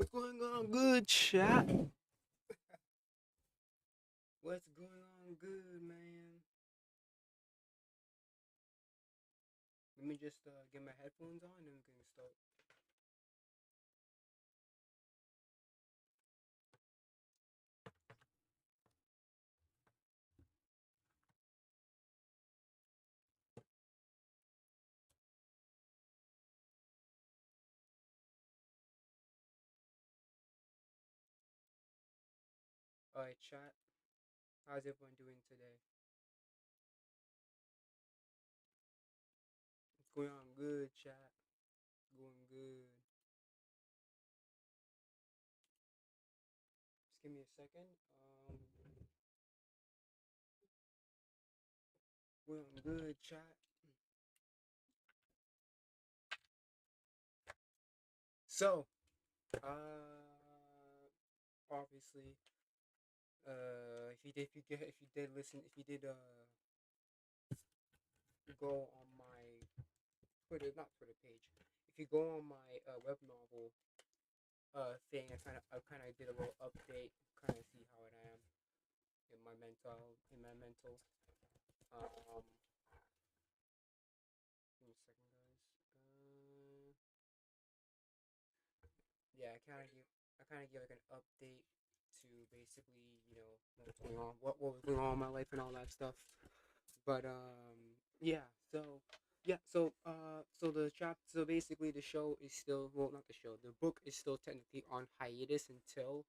What's going on, good chat? What's going on, good man? Let me just get my headphones on and we can start. All right, chat. How's everyone doing today? What's going on, good chat? Going good. Just give me a second. Going on good chat. So, obviously, if you did listen, if you did go on my Twitter, not Twitter page, if you go on my web novel thing, I kind of did a little update, kind of see how I am in my mental. Um, Give me a second, guys. Yeah, I kind of give like an update to basically what's going on, what was going on in my life and all that stuff. But yeah, so basically the show is still, well, not the show, the book is still technically on hiatus until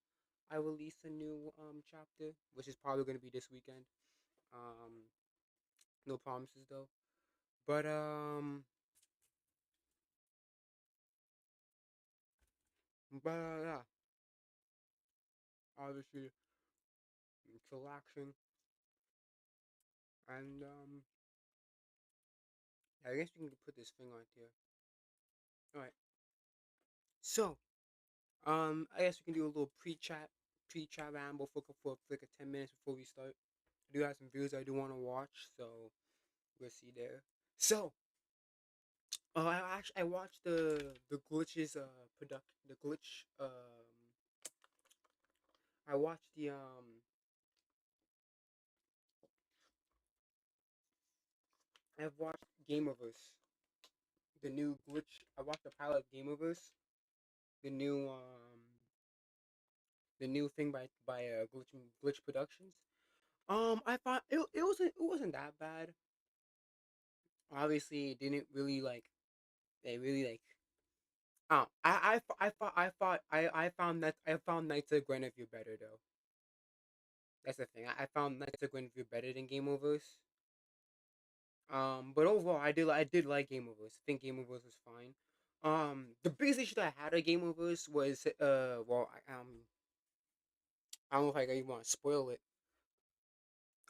I release a new chapter, which is probably gonna be this weekend. Um, no promises though. But yeah, obviously chillaxing and I guess we can put this thing on here. All right, so I guess we can do a little pre-chat ramble for like a 10 minutes before we start. I do have some videos I do want to watch, so we'll see there. So, I watched the glitches product the glitch I watched I've watched Gameoverse, the new glitch. I watched the pilot of Gameoverse, the new thing by Glitch Productions. I thought it wasn't that bad. Obviously, it didn't really like they really like. I found that I found Knights of Guinevere better though. That's the thing. I found Knights of Guinevere better than Game Overs. But overall, I did like Game Overs. I think Game Overs was fine. The biggest issue that I had with Game Overs was I don't know if I even want to spoil it.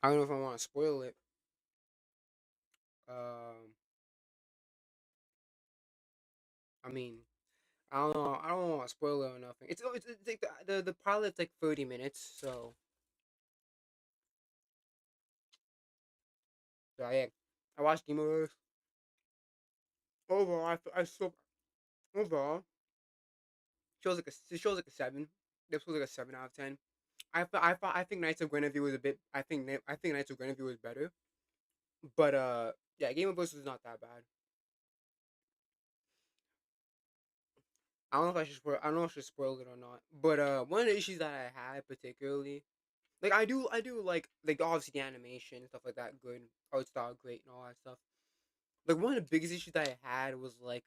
I don't know if I want to spoil it. Um, I mean, I don't know. I don't want to spoil it or nothing. It's like the pilot's like 30 minutes, so yeah. I watched Game Overs. Overall, I still overall it shows like a 7. This was like a 7 out of 10. I think Knights of Guinevere was a bit. I think Knights of Guinevere was better, but yeah, Game of Thrones was not that bad. I don't know if I should spoil. I don't know if I should spoil it or not. But one of the issues that I had particularly, like I do like obviously the animation and stuff like that, good art style, great and all that stuff. Like one of the biggest issues that I had was like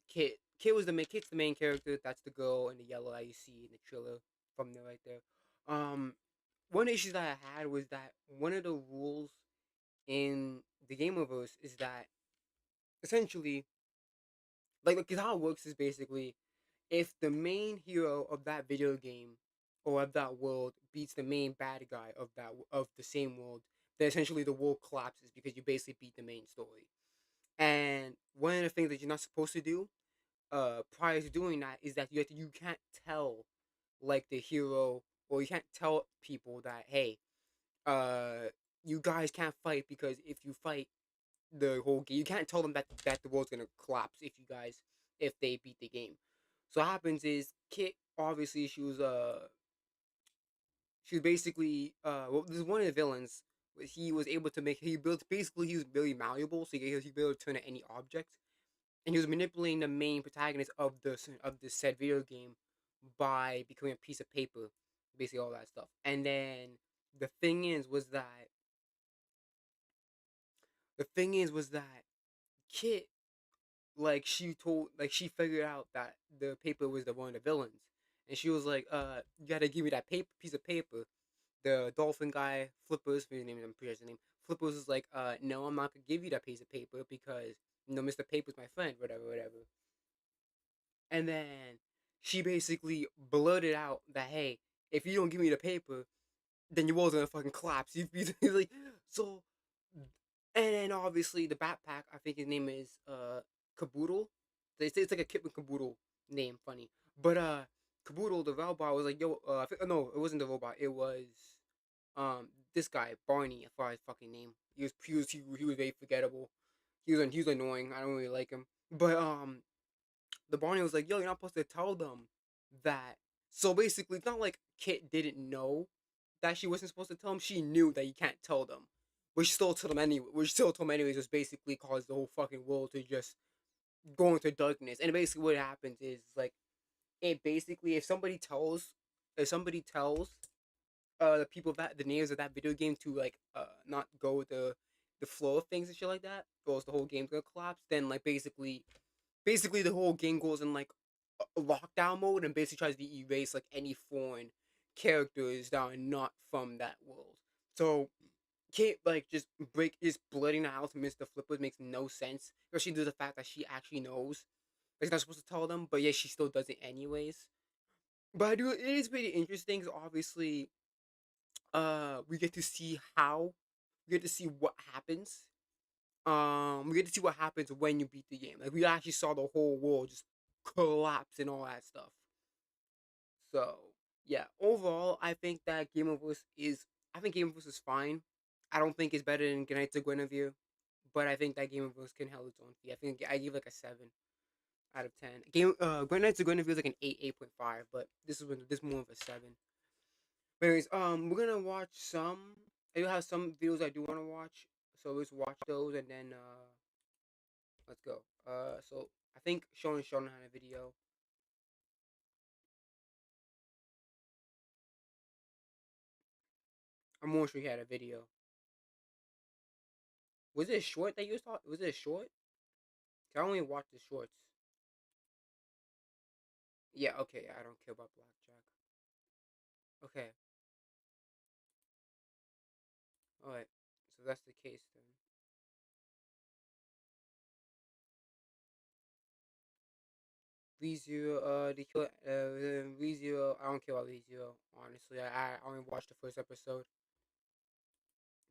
Kit. Kit's the main character. That's the girl in the yellow that you see in the trailer from there right there. Um, one of the issues that I had was that one of the rules in the Gameverse is that essentially, because how it works is basically if the main hero of that video game or of that world beats the main bad guy of the same world, then essentially the world collapses because you basically beat the main story. And one of the things that you're not supposed to do, prior to doing that, is that you can't tell like the hero, or you can't tell people that, hey, uh, you guys can't fight, because if you fight the whole game, you can't tell them that the world's gonna collapse if they beat the game. So what happens is Kit obviously she was basically well, this is one of the villains. He was able to make he built basically he was really malleable, so he be able to turn to any object, and he was manipulating the main protagonist of the said video game by becoming a piece of paper, basically all that stuff. And then the thing is was that the thing is was that Kit, like she figured out that the paper was the one of the villains, and she was like, you gotta give me that piece of paper. The dolphin guy, Flippers, his name, I'm pretty sure his name. Flippers is like, no, I'm not gonna give you that piece of paper because Mr. Paper's my friend, whatever, whatever. And then she basically blurted out that, hey, if you don't give me the paper, then your world's gonna fucking collapse. You like so, and then obviously the backpack. I think his name is Caboodle. They say it's like a Kip and Caboodle name, funny. But Caboodle, the robot, was like, yo, no, it wasn't the robot. It was this guy Barney. I forgot his fucking name. He was very forgettable. He was annoying. I don't really like him. But the Barney was like, yo, you're not supposed to tell them that. So basically, it's not like Kit didn't know that she wasn't supposed to tell him. She knew that you can't tell them, but she still told them anyway. Which still told them anyways. Was basically caused the whole fucking world to just go into darkness. And basically, what happens is like it basically if somebody tells the people that the names of that video game to like not go with the flow of things and shit like that, or else the whole game's gonna collapse. Then like basically the whole game goes in like a lockdown mode and basically tries to erase like any foreign characters that are not from that world. So can't like just blurting the house to Mr. Flippers makes no sense, especially due to the fact that she actually knows. Like, she's not supposed to tell them, but yeah, she still does it anyways. But I do. It is pretty interesting. 'Cause obviously, we get to see how we get to see what happens. We get to see what happens when you beat the game. Like we actually saw the whole world just collapse and all that stuff. So yeah, overall, I think that Game of Us is. I think Game of Us is fine. I don't think it's better than Goodnight to Guinevere, but I think that Game of Us can hold its own feet. I think I give like a 7 out of 10. Goodnight to Guinevere is like an 8.5, but this more of a 7. But anyways, we're gonna watch some. I do have some videos I do want to watch, so let's watch those and then let's go. So I think Sean had a video. I'm more sure he had a video. Was it a short that you was talking? Was it a short? I only watched the shorts. Yeah, okay. I don't care about blackjack. Okay, all right. So that's the case then. V0, V0. I don't care about V0. Honestly, I only watched the first episode,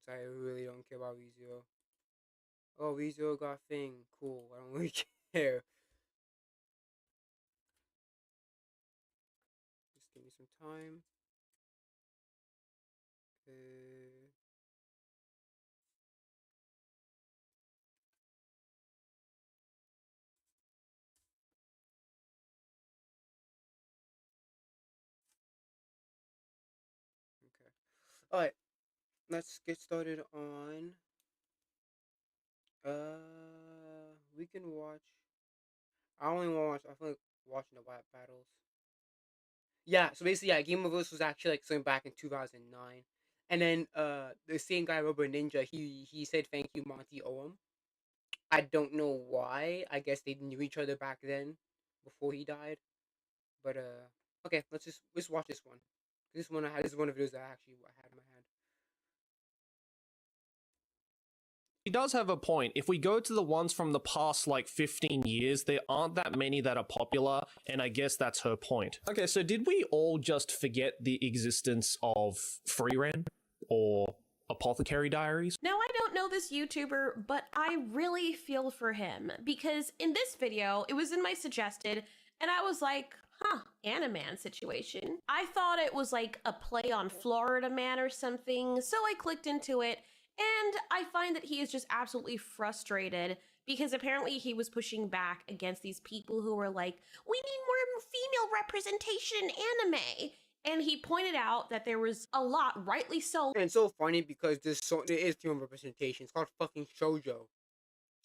so I really don't care about V0. Oh, V0 got thing. Cool. I don't really care. Just give me some time. Uh, okay. All right. Let's get started on. We can watch. I only want to watch. I feel like watching the White Battles. Yeah. So basically, yeah, Game of Us was actually like something back in 2009, and then the same guy, Rubber Ninja, he said thank you, Monty Oum. I don't know why. I guess they knew each other back then, before he died. But okay, let's watch this one. This is one of those that I actually had in my head. He does have a point. If we go to the ones from the past like 15 years, there aren't that many that are popular, and I guess that's her point. Okay, so did we all just forget the existence of Freeran or Apothecary Diaries? Now, I don't know this YouTuber, but I really feel for him because in this video, it was in my suggested, and I was like, huh, Animan situation. I thought it was like a play on Florida Man or something, so I clicked into it, and I find that he is just absolutely frustrated because apparently he was pushing back against these people who were like, we need more female representation in anime. And he pointed out that there was a lot, rightly so. And it's so funny because there is female representation. It's called fucking shoujo.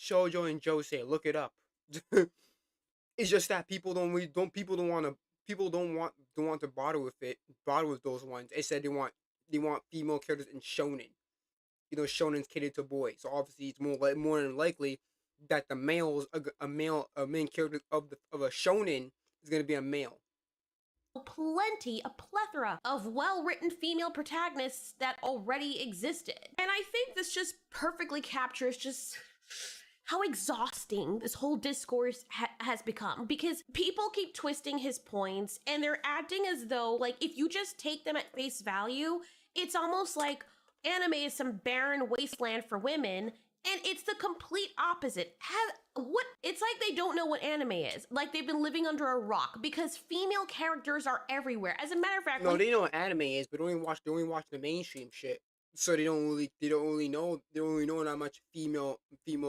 Shoujo and josei. Look it up. It's just that people don't want to don't want to bother with it. Bother with those ones. They said they want female characters in shonen. You know, shonen's catered to boys, so obviously it's more than likely that the males a main character of a shonen is gonna be a male. A plethora of well-written female protagonists that already existed. And I think this just perfectly captures just how exhausting this whole discourse has become, because people keep twisting his points and they're acting as though, like, if you just take them at face value, it's almost like anime is some barren wasteland for women, and it's the complete opposite. It's like they don't know what anime is. Like they've been living under a rock, because female characters are everywhere. As a matter of fact, No, they know what anime is, but they only watch the mainstream shit. So they don't really know not much female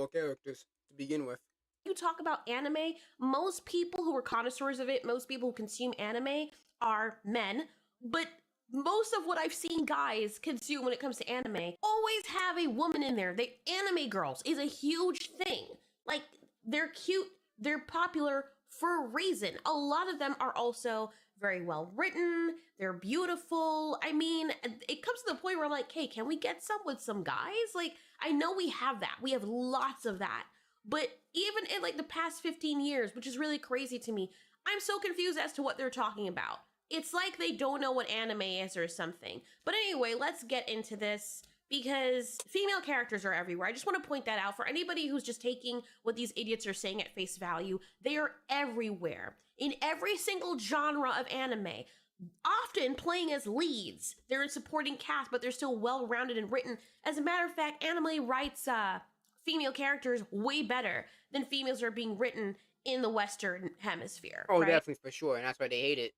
characters to begin with. You talk about anime, most people who are connoisseurs of it, most people who consume anime are men, but most of what I've seen guys consume when it comes to anime always have a woman in there. They anime girls is a huge thing. Like, they're cute, they're popular for a reason. A lot of them are also very well written, they're beautiful. I mean, it comes to the point where I'm like, hey, can we get some with some guys? Like, I know we have that. We have lots of that. But even in like the past 15 years, which is really crazy to me, I'm so confused as to what they're talking about. It's like they don't know what anime is or something. But anyway, let's get into this, because female characters are everywhere. I just want to point that out for anybody who's just taking what these idiots are saying at face value. They are everywhere in every single genre of anime, often playing as leads. They're in supporting cast, but they're still well-rounded and written. As a matter of fact, anime writes female characters way better than females are being written in the Western hemisphere. Oh, right? definitely, for sure, and that's why they hate it.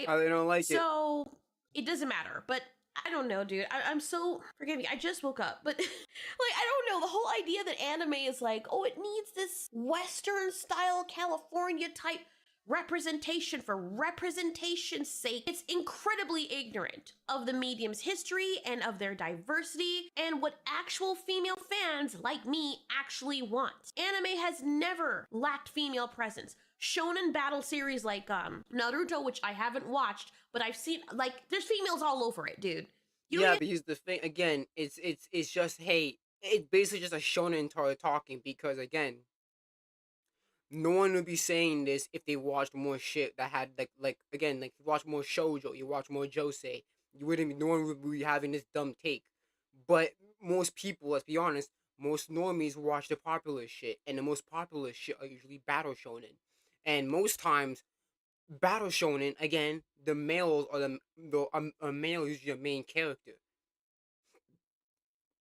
How they don't like it. So it doesn't matter, but I don't know, dude. I'm so, forgive me, I just woke up, but like, I don't know, the whole idea that anime is like, oh, it needs this Western style California type representation for representation's sake. It's incredibly ignorant of the medium's history and of their diversity and what actual female fans like me actually want. Anime has never lacked female presence. Shonen battle series like Naruto, which I haven't watched, but I've seen, like, there's females all over it, dude. Yeah, but here's the thing. Again, it's just, hey, it's basically just a shonen talking, because again, no one would be saying this if they watched more shit that had again, like, you watch more shoujo, you watch more josei, you wouldn't be, no one would be having this dumb take. But most people, let's be honest, most normies watch the popular shit, and the most popular shit are usually battle shonen. And most times, battle shonen, again, the males are a male is usually a main character.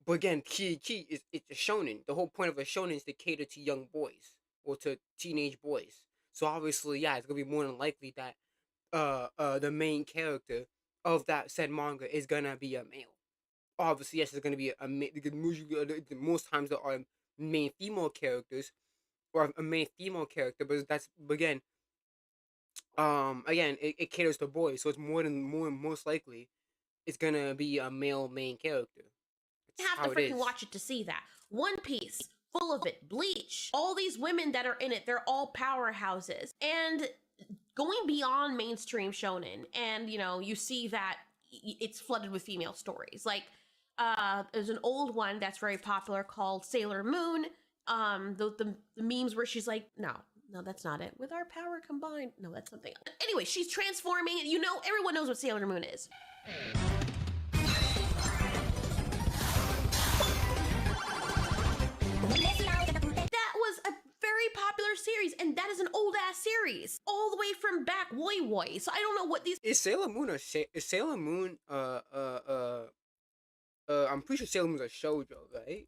But again, key is it's a shonen. The whole point of a shonen is to cater to young boys or to teenage boys. So obviously, yeah, it's gonna be more than likely that the main character of that said manga is gonna be a male. Obviously, yes, it's gonna be most times there are main female characters or a main female character, but again, it caters to boys, so it's most likely it's gonna be a male main character. You It's have how to it freaking is. watch it to see that. One Piece, full of it. Bleach, all these women that are in it, they're all powerhouses. And going beyond mainstream shonen, and you know, you see that it's flooded with female stories. Like, there's an old one that's very popular called Sailor Moon. The memes where she's like, no, that's not it. With our power combined. No, that's something. Anyway, she's transforming. You know, everyone knows what Sailor Moon is. That was a very popular series, and that is an old ass series, all the way from back Woi Woi. So I don't know what these. Is Sailor Moon is Sailor Moon I'm pretty sure Sailor Moon's a shoujo, right?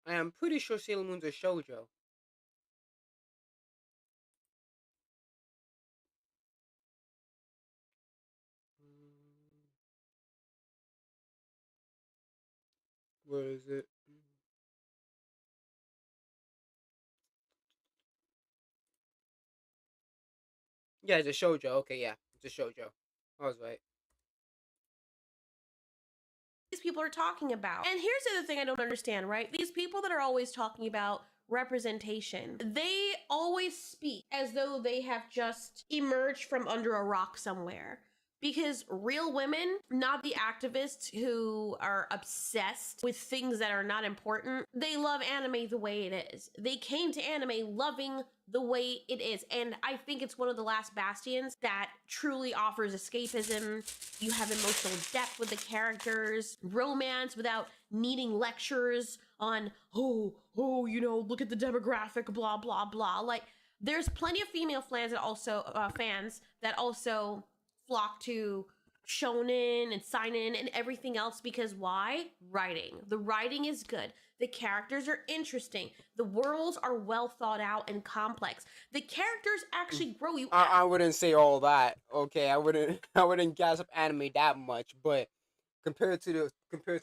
I am pretty sure Sailor Moon's a shoujo. Where is it? Yeah, it's a shoujo. Okay, yeah, it's a shoujo. I was right. These people are talking about. And here's the other thing I don't understand, right? These people that are always talking about representation, they always speak as though they have just emerged from under a rock somewhere. Because real women, not the activists who are obsessed with things that are not important, they love anime the way it is. They came to anime loving the way it is. And I think it's one of the last bastions that truly offers escapism. You have emotional depth with the characters, romance without needing lectures on, you know, look at the demographic, blah, blah, blah. Like, there's plenty of female fans that also flock to shonen and seinen and everything else because why? Writing. The writing is good. The characters are interesting. The worlds are well thought out and complex. The characters actually grow you. I wouldn't say all that. Okay, I wouldn't gas up anime that much, but compared to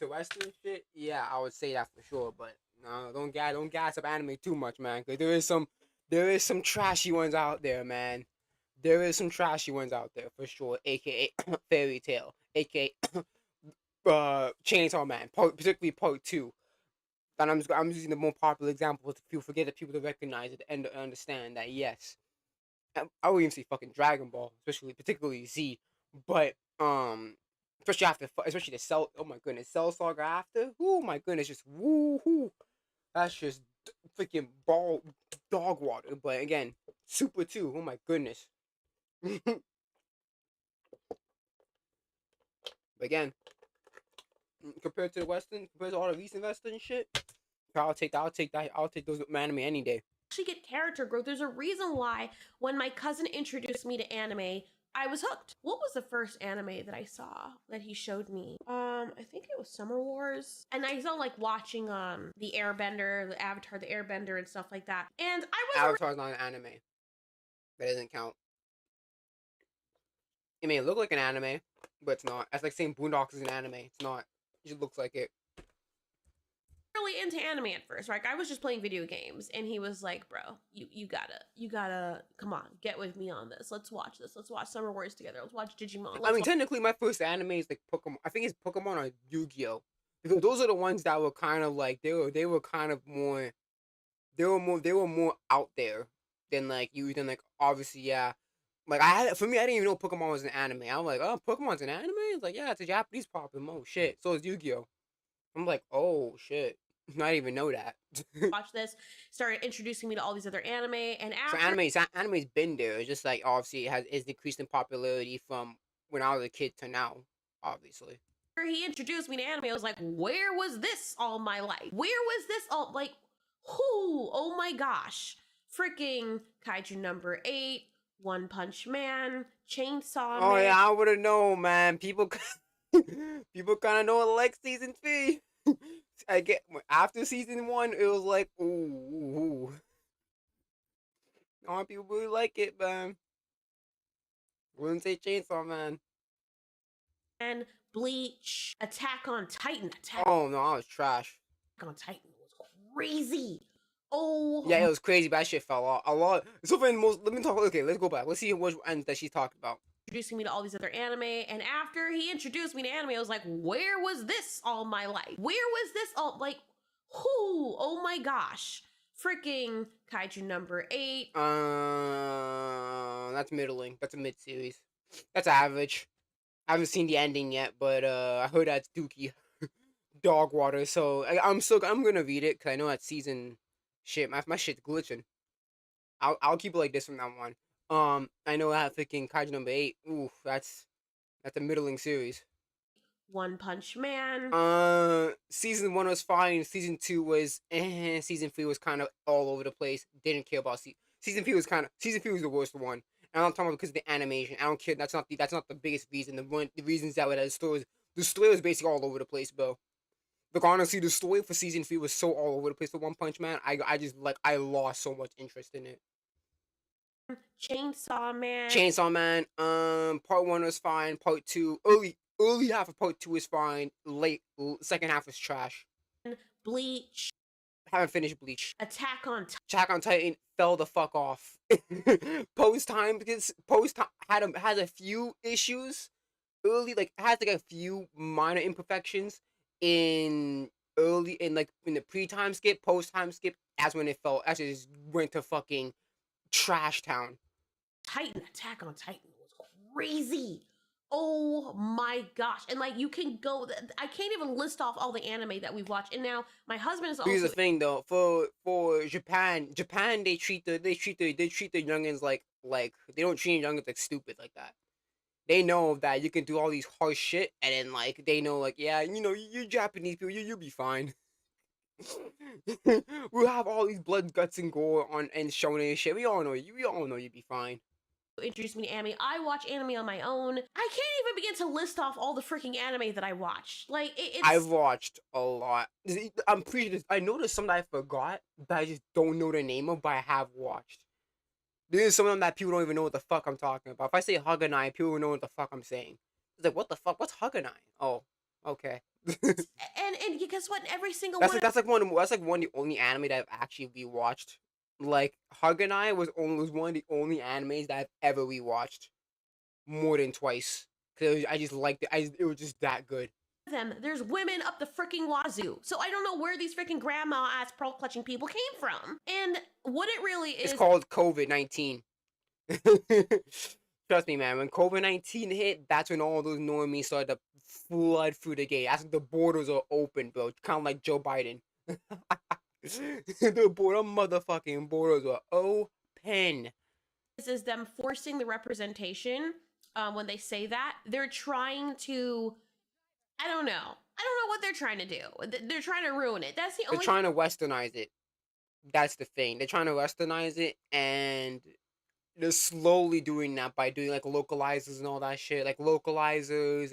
Western shit, yeah, I would say that for sure. But no, don't gas up anime too much, man. Cause there is some trashy ones out there, man. There is some trashy ones out there for sure. AKA Fairy Tail, AKA Chainsaw Man, particularly part two. And I'm using the more popular example to people forget that people to recognize it and understand that yes, I would even say fucking Dragon Ball, particularly Z, but especially especially the Cell. Oh my goodness, Cell Saga after. Oh my goodness, just woohoo. That's just freaking ball dog water. But again, Super 2. Oh my goodness. But again, compared to the Western, compared to all the recent Western shit, I'll take those anime any day. Actually get character growth. There's a reason why when my cousin introduced me to anime, I was hooked. What was the first anime that I saw that he showed me? I think it was Summer Wars. And I saw like watching the Airbender, the Avatar, the Airbender and stuff like that. And I was Avatar's not an anime. That doesn't count. It may look like an anime, but it's not. That's like saying Boondocks is an anime. It's not. It just looks like it. really into anime at first. Like I was just playing video games, and he was like, "Bro, you gotta come on, get with me on this. Let's watch this. Let's watch Summer Wars together. Let's watch Digimon." I mean, technically, my first anime is like Pokemon. I think it's Pokemon or Yu-Gi-Oh, because those are the ones that were kind of like they were kind of more they were more out there than like you than like obviously yeah. Like for me I didn't even know Pokemon was an anime. I'm like, oh, Pokemon's an anime? It's like, yeah, it's a Japanese problem. Oh shit. So is Yu-Gi-Oh. I'm like, oh shit. I didn't even know that. watch this. Started introducing me to all these other anime, and So anime's been there. It's just like obviously it's decreased in popularity from when I was a kid to now, obviously. he introduced me to anime, I was like, where was this all my life? Where was this all like? Who? Oh my gosh! Freaking Kaiju number 8, One Punch Man, Chainsaw Oh Man. yeah, I would have known, man. People kind of know like season 3. I get after season 1, it was like ooh. A lot of people really like it, man. Wouldn't say Chainsaw Man. And Bleach, Attack on Titan. Oh no, I was trash. On Titan was crazy. Oh Yeah, it was crazy, but that shit fell off a lot. So for the most, let me talk. Okay, let's go back. Let's see which ends that she talked about. introducing me to all these other anime, and after he introduced me to anime, I was like, where was this all my life? Where was this all like? Who? Oh my gosh! Freaking Kaiju number 8. That's middling. That's a mid series. That's average. I haven't seen the ending yet, but I heard that's Dookie dog water. So I'm gonna read it because I know that season shit. My shit's glitching. I'll keep it like this from now on. I know that freaking Kaiju number 8. Ooh, that's a middling series. One Punch Man. Season 1 was fine. Season 2 was Season 3 was kind of all over the place. Didn't care about season 3 was the worst one. And I'm talking about because of the animation. I don't care. That's not the biggest reason. The reasons that the story was basically all over the place, bro. Look, honestly, the story for season 3 was so all over the place for One Punch Man. I lost so much interest in it. Chainsaw Man. Part 1 was fine. Part 2, early half of part 2 is fine. Second half was trash. Bleach, Haven't finished Bleach. Attack on Titan fell the fuck off. Post time because has a few issues early, like has like a few minor imperfections in early in the pre-time skip, post time skip. That's when it fell. Actually, just went to fucking trash town. Attack on Titan was crazy. Oh my gosh. And like you can go I can't even list off all the anime that we've watched. And now my husband is Here's also the thing though, for Japan, they treat the youngins like they don't treat youngins like stupid like that. They know that you can do all these harsh shit, and then like they know like yeah, you know you're Japanese people, you'll be fine. We'll have all these blood, guts, and gore on and shonen and shit. We all know you'd be fine. introduced me to anime. I watch anime on my own. I can't even begin to list off all the freaking anime that I watched. Like I've it's watched a lot. I'm pretty sure I noticed some that I forgot that I just don't know the name of, but I have watched. There's some of them that people don't even know what the fuck I'm talking about. If I say Haganai, people will know what the fuck I'm saying. It's like, what the fuck? What's Haganai? Oh, okay. and guess what? Every single That's one like that's like one of the only anime that I've actually rewatched. Like Haganai was one of the only animes that I've ever rewatched more than twice. Cause I just liked it. It was just that good. of them, there's women up the freaking wazoo. So I don't know where these freaking grandma ass pearl clutching people came from. And what it really It's is called COVID-19. Trust me, man. When COVID-19 hit, that's when all those normies started to flood through the gate. That's when the borders are open, bro. Kind of like Joe Biden. The motherfucking borders are open. is them forcing the representation. When they say that, they're trying to. I don't know. I don't know what they're trying to do. They're trying to ruin it. That's the They're only. trying to westernize it. That's the thing. They're trying to westernize it, and they're slowly doing that by doing like localizers and all that shit, like localizers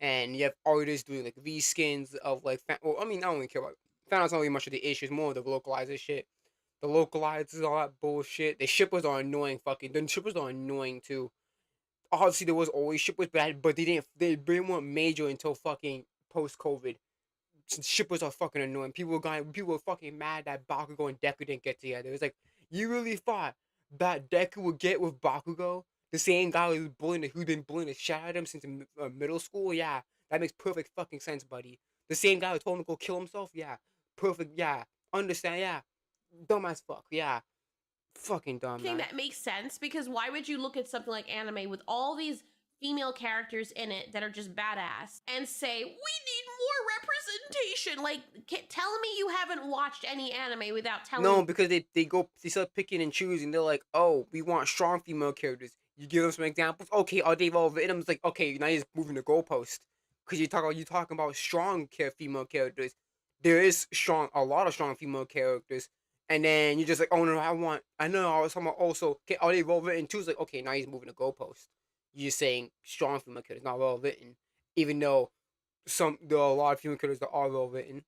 and you have artists doing like V skins of like. Well, I mean, I don't really care about. Fanart's not really much of the issues, more of the localizer shit. The localizers, all that bullshit. The shippers are annoying. Fucking the shippers are annoying too. Obviously, there was always shippers, but they didn't. They weren't major until fucking post COVID. Shippers are fucking annoying. People were fucking mad that Bakugo and Deku didn't get together. It's like you really thought that Deku would get with Bakugo, the same guy who's been bullying the shit out of him since middle school. Yeah, that makes perfect fucking sense, buddy. The same guy who told him to go kill himself. Yeah, perfect. Yeah, understand. Yeah, dumb as fuck. Yeah, fucking dumb, thing man. that makes sense, because why would you look at something like anime with all these female characters in it that are just badass and say we need more representation? Like, tell me you haven't watched any anime without telling No, me. because they start picking and choosing. They're like, oh, we want strong female characters. You give them some examples. Okay, are they all written? It's like, okay, now you're just moving the goalpost. Because you talking about female characters. There is a lot of strong female characters. And then you're just like, oh no, I know I was talking about also, okay, are they well written too? It's like, okay, now he's moving the goalpost. You're just saying strong female characters, not well written. Even though there are a lot of female characters that are well written.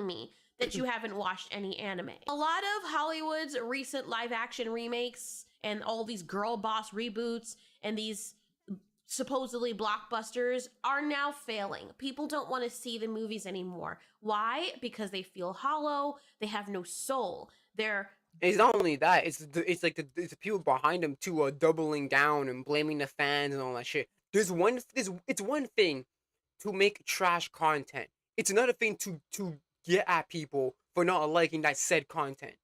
Me that you haven't watched any anime. A lot of Hollywood's recent live action remakes and all these girl boss reboots and these supposedly blockbusters are now failing. People don't want to see the movies anymore. Why? Because they feel hollow, they have no soul. They're It's not only that; it's the people behind them too are doubling down and blaming the fans and all that shit. It's one thing to make trash content. It's another thing to get at people for not liking that said content.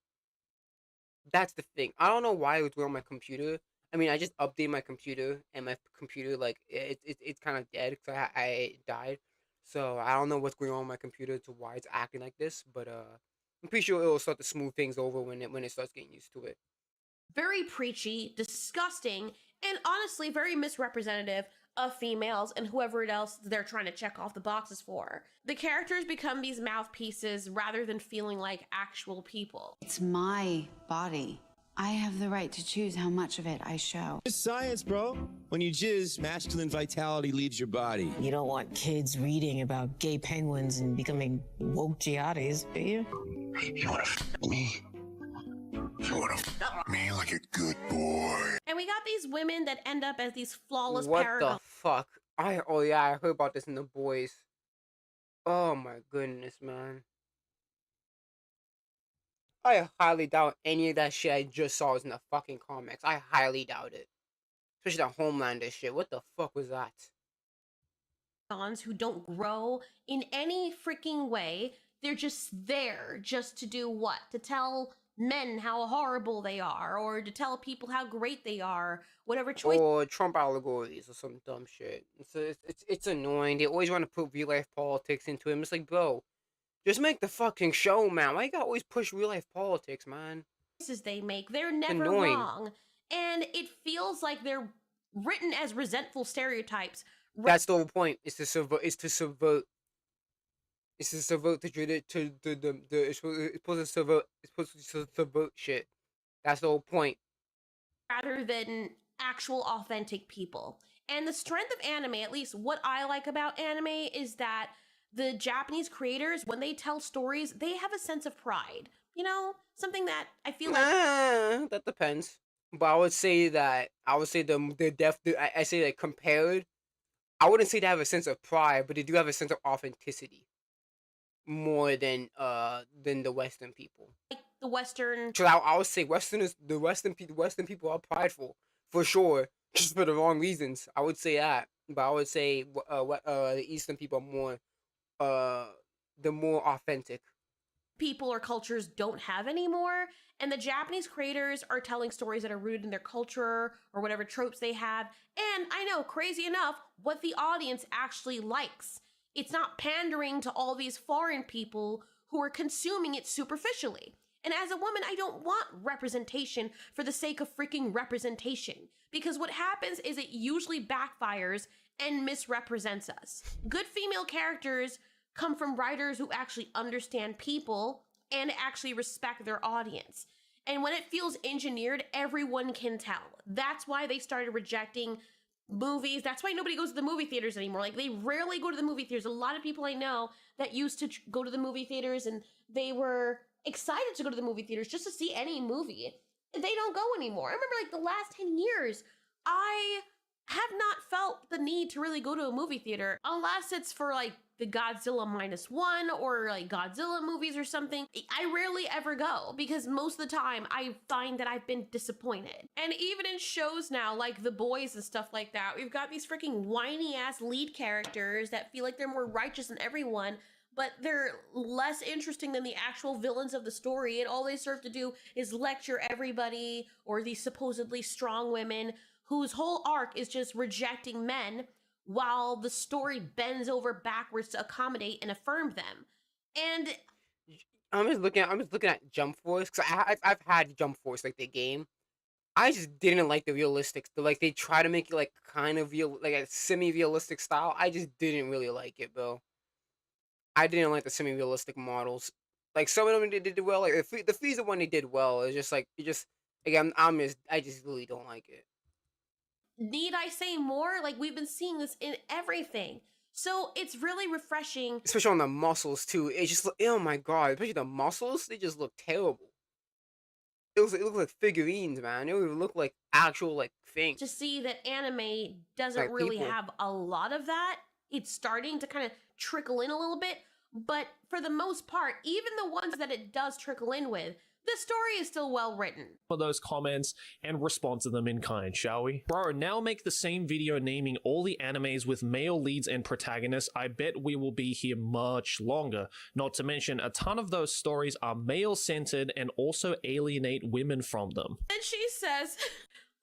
That's the thing. I don't know why it was on my computer. I mean, I just updated my computer, and my computer like it's kind of dead because I died. So I don't know what's going on with my computer to why it's acting like this, but I'm pretty sure it'll start to smooth things over when it starts getting used to it. very preachy, disgusting, and honestly very misrepresentative of females and whoever else they're trying to check off the boxes for. The characters become these mouthpieces rather than feeling like actual people. It's my body. I have the right to choose how much of it I show. It's science, bro. When you jizz, masculine vitality leaves your body. You don't want kids reading about gay penguins and becoming woke jihadis, do you? You wanna f me? You wanna f me like a good boy? And we got these women that end up as these flawless What paragons. the fuck? I heard about this in the boys. Oh my goodness, man. I highly doubt any of that shit I just saw was in the fucking comics. I highly doubt it. Especially the Homelander shit. What the fuck was that? Who don't grow in any freaking way. They're just there just to do what? To tell men how horrible they are, or to tell people how great they are, whatever choice. Or Trump allegories or some dumb shit. It's annoying. They always want to put real life politics into him. It's like, bro, just make the fucking show, man. Why you gotta always push real life politics, man? Choices they make, they're never Annoying. wrong. And it feels like they're written as resentful stereotypes. That's the whole point. Is to subvert. Is to subvert. Is to subvert the it's supposed to subvert. It's supposed to subvert shit. That's the whole point. Rather than actual authentic people. And the strength of anime, at least what I like about anime, is that the Japanese creators, when they tell stories, they have a sense of pride. You know, something that I feel like That depends. But I would say that I say that compared. I wouldn't say they have a sense of pride, but they do have a sense of authenticity more than the Western people. the Western. So I would say the Western people are prideful for sure, just for the wrong reasons. I would say that, but I would say the Eastern people are more the more authentic. People or cultures don't have anymore, and the Japanese creators are telling stories that are rooted in their culture or whatever tropes they have. And I know, crazy enough, what the audience actually likes. It's not pandering to all these foreign people who are consuming it superficially. And as a woman, I don't want representation for the sake of freaking representation, because what happens is it usually backfires and misrepresents us. Good female characters come from writers who actually understand people and actually respect their audience. And when it feels engineered, everyone can tell. That's why they started rejecting movies. That's why nobody goes to the movie theaters anymore. Like, they rarely go to the movie theaters. A lot of people I know that used to go to the movie theaters and they were excited to go to the movie theaters just to see any movie. They don't go anymore. I remember like the last 10 years, I have not felt the need to really go to a movie theater unless it's for like the Godzilla -1 or like Godzilla movies or something. I rarely ever go because most of the time I find that I've been disappointed. And even in shows now, like The Boys and stuff like that, we've got these freaking whiny ass lead characters that feel like they're more righteous than everyone, but they're less interesting than the actual villains of the story, and all they serve to do is lecture everybody, or these supposedly strong women whose whole arc is just rejecting men while the story bends over backwards to accommodate and affirm them. And I'm just looking at Jump Force, because I've had Jump Force, like the game. I just didn't like the realistic. Like, they try to make it like kind of real, like a semi-realistic style. I just didn't really like it, bro. I didn't like the semi-realistic models. Like, some of them they did well. Like the Frieza one they did well. It's just like again, I just really don't like it. need I say more? Like, we've been seeing this in everything. So it's really refreshing. Especially on the muscles too. It just oh my god, especially the muscles, they just look terrible. It looked like figurines, man. It would look like actual like things. To see that anime doesn't Like really people. have a lot of that. It's starting to kind of trickle in a little bit, but for the most part, even the ones that it does trickle in with, the story is still well written. For those comments and respond to them in kind, shall we? Bro, now make the same video naming all the animes with male leads and protagonists. I bet we will be here much longer. Not to mention, a ton of those stories are male-centered and also alienate women from them. And she says,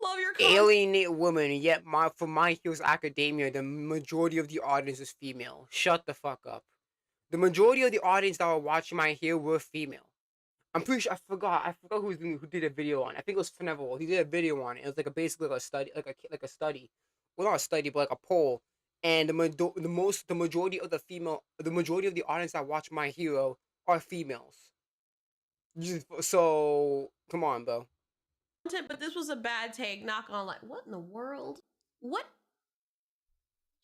love your content. Alienate women, yet for My Hero's Academia, the majority of the audience is female. Shut the fuck up. The majority of the audience that were watching My Hero were female. I'm pretty sure I forgot who did a video on it. I think it was Fnevel. He did a video on it. It was like basically like a study, like a study. Well, not a study, but like a poll. And the majority of the audience that watch My Hero are females. So come on, bro. But this was a bad take, not gonna lie. What in the world? What?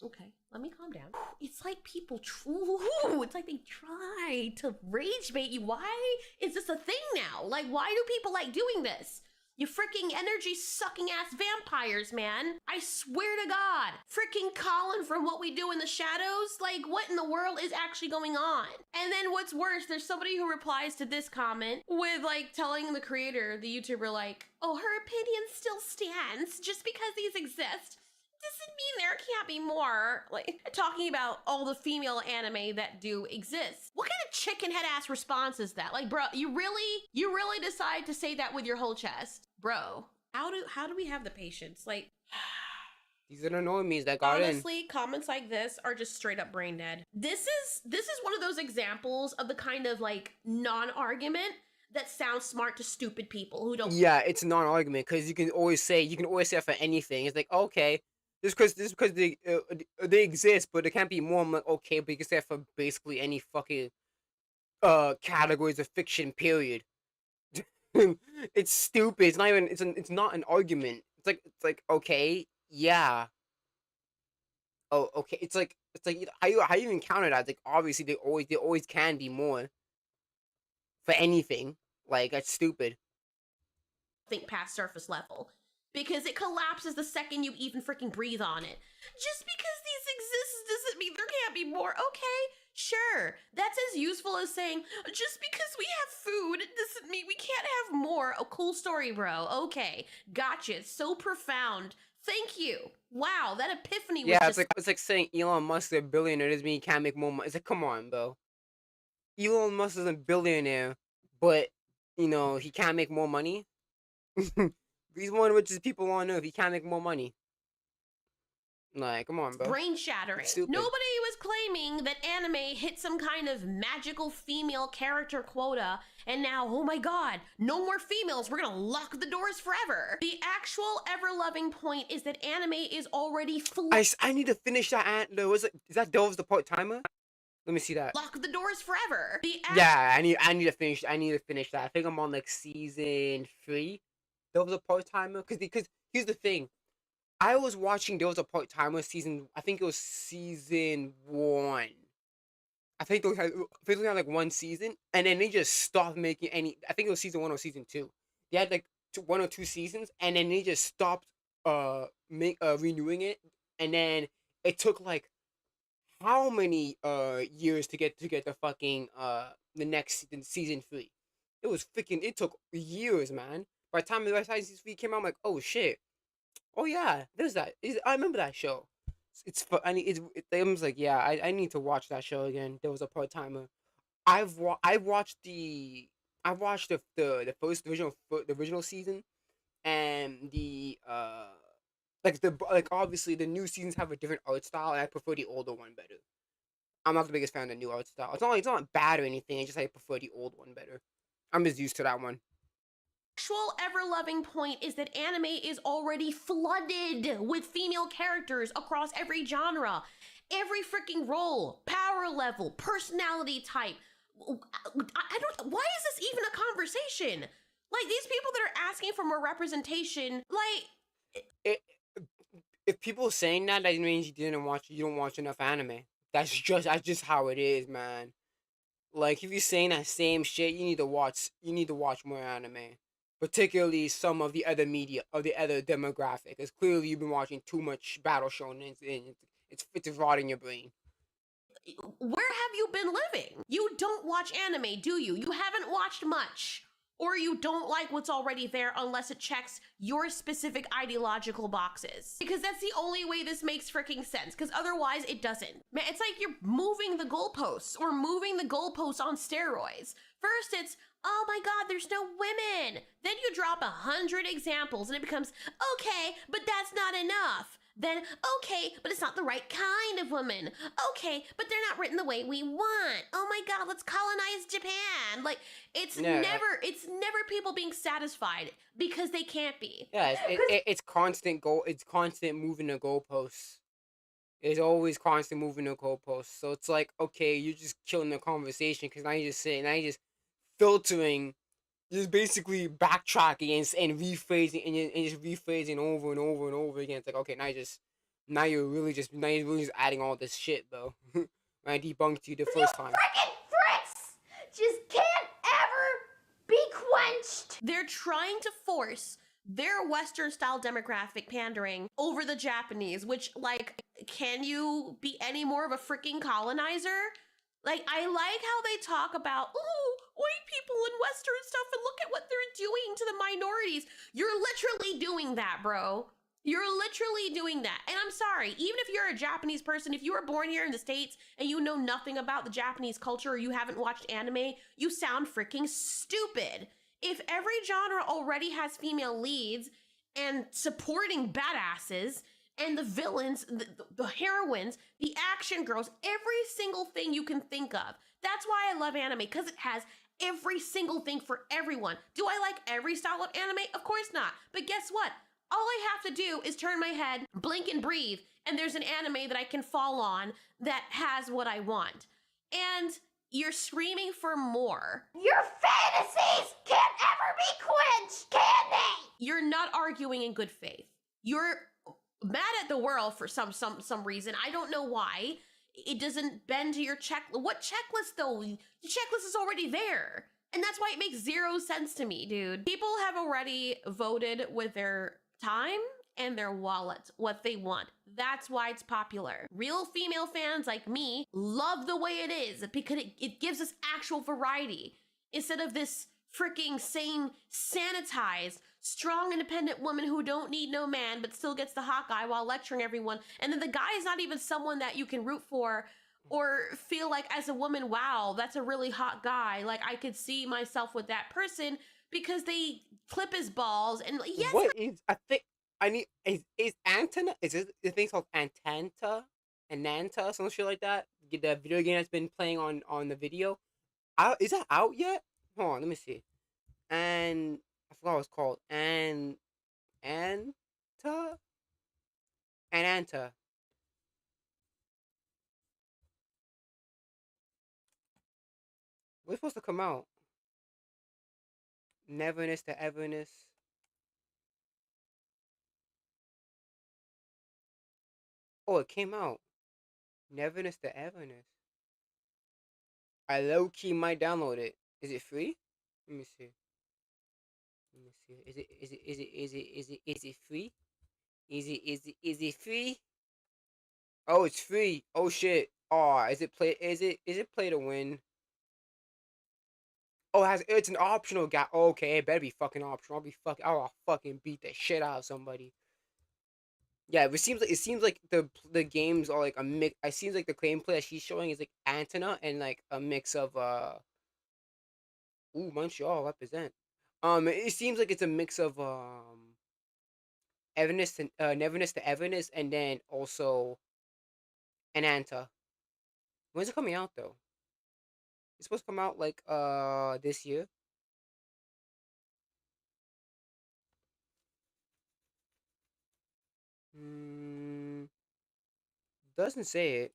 Okay, let me calm down. It's like people, it's like they try to rage bait you. Why is this a thing now? Like, why do people like doing this? You freaking energy sucking ass vampires, man. I swear to God. Freaking Colin from What We Do in the Shadows? Like, what in the world is actually going on? And then what's worse, there's somebody who replies to this comment with like telling the creator, the YouTuber, like, oh, her opinion still stands. Just because these exist doesn't mean there can't be more. Like, talking about all the female anime that do exist. What kind of chicken head ass response is that? Like, bro, you really decide to say that with your whole chest? Bro, how do we have the patience? Like, these are the normies that got honestly, comments like this are just straight up brain dead. This is one of those examples of the kind of like non-argument that sounds smart to stupid people who don't. Yeah, it's a non-argument because you can always say it for anything. It's like, okay, just because they exist, but there can't be more. I'm like, okay, but you can say it for basically any fucking categories of fiction. Period. It's stupid. It's not even. It's not an argument. It's like okay, yeah. Oh, okay. It's like how you even counter that? It's like obviously they always can be more for anything. Like that's stupid. Think past surface level because it collapses the second you even freaking breathe on it. Just because these exist doesn't mean there can't be more. Okay, sure. That's as useful as saying just because we have food doesn't mean we can't have more. Oh, cool story, bro. Okay, gotcha. It's so profound. Thank you. Wow, that epiphany was just... it's like saying Elon Musk is a billionaire doesn't mean he can't make more money. It's like, come on, bro. Elon Musk is a billionaire, but you know he can't make more money. He's one of the richest people on earth. He can't make more money. Like, come on, bro. Brain shattering. Nobody was claiming that anime hit some kind of magical female character quota, and now, oh my god, no more females. We're gonna lock the doors forever. The actual ever-loving point is that anime is already I need to finish that. Is that Delves the part-timer? Let me see that. Lock the doors forever. Yeah, I need to finish. I need to finish that. I think I'm on like season 3. There was a part-timer because here's the thing. I was watching There Was a Part-Timer season. I think it was season 1. I think they had like one season, and then they just stopped making any. I think it was season 1 or season 2. They had like 1 or 2 seasons, and then they just stopped renewing it, and then it took like how many years to get the fucking the next season 3. It took years, man. By the time season 3 came out, I'm like, oh shit. Oh yeah, there's that. I remember that show. It's fun. I was like, yeah, I need to watch that show again. There was a part-timer. I watched the first the original season, and obviously the new seasons have a different art style, and I prefer the older one better. I'm not the biggest fan of the new art style. It's not bad or anything. It's just I prefer the old one better. I'm just used to that one. Actual ever-loving point is that anime is already flooded with female characters across every genre, every freaking role, power level, personality type. Why is this even a conversation? Like, these people that are asking for more representation, like... If people are saying that means you don't watch enough anime. That's just how it is, man. Like, if you're saying that same shit, you need to watch more anime. Particularly some of the other media, of the other demographic. Because clearly you've been watching too much battle shonen, and it's rotting your brain. Where have you been living? You don't watch anime, do you? You haven't watched much. Or you don't like what's already there unless it checks your specific ideological boxes. Because that's the only way this makes freaking sense, because otherwise it doesn't. Man, it's like you're moving the goalposts, or moving the goalposts on steroids. First it's, oh my god, there's no women. Then you drop 100 examples and it becomes, okay, but that's not enough. Then, okay, but it's not the right kind of woman. Okay, but they're not written the way we want. Oh my god, let's colonize Japan. Like, it's never people being satisfied because they can't be. Yeah, it's constant moving the goalposts. It's always constant moving the goalposts. So it's like, okay, you're just killing the conversation because now you're just filtering, just basically backtracking and rephrasing and just rephrasing over and over and over again. It's like, okay, now you're really just adding all this shit, bro. I debunked you the first time. Frickin' Fritz just can't ever be quenched. They're trying to force their Western style demographic pandering over the Japanese, which, like, can you be any more of a freaking colonizer? Like, I like how they talk about, oh, white people in Western stuff, and look at what they're doing to the minorities. You're literally doing that, bro. You're literally doing that. And I'm sorry, even if you're a Japanese person, if you were born here in the States and you know nothing about the Japanese culture or you haven't watched anime, you sound freaking stupid. If every genre already has female leads and supporting badasses and the villains, the heroines, the action girls, every single thing you can think of. That's why I love anime, because it has every single thing for everyone. Do I like every style of anime? Of course not. But guess what? All I have to do is turn my head, blink and breathe, and there's an anime that I can fall on that has what I want. And you're screaming for more. Your fantasies can't ever be quenched, can they? You're not arguing in good faith. You're mad at the world for some reason. I don't know why. It doesn't bend to your checklist. What checklist though? The checklist is already there. And that's why it makes zero sense to me, dude. People have already voted with their time and their wallets what they want. That's why it's popular. Real female fans like me love the way it is because it gives us actual variety instead of this freaking same sanitized, strong, independent woman who don't need no man but still gets the hot guy while lecturing everyone. And then the guy is not even someone that you can root for or feel like as a woman, wow, that's a really hot guy. Like I could see myself with that person because they clip his balls and yes. What is, I think I need is Antana, is it the thing called Ananta, some shit like that? The video game that's been playing on the video. Is that out yet? Hold on, let me see. And I forgot what it's called. Ananta. What's supposed to come out? Neverness to Everness. Oh, it came out. Neverness to Everness. I low key might download it. Is it free? Let me see. Let me see. Is it free? Is it free? Oh, it's free. Oh shit. Oh, is it play to win? Oh, it's an optional guy. Okay, it better be fucking optional. I'll fucking beat the shit out of somebody. Yeah, it seems like the games are like a mix. It seems like the gameplay that she's showing is like Antenna and like a mix of ooh, Montreal represent. It seems like it's a mix of Everness and Neverness to Everness, and then also Ananta. When's it coming out though? It's supposed to come out like this year. Doesn't say it.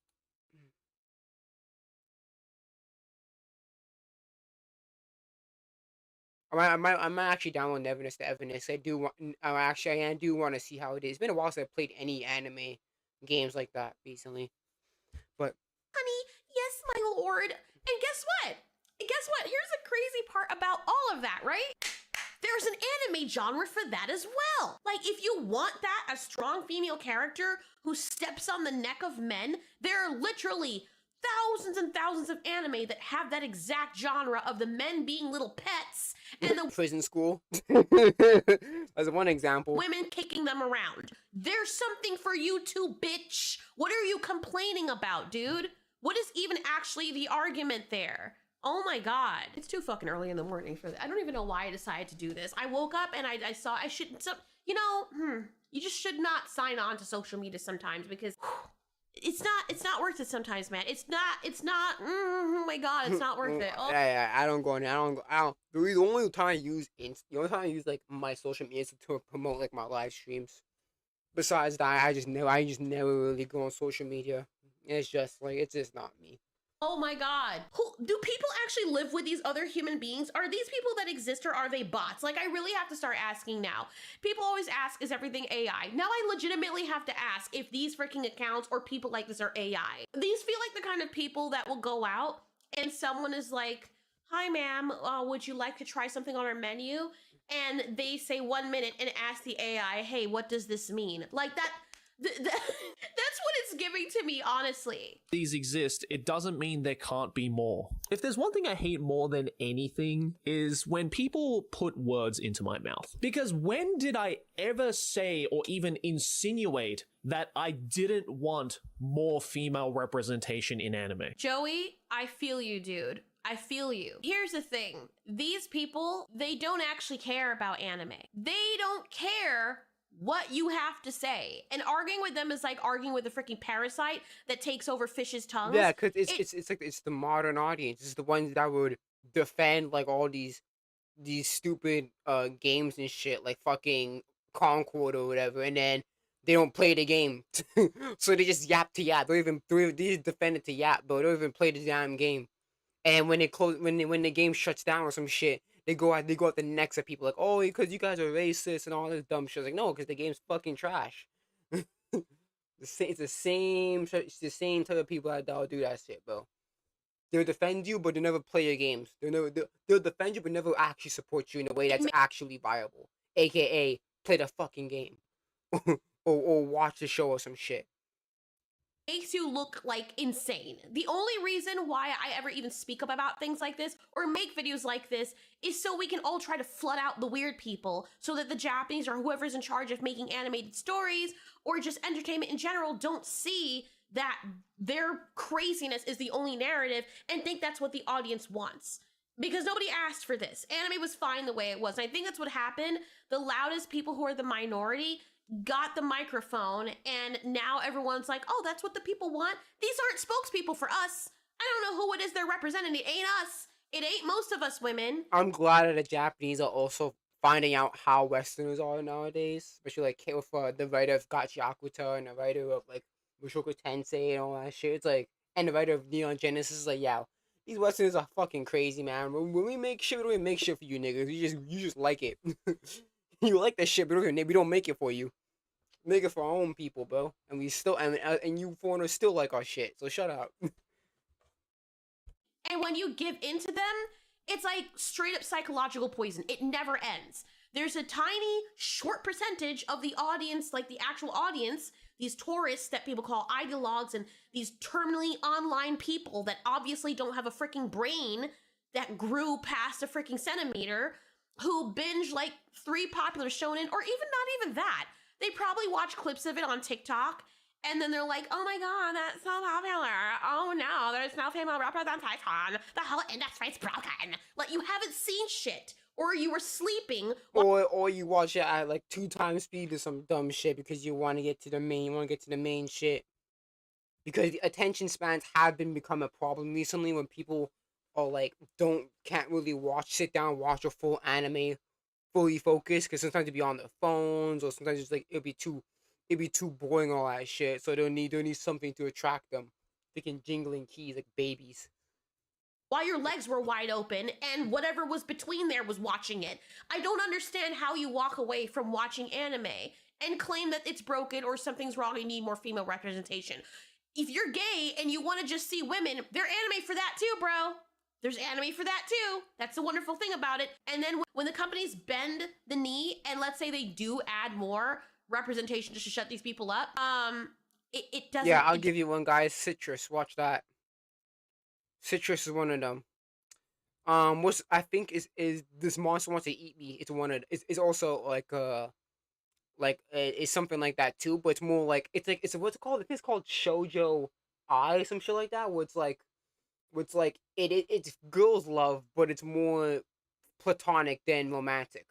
I might actually download Neverness to Everness. I do want to see how it is. It's been a while since I played any anime games like that recently. But Honey, yes, my lord. And guess what? Here's the crazy part about all of that, right? There's an anime genre for that as well. Like, if you want that, a strong female character who steps on the neck of men, there are literally thousands and thousands of anime that have that exact genre of the men being little pets and the prison school as one example. Women kicking them around. There's something for you too, bitch. What are you complaining about, dude? What is even actually the argument there? Oh my god. It's too fucking early in the morning for that. I don't even know why I decided to do this. I woke up and I saw I shouldn't, you just should not sign on to social media sometimes because it's not worth it sometimes, man. It's not, oh my god, it's not worth it. Oh. Yeah, I don't go. The only time I use like my social media is to promote like my live streams. Besides that, I just never really go on social media. It's just not me. Oh my god. Do people actually live with these other human beings? Are these people that exist or are they bots? Like, I really have to start asking now. People always ask, is everything AI? Now I legitimately have to ask if these freaking accounts or people like this are AI. These feel like the kind of people that will go out and someone is like, hi ma'am, would you like to try something on our menu? and they say 1 minute and ask the AI, hey, what does this mean? Like that, that's what it's giving to me, honestly. These exist, it doesn't mean there can't be more. If there's one thing I hate more than anything is when people put words into my mouth. Because when did I ever say or even insinuate that I didn't want more female representation in anime? Joey, I feel you, dude. I feel you. Here's the thing. These people, they don't actually care about anime. They don't care what you have to say. And arguing with them is like arguing with a freaking parasite that takes over fish's tongues. Yeah, because it's like it's the modern audience. It's the ones that would defend like all these stupid games and shit, like fucking Concord or whatever, and then they don't play the game. So they just yap to yap. They just defend it to yap, but they don't even play the damn game. And when when the game shuts down or some shit, they go out the necks of people like, oh, because you guys are racist and all this dumb shit. Like, no, because the game's fucking trash. It's the same type of people that'll do that shit, bro. They'll defend you, but they never play your games. They'll defend you, but never actually support you in a way that's actually viable. AKA, play the fucking game, or watch the show or some shit. Makes you look like insane. The only reason why I ever even speak up about things like this or make videos like this is so we can all try to flood out the weird people so that the Japanese or whoever's in charge of making animated stories or just entertainment in general don't see that their craziness is the only narrative and think that's what the audience wants. Because nobody asked for this. Anime was fine the way it was. And I think that's what happened. The loudest people who are the minority got the microphone, and now everyone's like, oh, that's what the people want. These aren't spokespeople for us. I don't know who it is they're representing. It ain't us. It ain't most of us women. I'm glad that the Japanese are also finding out how Westerners are nowadays, especially like with the writer of Gachi Akuta and the writer of like Mushoku Tensei and all that shit. It's like, and the writer of Neon Genesis is like, yeah, these Westerners are fucking crazy, man. When we make shit, we don't make shit for you niggas. You just like it. You like that shit, but we don't make it for you. Make it for our own people, bro. And we still, and you foreigners still like our shit. So shut up. And when you give into them, it's like straight up psychological poison. It never ends. There's a tiny, short percentage of the audience, like the actual audience, these tourists that people call ideologues and these terminally online people that obviously don't have a freaking brain that grew past a freaking centimeter, who binge like 3 popular shonen, or even not even that. They probably watch clips of it on TikTok, and then they're like, oh my god, that's so popular. Oh no, there's no female representation. The whole industry's broken. Like, you haven't seen shit, or you were sleeping. Or you watch it at like 2 times speed or some dumb shit because you want to get to the main shit. Because the attention spans have become a problem recently when people are like can't really sit down watch a full anime fully focused, because sometimes it'd be on their phones, or sometimes it's like it'd be too boring, all that shit. So they'll need something to attract them. Freaking jingling keys like babies. While your legs were wide open and whatever was between there was watching it. I don't understand how you walk away from watching anime and claim that it's broken or something's wrong and you need more female representation. If you're gay and you want to just see women, there's anime for that too, bro. There's anime for that too. That's the wonderful thing about it. And then when the companies bend the knee and let's say they do add more representation just to shut these people up, it doesn't. Yeah, I'll give you one, guys. Citrus, watch that. Citrus is one of them. What's I think is this monster wants to eat me. It's one of it's also it's something like that too, but it's more like it's what's it called? I think it's called Shoujo Ai, some shit like that. Where it's like it's girls love, but it's more platonic than romantic.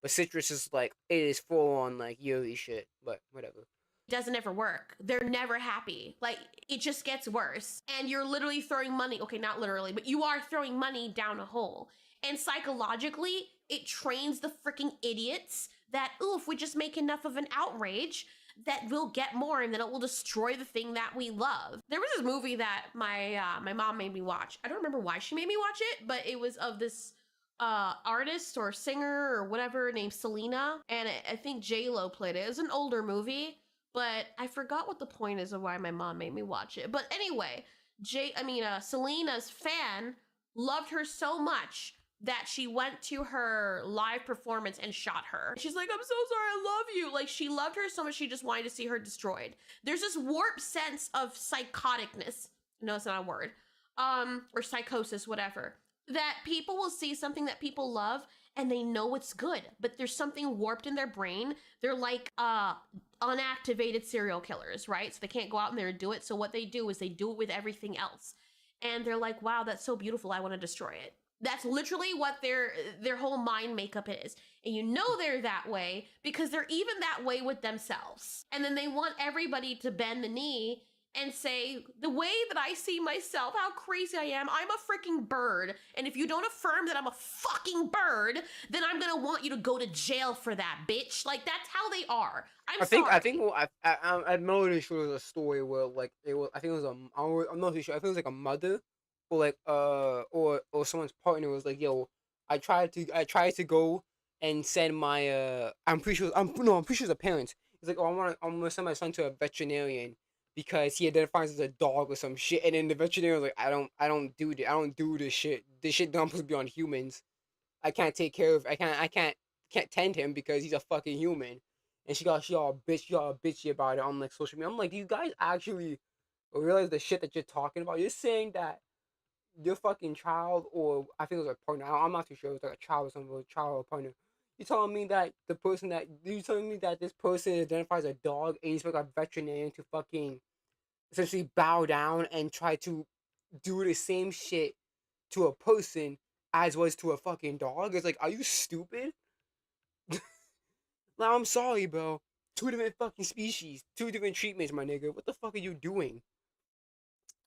But Citrus is like, it is full on like Yuri shit, but whatever. Doesn't ever work. They're never happy. Like, it just gets worse. And you're literally throwing money. Okay, not literally, but you are throwing money down a hole. And psychologically, it trains the freaking idiots that, ooh, if we just make enough of an outrage, that we'll get more and then it will destroy the thing that we love. There was this movie that my mom made me watch. I don't remember why she made me watch it, but it was of this artist or singer or whatever named Selena, and I think J-Lo played it. It was an older movie, but I forgot what the point is of why my mom made me watch it. But anyway, Selena's fan loved her so much that she went to her live performance and shot her. She's like, I'm so sorry, I love you. Like, she loved her so much she just wanted to see her destroyed. There's this warped sense of psychoticness. No, it's not a word. Or psychosis, whatever. That people will see something that people love and they know it's good, but there's something warped in their brain. They're like unactivated serial killers, right? So they can't go out in there and do it. So what they do is they do it with everything else. And they're like, wow, that's so beautiful, I want to destroy it. That's literally what their whole mind makeup is. And you know they're that way because they're even that way with themselves. And then they want everybody to bend the knee and say, the way that I see myself, how crazy I am, I'm a freaking bird. And if you don't affirm that I'm a fucking bird, then I'm gonna want you to go to jail for that, bitch. Like, that's how they are. I think I'm not really sure there's a story where like it was. I think it was I'm not too sure. I think it was like a mother, or like or someone's partner was like, yo, I tried to go and send my I'm pretty sure I'm pretty sure it's a parent. He's like, oh, I'm gonna send my son to a veterinarian because he identifies as a dog or some shit. And then the veterinarian was like, I don't do this shit. This shit not supposed to be on humans. I can't take care of. I can't tend him because he's a fucking human. And she got all bitchy about it on like social media. I'm like, do you guys actually realize the shit that you're talking about? You're saying that your fucking child, or I think it was a partner. I'm not too sure. It was like a child or something, a child or partner. You're telling me that this person identifies as a dog, and you expect a veterinarian to fucking essentially bow down and try to do the same shit to a person as was to a fucking dog? It's like, are you stupid? Now I'm sorry, bro. Two different fucking species, two different treatments, my nigga. What the fuck are you doing?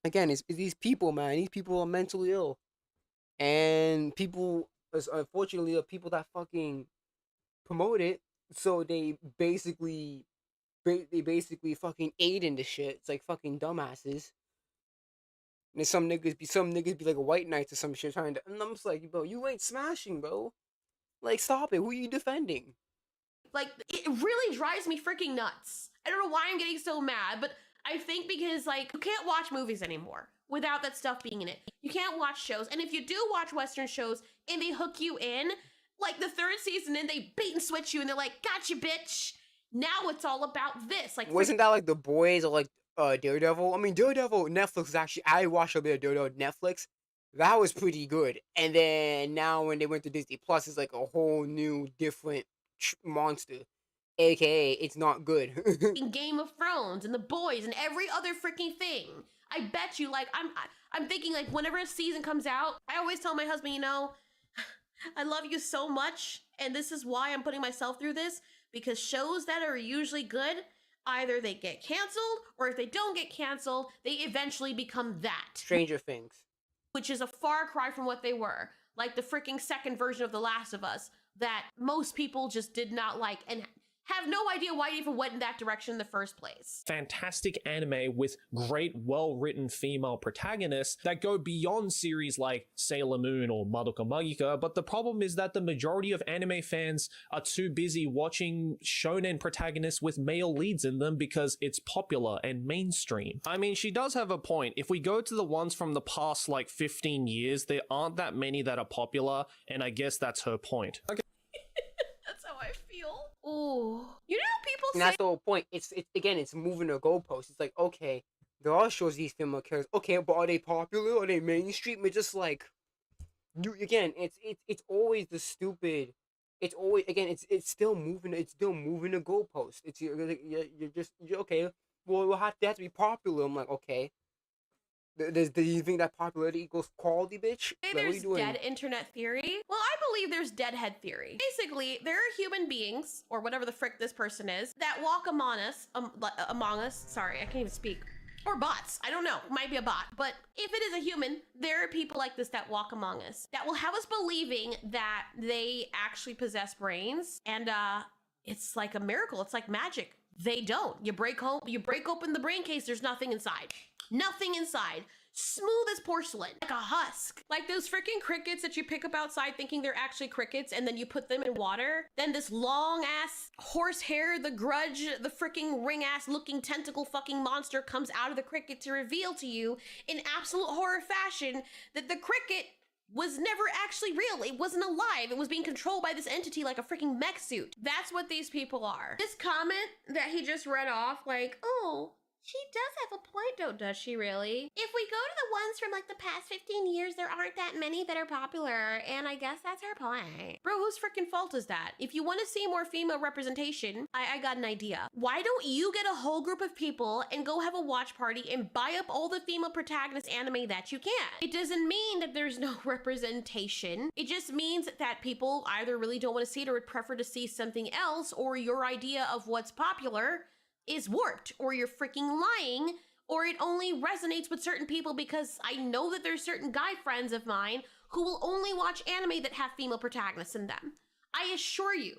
Again, it's these people, man. These people are mentally ill, and people, unfortunately, are people that fucking promote it. So they basically fucking aid in the shit. It's like fucking dumbasses. And then some niggas be like a white knights or some shit trying to. And I'm just like, bro, you ain't smashing, bro. Like, stop it. Who are you defending? Like, it really drives me freaking nuts. I don't know why I'm getting so mad, but I think because, like, you can't watch movies anymore without that stuff being in it. You can't watch shows. And if you do watch Western shows and they hook you in, like the third season, and they bait and switch you and they're like, gotcha, bitch. Now it's all about this. Like, wasn't that like The Boys or like Daredevil? I mean, Daredevil, Netflix actually. I watched a bit of Daredevil Netflix. That was pretty good. And then now when they went to Disney Plus, it's like a whole new different monster. AKA, it's not good. in Game of Thrones and The Boys and every other freaking thing. I bet you, like, I'm thinking, like, whenever a season comes out, I always tell my husband, you know, I love you so much, and this is why I'm putting myself through this, because shows that are usually good, either they get canceled, or if they don't get canceled, they eventually become that. Stranger Things. Which is a far cry from what they were. Like the freaking second version of The Last of Us that most people just did not like and have no idea why it even went in that direction in the first place. Fantastic anime with great, well-written female protagonists that go beyond series like Sailor Moon or Madoka Magica, but the problem is that the majority of anime fans are too busy watching shonen protagonists with male leads in them because it's popular and mainstream. I mean, she does have a point. If we go to the ones from the past like 15 years, there aren't that many that are popular, and I guess that's her point. Okay. That's how I feel. Ooh. You know how people And say— that's the whole point. It's again, it's moving the goalposts. It's like, okay, there are shows these female characters. Okay, but are they popular? Are they mainstream? It's just like, you again. It's always the stupid. It's always again. It's still moving. It's still moving the goalpost. It's you're okay. Well, they have to be popular. I'm like, okay. Do you think that popularity equals quality, bitch? Say Like, what are you there's doing? dead internet theory. Well, I believe there's deadhead theory. Basically, there are human beings, or whatever the frick this person is, that walk among us. Sorry, I can't even speak. Or bots. I don't know. Might be a bot. But if it is a human, there are people like this that walk among us that will have us believing that they actually possess brains. And it's like a miracle. It's like magic. They don't. You break open the brain case, there's nothing inside. Nothing inside. Smooth as porcelain, like a husk. Like those freaking crickets that you pick up outside thinking they're actually crickets, and then you put them in water. Then this long ass horsehair, the Grudge, the freaking ring ass looking tentacle fucking monster comes out of the cricket to reveal to you in absolute horror fashion that the cricket was never actually real. It wasn't alive. It was being controlled by this entity like a freaking mech suit. That's what these people are. This comment that he just read off, like, oh, she does have a point, though, does she really? If we go to the ones from like the past 15 years, there aren't that many that are popular, and I guess that's her point. Bro, whose freaking fault is that? If you want to see more female representation, I got an idea. Why don't you get a whole group of people and go have a watch party and buy up all the female protagonist anime that you can? It doesn't mean that there's no representation. It just means that people either really don't want to see it or would prefer to see something else, or your idea of what's popular is warped, or you're freaking lying, or it only resonates with certain people because I know that there's certain guy friends of mine who will only watch anime that have female protagonists in them. I assure you,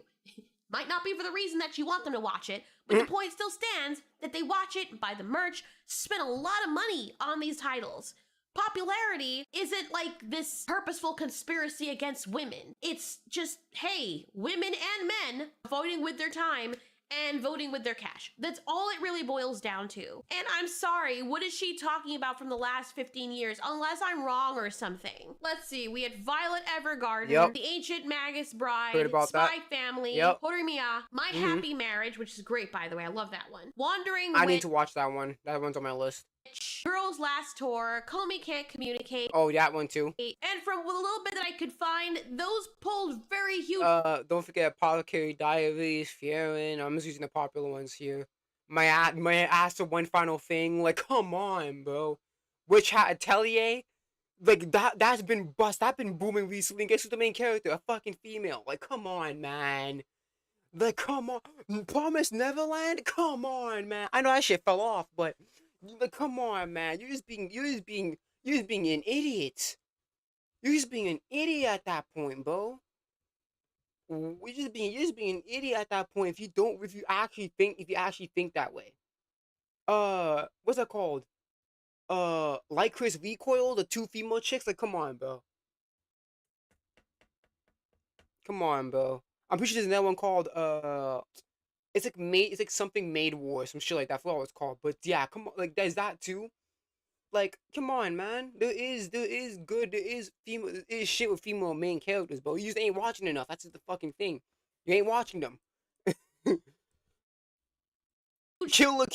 might not be for the reason that you want them to watch it, but the point still stands that they watch it, buy the merch, spend a lot of money on these titles. Popularity isn't like this purposeful conspiracy against women. It's just, hey, women and men voting with their time and voting with their cash. That's all it really boils down to. And I'm sorry, what is she talking about from the last 15 years? Unless I'm wrong or something. Let's see, we had Violet Evergarden, The Ancient Magus Bride, Heard about Spy that. Family, Yep. Horimiya, My Happy Marriage, which is great by the way, I love that one. Wandering I Witch, need to watch that one. That one's on my list. Girls Last Tour, Comey Can't Communicate, Oh, that one too. and from the little bit that I could find, those pulled very huge. Don't forget Apothecary Diaries, Fierin. I'm just using the popular ones here. My ass to One Final Thing. Like, come on, bro. Witch Hat Atelier. Like, that's been bust. That's been booming recently. Guess who's the main character? A fucking female. Like, come on, man. Like, come on. Promise Neverland? Come on, man. I know that shit fell off, but like, come on, man. You're just being an idiot. You're just being an idiot at that point, bro. You're just being an idiot at that point if you actually think that way. What's that called? Like Chris Recoil, the two female chicks. Like, come on, bro. Come on, bro. I'm pretty sure there's another one called it's like something Made War, some shit like that. I forgot what it's called. But yeah, come on, like there's that too. Like, come on, man. There is shit with female main characters, bro. You just ain't watching enough. That's just the fucking thing. You ain't watching them. Killer.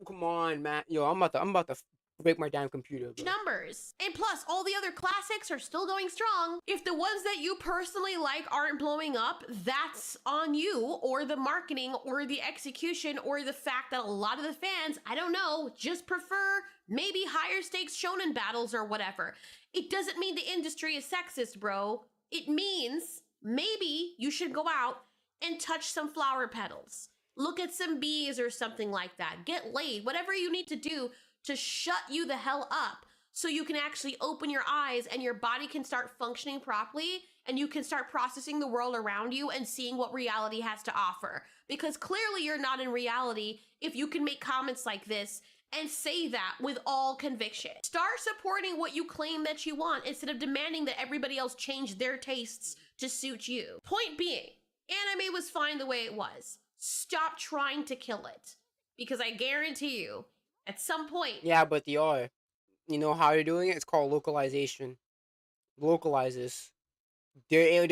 Come on, man. Yo, I'm about to break my damn computer, bro. Numbers. And plus, all the other classics are still going strong. If the ones that you personally like aren't blowing up, that's on you, or the marketing, or the execution, or the fact that a lot of the fans, I don't know, just prefer maybe higher stakes shonen battles or whatever. It doesn't mean the industry is sexist, bro. It means maybe you should go out and touch some flower petals. Look at some bees or something like that. Get laid. Whatever you need to do to shut you the hell up so you can actually open your eyes and your body can start functioning properly and you can start processing the world around you and seeing what reality has to offer. Because clearly you're not in reality if you can make comments like this and say that with all conviction. Start supporting what you claim that you want instead of demanding that everybody else change their tastes to suit you. Point being, anime was fine the way it was. Stop trying to kill it. Because I guarantee you, at some point... Yeah, but they are. You know how they're doing it? It's called localization. Localizes. They're in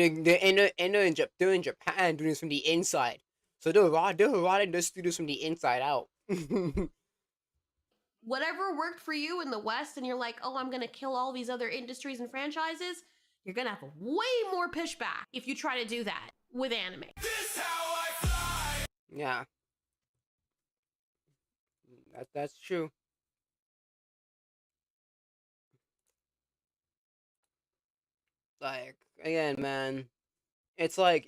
Japan doing this from the inside. So they're rotting their studios from the inside out. Whatever worked for you in the West and you're like, oh, I'm gonna kill all these other industries and franchises, you're gonna have way more pushback if you try to do that with anime. This how I fly! Yeah. That's true. Like, again, man. It's like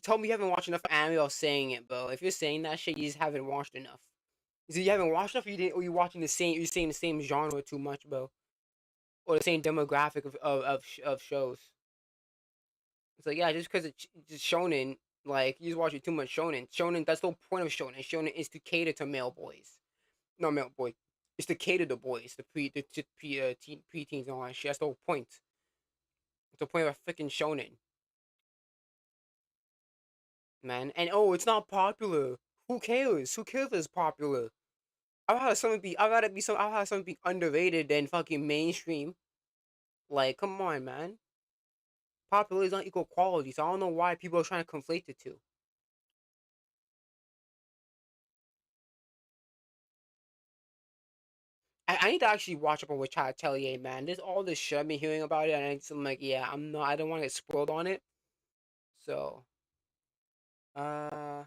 tell me you haven't watched enough anime while saying it, bro. If you're saying that shit, you just haven't watched enough. So you haven't watched enough, or you're watching you're saying the same genre too much, bro. Or the same demographic of shows. It's like, yeah, just because it's just shonen, like, you just watching too much shonen. Shonen, that's the whole point of shonen. Shonen is to cater to male boys. No, male boy. It's to cater to boys, the preteens and all that shit. That's the whole point. It's the point of a freaking shonen. Man, and oh, it's not popular. Who cares? Who cares if it's popular? I'd rather have something be underrated than fucking mainstream. Like, come on, man. Popularity is not equal quality, so I don't know why people are trying to conflate the two. I need to actually watch up on Witch Atelier, man. There's all this shit I've been hearing about it, and I'm like, yeah, I don't want to get spoiled on it. So, uh,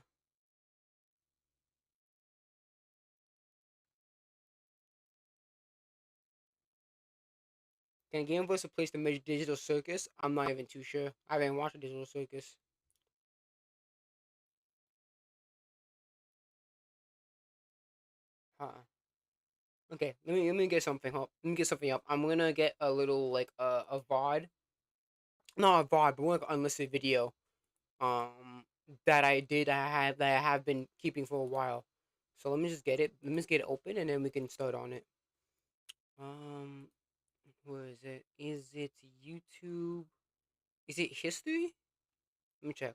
can Game Voice replace the Digital Circus? I'm not even too sure. I haven't watched the Digital Circus. Huh. Okay, let me get something up. Let me get something up. I'm gonna get a little like a VOD, not a VOD, but like an unlisted video. That I have been keeping for a while. So let me just get it. Let me just get it open, and then we can start on it. Um, where is it? Is it YouTube? Is it history? Let me check.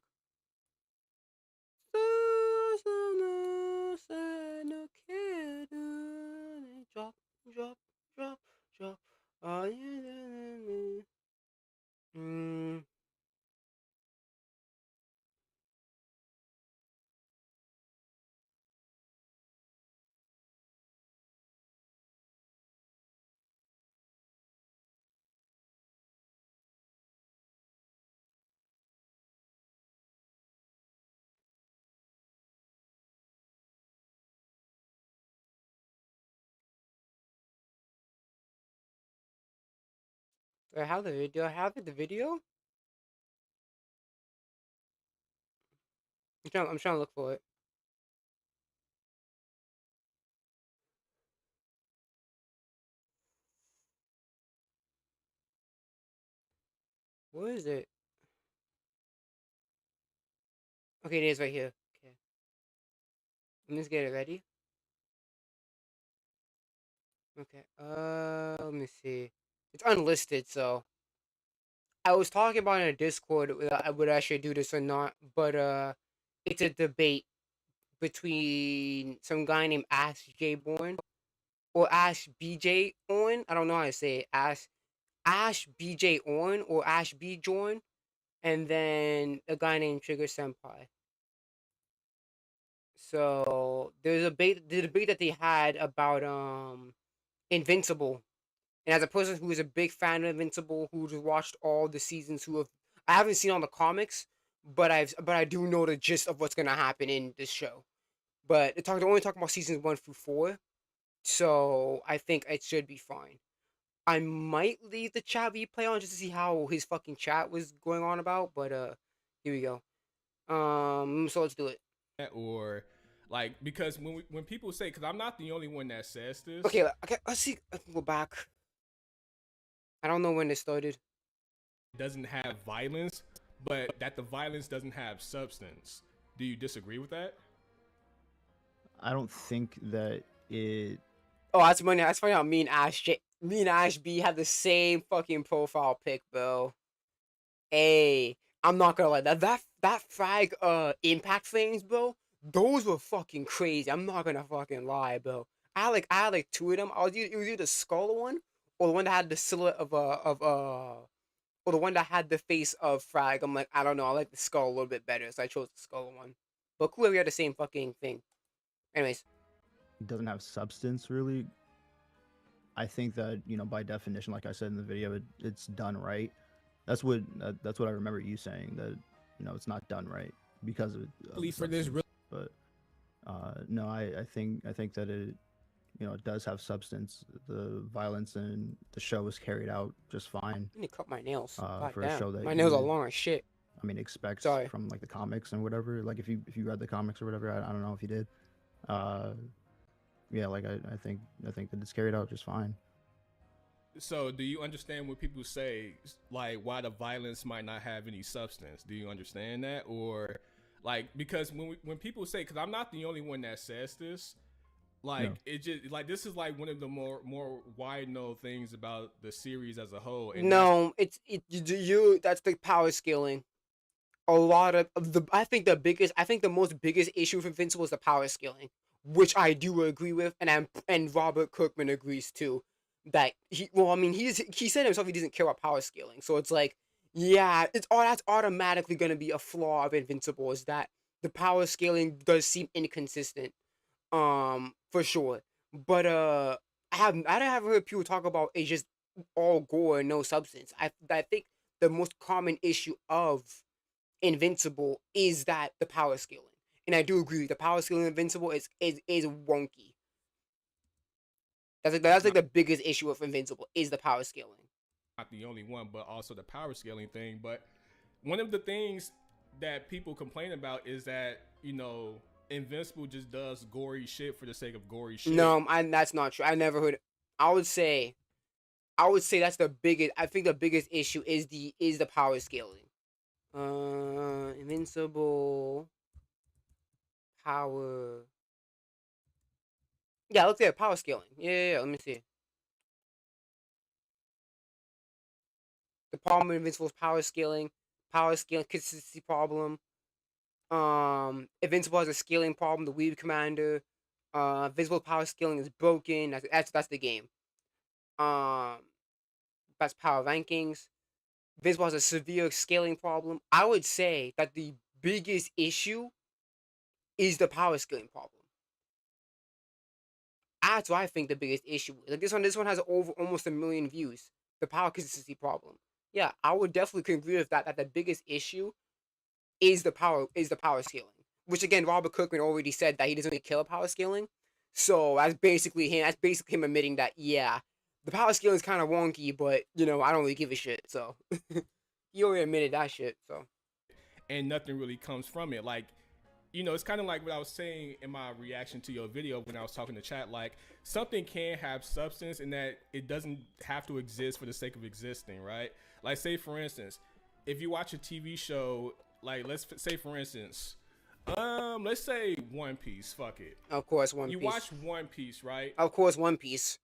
Drop, drop, drop, drop. Mm, do I have the video? I have it, the video? I'm trying to look for it. Where is it? Okay, it is right here. Okay. Let me just get it ready. Okay. Let me see. It's unlisted, so I was talking about in a Discord would I should do this or not, but it's a debate between some guy named Ash J Born or Ash BJ On. I don't know how to say it. Ash BJ On or Ash B Jorn, and then a guy named Trigger Senpai. So there's the debate that they had about Invincible. And as a person who is a big fan of Invincible, who's watched all the seasons, I haven't seen all the comics, but I do know the gist of what's gonna happen in this show. But they're only talking about seasons 1 through 4, so I think it should be fine. I might leave the chat replay on just to see how his fucking chat was going on about, but here we go. So let's do it. Or like, because when people say, because I'm not the only one that says this. Okay, let's see. I can go back. I don't know when this started. Doesn't have violence, but that the violence doesn't have substance. Do you disagree with that? I don't think that it. Oh, that's funny. That's funny how me and Ash B have the same fucking profile pic, bro. Hey, I'm not gonna lie. That frag impact flames, bro. Those were fucking crazy. I'm not gonna fucking lie, bro. I had like two of them. It was either the skull one or the one that had the silhouette or the one that had the face of frag. I'm like, I don't know. I like the skull a little bit better, so I chose the skull one. But cool, we had the same fucking thing. Anyways, doesn't have substance really. I think that, by definition, like I said in the video, it's done right. That's what I remember you saying, that it's not done right because of for this substance. But no, I think that it it does have substance. The violence in the show was carried out just fine. I need to cut my nails. For a show that my nails are long as shit. I mean, expects Sorry. from like the comics and whatever. Like if you read the comics or whatever, I don't know if you did. Yeah, like I think that it's carried out just fine. So do you understand what people say, like why the violence might not have any substance? Do you understand that? Or like, because when people say, because I'm not the only one that says this, like, no. It just like, this is like one of the more wide known things about the series as a whole. And no, that's the power scaling. A lot of the I think the most biggest issue for Invincible is the power scaling, which I do agree with, and Robert Kirkman agrees too. that he said himself he doesn't care about power scaling. So it's like, yeah, that's automatically gonna be a flaw of Invincible, is that the power scaling does seem inconsistent. For sure. But I haven't heard people talk about it's just all gore and no substance. I think the most common issue of Invincible is that the power scaling. And I do agree, the power scaling of Invincible is wonky. That's like the biggest issue of Invincible is the power scaling. Not the only one, but also the power scaling thing. But one of the things that people complain about is that, Invincible just does gory shit for the sake of gory shit. No, that's not true. I never heard. I would say that's the biggest. I think the biggest issue is the power scaling. Invincible power. Yeah, look there, power scaling. Yeah. Let me see. The problem with Invincible's power scaling consistency problem. Invincible has a scaling problem. The Weave Commander. Invincible power scaling is broken. That's the game. That's power rankings. Invincible has a severe scaling problem. I would say that the biggest issue is the power scaling problem. That's what I think the biggest issue is. Like this one has over almost 1 million views. The power consistency problem. Yeah, I would definitely agree with that. That the biggest issue is the power scaling. Which again, Robert Kirkman already said that he doesn't really care about power scaling. So that's basically him. That's basically him admitting that yeah, the power scaling is kind of wonky, but I don't really give a shit. So he already admitted that shit. So and nothing really comes from it. Like, it's kind of like what I was saying in my reaction to your video when I was talking to chat. Like, something can have substance in that it doesn't have to exist for the sake of existing, right? Like, say for instance, if you watch a TV show, like let's say for instance, let's say One Piece. Fuck it. Of course, One Piece. You watch One Piece, right? Of course, One Piece.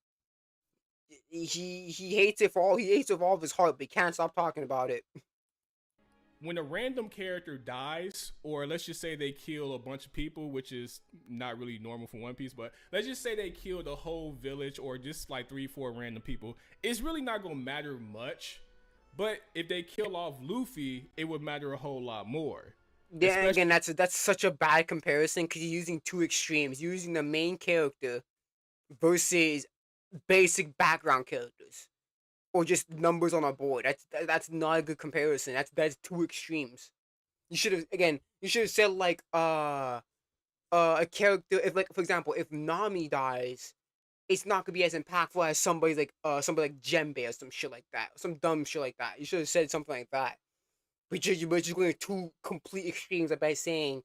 He hates it with all of his heart, but he can't stop talking about it. When a random character dies, or let's just say they kill a bunch of people, which is not really normal for One Piece, but let's just say they kill the whole village or just like 3-4 random people, it's really not gonna matter much. But if they kill off Luffy, it would matter a whole lot more. Yeah, again, that's such a bad comparison because you're using two extremes. You're using the main character versus basic background characters, or just numbers on a board. That's not a good comparison. That's two extremes. You should have said like a character, if like for example, if Nami dies, it's not gonna be as impactful as somebody like Djembe or some shit like that. Some dumb shit like that. You should have said something like that. But you're just going two complete extremes by saying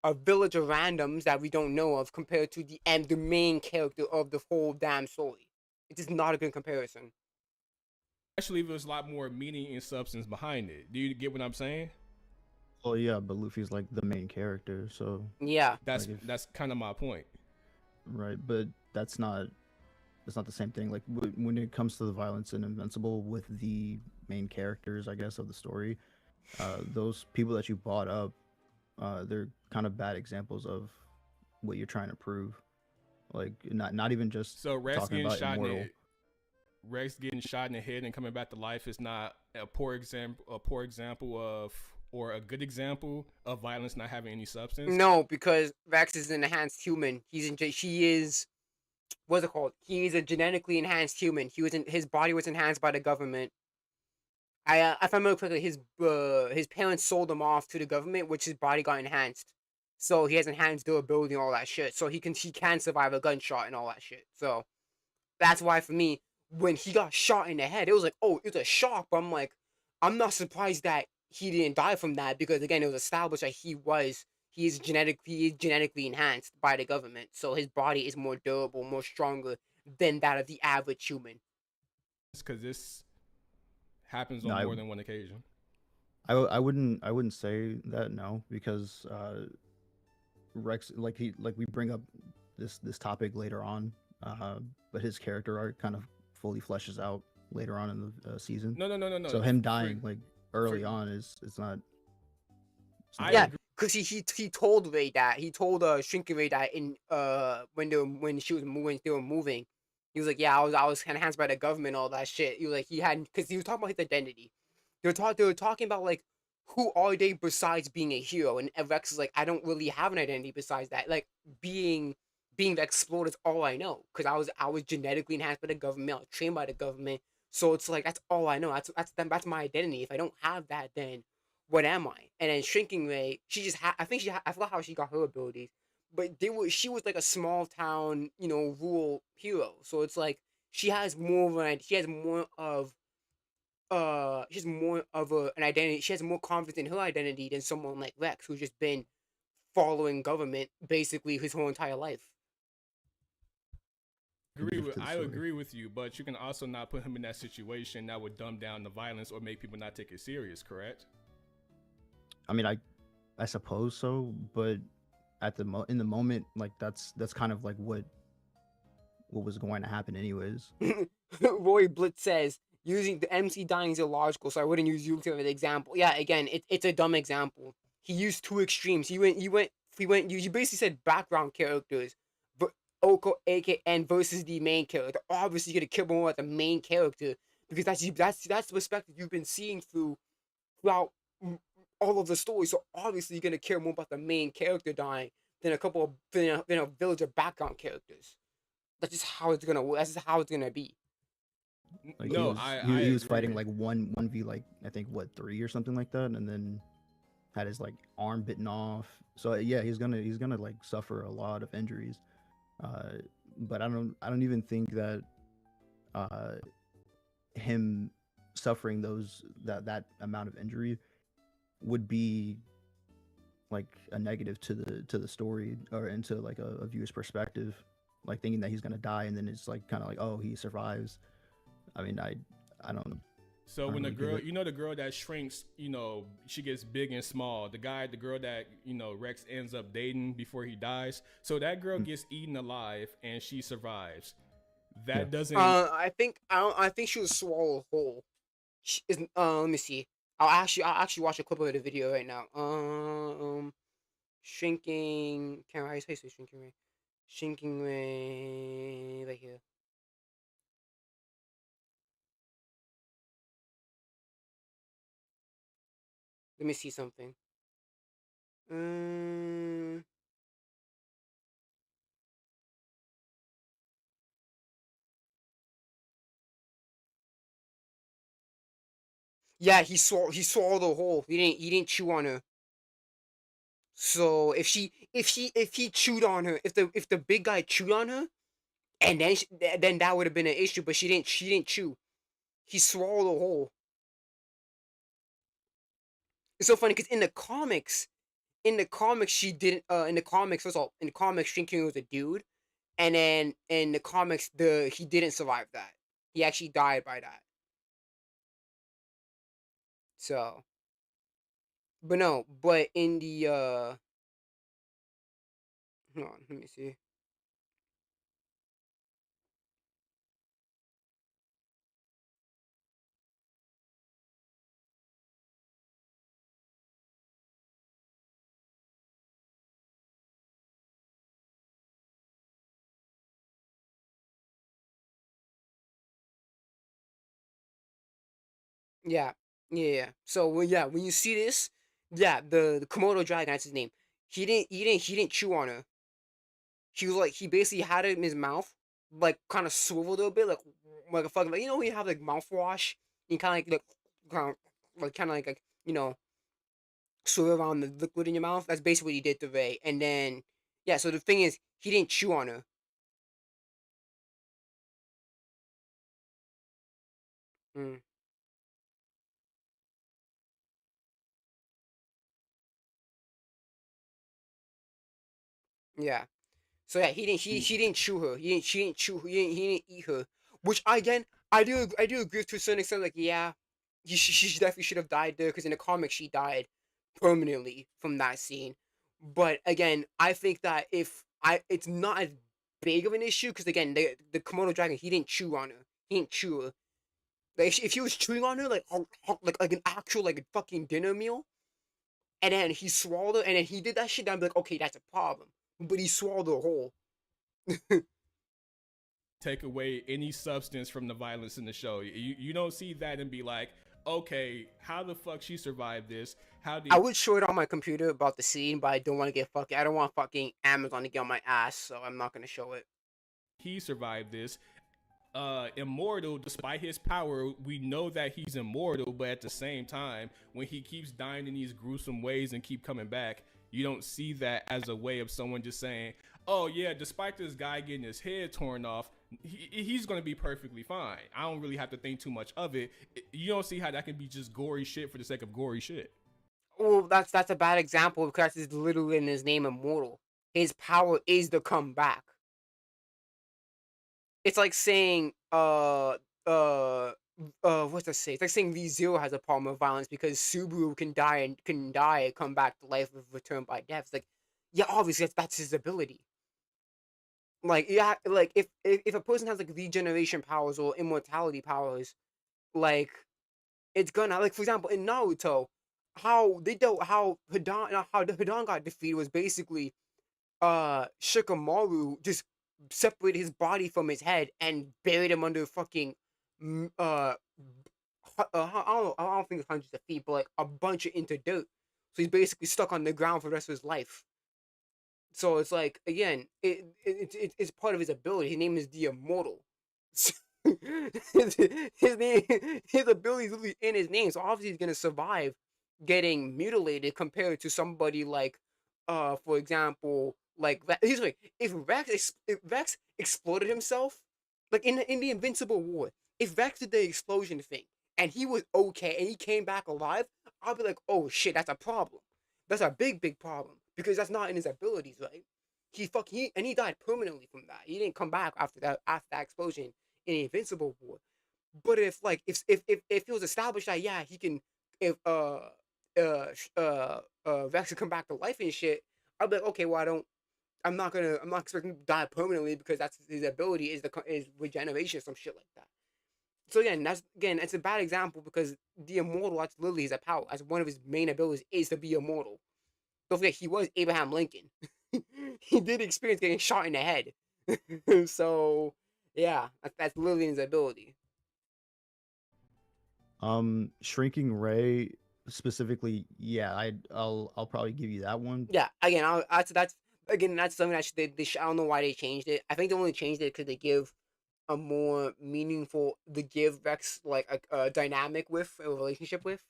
a village of randoms that we don't know of compared to the main character of the whole damn story. It is not a good comparison. Especially if there's a lot more meaning and substance behind it. Do you get what I'm saying? Oh yeah, but Luffy's like the main character, so yeah, that's kind of my point. Right, but that's not the same thing. Like when it comes to the violence in Invincible with the main characters, I guess, of the story, those people that you brought up, they're kind of bad examples of what you're trying to prove. Like not even just talking about immortal. Rex getting shot in the head and coming back to life is not a poor example of, or a good example of violence not having any substance. No, because Rex is an enhanced human. What's it called? He is a genetically enhanced human. His body was enhanced by the government. If I remember correctly, his parents sold him off to the government, which his body got enhanced. So he has enhanced durability and all that shit. So he can survive a gunshot and all that shit. So that's why for me, when he got shot in the head, it was like, oh, it's a shock. But I'm not surprised that he didn't die from that, because again, it was established that he is genetically enhanced by the government. So his body is more durable, more stronger than that of the average human. Because this happens on more than one occasion. I wouldn't say that, no, because Rex, like we bring up this topic later on, but his character arc kind of fully fleshes out later on in the season. No. So him dying early on is not. Yeah, because he told Ray that, he told Shrinking Ray that in when they were moving, He was like, yeah, I was enhanced by the government, all that shit. He was like, because he was talking about his identity. They were talking about like, who are they besides being a hero? And Rex is like, I don't really have an identity besides that. Like being the explorer is all I know because I was genetically enhanced by the government. I was trained by the government. So it's like that's all I know. That's my identity. If I don't have that, then what am I? And then Shrinking Ray, she just I think I forgot how she got her abilities, but she was like a small town, rural hero. So it's like she has more of an identity. She has more confidence in her identity than someone like Rex, who's just been following government basically his whole entire life. I agree with you, but you can also not put him in that situation that would dumb down the violence or make people not take it serious, correct? I mean, I suppose so, but in the moment, like that's kind of like what was going to happen anyways. Roy Blitz says using the MC dying is illogical, so I wouldn't use you as an example. Yeah, again, it's a dumb example. He used two extremes. You basically said background characters, but Oko, AK, and versus the main character. Obviously, you're gonna kill more about the main character because that's the perspective you've been seeing throughout all of the story. So obviously, you're gonna care more about the main character dying than a couple of than a village of background characters. That's just how it's gonna. That's just how it's gonna be. Like No, he was agree. fighting like one v like I think what 3 or something like that, and then had his like arm bitten off. So yeah, he's gonna like suffer a lot of injuries. But I don't even think that uh him suffering that amount of injury would be like a negative to the story or into like a viewer's perspective, like thinking that he's gonna die and then it's like kind of like, oh, he survives. I mean, I don't. So I when don't the really get girl, it. the girl that shrinks, she gets big and small. The girl that Rex ends up dating before he dies. So that girl gets eaten alive and she survives. Yeah. That doesn't. I think she was swallowed whole. Let me see. I'll actually watch a clip of the video right now. Shrinking. Can I say shrinking ray? Shrinking ray right here. Let me see something. Um. Yeah, he swallowed the whole. He didn't chew on her. So if he chewed on her, if the big guy chewed on her, and then that would have been an issue. But she didn't chew. He swallowed the whole. It's so funny because in the comics she didn't. In the comics, first of all, in the comics, Shinkin was a dude, and then in the comics, he didn't survive that. He actually died by that. So, but no, but in the hold on, let me see. Yeah, yeah. So when you see this, yeah, the Komodo dragon, that's his name. He didn't chew on her. He was like he basically had it in his mouth, like kind of swiveled a bit, like a fucking like when you have like mouthwash, you kind of like swivel around the liquid in your mouth. That's basically what he did to Ray. And then yeah, so the thing is, he didn't chew on her. Mm, yeah. So yeah, he didn't chew her. She didn't chew. He didn't eat her. Which again, I do agree to a certain extent. Like yeah, she definitely should have died there because in the comics she died permanently from that scene. But again, I think that it's not as big of an issue because again, the Komodo dragon he didn't chew on her. He didn't chew her. Like if he was chewing on her like an actual like fucking dinner meal, and then he swallowed her, and then he did that shit, then I'd be like, okay, that's a problem. But he swallowed her whole. take away any substance from the violence in the show. You don't see that and be like, okay, how the fuck she survived this? How did I would show it on my computer about the scene, but I don't want to get fucking. I don't want fucking Amazon to get on my ass, so I'm not gonna show it. he survive this? Immortal, despite his power, we know that he's immortal, but at the same time, when he keeps dying in these gruesome ways and keep coming back, you don't see that as a way of someone just saying, oh yeah, despite this guy getting his head torn off, he's going to be perfectly fine. I don't really have to think too much of it. You don't see how that can be just gory shit for the sake of gory shit. Well, that's a bad example because it's literally in his name, immortal. His power is to come back. It's like saying, what's to say? It's like saying V-Zero has a problem with violence because Subaru can die and come back to life if returned by death. It's like, yeah, obviously that's his ability. Like, yeah, like if a person has like regeneration powers or immortality powers, like it's gonna, like, for example, in Naruto, how they dealt how the Hidan got defeated was basically Shikamaru just separated his body from his head and buried him under fucking I don't think it's hundreds of feet, but like a bunch of into dirt. So he's basically stuck on the ground for the rest of his life. So it's like, again, it's part of his ability. His name is the Immortal. his name, his ability is literally in his name. So obviously he's gonna survive getting mutilated compared to somebody like, for example, like here's like if Rex exploded himself, like in the Invincible War, if Rex did the explosion thing and he was okay and he came back alive, I'll be like, oh shit, that's a problem. That's a big problem because that's not in his abilities, right? He died permanently from that. He didn't come back after that explosion in the Invincible War. But if it was established that, yeah, he can, if Vex could come back to life and shit, I'd be like, okay, well, I'm not expecting him to die permanently because that's his ability is regeneration or some shit like that. So it's a bad example because the immortal, that's literally his power. As one of his main abilities is to be immortal. Don't forget, he was Abraham Lincoln. He did experience getting shot in the head. So yeah, that's literally his ability. Shrinking Ray specifically, yeah, I'll probably give you that one. Yeah, again, that's something that I don't know why they changed it. I think they only changed it because they give a more meaningful, they give Rex like a dynamic with a relationship with.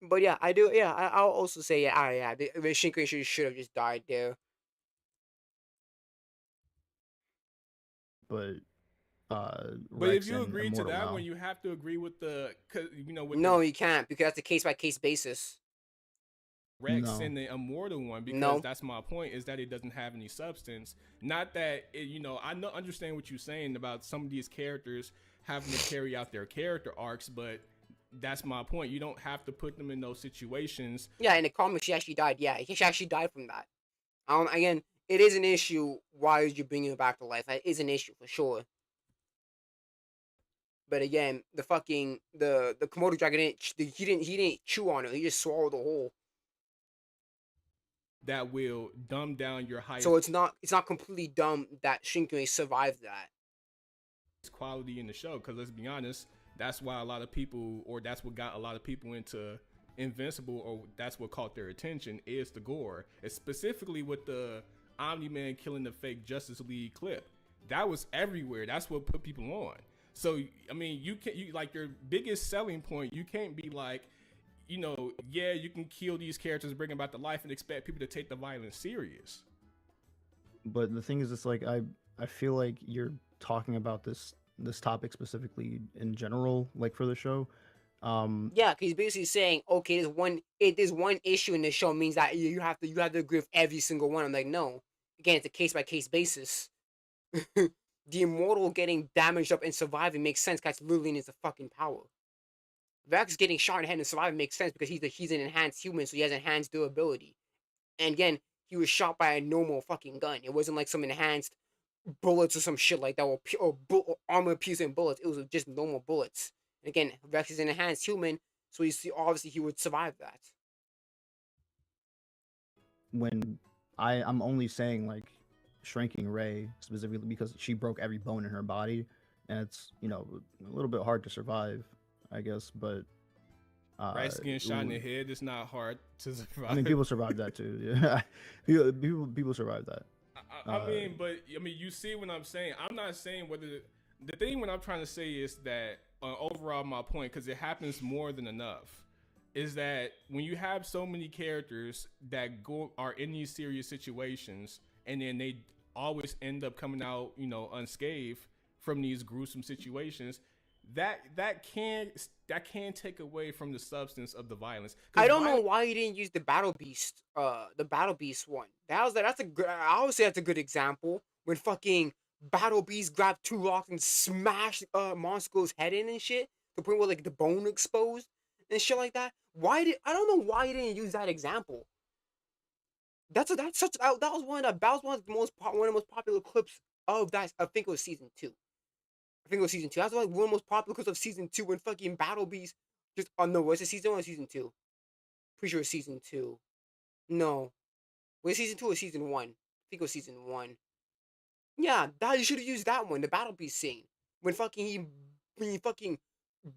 But yeah, I do. Yeah, I'll also say yeah, the Shinkai should have just died there. But But if Rex you and agree to Immortal that now. one, you have to agree with the, with No, you can't because that's a case by case basis. Rex No. and the immortal one, because No. that's my point, is that it doesn't have any substance. Not that I understand what you're saying about some of these characters having to carry out their character arcs, but that's my point. You don't have to put them in those situations. Yeah, in the comics, she actually died. Yeah, she actually died from that. Again, it is an issue. Why is you bringing her back to life? It is an issue for sure. But again, the Komodo dragon he didn't chew on it. He just swallowed the whole. That will dumb down your highest. So it's not completely dumb that Shinkai survived that. Quality in the show, because let's be honest, that's why a lot of people, or that's what got a lot of people into Invincible, or that's what caught their attention, is the gore. It's specifically with the Omni-Man killing the fake Justice League clip. That was everywhere. That's what put people on. So I mean, you like, your biggest selling point, you can't be like, yeah, you can kill these characters, bring them back to life, and expect people to take the violence serious. But the thing is, it's like I feel like you're talking about this topic specifically in general, like for the show. Yeah, because he's basically saying, okay, there's one issue in the show means that you have to agree with every single one. I'm like, no. Again, it's a case by case basis. The immortal getting damaged up and surviving makes sense because literally needs a fucking power. Vex getting shot in the head and surviving makes sense because he's an enhanced human, so he has enhanced durability. And again, he was shot by a normal fucking gun. It wasn't like some enhanced bullets or some shit like that, or armor piercing bullets. It was just normal bullets. And again, Rex is an enhanced human, so obviously he would survive that. When I'm only saying, like, shrinking Ray specifically because she broke every bone in her body, and it's a little bit hard to survive, I guess. But Rice getting shot in the ooh, head is not hard to survive. I mean, people survive that too. Yeah, people survive that. I mean, but I mean, you see what I'm saying. I'm not saying whether the thing what I'm trying to say is that overall my point, because it happens more than enough, is that when you have so many characters that are in these serious situations and then they always end up coming out, unscathed from these gruesome situations, that can take away from the substance of the violence. I don't know why he didn't use the Battle Beast, one. That's a good. I would say that's a good example when fucking Battle Beast grabbed 2 rocks and smashed Mosco's head in and shit to the point where like the bone exposed and shit like that. I don't know why he didn't use that example. That was one of the most popular clips of that. I think it was season 2. That's like one of the most popular clips of season 2 when fucking Battle Beast just no, was it season 1 or season 2? Pretty sure it's season 2. No. Was it season 2 or season 1? I think it was season 1. Yeah, you should have used that one, the Battle Beast scene. When he fucking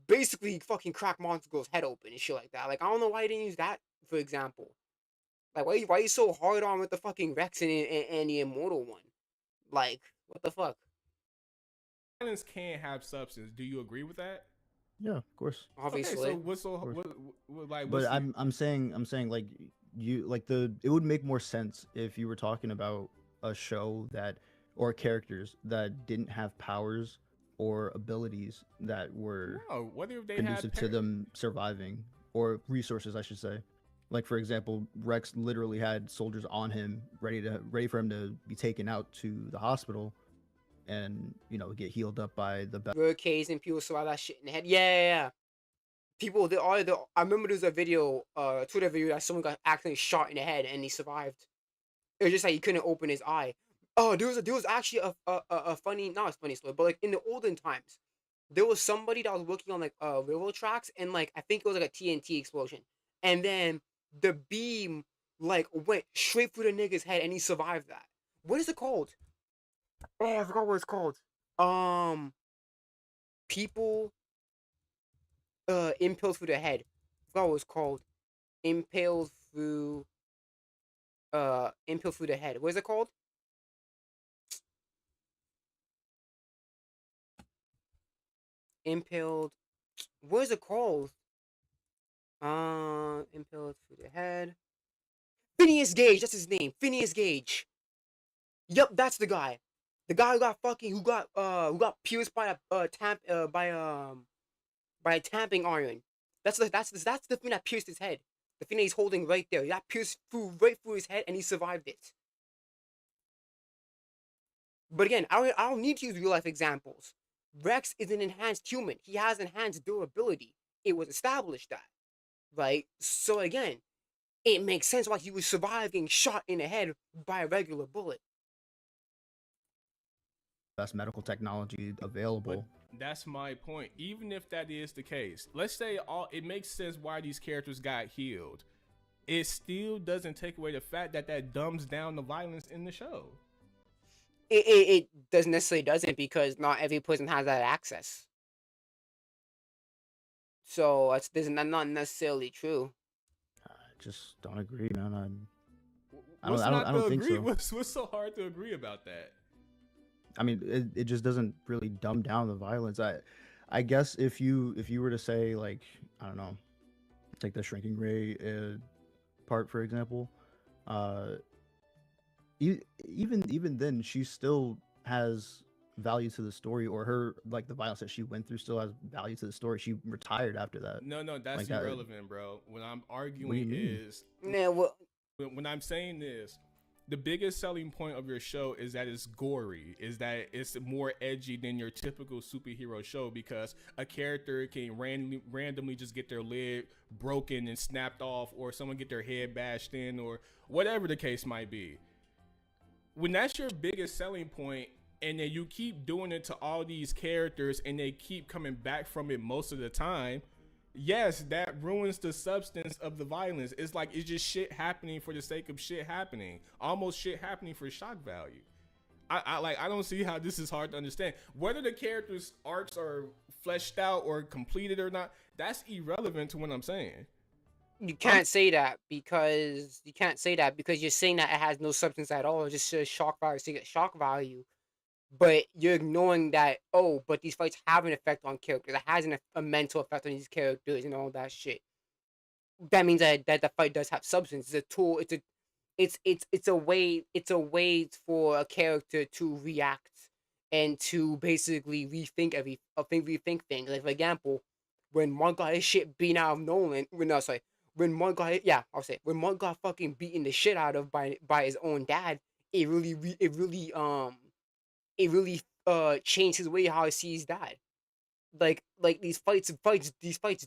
basically fucking cracked Monster Girl's head open and shit like that. Like, I don't know why he didn't use that, for example. Like, why you so hard on with the fucking Rex and the Immortal one? Like, what the fuck? Violence can have substance. Do you agree with that? Yeah, of course. Obviously. Okay, so what like? But I'm saying like it would make more sense if you were talking about a show or characters that didn't have powers or abilities that were whether they conducive to them surviving, or resources, I should say. Like, for example, Rex literally had soldiers on him ready for him to be taken out to the hospital and get healed up by the Hurricanes and people saw that shit in the head. Yeah. People, I remember there's a video, Twitter video that someone got accidentally shot in the head and he survived. It was just like he couldn't open his eye. Oh, there was actually a funny, not a funny story, but like in the olden times, there was somebody that was working on like railroad tracks, and like I think it was like a TNT explosion, and then the beam like went straight through the nigga's head and he survived that. What is it called? Oh, I forgot what it's called. People impaled through the head. I forgot what it's called. Impaled through the head. What is it called? Impaled. What is it called? Impaled through the head. Phineas Gage. That's his name. Phineas Gage. Yep, that's the guy. The guy who got pierced by a tamping iron. That's the thing that pierced his head. The thing that he's holding right there. That pierced right through his head, and he survived it. But again, I don't need to use real life examples. Rex is an enhanced human. He has enhanced durability. It was established that, right? So again, it makes sense why he was surviving shot in the head by a regular bullet. Best medical technology available. But that's my point. Even if that is the case, let's say it makes sense why these characters got healed. It still doesn't take away the fact that dumbs down the violence in the show. It doesn't necessarily because not every person has that access. So that's not necessarily true. I just don't agree, man. I What's don't think so. What's so hard to agree about that? I mean, it just doesn't really dumb down the violence. I guess if you were to say, like, I don't know, take the shrinking Ray part for example, even then she still has value to the story, or her, like, the violence that she went through still has value to the story. She retired after that. No, that's like irrelevant, bro. What I'm arguing is, when I'm saying this, the biggest selling point of your show is that it's gory, is that it's more edgy than your typical superhero show, because a character can randomly just get their leg broken and snapped off, or someone get their head bashed in, or whatever the case might be. When that's your biggest selling point, and then you keep doing it to all these characters and they keep coming back from it most of the time, yes, that ruins the substance of the violence. It's like it's just shit happening for the sake of shit happening. Almost shit happening for shock value. I don't see how this is hard to understand. Whether the characters' arcs are fleshed out or completed or not, that's irrelevant to what I'm saying. You can't say that because you're saying that it has no substance at all. It just says shock value, so you get shock value. But you're ignoring that, oh, but these fights have an effect on characters. It has a mental effect on these characters and all that shit. That means that the fight does have substance. It's a tool. It's a way for a character to react and to basically rethink things. Like for example, when Mark got his shit beaten out of Nolan, when Mark when Mark got fucking beaten the shit out of by his own dad, it really changed his way how he sees dad. Like these fights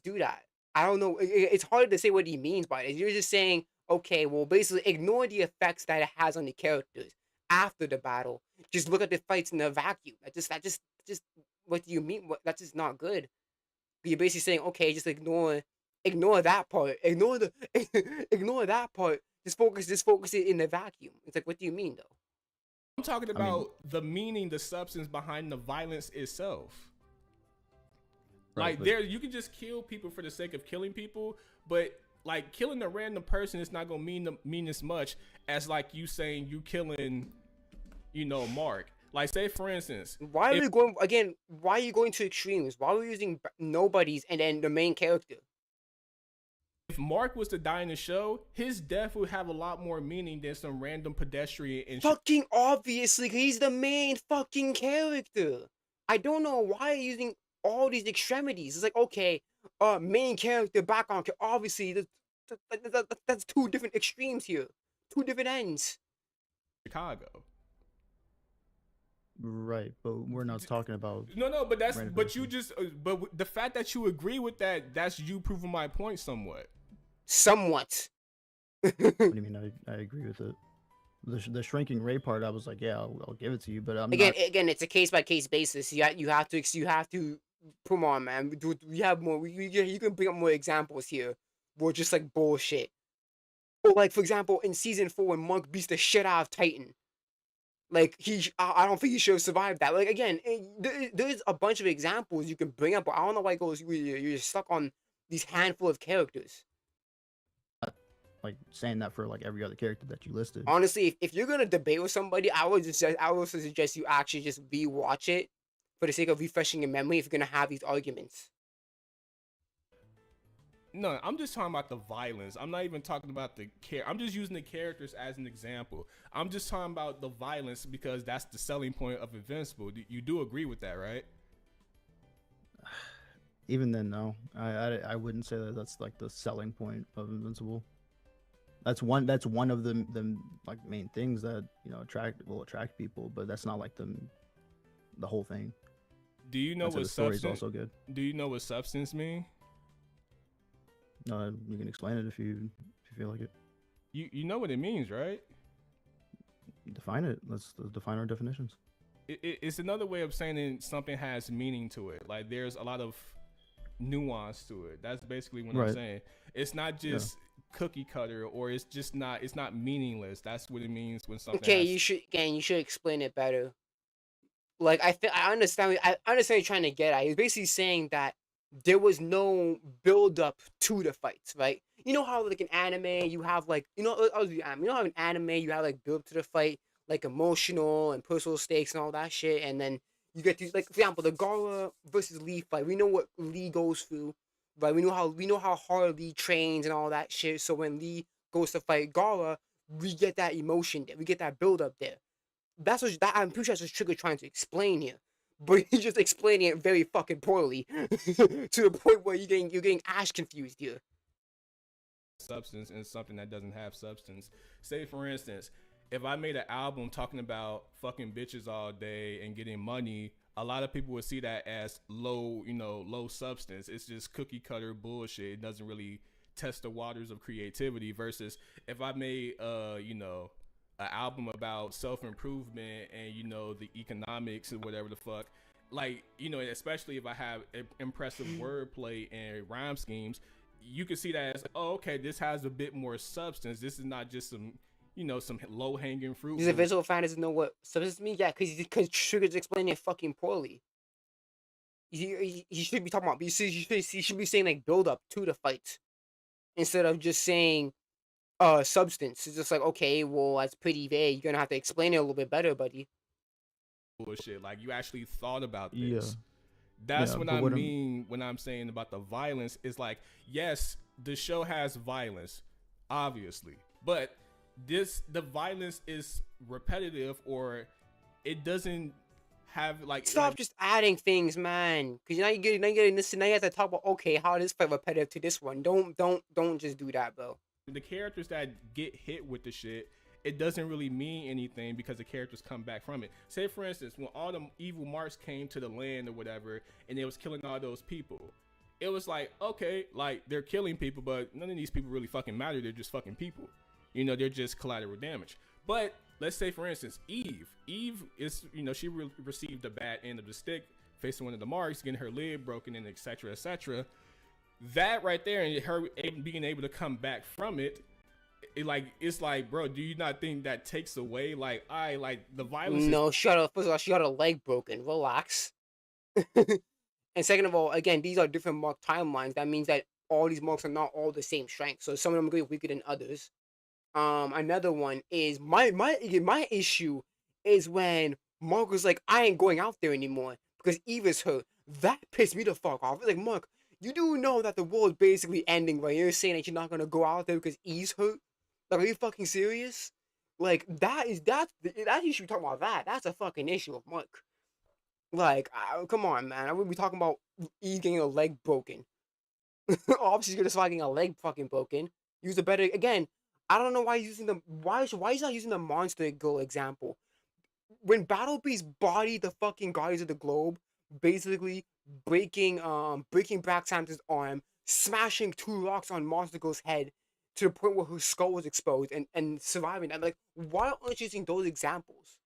do that. I don't know. It's hard to say what he means by it. You're just saying, okay, well, basically ignore the effects that it has on the characters after the battle. Just look at the fights in the vacuum. Just what do you mean? That's just not good. You're basically saying, okay, just ignore that part. Ignore that part. Just focus it in the vacuum. It's like, what do you mean though? I'm talking about the meaning, the substance behind the violence itself. Like you can just kill people for the sake of killing people, but like killing a random person is not gonna mean as much as like you saying you killing, Mark. Like say for instance, why are you going to extremes? Why are we using nobodies and then the main character? If Mark was to die in the show, his death would have a lot more meaning than some random pedestrian. Fucking obviously, he's the main fucking character. I don't know why you're using all these extremities. It's like, okay, main character, background character. Obviously, that's two different extremes here. Two different ends. Chicago. Right, but we're not talking about. No, but but the fact that you agree with that's you proving my point somewhat. Somewhat. What do you mean? I agree with it. The shrinking ray part, I was like, yeah, I'll give it to you, but again, it's a case by case basis. You have to come on, man. We have more. You can bring up more examples here. We're just like bullshit. Or like for example, in season 4, when Monk beats the shit out of Titan. Like I don't think he should have survived that. Like again, there's a bunch of examples you can bring up, but I don't know why it goes. You're stuck on these handful of characters. Like saying that for like every other character that you listed. Honestly, if you're gonna debate with somebody, I would suggest you actually just rewatch it for the sake of refreshing your memory. If you're gonna have these arguments. No, I'm just talking about the violence. I'm not even talking about the I'm just using the characters as an example. I'm just talking about the violence because that's the selling point of Invincible. You do agree with that, right? Even then, no. I wouldn't say that that's like the selling point of Invincible. That's one of the like main things that will attract people, but that's not like the whole thing. Do you know what the story's also good? Do you know what substance mean? No, you can explain it if you feel like it. You know what it means, right? Define it. Let's define our definitions. It's another way of saying something has meaning to it. Like there's a lot of nuance to it. That's basically what I'm saying. It's not just cookie cutter, or it's not meaningless. That's what it means when something. Okay, you should explain it better. Like I understand what you're trying to get at. He's basically saying that there was no build up to the fights, right? You know how like an anime you have like how in anime you have like build up to the fight, like emotional and personal stakes and all that shit, and then you get these, like for example, the Gara versus Lee fight. We know what Lee goes through, right? We know how hard Lee trains and all that shit. So when Lee goes to fight Gara, we get that emotion there. We get that build up there. I'm pretty sure that's what Trigger trying to explain here. But he's just explaining it very fucking poorly to the point where you're getting ash confused here. Substance and something that doesn't have substance. Say for instance, if I made an album talking about fucking bitches all day and getting money, a lot of people would see that as low substance. It's just cookie cutter bullshit. It doesn't really test the waters of creativity. Versus if I made an album about self-improvement and the economics and whatever the fuck, like especially if I have impressive wordplay and rhyme schemes, you can see that as, oh, okay, this has a bit more substance. This is not just some some low hanging fruit. Does a visual fan doesn't know what substance means? Yeah, because Sugar's explaining it fucking poorly. He should be talking about. He should be saying like build up to the fight instead of just saying substance. It's just like, okay, well, that's pretty vague. You're gonna have to explain it a little bit better, buddy. Bullshit. Like, you actually thought about Yeah. this. That's Yeah, what but I what mean when I'm saying about the violence. Is like, yes, the show has violence, obviously, but the violence is repetitive, or it doesn't have like Stop just adding things, man. Because now you're getting this, and now you have to talk about, okay, how this fight repetitive to this one. Don't just do that, bro. the characters that get hit with the shit. It doesn't really mean anything because the characters come back from it. Say, for instance, when all the evil marks came to the land or whatever, and they was killing all those people, it was like, okay, like, they're killing people, but none of these people really fucking matter. They're just fucking people. They're just collateral damage. But let's say, for instance, Eve is, she received the bad end of the stick, facing one of the marks, getting her leg broken, and etc., etc. That right there, and her being able to come back from it, it's like, bro, do you not think that takes away like the violence? No, shut up. First of all, she got a leg broken. Relax. And second of all, again, these are different mark timelines. That means that all these marks are not all the same strength. So some of them are going to be weaker than others. Another one is my issue is when Mark was like, I ain't going out there anymore because Eve is hurt. That pissed me the fuck off. Like, Mark, you do know that the world's basically ending, right? You're saying that you're not gonna go out there because Eve's hurt. Like, are you fucking serious? Like, that you should be talking about that. That's a fucking issue with Mark. Like, come on, man. I would be talking about Eve getting a leg broken. Obviously, she's gonna start getting a leg fucking broken. Use a better again. I don't know why he's using why he's not using the Monster Girl example. When Battle Beast bodied the fucking Guardians of the Globe, basically breaking Black Santa's arm, smashing 2 rocks on Monster Girl's head to the point where her skull was exposed and surviving. I'm like, why aren't you using those examples?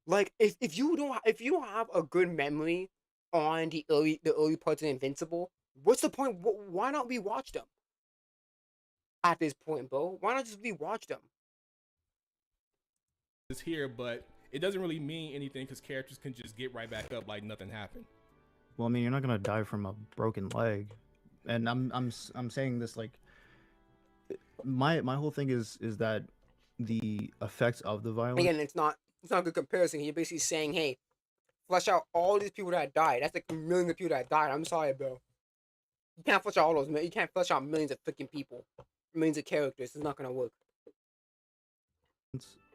Like, if you don't have a good memory on the early parts of Invincible, what's the point? Why not rewatch them? At this point, bro, why not just rewatch them? It's here, but it doesn't really mean anything because characters can just get right back up like nothing happened. Well, I mean, you're not gonna die from a broken leg, and I'm saying this like my whole thing is that the effects of the violence. Again, it's not a good comparison. You're basically saying, hey, flesh out all these people that died. That's like millions of people that died. I'm sorry, bro. You can't flesh out all those. You can't flesh out millions of freaking people, millions of characters. It's not gonna work.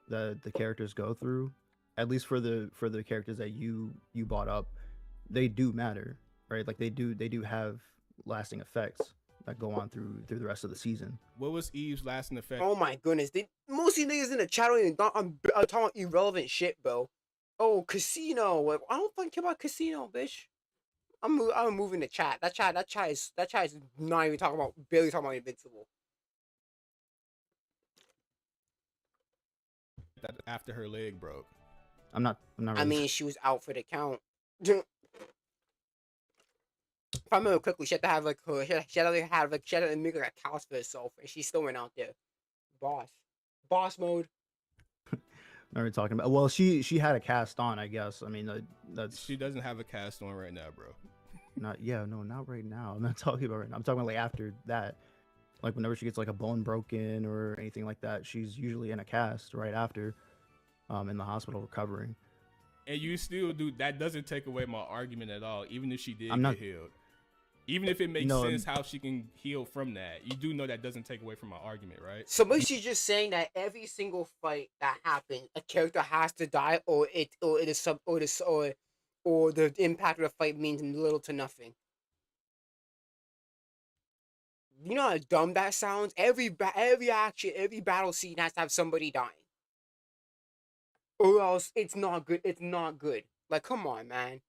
That the characters go through, at least for the characters that you brought up, they do matter, right? Like they do have lasting effects that go on through the rest of the season. What was Eve's lasting effect? Oh my goodness, most of these niggas in the chat are talking about irrelevant shit, bro. Oh, Casino. I don't fucking care about Casino, bitch. I'm moving the chat. That chat is not even barely talking about Invincible. After her leg broke. I'm not really... I mean, she was out for the count. If I remember correctly, she had to have like she had to make like a house for herself, and she still went out there. Boss mode. What are we talking about? Well, she had a cast on, I guess. I mean, that's... She doesn't have a cast on right now, bro. Not right now. I'm not talking about right now. I'm talking about like after that. Like whenever she gets like a bone broken or anything like that, she's usually in a cast right after, in the hospital recovering. And you still do that. Doesn't take away my argument at all. Even if she did get healed, even if it makes sense how she can heal from that, you do know that doesn't take away from my argument, right? So basically, just saying that every single fight that happens, a character has to die, or the impact of the fight means little to nothing. You know how dumb that sounds? Every battle scene has to have somebody dying, or else it's not good. It's not good. Like, come on, man.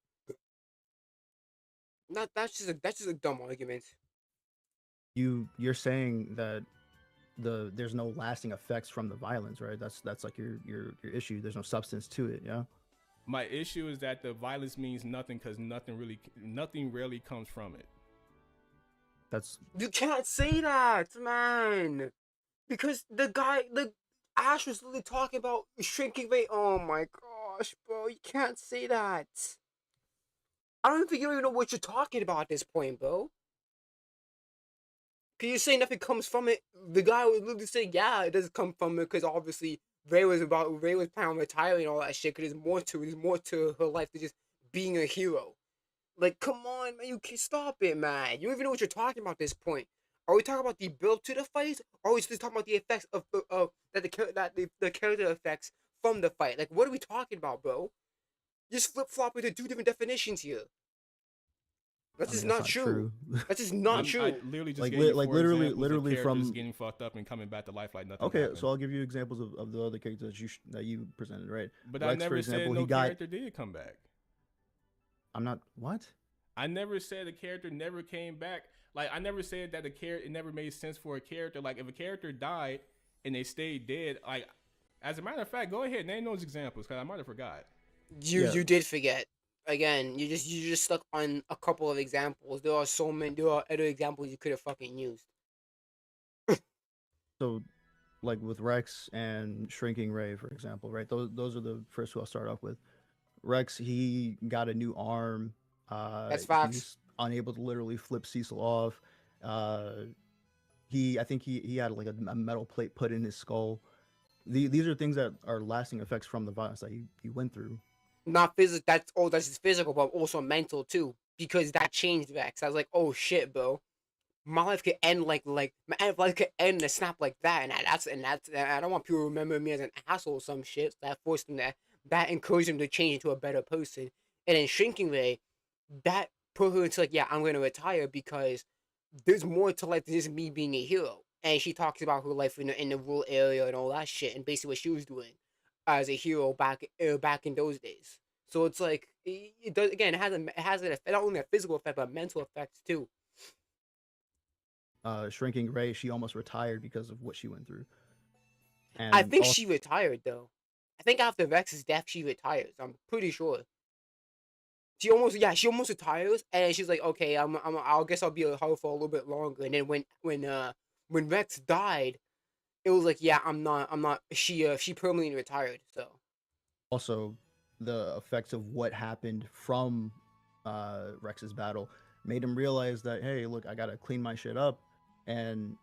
That's just a dumb argument. You're saying that there's no lasting effects from the violence, right? That's like your issue. There's no substance to it, yeah. My issue is that the violence means nothing because nothing really comes from it. You can't say that, man, because the Ash was literally talking about shrinking Ray. Oh my gosh, bro, you can't say that. I don't think you even know what you're talking about at this point, bro. Cause you're saying nothing comes from it. The guy was literally saying, yeah, it doesn't come from it, because obviously Ray was planning on retiring and all that shit. Cause there's more to her life than just being a hero. Like, come on, man, you can stop it, man. You don't even know what you're talking about at this point. Are we talking about the build to the fight, or are we just talking about the effects of the character effects from the fight? Like, what are we talking about, bro? You just flip flop into two different definitions here. That's I mean, just that's not not true. true. That's just not I true. literally just Like, gave you like four literally, examples of characters from. getting fucked up and coming back to life like nothing Okay, happened. so I'll give you examples of the other characters that you presented, right? But Rex, I never for example, said no he got. character did come back. I'm not what? I never said a character never came back. Like, I never said that it never made sense for a character. Like, if a character died and they stayed dead, like, as a matter of fact, go ahead, name those examples, because I might have forgot. You did forget. Again, you just stuck on a couple of examples. There are so many. There are other examples you could have fucking used. So, like with Rex and Shrinking Ray, for example, right? Those are the first two I'll start off with. Rex, he got a new arm. That's facts. He's unable to literally flip Cecil off. I think he had like a metal plate put in his skull. These are things that are lasting effects from the violence that he went through. Not physical. That's just physical, but also mental too. Because that changed Vex. I was like, oh shit, bro. My life could end like my life could end in a snap like that, and that's I don't want people to remember me as an asshole or some shit. So that forced him that encouraged him to change into a better person. And then Shrinking Ray, that put her into like, yeah, I'm gonna retire because there's more to life than just me being a hero. And she talks about her life in the rural area and all that shit, and basically what she was doing as a hero back in those days. So it's like it does again. It has an effect, not only a physical effect but mental effects too. Shrinking Ray, she almost retired because of what she went through. And I think she retired though. I think after Vex's death, she retires. I'm pretty sure. She almost retires, and she's like, okay, I guess I'll be a hero for a little bit longer. And then when Vex died, it was like, yeah, I'm not. She permanently retired. So also, the effects of what happened from Rex's battle made him realize that, hey, look, I gotta clean my shit up and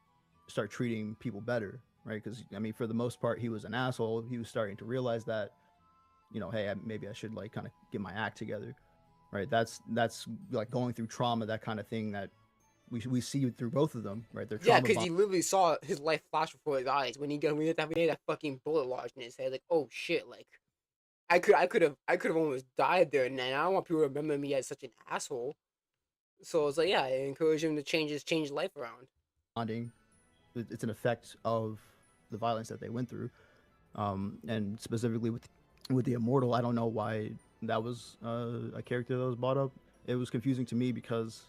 start treating people better, right? Because I mean, for the most part, he was an asshole. He was starting to realize that, hey, maybe I should like kind of get my act together, right? That's like going through trauma, that kind of thing that we see through both of them, right? They're yeah, because he literally saw his life flash before his eyes when he had that fucking bullet lodged in his head. Like, oh shit, like I could have almost died there, and I don't want people to remember me as such an asshole. So it's like, yeah, I encourage him to change his life around. It's an effect of the violence that they went through, and specifically with the Immortal. I don't know why that was a character that was brought up. It was confusing to me because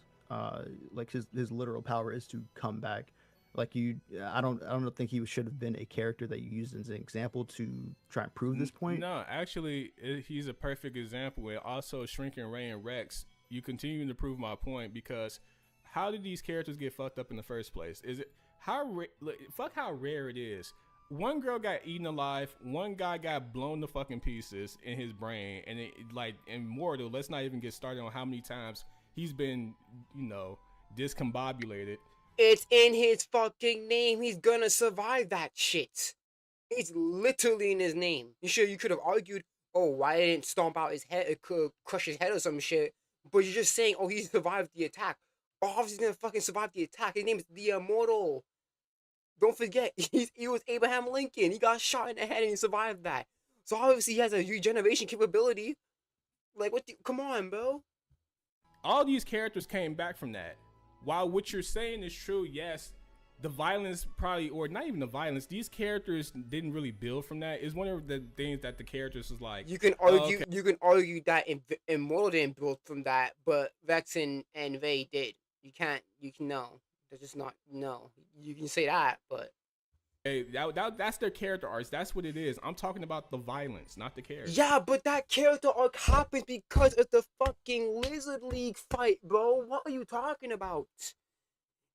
like his literal power is to come back. Like I don't think he should have been a character that you used as an example to try and prove this point. No, actually, he's a perfect example. And also, Shrinking Ray and Rex, you continue to prove my point, because how did these characters get fucked up in the first place? Is it fuck how rare it is? One girl got eaten alive. One guy got blown to fucking pieces in his brain, and like Immortal. Let's not even get started on how many times he's been, discombobulated. It's in his fucking name. He's gonna survive that shit. It's literally in his name. You sure you could have argued, oh, why didn't stomp out his head, crush his head or some shit? But you're just saying, oh, he survived the attack. Oh, obviously he's gonna fucking survive the attack. His name is the Immortal. Don't forget, he was Abraham Lincoln. He got shot in the head and he survived that. So obviously he has a regeneration capability. Like, come on, bro. All these characters came back from that. While what you're saying is true, yes, the violence probably, or not even the violence, these characters didn't really build from that. Is one of the things that the characters was like. You can argue that Immortal didn't build from that, but Vex and Vey did. You can no. That's just not, no. You can say that, but hey, that's their character arcs. That's what it is. I'm talking about the violence, not the character. Yeah, but that character arc happens because of the fucking Lizard League fight, bro. What are you talking about?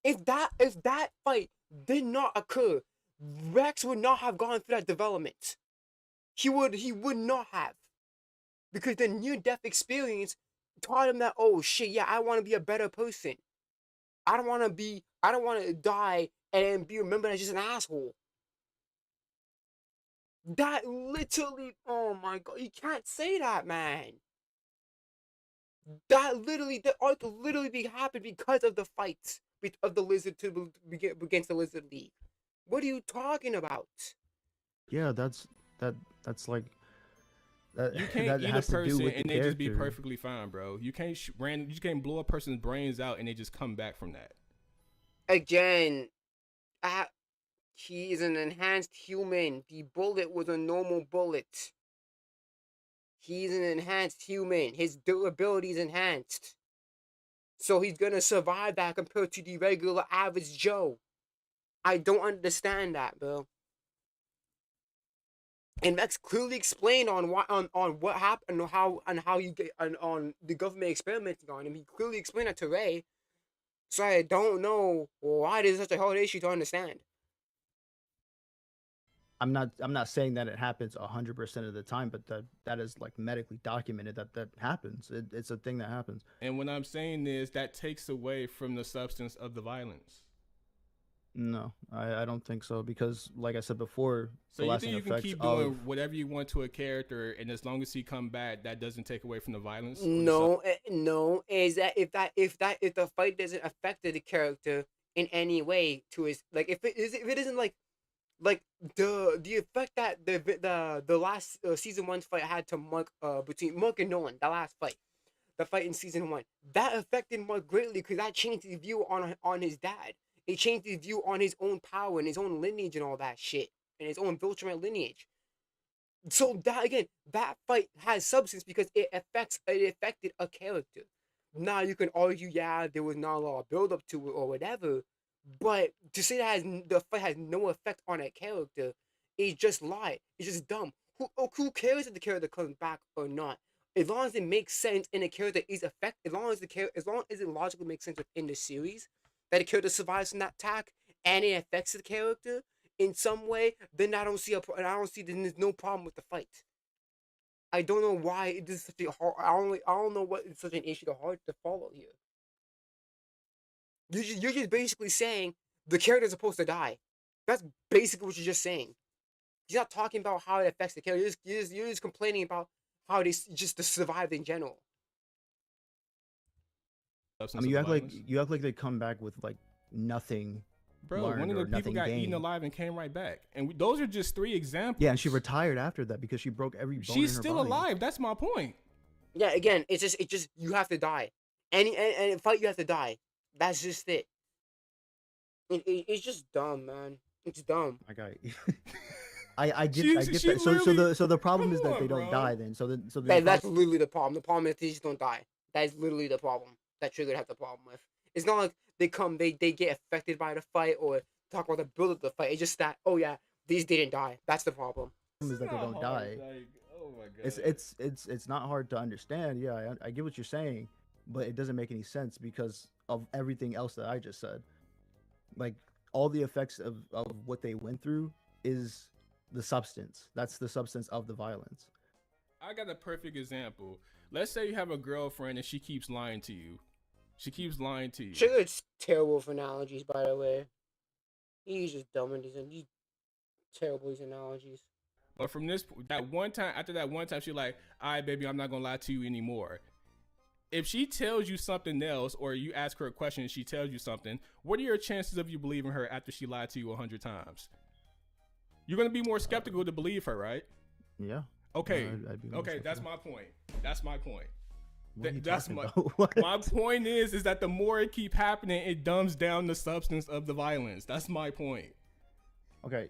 If that fight did not occur, Rex would not have gone through that development. He would not have. Because the near-death experience taught him that, oh shit, yeah, I want to be a better person. I don't want to die and be remembered as just an asshole. That literally, oh my god, you can't say that, man. The arc literally happened because of the fights of the Lizard to against the Lizard League. What are you talking about? Yeah, that's like that. You can't That eat a has to do person with the and they just be character. perfectly fine, bro. You can't you can't blow a person's brains out and they just come back from that. Again, he is an enhanced human. The bullet was a normal bullet. He's an enhanced human. His durability is enhanced. So he's gonna survive that compared to the regular average Joe. I don't understand that, bro. And Max clearly explained on what happened, and how you get on the government experimenting on him. He clearly explained that to Ray. So I don't know why this is such a hard issue to understand. I'm not saying that it happens 100% of the time, but that is like medically documented that happens. It's a thing that happens. And what I'm saying is that takes away from the substance of the violence. No, I don't think so, because like I said before, so the you lasting think you can keep of doing whatever you want to a character, and as long as he come back, that doesn't take away from the violence? No, no. Is that if the fight doesn't affect the character in any way to his, like, if it isn't like the effect that the last season 1 fight had to Mark, between Mark and Nolan, the last fight, the fight in season 1, that affected Mark greatly because that changed his view on his dad. It changed his view on his own power and his own lineage and all that shit, and his own Viltrum lineage. So that, again, that fight has substance because it affected a character. Now you can argue, yeah, there was not a lot of build up to it or whatever, but to say that the fight has no effect on a character is just lie. It's just dumb. Who cares if the character comes back or not? As long as it makes sense and the character is effective, as long as it logically makes sense within the series, that the character survives from that attack and it affects the character in some way, then I don't see then there's no problem with the fight. I don't know why it is such a hard. I don't know what is such an issue to hard to follow here. You're just basically saying the character's supposed to die. That's basically what you're just saying. You're not talking about how it affects the character. You're just complaining about how they just survived in general. I mean, you act like they come back with like nothing. Bro, one of the people got eaten alive and came right back, and those are just 3 examples. Yeah, and she retired after that because she broke every bone. She's in her still body. alive. That's my point. Yeah, again, it's just you have to die. Any fight you have to die. That's just it. It's just dumb, man. It's dumb. I get that. So the problem is that they don't die then. That's literally the problem. The problem is they just don't die. That is literally the problem that Trigger have the problem with. It's not like they get affected by the fight or talk about the build of the fight. It's just that, oh yeah, these didn't die. That's the problem. Is that they don't die. Like, oh my god. It's not hard to understand. Yeah, I get what you're saying, but it doesn't make any sense because of everything else that I just said. Like all the effects of what they went through is the substance. That's the substance of the violence. I got a perfect example. Let's say you have a girlfriend and she keeps lying to you. Trigger's terrible for analogies, by the way. He's just dumb and he's terrible these analogies. But from after that one time, she's like, all right, baby, I'm not going to lie to you anymore. If she tells you something else, or you ask her a question and she tells you something, what are your chances of you believing her after she lied to you 100 times? You're going to be more skeptical to believe her, right? Yeah. Okay. Okay, that's my point. That's my point. My point is that the more it keep happening, it dumbs down the substance of the violence. That's my point. Okay.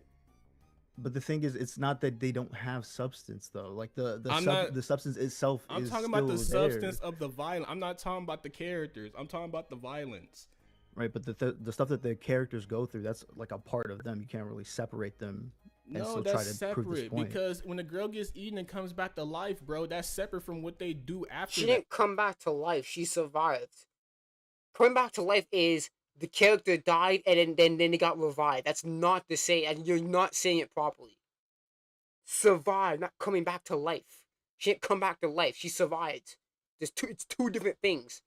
But the thing is, it's not that they don't have substance though. Like the substance itself. I'm talking about the substance of the violence. I'm not talking about the characters. I'm talking about the violence. Right, but the stuff that the characters go through, that's like a part of them. You can't really separate them. No, that's separate because when a girl gets eaten and comes back to life, bro, that's separate from what they do after. She didn't come back to life. She survived. Coming back to life is the character died and then they got revived. That's not the same, and you're not saying it properly. Survived, not coming back to life. She didn't come back to life. She survived. It's two different things.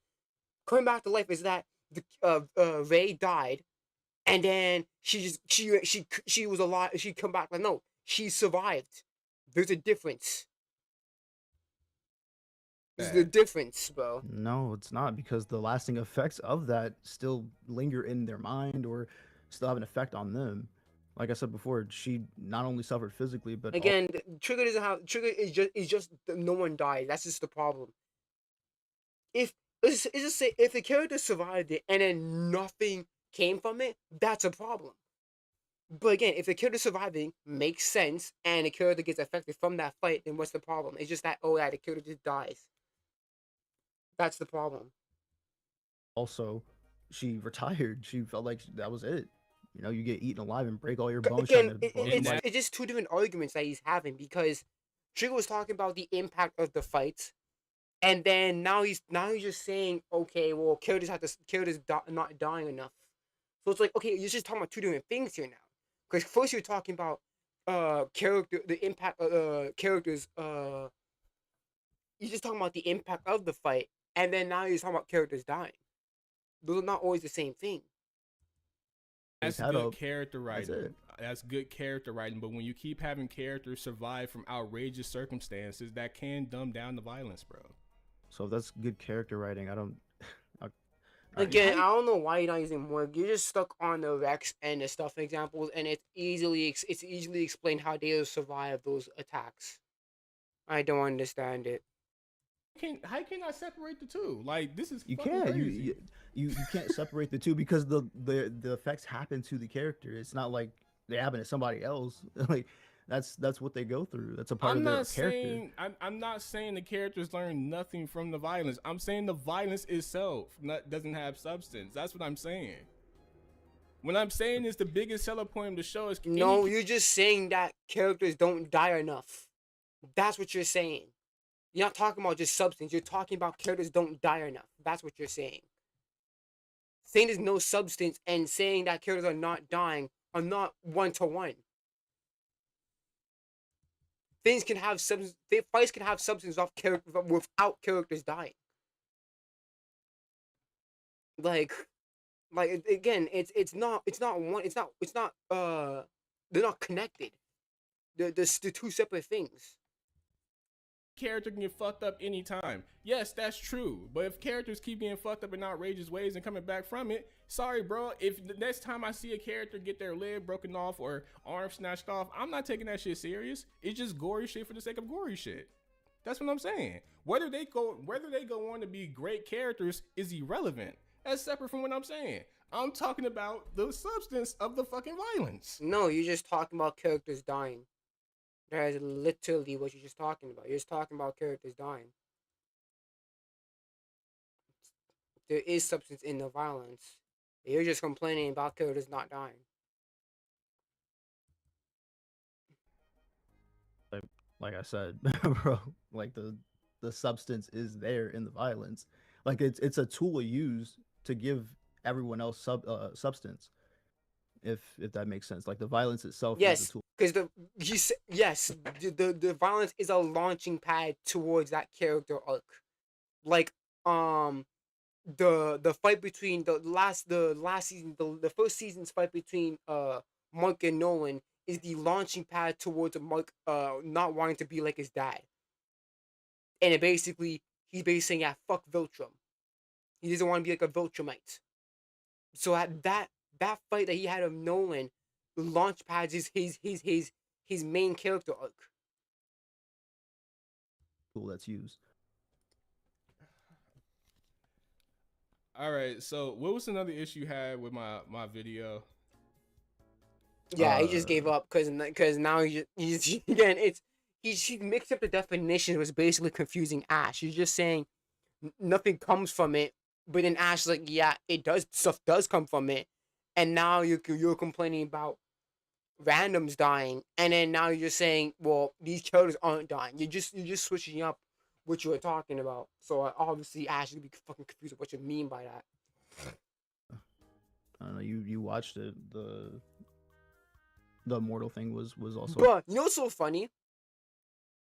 Coming back to life is that the Ray died, and then she was alive. She come back. Like, no, she survived. There's a difference. There's the difference, bro. No, it's not, because the lasting effects of that still linger in their mind or still have an effect on them. Like I said before, she not only suffered physically, but Again, Trigger doesn't have Trigger is just no one died. That's just the problem. If let's just say if the character survived it and then nothing came from it, that's a problem. But again, if the character surviving makes sense and the character gets affected from that fight, then what's the problem? It's just that, oh yeah, the character just dies. That's the problem. also she retired. She felt like that was it. You know, you get eaten alive and break all your bones. Again, trying to blow somebody. it's just two different arguments that he's having, because Trigger was talking about the impact of the fights, and then now he's just saying, okay, well, characters not dying enough. So it's like, okay, you're just talking about two different things here now. Because first you're talking about the impact of characters. You're just talking about the impact of the fight, and then now you're talking about characters dying. Those are not always the same thing. That's good character writing. That's good character writing. But when you keep having characters survive from outrageous circumstances, that can dumb down the violence, bro. So if that's good character writing, I don't. Again, I don't know why you're not using more. You're just stuck on the Rex and the stuff examples, and it's easily explained how they survive those attacks. I don't understand it. How can I separate the two? Like, this is You fucking can't. crazy. You can't separate the two, because the effects happen to the character. It's not like they happen to somebody else. Like that's what they go through. That's a part of their character. I'm not saying the characters learn nothing from the violence. I'm saying the violence itself doesn't have substance. That's what I'm saying. What I'm saying is the biggest selling point of the show is no. You're just saying that characters don't die enough. That's what you're saying. You're not talking about just substance. You're talking about characters don't die enough. That's what you're saying. Saying there's no substance and saying that characters are not dying are not one-to-one. Things can have substance. Fights can have substance without characters dying. Like again, it's not they're not connected. They're two separate things. Character can get fucked up anytime. Yes, that's true. But if characters keep getting fucked up in outrageous ways and coming back from it, sorry, bro. If the next time I see a character get their leg broken off or arm snatched off, I'm not taking that shit serious. It's just gory shit for the sake of gory shit. That's what I'm saying. Whether they go on to be great characters is irrelevant. That's separate from what I'm saying. I'm talking about the substance of the fucking violence. No, you're just talking about characters dying. That is literally what you're just talking about. You're just talking about characters dying. There is substance in the violence. You're just complaining about characters not dying. Like I said, bro, like the substance is there in the violence. Like it's a tool used to give everyone else substance. If that makes sense. Like the violence itself is a tool. Because the violence is a launching pad towards that character arc. Like the fight between the last season, the first season's fight between Mark and Nolan is the launching pad towards Mark not wanting to be like his dad. And he's basically saying, yeah, fuck Viltrum. He doesn't want to be like a Viltrumite. So at that fight that he had of Nolan, the launch pads is his main character arc. Tool that's used. All right, so what was another issue you had with my video? Yeah, he just gave up because now he's again he mixed up the definition. It was basically confusing Ash. He's just saying nothing comes from it, but then Ash is like, yeah, stuff does come from it, and now you're complaining about randoms dying, and then now you're just saying, well, these characters aren't dying. You're just switching up what you were talking about. So obviously Ash is gonna be fucking confused with what you mean by that. I don't know. You watched it. The immortal thing was also. Bruh, you know what's so funny?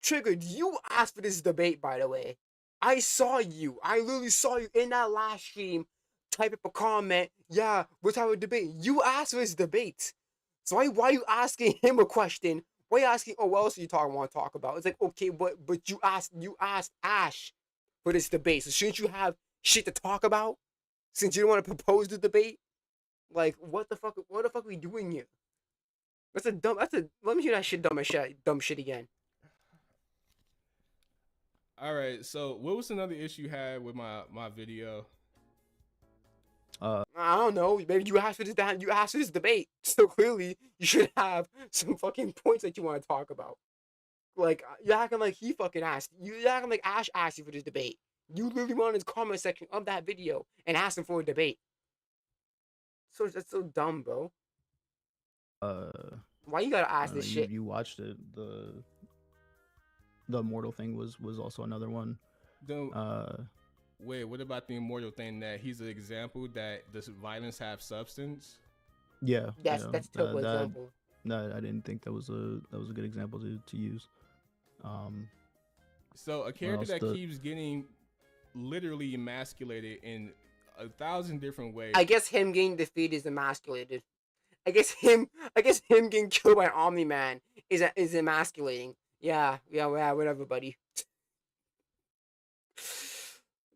Triggered, you asked for this debate, by the way. I saw you. I literally saw you in that last stream type up a comment. Yeah, let's have a debate. You asked for this debate. So why are you asking him a question? Why are you asking, oh, what else do you want to talk about? It's like, okay, but you asked Ash for this debate. So shouldn't you have shit to talk about? Since you don't want to propose the debate? Like, what the fuck are we doing here? Let me hear that shit dumb shit again. All right. So, what was another issue you had with my video? I don't know. Maybe you asked for this debate. So clearly, you should have some fucking points that you want to talk about. Like you're acting like he fucking asked. You're acting like Ash asked you for this debate. You literally went in his comment section of that video and asked him for a debate. So that's so dumb, bro. Why you gotta ask this shit? You watched it. The immortal thing was also another one. Wait, what about the immortal thing? That he's an example that does violence have substance? Yeah, that's a typical example. No, I didn't think that was a good example to use. So a character that keeps getting literally emasculated in 1,000 different ways. I guess him getting defeated is emasculated. I guess him getting killed by Omni-Man is emasculating. Yeah, whatever, buddy.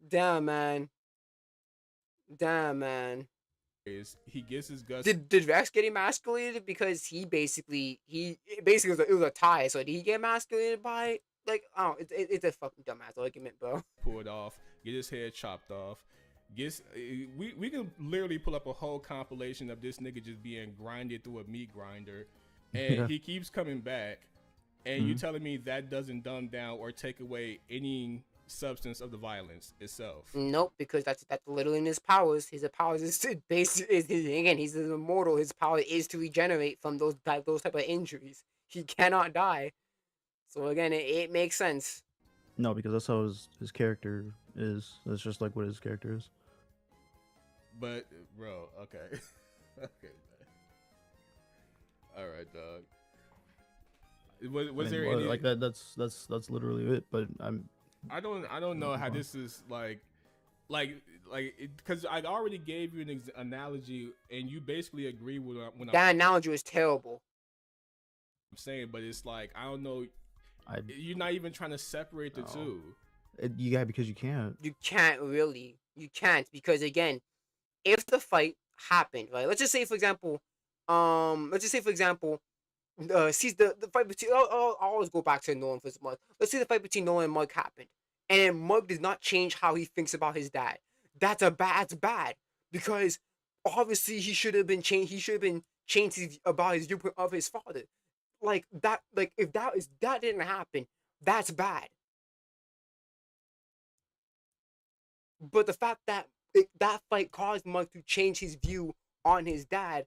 Damn, man. He gets his guts. Did Rex get emasculated because it was a tie? So did he get emasculated by it's a fucking dumbass argument, bro. Pulled off, get his head chopped off. We can literally pull up a whole compilation of this nigga just being grinded through a meat grinder, and he keeps coming back. And you telling me that doesn't dumb down or take away any substance of the violence itself? Nope, because that's literally in his powers. His powers is again, he's an immortal. His power is to regenerate from those type of injuries. He cannot die. So again, it makes sense. No, because that's how his character is. That's just like what his character is. But bro, okay, okay, man. All right, dog. Was there any like that? That's literally it. But I don't know how this is like because I already gave you an analogy and you basically agree with that analogy was terrible. I'm saying, but it's like I don't know. You're not even trying to separate the two. Yeah, because you can't. You can't really. You can't because again, if the fight happened, right? Let's just say for example, sees the fight between. I'll always go back to Nolan for this month. Let's say the fight between Nolan and Mike happened, and then Mike does not change how he thinks about his dad. That's bad because obviously he should have been changed. He should have been changed about his viewpoint of his father. Like that. Like if that didn't happen, that's bad. But the fact that that fight caused Mike to change his view on his dad,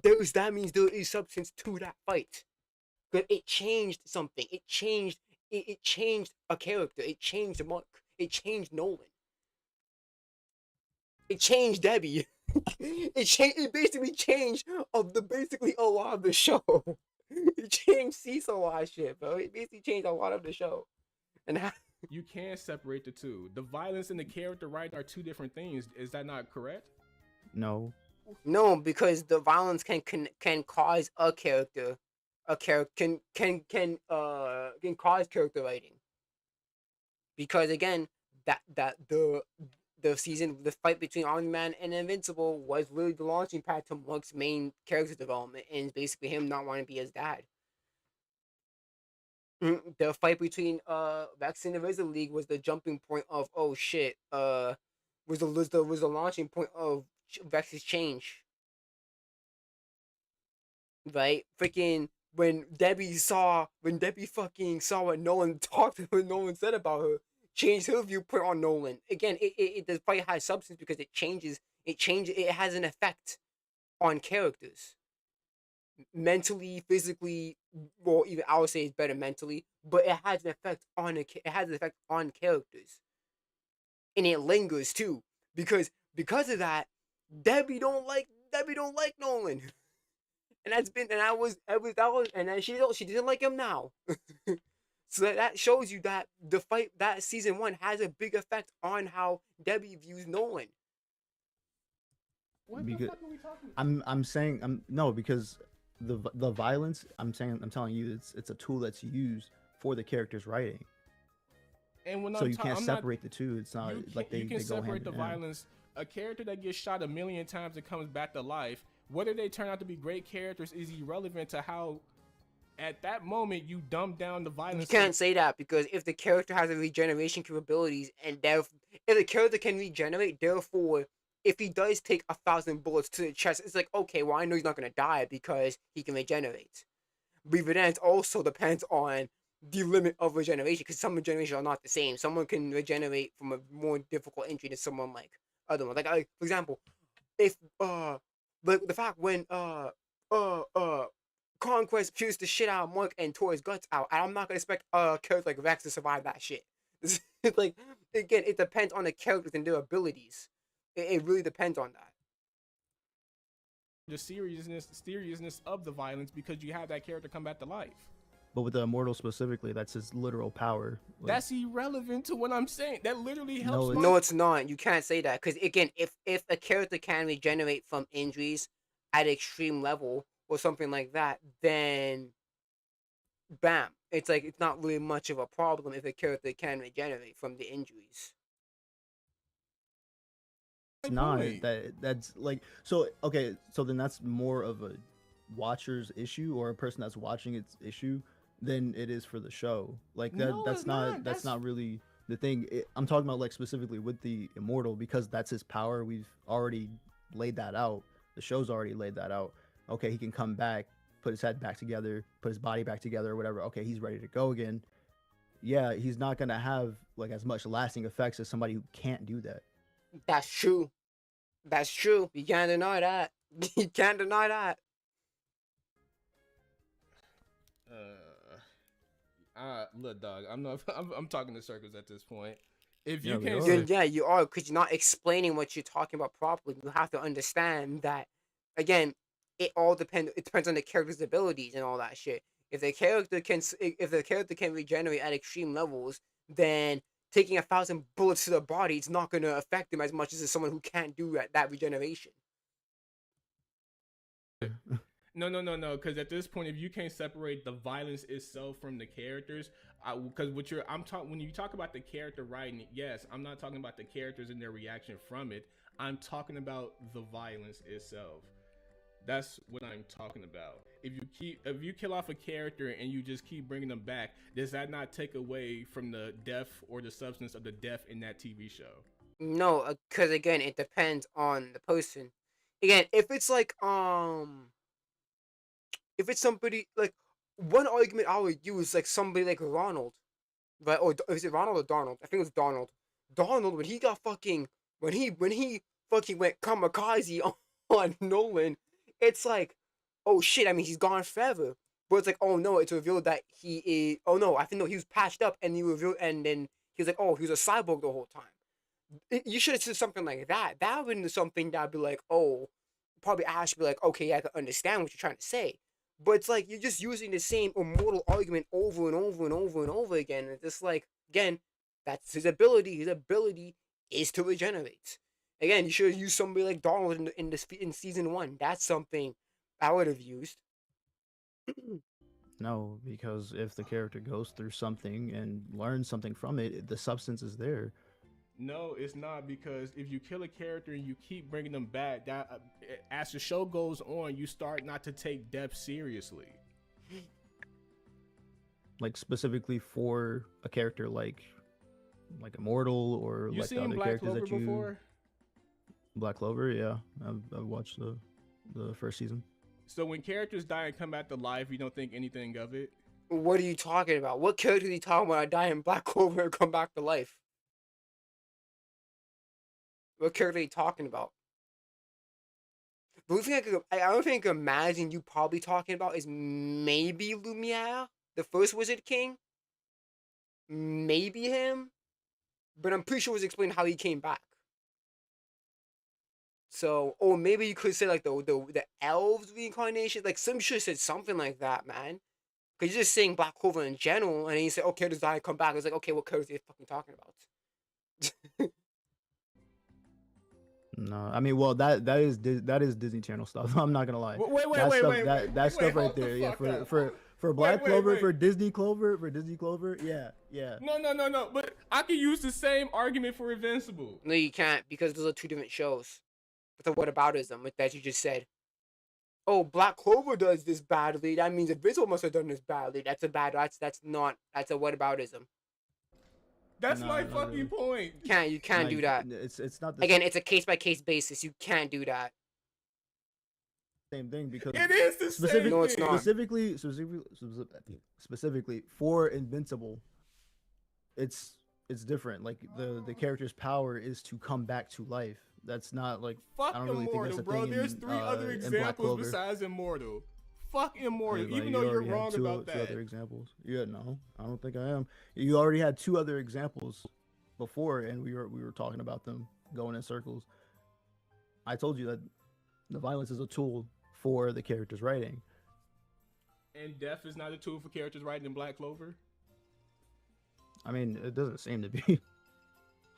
that means there is substance to that fight. But it changed something. It changed a character. It changed Mark. It changed Nolan. It changed Debbie. It basically changed basically a lot of the show. It changed Cecil a lot of shit, bro. It basically changed a lot of the show. And you can't separate the two. The violence and the character writing are two different things. Is that not correct? No. No, because the violence can cause a character. Can cause character writing. Because again, that the fight between Omni-Man and Invincible was really the launching pad to Mark's main character development, and basically him not wanting to be his dad. The fight between Vex and the Razor League was the jumping point of oh shit. Was the launching point of Vex's change. Right? Freaking when Debbie fucking saw what Nolan said about her, changed her viewpoint on Nolan. Again, the fight has substance because it has an effect on characters. Mentally, physically, well, even I would say it's better mentally, but it has an effect on characters, and it lingers too because of that. Debbie don't like Debbie don't like Nolan, and that's been and that was and then she didn't like him now. So that shows you that the fight that season 1 has a big effect on how Debbie views Nolan. What the Because fuck are we talking? I'm saying no, because the violence, I'm telling you, it's a tool that's used for the character's writing. And when So you can't I'm not, separate the two. It's not like you can they go hand separate the in hand. violence. A character that gets shot a million times and comes back to life, whether they turn out to be great characters is irrelevant to how, at that moment, you dumb down the violence. You can't say that because if the character has a regeneration capabilities and if the character can regenerate, therefore, if he does take 1,000 bullets to the chest, it's like, okay, well, I know he's not gonna die because he can regenerate. But then it also depends on the limit of regeneration because some regenerations are not the same. Someone can regenerate from a more difficult injury than someone like other ones. Like for example, if like the fact when Conquest pierced the shit out of Mark and tore his guts out, I'm not gonna expect character like Rex to survive that shit. It's like, again, it depends on the characters and their abilities. It really depends on that. The seriousness of the violence because you have that character come back to life. But with the immortal specifically, that's his literal power. Like, That's irrelevant to what I'm saying. That literally helps. No, it's not. You can't say that because again, if a character can regenerate from injuries at extreme level or something like that, then bam, it's like it's not really much of a problem if a character can regenerate from the injuries. it's not that's like, so okay, so then that's more of a watcher's issue or a person that's watching its issue than it is for the show. Like No, that's it's not not. that's not really the thing. I'm talking about like specifically with the immortal because that's his power. We've already laid that out. The show's already laid that out. Okay, he can come back, put his head back together, put his body back together, or whatever. Okay, he's ready to go again. Yeah, he's not gonna have like as much lasting effects as somebody who can't do that. That's true. That's true. You can't deny that. You can't deny that. Look, dog. I'm not. I'm talking in circles at this point. If Yeah, you we can't are. say, Yeah, you are because you're not explaining what you're talking about properly. You have to understand that. Again, it all depends. It depends on the character's abilities and all that shit. If the character can regenerate at extreme levels, then taking 1,000 bullets to the body, it's not going to affect them as much as someone who can't do that regeneration. no, because at this point, if you can't separate the violence itself from the characters, because when you talk about the character writing, yes, I'm not talking about the characters and their reaction from it. I'm talking about the violence itself. That's what I'm talking about. If you kill off a character and you just keep bringing them back, does that not take away from the depth or the substance of the death in that TV show? No, because again, it depends on the person. Again, if it's somebody like one argument I would use like somebody like Ronald, right? Or is it Ronald or Donald? I think it was Donald. Donald when he fucking went kamikaze on Nolan, it's like, oh shit. I mean, he's gone forever. But it's like, oh no, it's revealed that he is. Oh no, I think no, he was patched up, and he revealed, and then he was like, oh, he was a cyborg the whole time. You should have said something like that. That would be something that'd be like, oh, probably Ash be like, okay, I can understand what you're trying to say. But it's like you're just using the same immortal argument over and over and over and over again. It's just like, again, that's his ability. His ability is to regenerate. Again, you should have used somebody like Donald in season 1. That's something I would have used. No, because if the character goes through something and learns something from it, the substance is there. No, it's not, because if you kill a character and you keep bringing them back, that as the show goes on, you start not to take depth seriously. Like specifically for a character like Immortal or You like the seen other Black characters Clover that you. before? Black Clover, yeah, I've watched the first season. So when characters die and come back to life, you don't think anything of it? What are you talking about? What character are you talking about? I die in Black Clover and come back to life. What character are you talking about? The only thing I don't think I can imagine you probably talking about is maybe Lumiere, the first Wizard King. Maybe him. But I'm pretty sure it was explained how he came back. So, or maybe you could say like the elves reincarnation. Like some should have said something like that, man. Cause you're just saying Black Clover in general, and then you say, okay, does Zion come back? It's like, okay, what character are you fucking talking about? No, I mean, well, that is Disney Channel stuff. I'm not gonna lie. That stuff, that stuff right there, yeah. For Black Clover, for Disney Clover, yeah. No. But I can use the same argument for Invincible. No, you can't, because those are two different shows. That's a whataboutism, like that you just said. Oh, Black Clover does this badly. That means Invincible must have done this badly. That's a whataboutism. That's my fucking point. You can't do that. It's not again. It's a case by case basis. You can't do that. Same thing because it is the same thing. No, it's not. Specifically for Invincible, it's different. Like the character's power is to come back to life. That's not like fuck I don't really Immortal, think that's a bro. thing There's in, 3 other in Black examples Clover. besides Immortal. Fuck Immortal, Like, even though you're wrong about two that. other examples. Yeah, no, I don't think I am. You already had 2 other examples before, and we were talking about them going in circles. I told you that the violence is a tool for the character's writing. And death is not a tool for characters writing in Black Clover? I mean, it doesn't seem to be.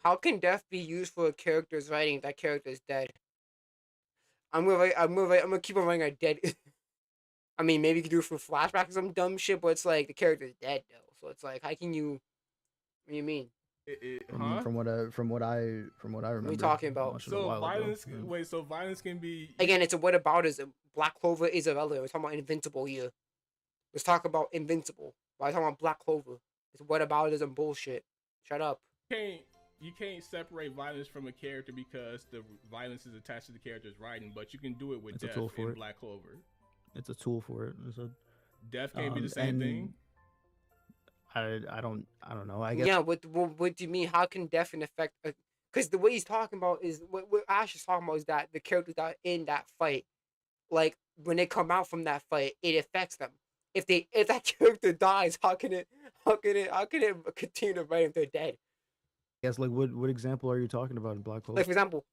How can death be used for a character's writing if that character is dead? I'm gonna keep on writing a dead. I mean, maybe you could do it for flashback or some dumb shit, but it's like the character's dead though. So it's like, how can you? What do you mean? From what I remember. What are you talking about? So violence. Wait, so violence can be. Again, it's a whataboutism. Black Clover is irrelevant. We're talking about Invincible here. Let's talk about Invincible. Why are you talking about Black Clover? It's whataboutism bullshit. Shut up. You can't separate violence from a character because the violence is attached to the character's writing, but you can do it with death in Black Clover. It's a tool for it. Death can't be the same thing. I don't know. I guess. Yeah. What do you mean? How can death affect? Because the way he's talking about is what Ash is talking about is that the characters that are in that fight, like when they come out from that fight, it affects them. If that character dies, how can it continue to write if they're dead? Yes, like what example are you talking about in Black Clover? Like for example,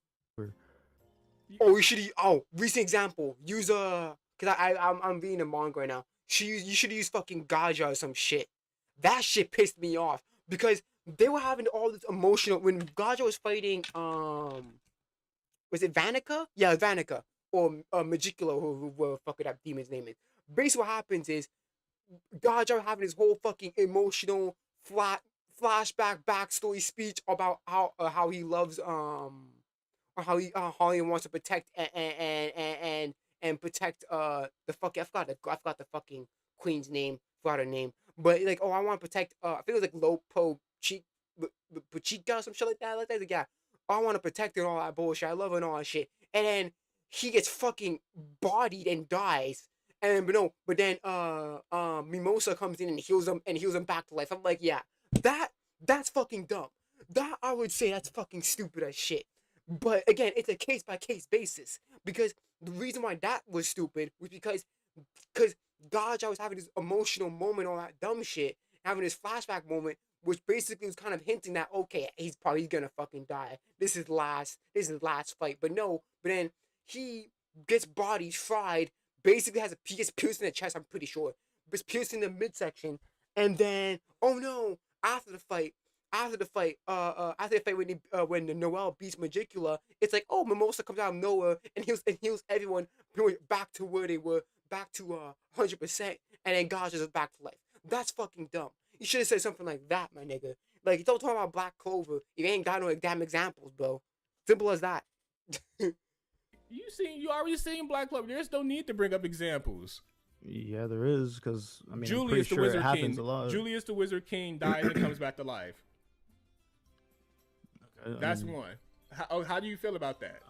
recent example. Use because I'm reading a manga right now. You should use fucking Gaja or some shit. That shit pissed me off because they were having all this emotional when Gaja was fighting was it Vanica? Yeah, Vanica or Magicula, who fucking that demon's name is. Basically, what happens is Gaja having his whole fucking emotional flashback backstory speech about how he loves or how he wants to protect and protect the fucking I forgot the fucking queen's name, forgot her name, but like I want to protect I think it was like Lopo Chica or some shit like that. Like yeah, I want to protect her and all that bullshit. I love her and all that shit, and then he gets fucking bodied and dies. And but then Mimosa comes in and heals him back to life. I'm like, yeah, that's fucking dumb. That I would say that's fucking stupid as shit. But again, it's a case by case basis because the reason why that was stupid was because Gaja was having this emotional moment on that dumb shit, having this flashback moment, which basically was kind of hinting that okay, he's probably gonna fucking die. This is last fight. But then he gets bodies fried. Basically he gets pierced in the chest, I'm pretty sure. Gets pierced in the midsection. And then, oh no, after the fight when the Noelle beats Magicula, it's like, oh, Mimosa comes out of nowhere and heals everyone back to where they were, back to 100%, and then Gaja's is back to life. That's fucking dumb. You should have said something like that, my nigga. Like, don't talk about Black Clover. You ain't got no damn examples, bro. Simple as that. You already seen Black Clover. There's no need to bring up examples. Yeah, there is, because I mean, Julius I'm pretty sure it happens a lot. Julius the Wizard King dies and comes back to life. Okay, that's one. How do you feel about that?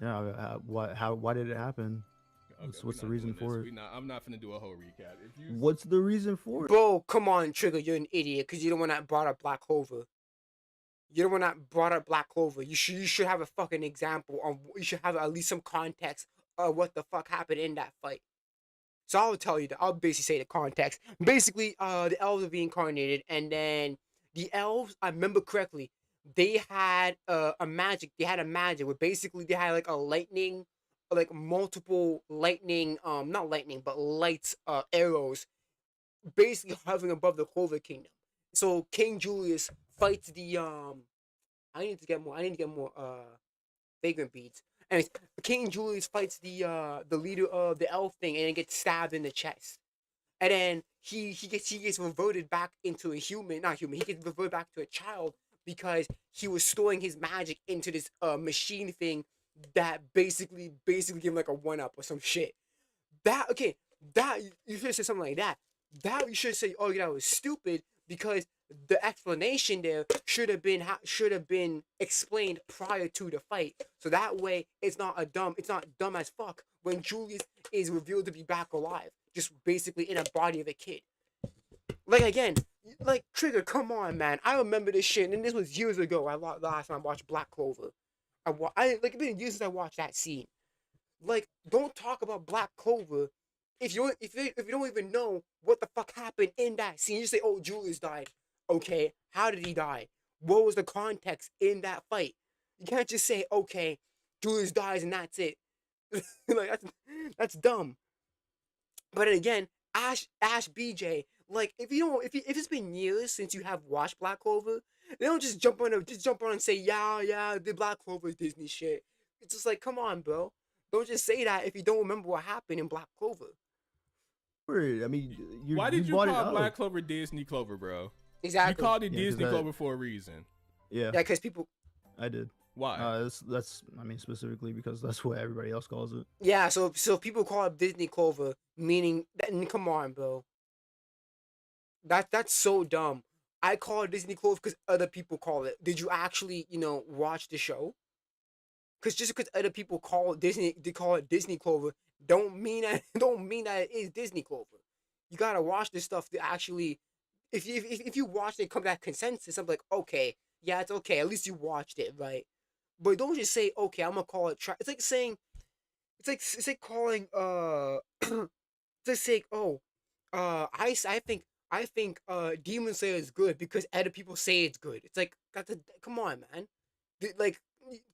Yeah, why did it happen? Okay, what's the reason for it? I'm not gonna do a whole recap. What's the reason for it? Bro, come on, Trigger, you're an idiot because you're the one that brought up Black Clover. You're the one that brought up Black Clover. You should have a fucking example on. You should have at least some context of what the fuck happened in that fight. So I'll tell you. I'll basically say the context. Basically, the elves are reincarnated, and then the elves, I remember correctly, they had a magic. They had a magic where basically they had like a lightning, like multiple lightning, not lightning, but lights, arrows, basically hovering above the Clover Kingdom. So King Julius fights the I need to get more vagrant beads. Anyways, King Julius fights the leader of the elf thing and then gets stabbed in the chest. And then he gets reverted back into a human, not human. He gets reverted back to a child because he was storing his magic into this machine thing that basically gave him like a 1-up or some shit. That okay, that you should say something like that. That you should say, oh, yeah, that was stupid because the explanation there should have been explained prior to the fight. So that way, it's not dumb as fuck when Julius is revealed to be back alive, just basically in a body of a kid. Like again, like Trigger, come on, man. I remember this shit, and this was years ago. Last time I watched Black Clover. I like it's been years since I watched that scene. Like, don't talk about Black Clover if you don't even know what the fuck happened in that scene. You just say, "Oh, Julius died." Okay, how did he die? What was the context in that fight? You can't just say, "Okay, Julius dies and that's it." Like that's dumb. But then again, Ash BJ, like if it's been years since you have watched Black Clover, they don't just jump on and say, yeah, the Black Clover is Disney shit. It's just like, come on, bro. Don't just say that if you don't remember what happened in Black Clover. Word. I mean, Why you did you brought it call up. Black Clover Disney Clover, bro? Exactly. You called it Yeah, 'cause Disney that- Clover for a reason. Yeah, Yeah, because people. I did. Why? That's I mean specifically because that's what everybody else calls it. Yeah, so people call it Disney Clover, meaning that. Come on, bro. That's so dumb. I call it Disney Clover because other people call it. Did you actually, watch the show? Because just because other people call it they call it Disney Clover, don't mean that it is Disney Clover. You gotta watch this stuff to actually. If you watch it, come to that consensus. I'm like, okay, yeah, it's okay. At least you watched it, right? But don't just say, okay, I'm gonna call it. It's like saying, it's like calling just say, oh, I think Demon Slayer is good because other people say it's good. It's like, come on, man. Like,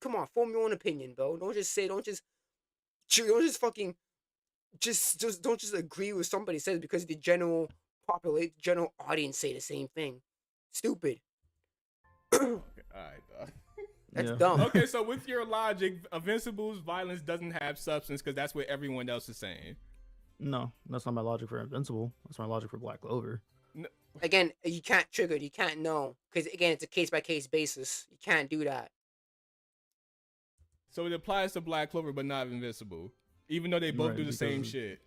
come on, form your own opinion, bro. Don't just fucking don't just agree with somebody says because the general audience say the same thing. Stupid. All right, dog. That's Yeah. dumb. Okay, so with your logic, Invincible's violence doesn't have substance because that's what everyone else is saying. No, that's not my logic for Invincible. That's my logic for Black Clover. Again, you can't trigger it. You can't know because again, it's a case by case basis. You can't do that. So it applies to Black Clover, but not Invincible, even though they both Right, do the same because- shit.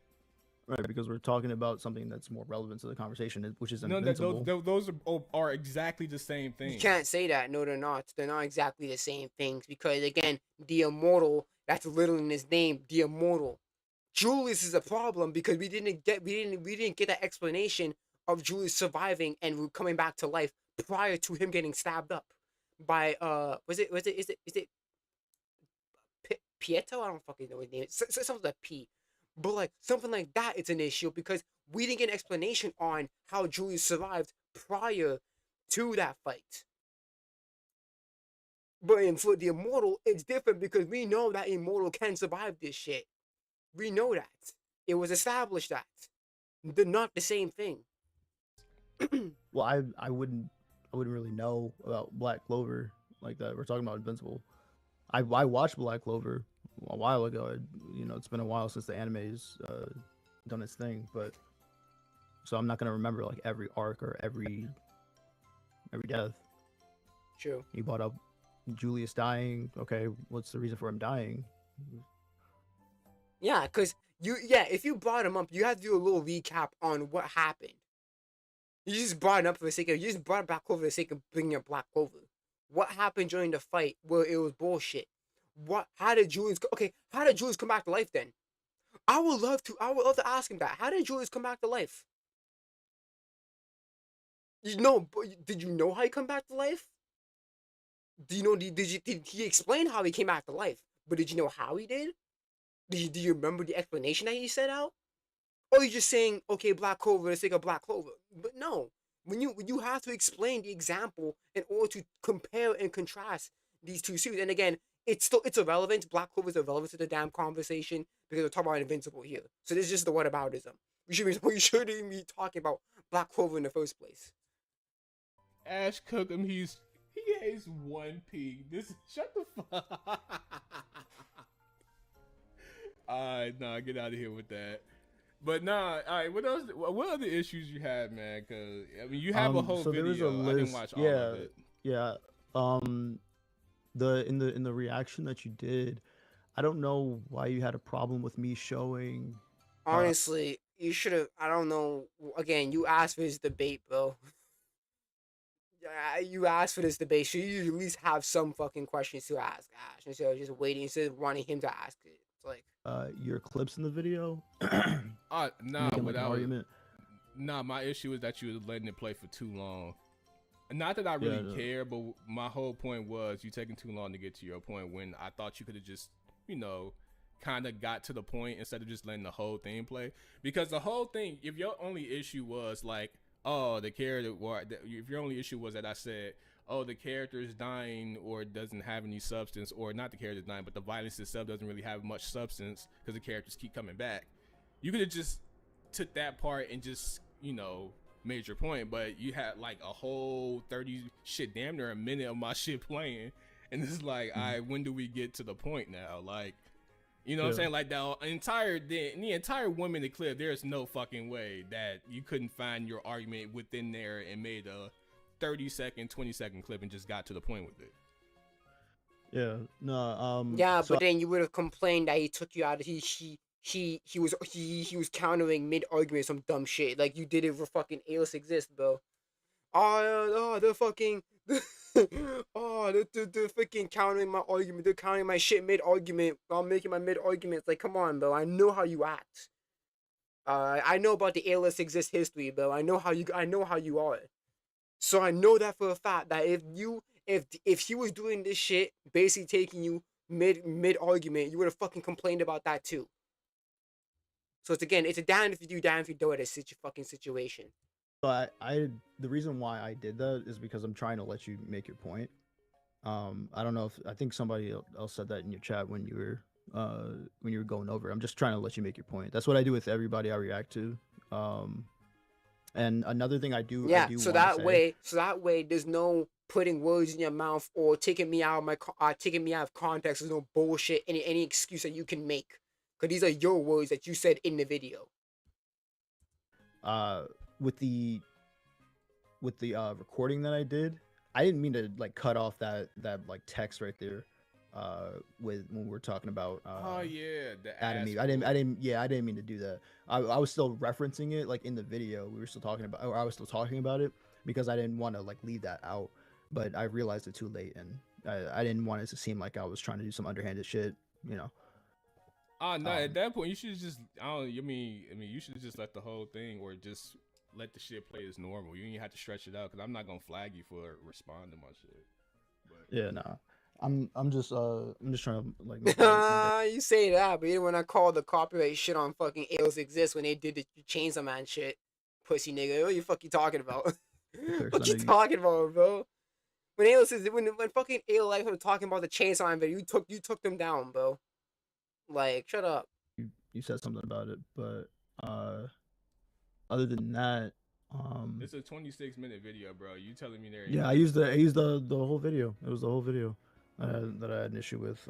Right, because we're talking about something that's more relevant to the conversation, which is No, Invincible. those are exactly the same thing. You can't say that. No, they're not. They're not exactly the same things because again, the immortal. That's literally in his name. The immortal. Julius is a problem because we didn't get that explanation of Julius surviving and coming back to life prior to him getting stabbed up by is it Pietro? I don't fucking know his name. Something like P. But like something like that, it's an issue because we didn't get an explanation on how Julius survived prior to that fight. But for the immortal, it's different because we know that immortal can survive this shit. We know that. It was established that. They're not the same thing. Well, I wouldn't really know about Black Clover like that. We're talking about Invincible. I watched Black Clover a while ago. It's been a while since the anime's done its thing, but so I'm not gonna remember like every arc or every death. True. You brought up Julius dying. Okay, what's the reason for him dying? Yeah, because if you brought him up, you have to do a little recap on what happened. You just brought it up for the sake of you just brought it back over for the sake of bringing up Black Clover. What happened during the fight where it was bullshit? How did Julius come back to life then? I would love to ask him that. How did Julius come back to life? Did you know how he come back to life? Do you know? Did he explain how he came back to life? But did you know how he did? Do you remember the explanation that he set out? Or you just saying, okay, Black Clover, let's take a Black Clover. But no, When you have to explain the example in order to compare and contrast these two suits. And again, it's irrelevant. Black Clover is irrelevant to the damn conversation because we're talking about Invincible here. So this is just the whataboutism. We shouldn't even be talking about Black Clover in the first place. Ash Cookham, he hates One Piece. Shut the fuck. Alright, nah, get out of here with that. But nah, alright, what else? What other issues you had, man? Cause I mean, you have a whole so video. there was a list. I didn't watch all of it. Yeah. In the reaction that you did, I don't know why you had a problem with me showing. Honestly, you should have. I don't know. Again, you asked for this debate, bro. You asked for this debate, so you at least have some fucking questions to ask Ash instead of just waiting, instead of wanting him to ask it. It's like your clips in the video. Nah, making, like, an argument. Nah, my issue is that you was letting it play for too long. Not that I really care, but my whole point was you taking too long to get to your point when I thought you could have just, kind of got to the point instead of just letting the whole thing play. Because the whole thing, if your only issue was like, oh, the character, or if your only issue was that I said, oh, the character is dying or doesn't have any substance, or not the character is dying, but the violence itself doesn't really have much substance because the characters keep coming back. You could have just took that part and just, made your point, but you had like a whole 30 damn near a minute of my shit playing, and it's like, all right, when do we get to the point now? Like, what I'm saying? Like the entire 1 minute clip, there's no fucking way that you couldn't find your argument within there and made a 30-second, 20-second clip and just got to the point with it. Yeah, no, yeah, but then you would have complained that he took you out. He was countering mid argument some dumb shit like you did it for fucking A-list exist, bro. The fucking the freaking countering my argument. They're countering my shit mid argument. I'm making my mid arguments. Like, come on, bro. I know how you act. I know about the A-list exist history, bro. I know how you are. So I know that for a fact that if he was doing this shit, basically taking you mid argument, you would have fucking complained about that too. So it's a damn if you do, damn if you don't. It's such a fucking situation. So the reason why I did that is because I'm trying to let you make your point. I don't know I think somebody else said that in your chat when you were going over. I'm just trying to let you make your point. That's what I do with everybody I react to. And another thing I do. Yeah. So that way, there's no putting words in your mouth or taking me out of context. There's no bullshit. Any excuse that you can make, because these are your words that you said in the video. With the recording that I did, I didn't mean to like cut off that like text right there. When we're talking about Adam Eve. I didn't mean to do that. I was still referencing it like in the video. We were still talking about, or I was still talking about it because I didn't want to like leave that out. But I realized it too late, and I didn't want it to seem like I was trying to do some underhanded shit, No, at that point you should just you should just let the whole thing, or just let the shit play as normal. You didn't have to stretch it out, because I'm not gonna flag you for responding to my shit. But yeah, nah. I'm just trying to like you say that, but when I call the copyright shit on fucking Ales Exist when they did the Chainsaw Man shit, pussy nigga, what you fucking talking about? What you talking about, bro? When Ales when fucking Ale like was talking about the Chainsaw Man video, you took them down, bro. Like, shut up. You said something about it, but other than that, it's a 26-minute video, bro. You telling me there? Yeah, I used the whole video. It was the whole video that I had an issue with,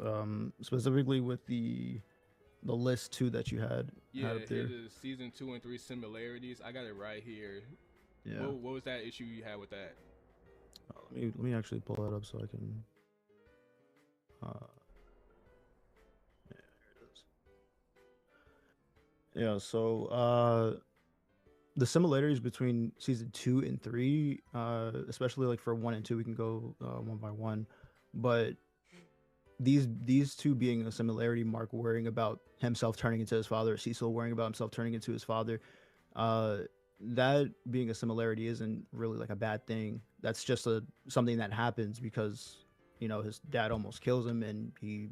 specifically with the list too that you had. Up there. It is season 2 and 3 similarities. I got it right here. Yeah. What was that issue you had with that? Let me actually pull that up so I can. Yeah, here it is. Yeah. So the similarities between season 2 and 3, especially like for 1 and 2, we can go one by one, but these two being a similarity, Mark worrying about himself turning into his father, Cecil worrying about himself turning into his father, that being a similarity isn't really like a bad thing. That's just something that happens because his dad almost kills him, and he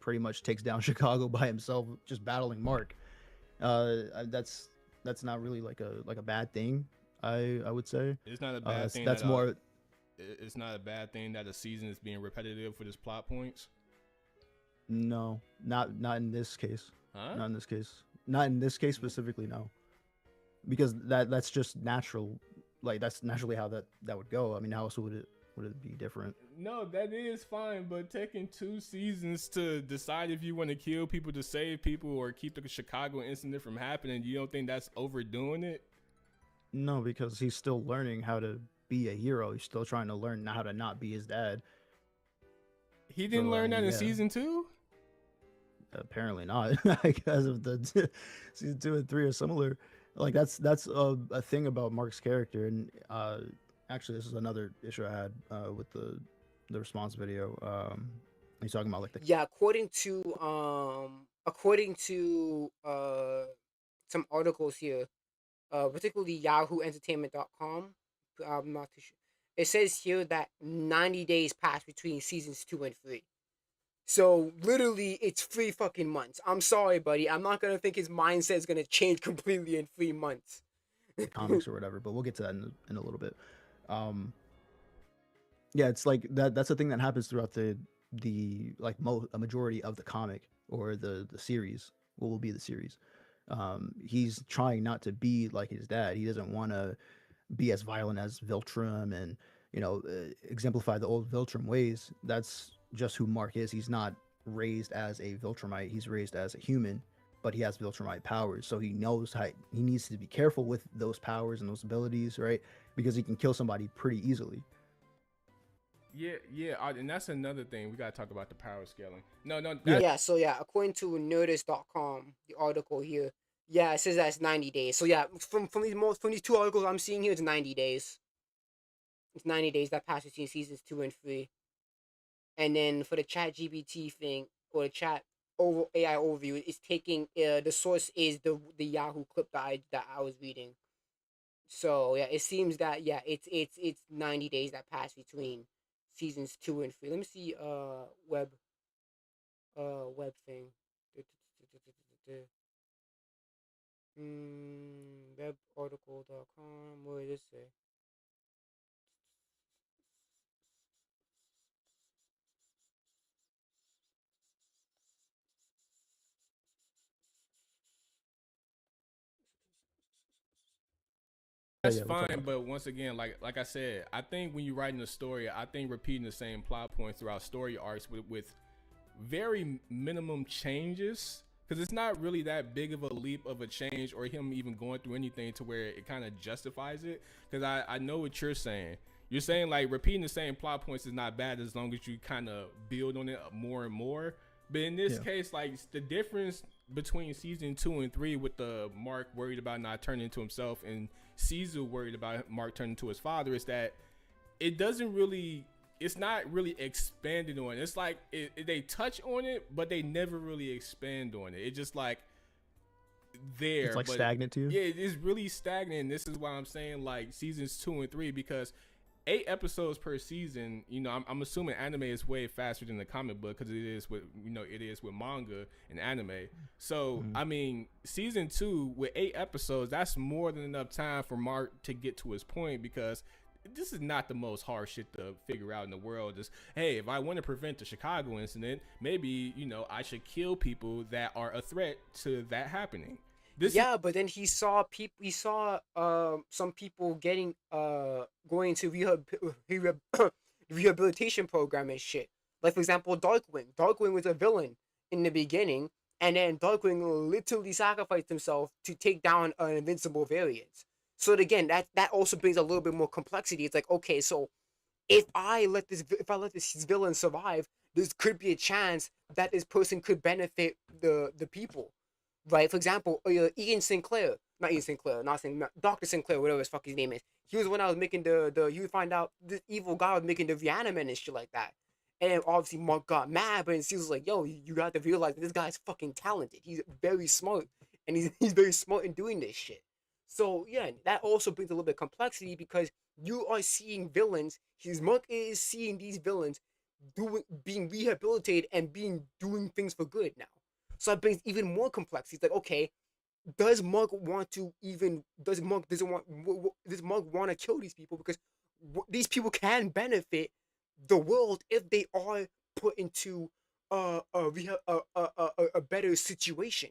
pretty much takes down Chicago by himself just battling Mark. That's not really like a bad thing. I would say. It's not a bad thing. That's more. It's not a bad thing that a season is being repetitive for this plot points. No, not in this case. Huh? Not in this case. Not in this case specifically. No, because that's just natural. Like that's naturally how that would go. I mean, how else would it be different? No, that is fine, but taking 2 seasons to decide if you want to kill people to save people or keep the Chicago incident from happening, you don't think that's overdoing it? No, because he's still learning how to be a hero. He's still trying to learn how to not be his dad. He didn't So, I learn mean, that in yeah. season 2? Apparently not. Because of the season 2 and 3 are similar. Like that's a thing about Mark's character, and actually this is another issue I had with the response video. He's talking about like the Yeah, according to some articles here, particularly YahooEntertainment.com. I'm not too sure. It says here that 90 days passed between seasons 2 and 3. So literally, it's 3 fucking months. I'm sorry, buddy. I'm not gonna think his mindset is gonna change completely in 3 months. comics or whatever, but we'll get to that in a little bit. Yeah, it's like that's the thing that happens throughout the like a majority of the comic or the series. What will be the series? He's trying not to be like his dad. He doesn't want to be as violent as Viltrum and exemplify the old Viltrum ways. That's just who Mark is. He's not raised as a Viltrumite. He's raised as a human, but he has Viltrumite powers. So he knows how he needs to be careful with those powers and those abilities, right? Because he can kill somebody pretty easily. Yeah, and that's another thing. We gotta talk about the power scaling. No, Yeah, so yeah, according to Nerdist.com, the article here, yeah, it says that it's 90 days. So yeah, from these 2 articles I'm seeing here, it's 90 days. It's 90 days that pass between seasons 2 and 3. And then for the Chat GPT thing, or the Chat over AI overview, it's taking the source is the Yahoo clip that I was reading. So yeah, it seems that yeah, it's 90 days that pass between seasons 2 and 3. Let me see web thing. Webarticle.com. What does it say? That's Yeah, we'll talk fine, about but once again, like I said, I think when you're writing a story, I think repeating the same plot points throughout story arcs with very minimum changes, because it's not really that big of a leap of a change or him even going through anything to where it kind of justifies it. Because I know what you're saying. You're saying like repeating the same plot points is not bad as long as you kind of build on it more and more. But in this case, like the difference between season 2 and 3 with the Mark worried about not turning into himself and Caesar worried about Mark turning to his father is that it's not really expanded on. It's like they touch on it, but they never really expand on it. It's just like there. It's like but stagnant to you. Yeah, it is really stagnant. And this is why I'm saying like seasons 2 and 3, because 8 episodes per season. I'm assuming anime is way faster than the comic book because it is with manga and anime. So I mean, season 2 with 8 episodes, that's more than enough time for Mark to get to his point, because this is not the most hard shit to figure out in the world. Just, hey, if I want to prevent the Chicago incident, maybe I should kill people that are a threat to that happening. But then he saw some people getting going to rehabilitation program and shit. Like for example, Darkwing. Darkwing was a villain in the beginning, and then Darkwing literally sacrificed himself to take down an invincible variant. So again, that also brings a little bit more complexity. It's like, okay, so if I let this villain survive, there could be a chance that this person could benefit the people. Right, for example, Ian Sinclair, not Ian Sinclair, Dr. Sinclair, whatever his fuck his name is. He was the one I was making you find out this evil guy was making the Reaniman and shit like that. And then obviously Mark got mad, but he was like, yo, you got to realize that this guy's fucking talented. He's very smart, and he's very smart in doing this shit. So yeah, that also brings a little bit of complexity because you are seeing villains. Mark is seeing these villains being rehabilitated and doing things for good now. So it brings even more complexity. It's like, okay, does Monk want to even? Does Monk doesn't want? Does Monk want to kill these people because these people can benefit the world if they are put into a better situation.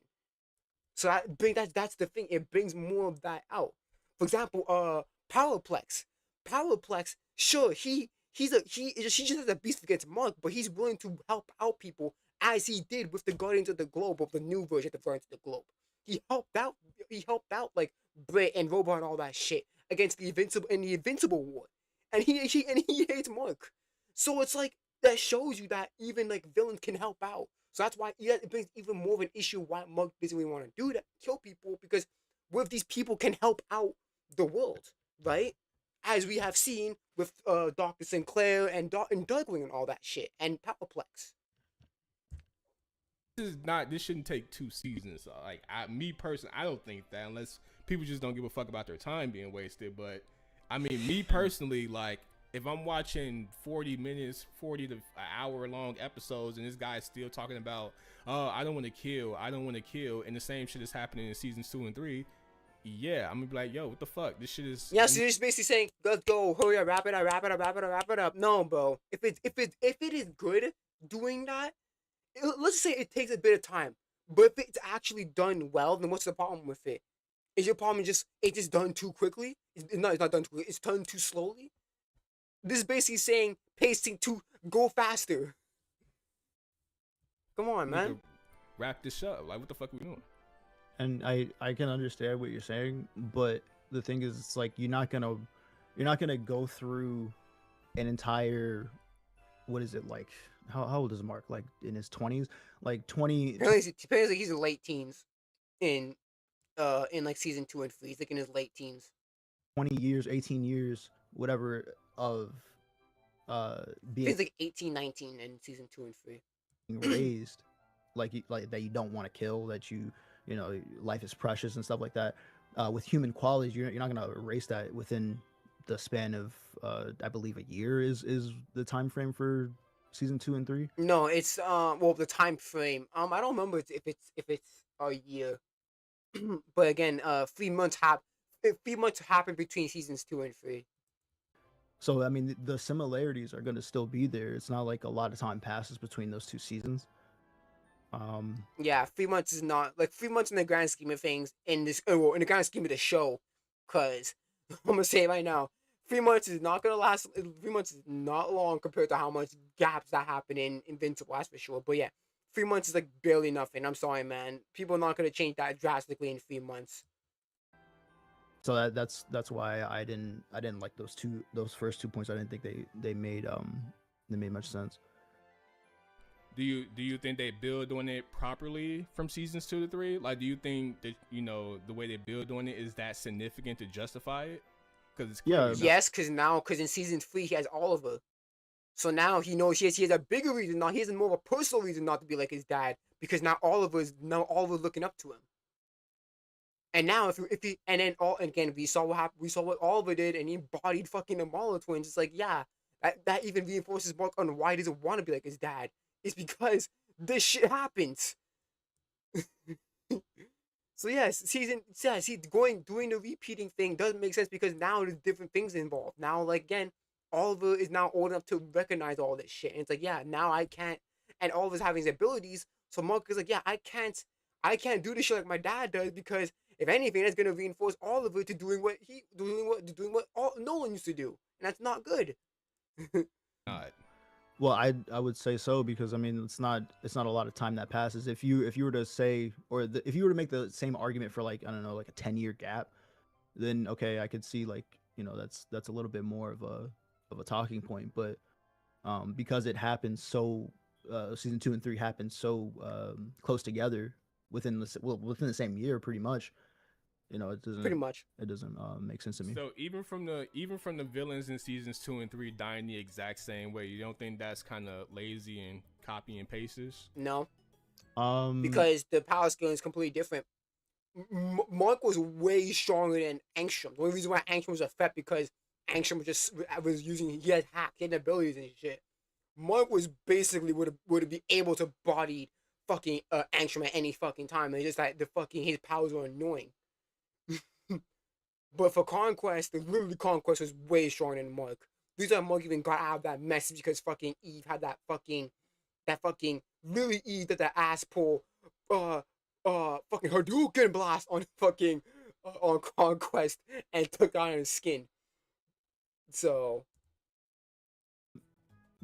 So that's the thing. It brings more of that out. For example, Powerplex. Powerplex, sure, he just has a beast against Monk, but he's willing to help out people as he did with the Guardians of the Globe of the new version of the Guardians of the Globe. He helped out. He helped out like Brit and Robot and all that shit against the Invincible War, and he hates Monk. So it's like that shows you that even like villains can help out. So that's why it brings even more of an issue why Monk doesn't really want to do that, kill people, because what if these people can help out the world, right? As we have seen with Dr. Sinclair and Dougling and all that shit, and Powerplex. This shouldn't take 2 seasons. Like me personally, I don't think that, unless people just don't give a fuck about their time being wasted. But I mean, me personally, like if I'm watching 40 minutes, 40 to an hour long episodes, and this guy's still talking about, oh, I don't want to kill, and the same shit is happening in seasons 2 and 3. Yeah, I'm gonna be like, yo, what the fuck? This shit is. Yeah, so you're just basically saying, let's go, hurry up, wrap it up. No, bro. If it is good doing that, let's just say it takes a bit of time, but if it's actually done well, then what's the problem with it? Is your problem it's just done too quickly? It's not done too quickly. It's done too slowly. This is basically saying pacing to go faster. Come on, man. Wrap this up. Like, what the fuck are we doing? And I can understand what you're saying, but the thing is, it's like you're not gonna go through an entire, what is it, like how old is Mark, like in his 20s, like 20? Apparently he's in late teens in like season 2 and 3. He's like in his late teens. 20 years, 18 years, whatever, of being, he's like 18, 19 in season 2 and 3. Raised like that you don't want to kill, that you know life is precious and stuff like that. With human qualities, you're not gonna erase that within the span of I believe a year is the time frame for season 2 and 3. No, it's well, the time frame. I don't remember if it's a year, but again, 3 months 3 months happen between seasons 2 and 3. So I mean, the similarities are gonna still be there. It's not like a lot of time passes between those 2 seasons. Yeah, 3 months is not like 3 months in the grand scheme of things in this, well, in the grand scheme of the show, because I'm gonna say it right now, 3 months is not gonna last. 3 months is not long compared to how much gaps that happen in Invincible, that's for sure. But yeah, 3 months is like barely nothing. I'm sorry, man. People are not gonna change that drastically in 3 months. So that's why I didn't like those first 2 points. I didn't think they made much sense. Do you think they build on it properly from seasons 2 to 3? Like, do you think that, you know, the way they build on it is that significant to justify it? Because yes, because in season 3 he has Oliver, so now he knows he has a bigger reason now. He has more of a personal reason not to be like his dad, because now Oliver's looking up to him. And now if he and then again we saw what happened. We saw what Oliver did, and he bodied fucking the Marlowe twins. It's like, yeah, that even reinforces Mark on why he doesn't want to be like his dad. It's because this shit happens. So yes, doing the repeating thing doesn't make sense, because now there's different things involved. Now, like, again, Oliver is now old enough to recognize all this shit, and it's like, yeah, now I can't. And Oliver's having his abilities, so Mark is like, yeah, I can't do this shit like my dad does, because if anything, that's gonna reinforce Oliver to doing what no one used to do, and that's not good. Well, I would say so, because I mean it's not a lot of time that passes. If you were to say, or if you were to make the same argument for, like, I don't know, like a 10-year gap, then okay, I could see, like, you know, that's a little bit more of a talking point. But because it happens so season 2 and 3 happened so close together within the same year, pretty much. You know, it doesn't make sense to me. So even from the villains in seasons 2 and 3 dying the exact same way, you don't think that's kind of lazy and copy and pastes? No, because the power scale is completely different. Mark was way stronger than Angstrom. The only reason why Angstrom was a threat because Angstrom he had hacks, he had abilities and shit. Mark was basically would be able to body fucking Angstrom at any fucking time. And it's just like the fucking his powers are annoying. But for Conquest, literally Conquest was way stronger than Mark. These are Mark even got out of that mess because fucking Eve had that fucking literally Eve did that ass pull fucking Hadouken blast on fucking on Conquest and took down his skin. So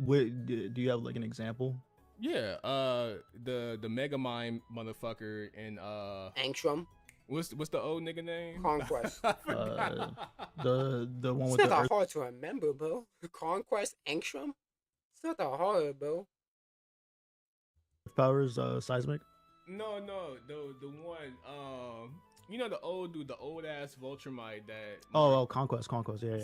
Do you have like an example? Yeah, the Megamind motherfucker and Angstrom. What's the old nigga name? Conquest. I forgot. The one It's with not the that earth hard to remember, bro. Conquest Angstrom? It's not that hard, bro. powers, seismic. No, the one, you know the old dude, the old ass Vulturmite that. Oh, conquest, yeah.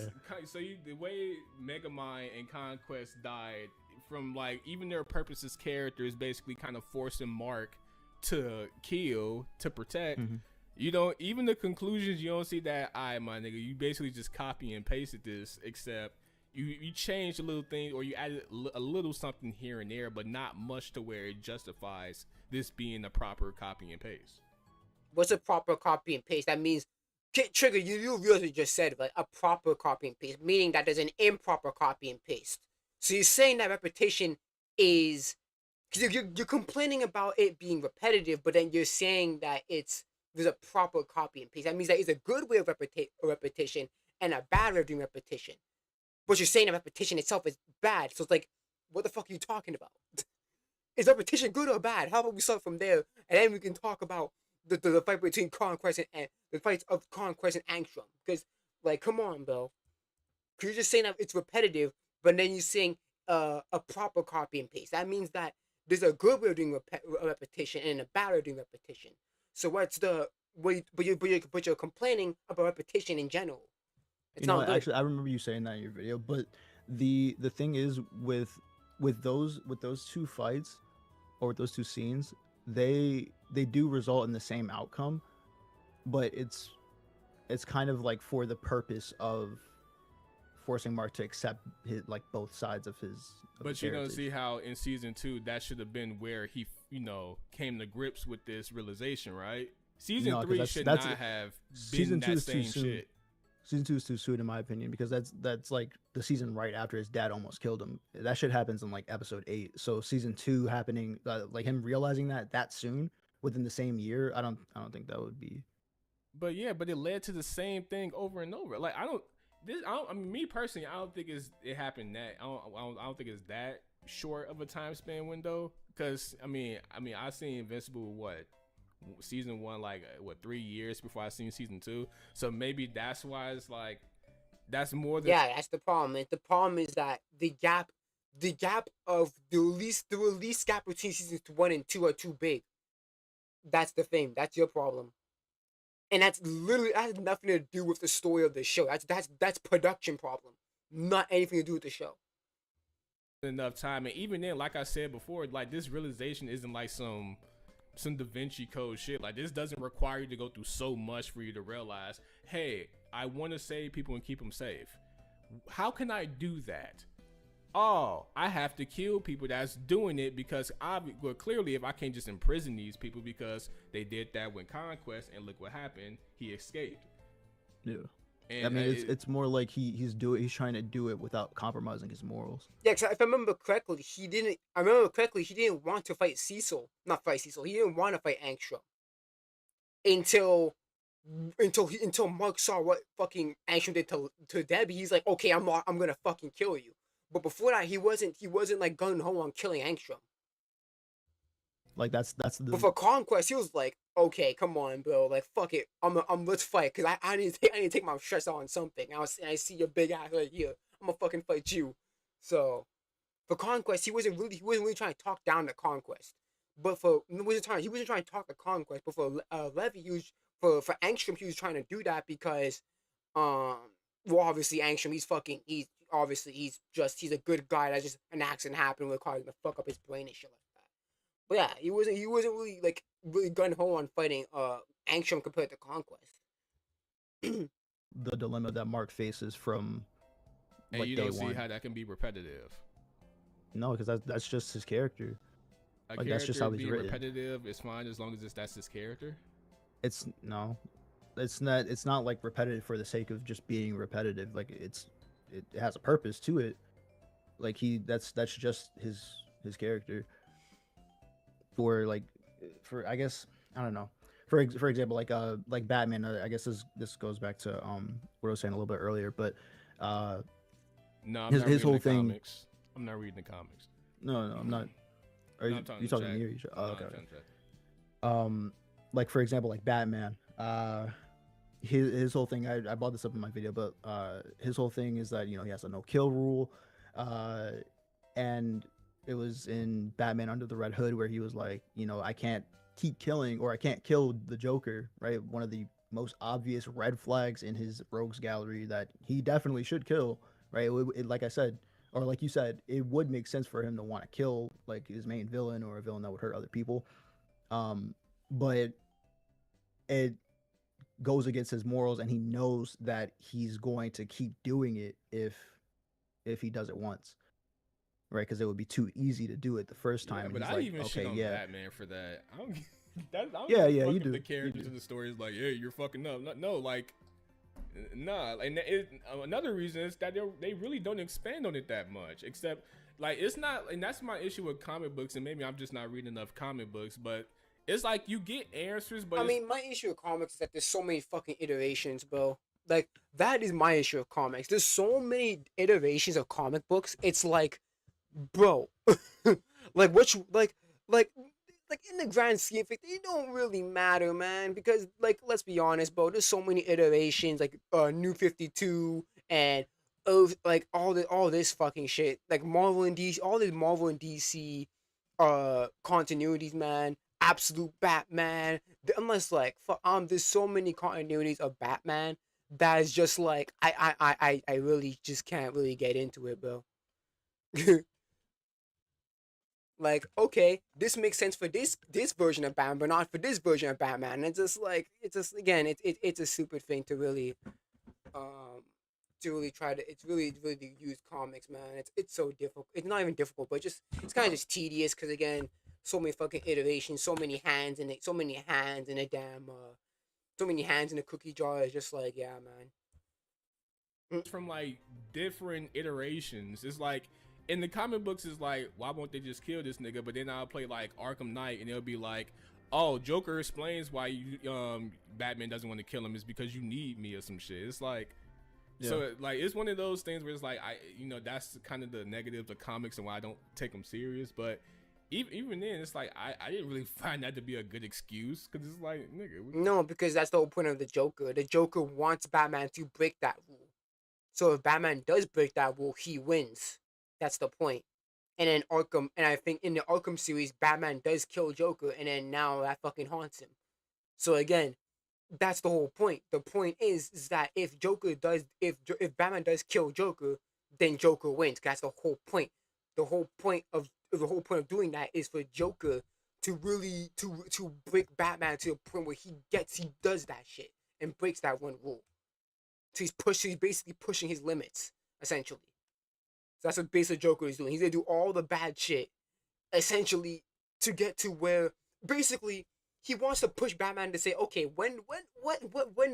So the way Megamind and Conquest died from like even their purpose as characters basically kind of forcing Mark to kill to protect. Mm-hmm. You don't even the conclusions. You don't see that. My nigga, you basically just copy and pasted this, except you changed a little thing or you added a little something here and there, but not much to where it justifies this being a proper copy and paste. What's a proper copy and paste? That means Trigger. You really just said like a proper copy and paste, meaning that there's an improper copy and paste. So you're saying that repetition is because you're complaining about it being repetitive, but then you're saying that there's a proper copy and paste. That means that it's a good way of repetition and a bad way of doing repetition. But you're saying that repetition itself is bad. So it's like, what the fuck are you talking about? Is repetition good or bad? How about we start from there, and then we can talk about the fight between Conquest and the fights of Conquest and Angstrom. Because, like, come on, bro. Because you're just saying that it's repetitive, but then you're saying a proper copy and paste. That means that there's a good way of doing repetition and a bad way of doing repetition. So what's the but you're complaining about repetition in general. It's not good. Actually, I remember you saying that in your video, but the thing is with those two fights or with those two scenes, they do result in the same outcome, but it's kind of like for the purpose of forcing Mark to accept his like both sides of his. But you don't see how in season 2 that should have been where he came to grips with this realization, right? Season 3 should not have been that same shit. Season 2 is too soon in my opinion, because that's like the season right after his dad almost killed him. That shit happens in like episode 8. So season 2 happening, like him realizing that soon within the same year, I don't think that would be. But yeah, but it led to the same thing over and over. Like I mean, me personally, I don't think it happened that. I don't think it's that short of a time span window. Because I mean, I seen Invincible season 1 like 3 years before I seen season 2. So maybe that's why it's like that's more than. Yeah, that's the problem. The problem is that the gap of the release gap between seasons 1 and 2 are too big. That's the thing. That's your problem. And that has nothing to do with the story of the show. That's production problem, not anything to do with the show. Enough time, and even then, like I said before, like this realization isn't like some Da Vinci Code shit. Like this doesn't require you to go through so much for you to realize, hey, I want to save people and keep them safe. How can I do that? Oh, I have to kill people that's doing it because clearly if I can't just imprison these people because they did that with Conquest and look what happened, he escaped. Yeah. And I mean, it's more like he's trying to do it without compromising his morals. Yeah, because if I remember correctly, he didn't want to fight Cecil. Not fight Cecil. He didn't want to fight Angstrom until Mark saw what fucking Angstrom did to Debbie. He's like, okay, I'm gonna fucking kill you. But before that, he wasn't like gung ho on killing Angstrom. Like that's the. But for Conquest, he was like, okay, come on, bro, like fuck it, let's fight, cause I need to take my stress out on something. I see your big ass right here. I'm gonna fucking fight you. So for Conquest, he wasn't really trying to talk down to Conquest. But he wasn't trying to talk to Conquest. But for Levy, for Angstrom, he was trying to do that because obviously Angstrom, he's a good guy. That's just an accident happened with causing to fuck up his brain and shit like that. But yeah, he wasn't really gun ho on fighting Angstrom compared to Conquest. The dilemma that Mark faces from and you don't see how that can be repetitive. No, because that's just his character. A Like that's just character how he's being written. repetitive is fine as long as that's his character. It's no, it's not. It's not like repetitive for the sake of just being repetitive. Like it has a purpose to it. Like that's just his character. For like, for I guess I don't know. For example, like Batman. I guess this goes back to what I was saying a little bit earlier, but No, I'm his not his reading whole the thing. comics. I'm not reading the comics. No, I'm not. Are No, you I'm talking you to talking to Jack. me or you? Oh, No, okay. I'm talking to Jack. Like for example, like Batman. His whole thing. I brought this up in my video, but his whole thing is that he has a no kill rule, and it was in Batman Under the Red Hood where he was like, I can't keep killing or I can't kill the Joker, right? One of the most obvious red flags in his rogues gallery that he definitely should kill, right? Like I said, or like you said, it would make sense for him to want to kill like his main villain or a villain that would hurt other people. But it goes against his morals, and he knows that he's going to keep doing it if he does it once, right? Because it would be too easy to do it the first time. Yeah, And but he's I like, even okay, shit on yeah, Batman for that. I don't. I don't Yeah, give a yeah, fuck you if do. The You characters do. in the story is like, hey, you're fucking up. No, like, nah. And another reason is that they really don't expand on it that much. Except, like, it's not. And that's my issue with comic books. And maybe I'm just not reading enough comic books. But it's like you get answers, but I mean, my issue with comics is that there's so many fucking iterations, bro. Like, that is my issue of comics. There's so many iterations of comic books. It's like, bro, like like like in the grand scheme of things, they don't really matter, man. Because like, let's be honest, bro. There's so many iterations, like New 52 and like all this fucking shit, like Marvel and DC, all this Marvel and DC continuities, man. Absolute Batman. Unless like there's so many continuities of Batman that is just like I really just can't really get into it, bro. Like, okay, this makes sense for this version of Batman, but not for this version of Batman. And it's just like, it's just again, it's a stupid thing um to really try to. It's really to use comics, man. It's so difficult. It's not even difficult, but just it's kind of just tedious because again, so many fucking iterations, so many hands in it, so many hands in a damn so many hands in a cookie jar. It's just like, yeah, man. from like different iterations. It's like in the comic books, it's like, why won't they just kill this nigga? But then I'll play like Arkham Knight, and it'll be like, oh, Joker explains why Batman doesn't want to kill him is because you need me or some shit. It's like, so like it's one of those things where it's like that's kind of the negative of comics and why I don't take them serious. But even then, it's like I didn't really find that to be a good excuse because it's like, nigga, No, because that's the whole point of the Joker. The Joker wants Batman to break that rule. So if Batman does break that rule, he wins. That's the point. And then Arkham, and I think in the Arkham series, Batman does kill Joker, and then now that fucking haunts him. So again, that's the whole point. The point is that if Batman does kill Joker, then Joker wins. That's the whole point. The whole point of doing that is for Joker to really to break Batman to a point where he does that shit and breaks that one rule. So he's basically pushing his limits, essentially. So that's what basically Joker is doing. He's gonna do all the bad shit, essentially, to get to where basically he wants to push Batman to say, okay, when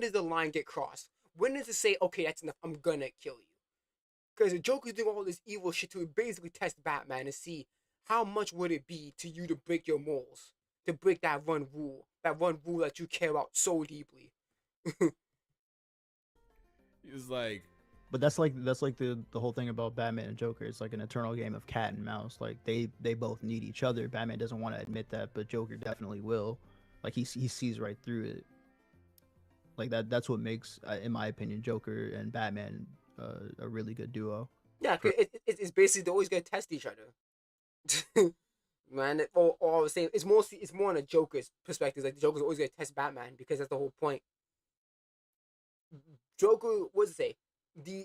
does the line get crossed? When does it say, okay, that's enough, I'm gonna kill you? Because the Joker's doing all this evil shit to basically test Batman to see how much would it be to you to break your morals, to break that one rule that you care about so deeply. it's like, but that's like the whole thing about Batman and Joker. It's like an eternal game of cat and mouse. Like they both need each other. Batman doesn't want to admit that, but Joker definitely will. Like he sees right through it. Like that's what makes, in my opinion, Joker and Batman a really good duo. Yeah, it's basically they always gonna test each other. Man, all the same. It's more on a Joker's perspective. Like the Joker's always gonna test Batman because that's the whole point. Joker, what's it say?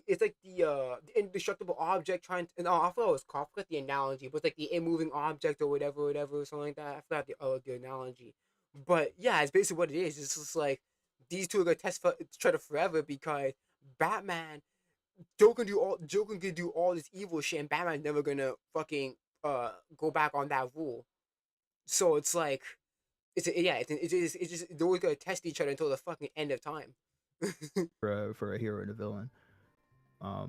It's like the indestructible object trying to. No, I forgot what it was called. I forgot the analogy, but it's like the immoving object or whatever, something like that. I forgot the analogy. But yeah, it's basically what it is. It's just like these two are gonna test for each other forever because Batman, Joker can do all this evil shit, and Batman's never gonna fucking go back on that rule. So it's like, it's just they're always gonna test each other until the fucking end of time. For a hero and a villain. I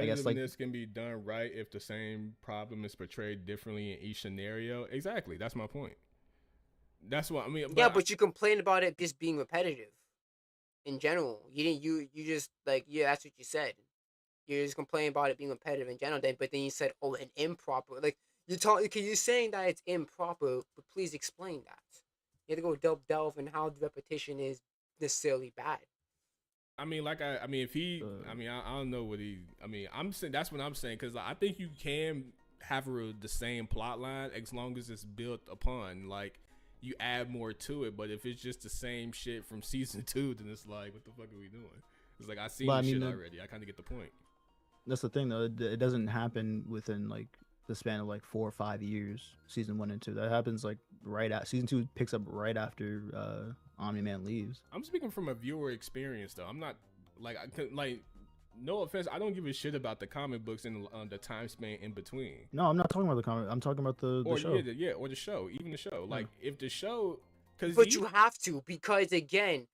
guess like Repetitiveness can be done right if the same problem is portrayed differently in each scenario. Exactly, that's my point. That's what I mean. Yeah, but you complain about it just being repetitive. In general, you didn't. You just like, yeah, that's what you said. You're just complaining about it being repetitive in general. But then you said, oh, an improper. Like okay, you're saying that it's improper, but please explain that. You have to go delve in how the repetition is necessarily bad. I mean, I mean, if he, I mean, I don't know what he. I mean, I'm saying that's what I'm saying because I think you can have the same plot line as long as it's built upon. Like, you add more to it, but if it's just the same shit from season 2, then it's like, what the fuck are we doing? It's like I seen this shit already. I kind of get the point. That's the thing, though. It doesn't happen within like the span of like 4 or 5 years. Season 1 and 2. That happens like right at season 2 picks up right after Omni-Man leaves. I'm speaking from a viewer experience, though. I'm not like no offense. I don't give a shit about the comic books and the time span in between. No, I'm not talking about the comic. I'm talking about the show. Yeah, or the show, even the show. Like if the show, but you have to, because again,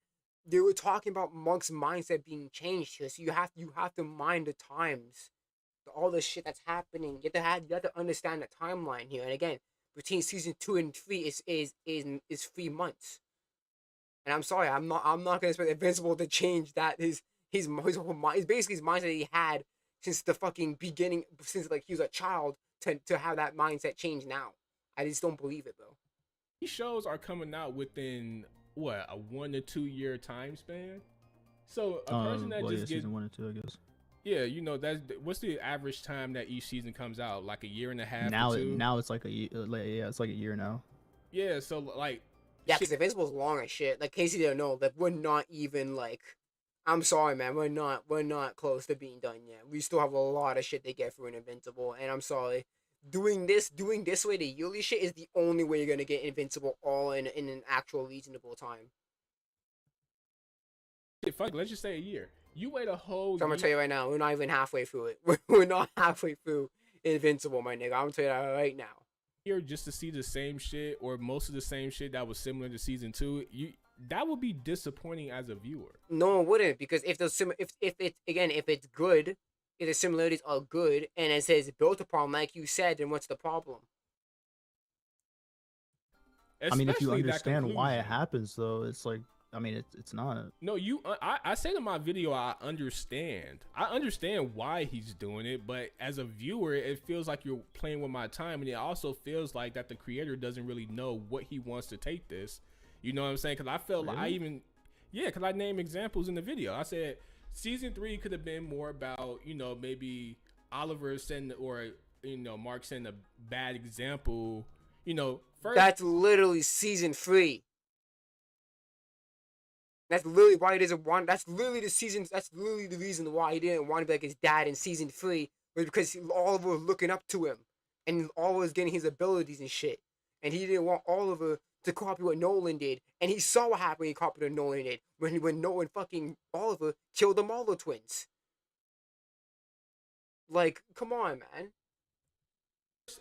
they were talking about Monk's mindset being changed here, so you have to mind the times, all the shit that's happening. You have to understand the timeline here. And again, between season 2 and 3 is 3 months. And I'm sorry, I'm not gonna expect Invincible to change that his whole mind. It's basically his mindset that he had since the fucking beginning, since like he was a child, to have that mindset change now. I just don't believe it, bro. These shows are coming out within what, a 1 to 2 year time span. So a person that just gets season 1 and 2, I guess. Yeah, you know, what's the average time that each season comes out? Like a year and a half. Now it's like a year. Yeah, it's like a year now. Yeah, so like. Yeah, because Invincible's long as shit. Like Casey didn't know that we're not even like. I'm sorry, man. We're not close to being done yet. We still have a lot of shit to get through in Invincible, and I'm sorry. Doing this way, the yearly shit is the only way you're gonna get Invincible all in an actual reasonable time. Fuck, let's just say a year. You wait a whole. So I'm gonna tell you right now, we're not even halfway through it. We're not halfway through Invincible, my nigga. I'm gonna tell you that right now. Here just to see the same shit or most of the same shit that was similar to season 2, that would be disappointing as a viewer. No, it wouldn't, because if it's good, if the similarities are good and it says built upon, like you said, then what's the problem? I mean, if you understand why it happens, though, it's like, I mean, it's not. No, I said in my video, I understand why he's doing it, but as a viewer, it feels like you're playing with my time, and it also feels like that the creator doesn't really know what he wants to take this. You know what I'm saying? Because I felt like because I named examples in the video. I said season 3 could have been more about, you know, maybe Oliver Mark setting a bad example. You know, first. That's literally season 3. That's literally why he doesn't want. That's literally the reason why he didn't want to be like his dad in season 3, was because Oliver was looking up to him, and Oliver was getting his abilities and shit, and he didn't want Oliver to copy what Nolan did, and he saw what happened when he copied what Nolan did when Nolan fucking Oliver killed the Marlowe twins. Like, come on, man.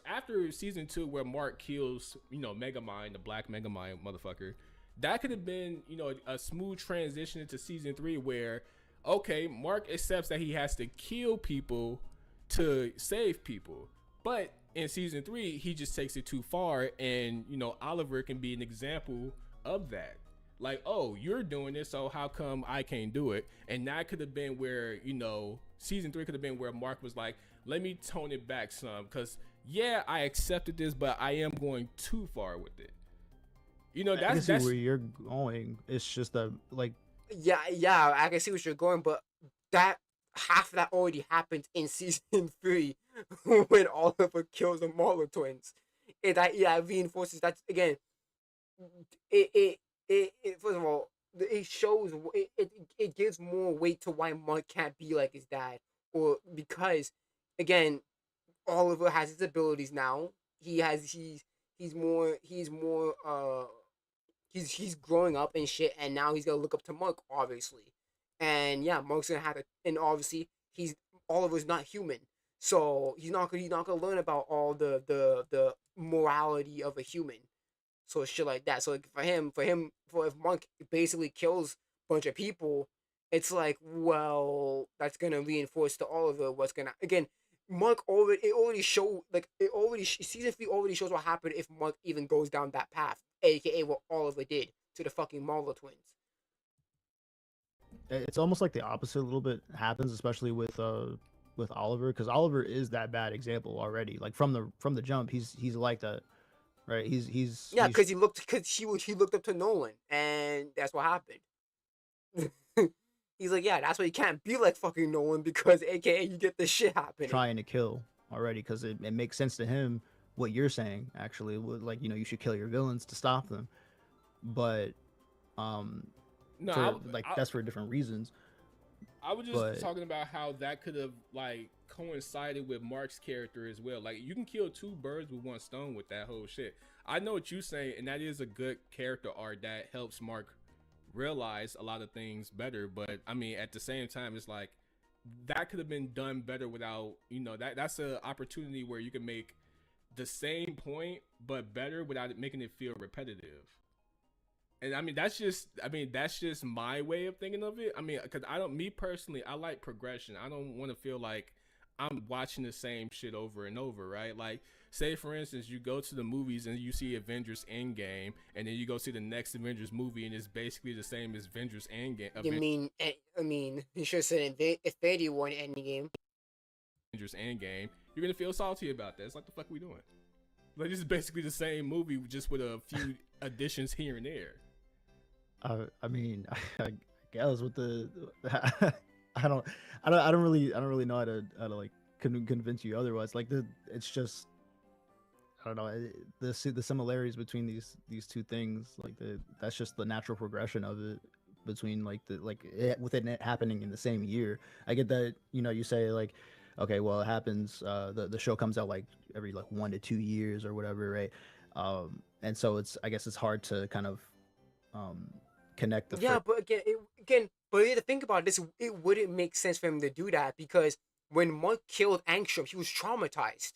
After season 2, where Mark kills, you know, Megamind, the black Megamind motherfucker. That could have been, you know, a smooth transition into season 3 where, okay, Mark accepts that he has to kill people to save people. But in season 3, he just takes it too far, and, you know, Oliver can be an example of that. Like, oh, you're doing this, so how come I can't do it? And that could have been where, you know, season 3 could have been where Mark was like, let me tone it back some, because, yeah, I accepted this, but I am going too far with it. You know, that's where you're going. It's just that, like, yeah, I can see what you're going, but that half of that already happened in season 3 when Oliver kills the Marlowe twins. It reinforces that again. It first of all, it shows it gives more weight to why Mark can't be like his dad, or because again, Oliver has his abilities now. He's growing up and shit, and now he's gonna look up to Mark, obviously. And yeah, Mark's gonna have to, and obviously Oliver's not human, so he's not gonna learn about all the morality of a human. So shit like that. So like for if Monk basically kills a bunch of people, it's like, well, that's gonna reinforce to Oliver what's gonna again. Monk already it already showed like it already season 3 already shows what happened if Monk even goes down that path, aka what Oliver did to the fucking Marvel twins. It's almost like the opposite a little bit happens, especially with Oliver, because Oliver is that bad example already. Like from the jump, he's like that, right? Yeah, He's because he looked up to Nolan, and that's what happened. He's like, yeah, that's why you can't be like fucking Nolan because, aka, you get this shit happening. trying to kill already because it makes sense to him what you're saying actually. Like, you know, you should kill your villains to stop them, but um No, for like that's for different reasons. I was just But talking about how that could have like coincided with Mark's character as well. Like you can kill two birds with one stone with that whole shit. I know what you're saying, and that is a good character arc that helps Mark realize a lot of things better. But I mean, at the same time, it's like that could have been done better without, you know, that's an opportunity where you can make the same point but better without it making it feel repetitive. And I mean that's just my way of thinking of it. I mean, because me personally, I like progression. I don't want to feel like I'm watching the same shit over and over, right? Like, say for instance, you go to the movies and you see Avengers Endgame, and then you go see the next Avengers movie, and it's basically the same as Avengers Endgame. You should have said Infinity War Endgame. Avengers Endgame. You're gonna feel salty about that. It's like, the fuck we doing? Like, this is basically the same movie, just with a few additions here and there. I mean, I guess with the I don't really know how to like convince you otherwise. Like it's just I don't know the similarities between these two things. Like that's just the natural progression of it between within it happening in the same year. I get that, you know, you say like, okay, well it happens. The show comes out like every like 1 to 2 years or whatever, right? And so I guess it's hard to kind of connect the Yeah, but but you have to think about this. It wouldn't make sense for him to do that because when Monk killed Angstrom, he was traumatized.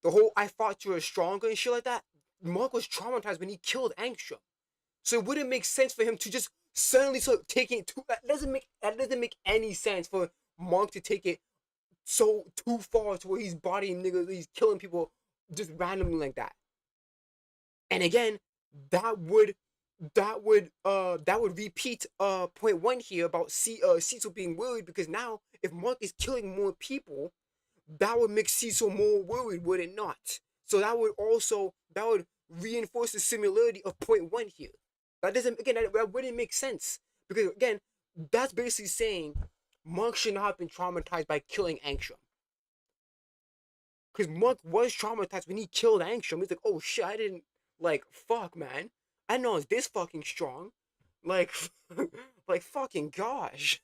The whole "I thought you were stronger" and shit like that. Monk was traumatized when he killed Angstrom, so it wouldn't make sense for him to just suddenly start taking it too. That doesn't make any sense for Monk to take it so too far to where he's bodying niggas, he's killing people just randomly like that. And again, that would that would repeat point one here about Cecil being worried because now if Mark is killing more people, that would make Cecil more worried, would it not? So that would reinforce the similarity of point one here. That wouldn't make sense because again, that's basically saying Mark should not have been traumatized by killing Angstrom. Because Mark was traumatized when he killed Angstrom. He's like, oh shit, I didn't fuck, man. I didn't know I was this fucking strong. Like, like fucking gosh.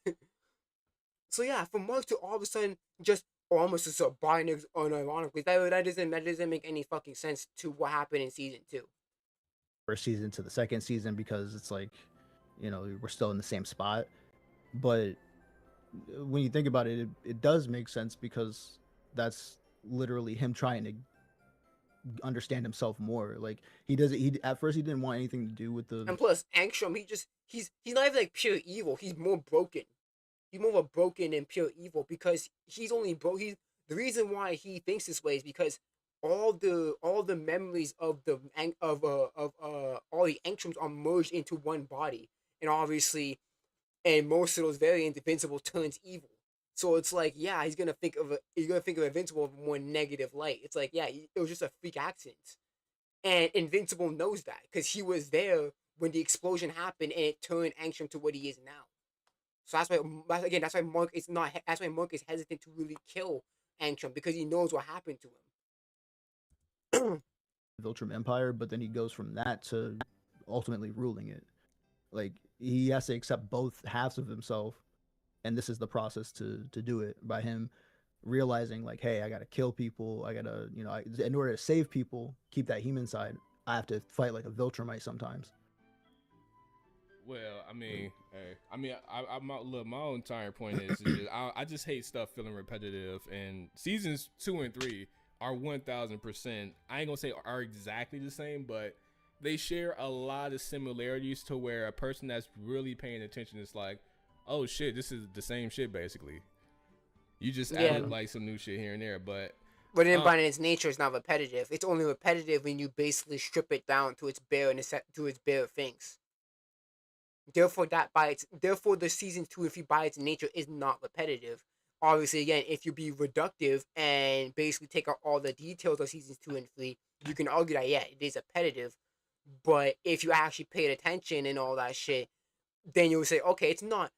So yeah, for Mark to all of a sudden just almost just buy niggas unironically, that doesn't make any fucking sense to what happened in season 2. first season to the second season because it's like, you know, we're still in the same spot. But when you think about it, it does make sense because that's literally him trying to understand himself more. Like he at first he didn't want anything to do with the And plus, Angstrom, he's not even like pure evil. He's more broken. He's more of a broken and pure evil because he's only He's the reason why he thinks this way is because all the memories of all the Angstroms are merged into one body, and obviously, and most of those variants, Invincible turns evil. So it's like, yeah, he's gonna think of Invincible in a more negative light. It's like, yeah, it was just a freak accident, and Invincible knows that because he was there when the explosion happened and it turned Angstrom to what he is now. So that's why Mark is not. That's why Mark is hesitant to really kill Angstrom because he knows what happened to him. Viltrum Empire, but then he goes from that to ultimately ruling it. Like he has to accept both halves of himself, and this is the process to do it by him realizing like, hey, I gotta kill people. I gotta, you know, in order to save people, keep that human side. I have to fight like a Viltrumite sometimes. Well, I mean, my own entire point is just, I just hate stuff feeling repetitive, and seasons 2 and 3 are 1000%. I ain't gonna say are exactly the same, but they share a lot of similarities to where a person that's really paying attention is like, oh shit, this is the same shit basically. You just added like some new shit here and there, but then by its nature, it's not repetitive. It's only repetitive when you basically strip it down to its bare things. Therefore, the season 2, if you by its nature, is not repetitive. Obviously, again, if you be reductive and basically take out all the details of seasons 2 and 3, you can argue that it is repetitive. But if you actually paid attention and all that shit, then you'll say, okay, it's not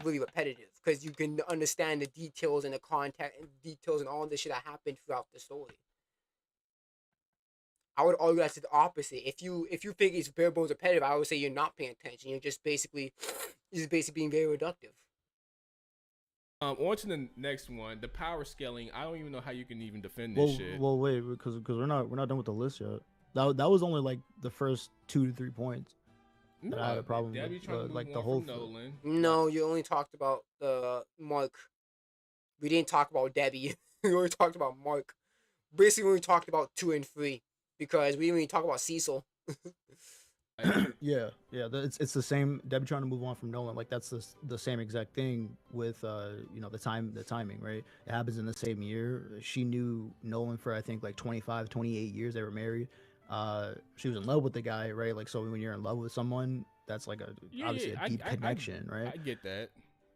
really repetitive because you can understand the details and the context and details and all this shit that happened throughout the story. I would argue that's the opposite. If you think it's bare bones repetitive, I would say you're not paying attention. You're just basically being very reductive. On to the next one, the power scaling. I don't even know how you can even defend this shit. Well, wait, because we're not done with the list yet. That was only like the first 2 to 3 points that I had a problem with. Like the whole Nolan. No, you only talked about Mark. We didn't talk about Debbie. We only talked about Mark. Basically, we only talked about 2 and 3 because we didn't even talk about Cecil. yeah, it's the same. Debbie trying to move on from Nolan, like that's the same exact thing with the timing, right? It happens in the same year. She knew Nolan for I think like 25, 28 years. They were married. She was in love with the guy, right? Like, so when you're in love with someone, that's like obviously a deep connection, right? I get that.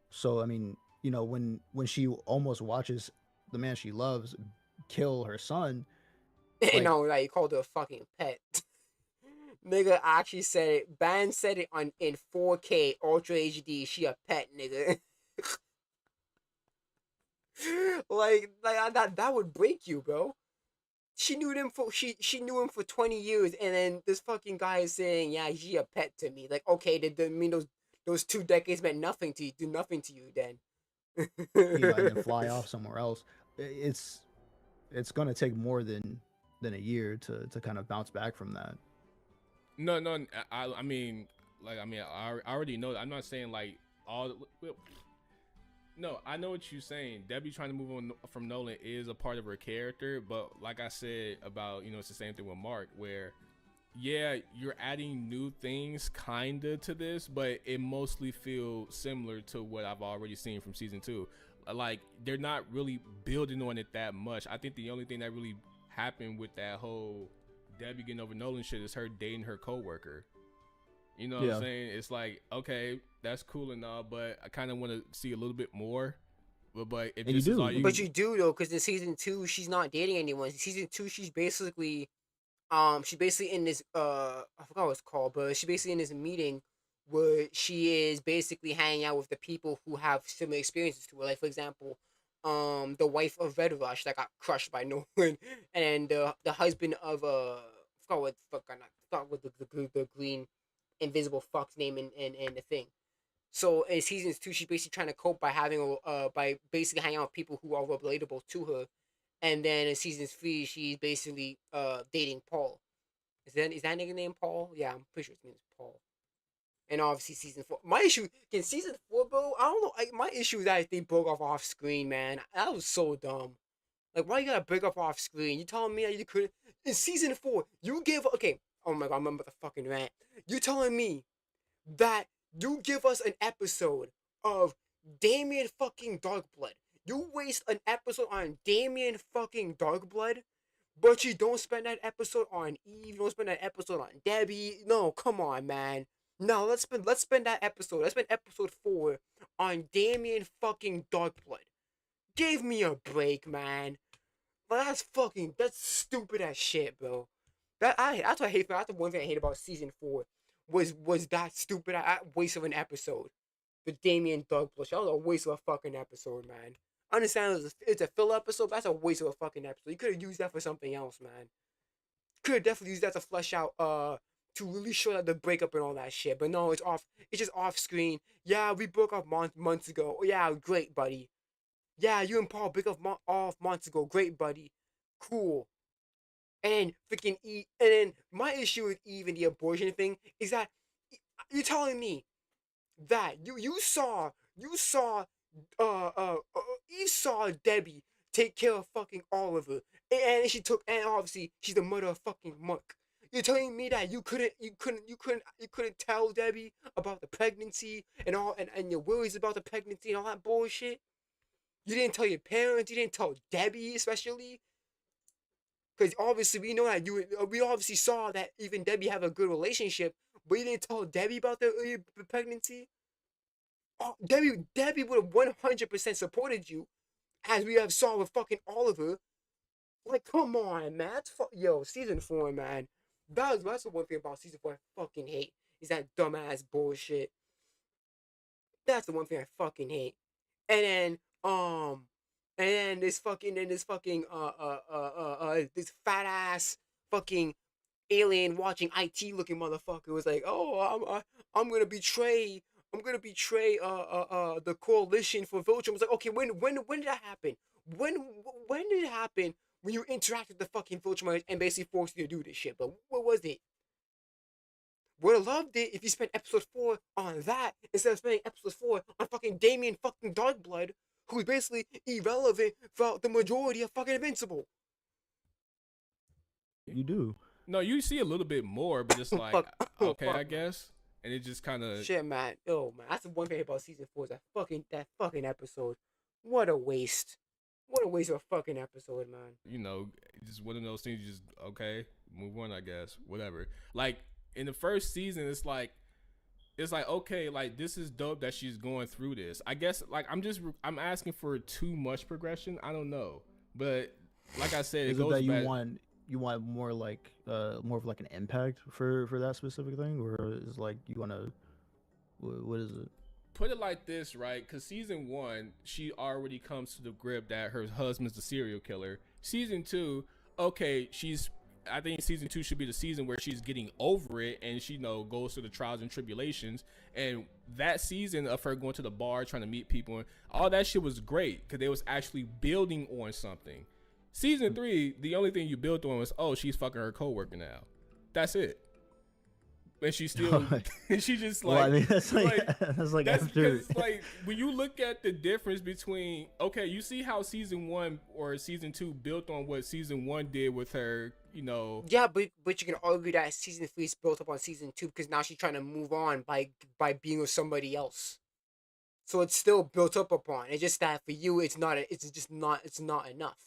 So I mean, when she almost watches the man she loves kill her son, like you called her a fucking pet. Nigga actually said it. Ban said it in 4K Ultra HD. She a pet, nigga. like that would break you, bro. She knew him for 20 years, and then this fucking guy is saying, "Yeah, she a pet to me." Like, okay, did mean those 2 decades meant nothing to you? Do nothing to you then? and then fly off somewhere else. It's gonna take more than a year to kind of bounce back from that. No, I mean, I already know that. I'm not saying like all. No, I know what you're saying. Debbie trying to move on from Nolan is a part of her character, but like I said about, it's the same thing with Mark, where yeah, you're adding new things kinda to this, but it mostly feels similar to what I've already seen from season 2. Like, they're not really building on it that much. I think the only thing that really happened with that whole Debbie getting over Nolan shit is her dating her coworker. You know what I'm saying? It's like, okay, that's cool and all, but I kind of want to see a little bit more. But if this is all you... But you do, though, because in season 2, she's not dating anyone. In season 2, she's basically in this, I forgot what it's called, but she's basically in this meeting where she is basically hanging out with the people who have similar experiences to her. Like, for example, the wife of Red Rush that got crushed by Nolan, and the husband of I forgot what the green invisible fuck's name in the thing. So in seasons 2, she's basically trying to cope by by basically hanging out with people who are relatable to her, and then in season 3, she's basically dating Paul. Is that nigga named Paul? Yeah, I'm pretty sure his name is Paul. And obviously season 4. My issue in season 4, bro, I don't know. My issue is that they broke off screen, man. That was so dumb. Like, why you gotta break up off screen? You telling me that you could in season 4? You give okay. Oh my god, I remember the fucking rant. You telling me that you give us an episode of Damien fucking Darkblood. You waste an episode on Damien fucking Darkblood, but you don't spend that episode on Eve. You don't spend that episode on Debbie. No, come on, man. No, let's spend that episode. Let's spend episode 4 on Damien fucking Darkblood. Give me a break, man. But that's stupid as shit, bro. That's what I hate. That's the one thing I hate about season 4 was that stupid waste of an episode. The Damien Darkblood. That was a waste of a fucking episode, man. I understand it's a fill episode, but that's a waste of a fucking episode. You could have used that for something else, man. Could have definitely used that to flesh out to really show that the breakup and all that shit. But no, it's just off screen. Yeah, we broke up months ago. Oh, yeah, great, buddy. Yeah, you and Paul broke up off months ago. Great, buddy. Cool. And freaking Eve. And then my issue with Eve and the abortion thing is that you're telling me that you saw Eve saw Debbie take care of fucking Oliver, and she took, and obviously she's the mother of fucking Mark. You're telling me that you couldn't tell Debbie about the pregnancy and all, and your worries about the pregnancy and all that bullshit. You didn't tell your parents. You didn't tell Debbie, especially, because obviously we know that we obviously saw that even Debbie have a good relationship, but you didn't tell Debbie about the pregnancy. Oh, Debbie would have 100% supported you, as we have saw with fucking Oliver. Like, come on, man. Yo, season 4, man. That's the one thing about season 4 I fucking hate, is that dumbass bullshit. That's the one thing I fucking hate. And then, this fat ass fucking alien watching IT looking motherfucker was like, oh, I'm gonna betray, the coalition for Viltrum. I was like, okay, when did that happen? When did it happen? When you interacted with the fucking Viltrumite and basically forced you to do this shit? But what was it? Would have loved it if you spent episode 4 on that instead of spending episode 4 on fucking Damien fucking Darkblood, who's basically irrelevant throughout the majority of fucking Invincible. You do. No, you see a little bit more, but it's like, okay, I guess. And it just kind of... Shit, man. Oh, man. That's the one thing about season 4 is that fucking episode. What a waste. What a waste of a fucking episode, man. You know, just one of those things, just, okay, move on, I guess. Whatever. Like, in the first season, it's like, okay, like, this is dope that she's going through this. I guess, like, I'm asking for too much progression. I don't know. But, like I said, it goes that you want more like more of like an impact for that specific thing, or is like you want to, what is it? Put it like this, right? Because season 1, she already comes to the grip that her husband's the serial killer. Season 2, okay, I think season 2 should be the season where she's getting over it and she, goes through the trials and tribulations. And that season of her going to the bar, trying to meet people, and all that shit was great because they was actually building on something. Season 3, the only thing you built on was, oh, she's fucking her coworker now. That's it. And she still, she just like, well, I mean, that's after. Like, when you look at the difference between, okay, you see how season 1 or season 2 built on what season 1 did with her, Yeah, but you can argue that season 3 is built up on season 2 because now she's trying to move on by being with somebody else. So it's still built up upon. It's just that for you, it's not enough.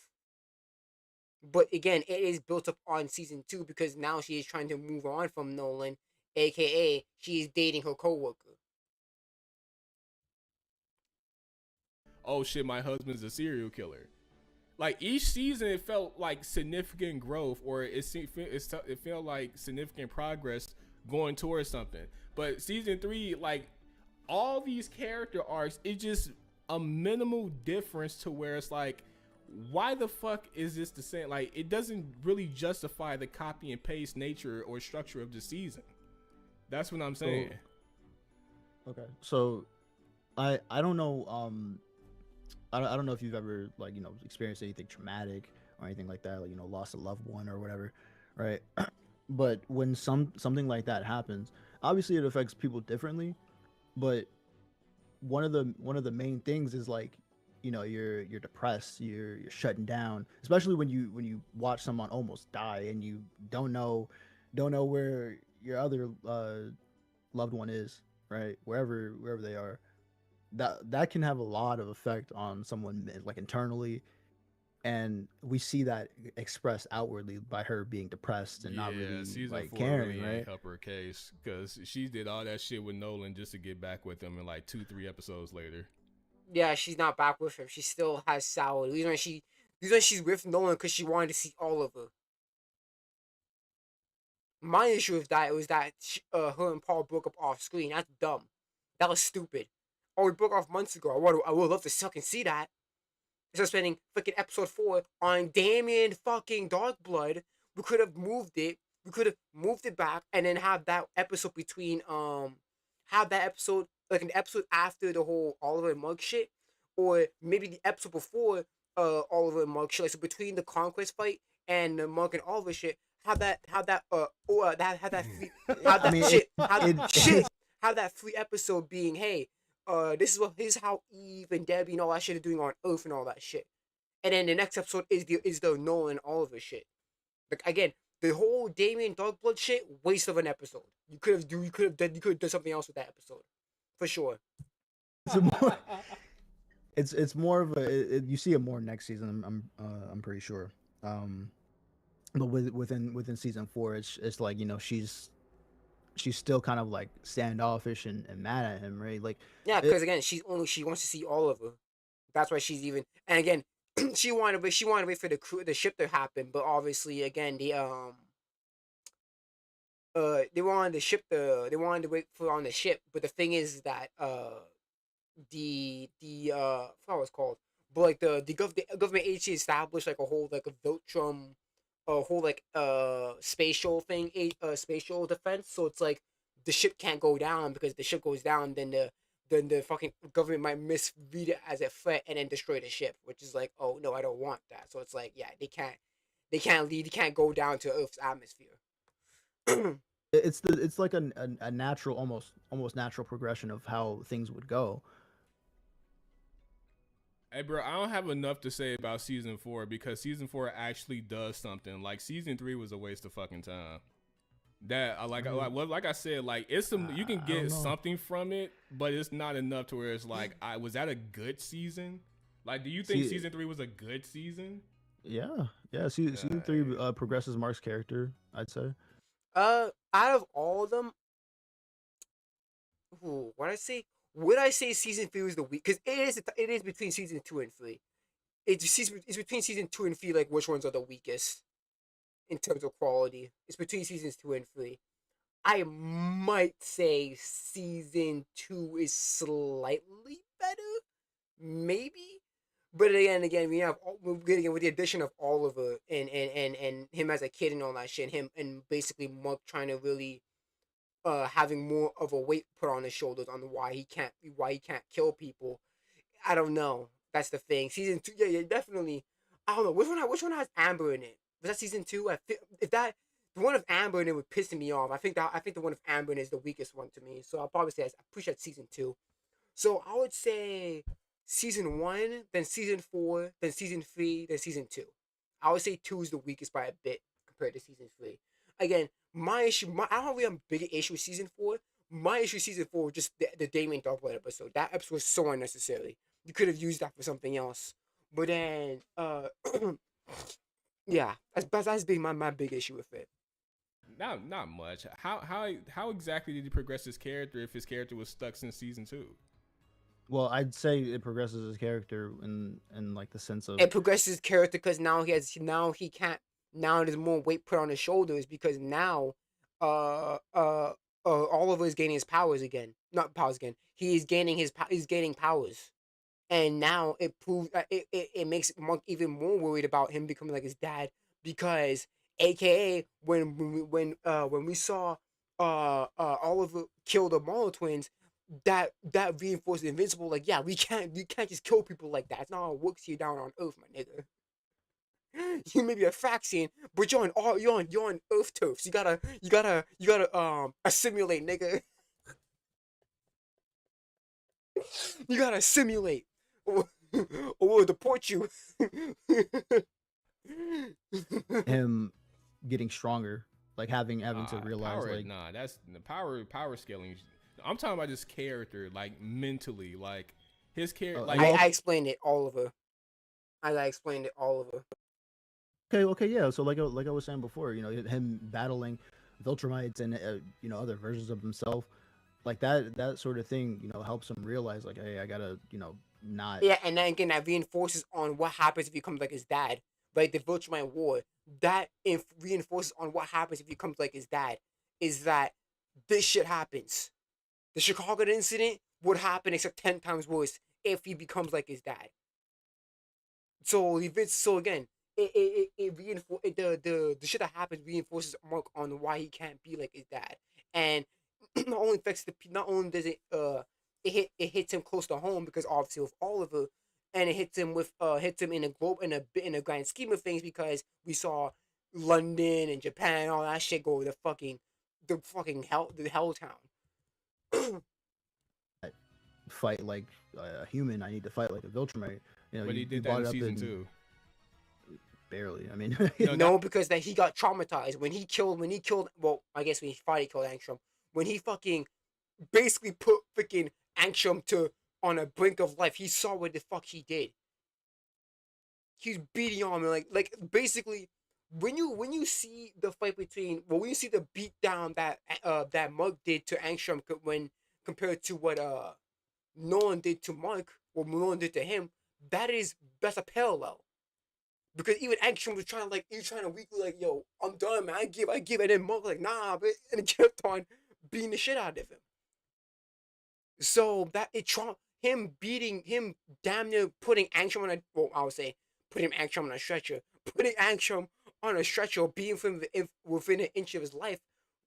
But again, it is built up on season 2 because now she is trying to move on from Nolan. AKA, she is dating her coworker. Oh shit, my husband's a serial killer. Like, each season, it felt like significant growth, or it felt like significant progress going towards something. But season 3, like, all these character arcs, it's just a minimal difference to where it's like, why the fuck is this the same? Like, it doesn't really justify the copy and paste nature or structure of the season. That's what I'm saying. Okay, so I don't know. I don't know if you've ever experienced anything traumatic or anything like that, like lost a loved one or whatever, right? But when something like that happens, obviously it affects people differently. But one of the main things is like, you're depressed, you're shutting down, especially when you watch someone almost die and you don't know where your other loved one is, right? Wherever they are, that can have a lot of effect on someone, like internally, and we see that expressed outwardly by her being depressed and not really like caring, really right? Help her case, because she did all that shit with Nolan just to get back with him, and like 2-3 episodes later. Yeah, she's not back with him. She still has sour. The reason she's with Nolan because she wanted to see Oliver. My issue with that was that her and Paul broke up off screen. That's dumb. That was stupid. Oh, we broke off months ago. I would love to fucking see that. Instead of spending freaking episode 4 on Damien fucking Darkblood, we could have moved it. We could have moved it back and then have that episode between have that episode like an episode after the whole Oliver and Mug shit, or maybe the episode before Oliver and Mug shit. Like, so between the Conquest fight and the Mug and Oliver shit, have that free episode being, hey, this is how Eve and Debbie and all that shit are doing on Earth and all that shit. And then the next episode is the Nolan Oliver shit. Like, again, the whole Damien Darkblood shit, waste of an episode. You could have done something else with that episode, for sure. It's more, it's more of a you see it more next season. I'm pretty sure. But within season 4, it's like, you know, she's still kind of like standoffish and mad at him, right? Like Yeah, it, because again, she wants to see all of her. That's why she's even. And again, she wanted to wait for the ship to happen, but obviously, again, they wanted they wanted to wait for on the ship, but the thing is that I forgot what it's called, but like the government agency established like a whole like a Viltrum, a whole like spatial thing, spatial defense. So it's like the ship can't go down, because if the ship goes down, then the fucking government might misread it as a threat and then destroy the ship, which is like, oh no, I don't want that. So it's like, yeah, they can't go down to Earth's atmosphere. it's like a natural, almost natural progression of how things would go. Hey, bro, I don't have enough to say about season 4 because season 4 actually does something. Like season 3 was a waste of fucking time. That like I said, like it's some you can get something from it, but it's not enough to where it's like, was that a good season? Like, do you think season 3 was a good season? Yeah. Season 3 progresses Mark's character, I'd say. Out of all of them, what I say? Would I say season 3 was the weak? Because it is between season 2 and 3. It's between season 2 and 3. Like, which ones are the weakest in terms of quality? It's between seasons 2 and 3. I might say season 2 is slightly better, maybe. But again, we have again with the addition of Oliver and him as a kid and all that shit, and him and basically Mark trying to really having more of a weight put on his shoulders on why he can't kill people. I don't know. That's the thing. Season 2, yeah, definitely. I don't know which one has Amber in it. Was that season 2? If that the one of Amber in it would piss me off. I think the one of Amber in it is the weakest one to me. So I'll probably say I appreciate season 2. So I would say season 1, then season 4, then season 3, then season 2. I would say 2 is the weakest by a bit compared to season 3. Again, I don't really have a big issue with season 4. My issue with season 4 was just the Damien Darkblood episode. That episode was so unnecessary. You could have used that for something else. But then, yeah, that's been my big issue with it. Not much. How exactly did he progress his character if his character was stuck since season 2? Well, I'd say it progresses his character in like the sense of It progresses his character because now he can't, now there's more weight put on his shoulders, because now Oliver is gaining his powers again. Not powers again. He's gaining powers. And now it proves it makes Mark even more worried about him becoming like his dad, because AKA when we saw Oliver kill the Marlowe twins, that reinforced Invincible, like, yeah, we can't just kill people like that. It's not how it works here down on Earth, my nigga. You may be a Faxian, but you're on Earth turfs. You gotta assimilate, nigga. You gotta assimilate, or we'll deport you. him getting stronger, like having to realize power, like that's the power scaling. I'm talking about just character, like mentally, like his character. Like I explained it, Oliver. I explained it, Oliver. Okay, yeah. So like I was saying before, you know, him battling Viltrumites and you know, other versions of himself, like that sort of thing, you know, helps him realize like, hey, I gotta, you know, not. Yeah, and then again, that reinforces on what happens if he becomes like his dad. Like the Viltrumite War, that reinforces on what happens if he becomes like his dad. Is that this shit happens? The Chicago incident would happen, except 10 times worse if he becomes like his dad. So again, the shit that happens reinforces Mark on why he can't be like his dad, and not only does it hits him close to home, because obviously with Oliver, and it hits him in a grand scheme of things, because we saw London and Japan, all that shit go to the hell town. Fight like a human. I need to fight like a Viltrumite. You know, but he did that in season 2. barely. I mean, No, because that he got traumatized when he killed. Well, I guess when he finally killed Angstrom. When he fucking basically put freaking Angstrom to on a brink of life. He saw what the fuck he did. He's beating on him like basically when you see the fight between when you see the beat down that that Mug did to Angstrom when compared to what Nolan did to Mark or Nolan did to him, that's a parallel. Because even Angstrom was trying to weakly like, yo, I'm done, man. I give, and then Mark like, nah, but and he kept on beating the shit out of him. So that him beating him, damn near putting Angstrom on a I would say putting Angstrom on a stretcher, putting Angstrom on a stretcher, being from within an inch of his life,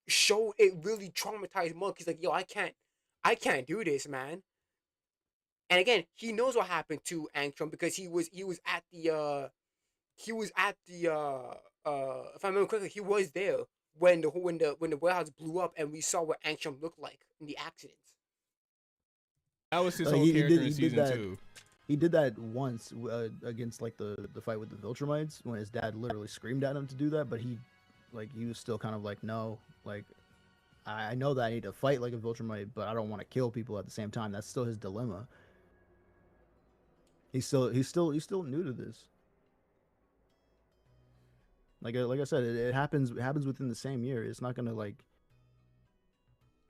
showed it really traumatized Mark. He's like, yo, I can't do this, man. And again, he knows what happened to Angstrom because he was at the if I remember correctly, he was there when the warehouse blew up and we saw what Angstrom looked like in the accidents. That was his whole character in season that, 2. He did that once against like the fight with the Viltrumites when his dad literally screamed at him to do that, but he was still kind of like, no, like I know that I need to fight like a Viltrumite, but I don't want to kill people at the same time. That's still his dilemma. He's still new to this. Like I said, it happens within the same year. It's not gonna like,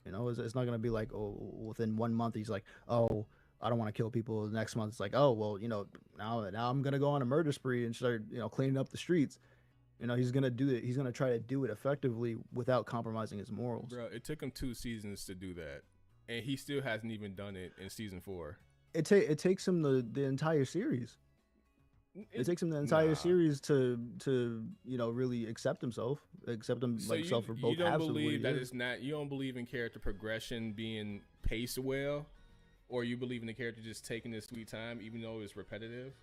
it's not gonna be like, oh, within 1 month he's like, oh, I don't want to kill people. The next month it's like, oh, well, now I'm gonna go on a murder spree and start cleaning up the streets. He's gonna do it. He's gonna try to do it effectively without compromising his morals. Bro, it took him 2 seasons to do that, and he still hasn't even done it in season 4. It takes him the entire series. It takes him the entire series to really accept himself, accept himself for both halves of what he is. You don't believe in character progression being paced well, or you believe in the character just taking his sweet time even though it's repetitive?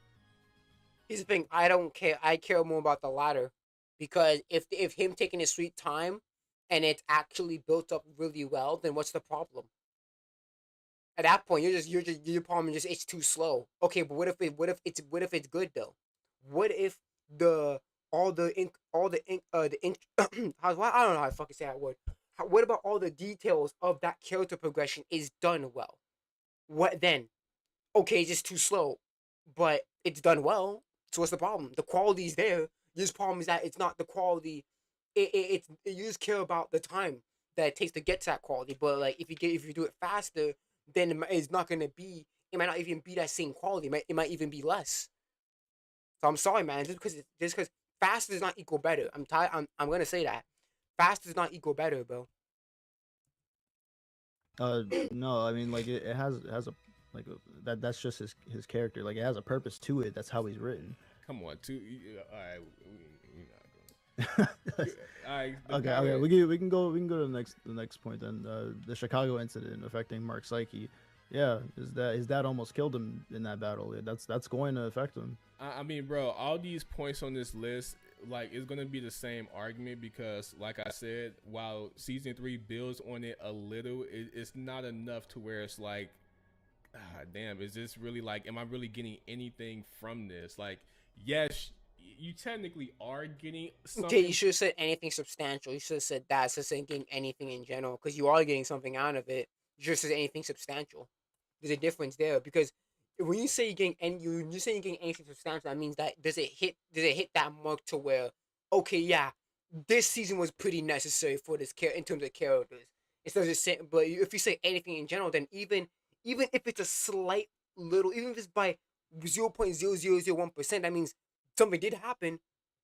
Here's the thing, I don't care. I care more about the latter, because if him taking his sweet time and it's actually built up really well, then what's the problem? At that point, your problem is just it's too slow. Okay, but what if it's good though? What if the all the ink the ink I don't know how to fucking say that word. What about all the details of that character progression is done well? What then? Okay, it's just too slow, but it's done well. So what's the problem? The quality's there. This problem is that it's not the quality. You just care about the time that it takes to get to that quality. But like if you do it faster, then it's not gonna be. It might not even be that same quality. It might even be less. So I'm sorry, man. Just because fast does not equal better. I'm tired. I'm gonna say that fast does not equal better, bro. No, I mean like it has a like that's just his character. Like it has a purpose to it. That's how he's written. Come on, all right, we're not going. All right, okay. We can go to the next point then. The Chicago incident affecting Mark's psyche. Yeah, his dad almost killed him in that battle. That's going to affect him. I mean, bro, all these points on this list, like, it's gonna be the same argument because, like I said, while season 3 builds on it a little, it's not enough to where it's like, damn, is this really like, am I really getting anything from this? Like, yes, you technically are getting something. Okay, you should have said anything substantial. You should have said that instead of saying getting anything in general, because you are getting something out of it. You should have said anything substantial. There's a difference there, because when you say you're getting anything substantial, that means that does it hit that mark to where, okay, yeah, this season was pretty necessary for this in terms of characters. Instead of just saying, but if you say anything in general, then even if it's a slight little, even if it's by 0.0001%, that means something did happen,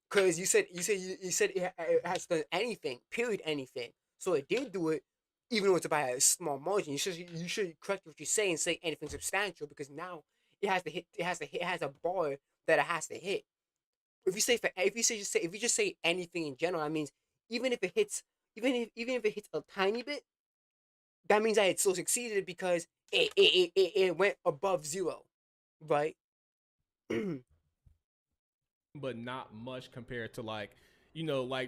because you said it has done anything, period, anything. So it did do it, even though it's by a small margin. You should correct what you say and say anything substantial, because now it has to hit. It has a bar that it has to hit. If you just say anything in general, that means even if it hits a tiny bit, that means that it still succeeded because it went above 0, right? But not much compared to like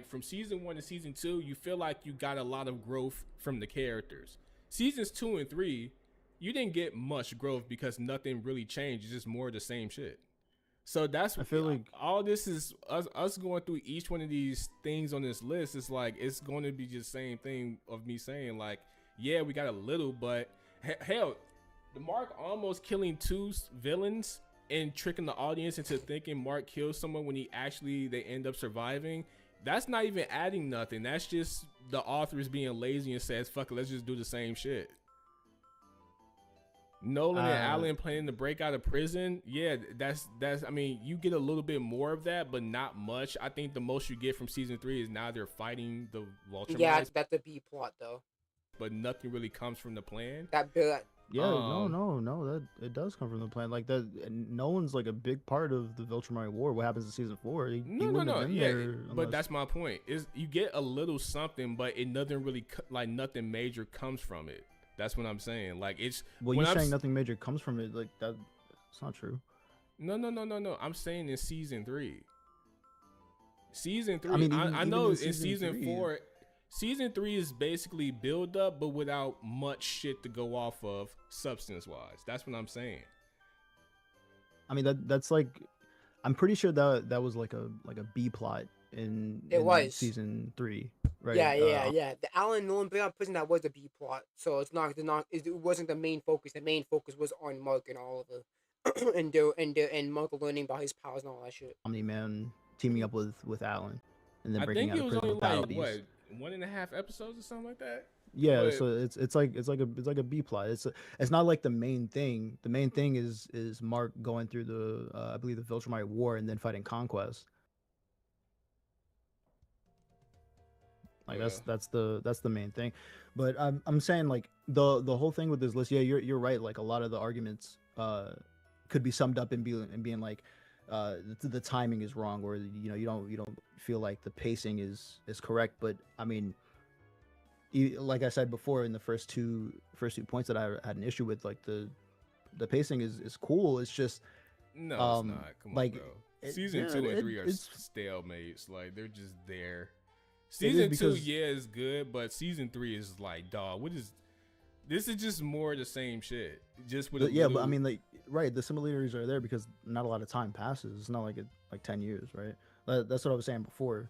from season 1 to season 2, you feel like you got a lot of growth from the characters. Seasons 2 and 3, you didn't get much growth because nothing really changed. It's just more of the same shit. So that's I feel like all this is us going through each one of these things on this list. It's like it's going to be just the same thing of me saying like, yeah, we got a little, but hell, the Mark almost killing two villains and tricking the audience into thinking Mark kills someone when they end up surviving. That's not even adding nothing. That's just the authors being lazy and says, fuck it, let's just do the same shit. Nolan and Alan planning to break out of prison. Yeah, that's I mean, you get a little bit more of that, but not much. I think the most you get from season 3 is now they're fighting the Vulture. Yeah, that's a B plot though. But nothing really comes from the plan. That bill. Yeah, no, that it does come from the plan. Like that, Nolan's like a big part of the Viltrumite War. What happens in season 4? No. Yeah, but that's my point. Is you get a little something, but it nothing really like nothing major comes from it. That's what I'm saying. Like it's well, you're saying nothing major comes from it. Like that, it's not true. No. I'm saying in season 3. Season 3. I mean, I know in season 3. 4. Season 3 is basically build up, but without much shit to go off of substance wise. That's what I'm saying. I mean that's like, I'm pretty sure that was like a B plot in season 3, right? Yeah. The Alan Nolan Breakout of Prison, that was a B plot, so it wasn't the main focus. The main focus was on Mark and Oliver, and Mark learning about his powers and all that shit. Omni-Man teaming up with Alan, and then I breaking think out it of was prison only with like Battle what, 1.5 episodes or something like that. Yeah, but, so it's like a B plot. It's not like the main thing. The main thing is Mark going through the I believe the Viltrumite War and then fighting Conquest. Like that's the main thing. But I'm saying like the whole thing with this list. Yeah, you're right. Like a lot of the arguments could be summed up in being like the timing is wrong, or you don't feel like the pacing is correct. But I mean, like I said before in the first two points that I had an issue with, like the pacing is cool. It's just no, it's not. Come on, like, bro. Season 2 and 3 are stalemates. Like they're just there. Season 2, yeah, is good, but season 3 is like, dog. What is this? Is just more of the same shit. Just with but I mean, like, right, the similarities are there because not a lot of time passes. It's not like 10 years, right? That's what I was saying before.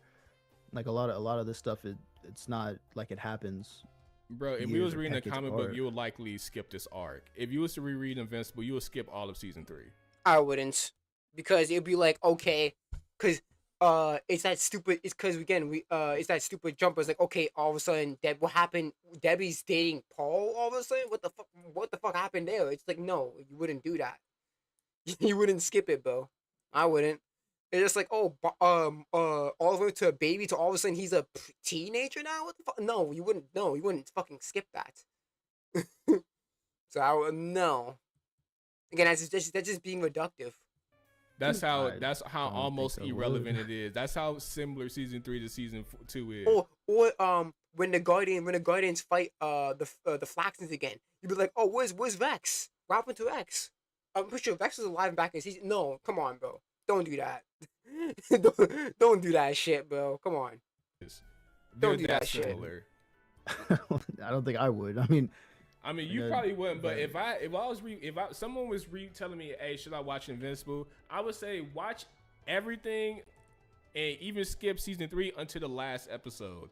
Like a lot of this stuff, it's not like it happens. Bro, if we was reading a comic book, you would likely skip this arc. If you was to reread Invincible, you would skip all of season 3. I wouldn't, because it'd be like, okay, because it's that stupid. It's because again it's that stupid jump. It's like, okay, all of a sudden, what happened? Debbie's dating Paul. All of a sudden, what the fuck happened there? It's like, no, you wouldn't do that. You wouldn't skip it, bro. I wouldn't. It's just like, all the way to a baby to all of a sudden he's a teenager now. What the fuck? No, you wouldn't. No, you wouldn't fucking skip that. So I would no. Again, that's just being reductive. That's how almost irrelevant it is. That's how similar season 3 to season 2 is. Or when the Guardians fight the Flaxons again, you'd be like, oh, where's Vex? What happened to Vex? I'm pretty sure Vex was alive back in season. No, come on, bro. Don't do that. don't do that shit, bro. Come on. Don't do that shit. I don't think I would. I mean, you probably wouldn't, but if someone was telling me, hey, should I watch Invincible? I would say watch everything and even skip season 3 until the last episode.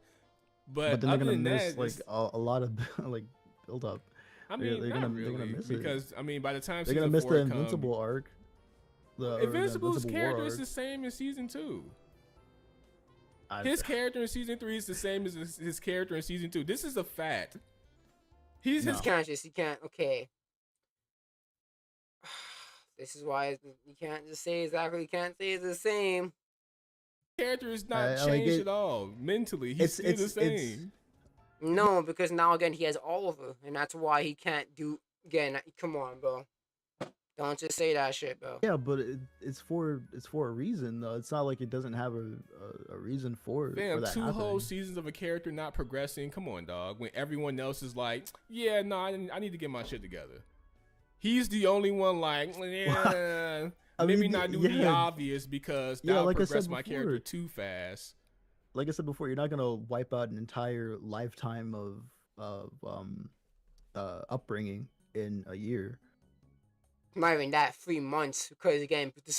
But then they're gonna miss like a lot of like build up. I mean, they're gonna miss because it. I mean, by the time they're gonna miss the Invincible arc. Invincible's character is the same in season 2. His character in season 3 is the same as his character in season 2. This is a fact. He's his conscious. You can't. Okay. This is why you can't just say exactly. You can't say it's the same. Character is not changed at all. Mentally, he's still the same. No, because now again he has Oliver, and that's why he can't do again. Come on, bro. Don't just say that shit, bro. Yeah, but it's for a reason though. It's not like it doesn't have a reason for that. 2 whole seasons of a character not progressing. Come on, dog. When everyone else is like, yeah, no, I need to get my shit together. He's the only one like, yeah, maybe not do the obvious because that'll progress my character too fast. Like I said before, you're not gonna wipe out an entire lifetime of upbringing in a year. Not even that, 3 months, because again, the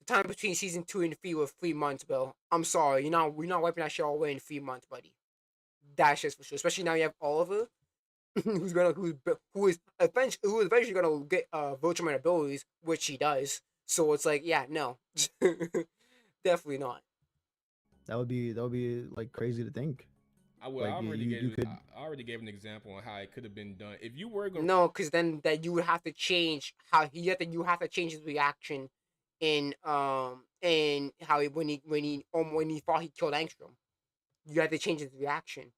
The time between season 2 and 3 was 3 months, bro. I'm sorry, we're not wiping that shit all away in 3 months, buddy. That shit's for sure. Especially now you have Oliver, who is eventually gonna get virtual man abilities, which he does. So it's like, yeah, no, definitely not. That would be like crazy to think. Well, Like you could. I already gave an example on how it could have been done. If you were going, No, because then that you would have to change how you have to change his reaction in how when he thought he killed Angstrom. You had to change his reaction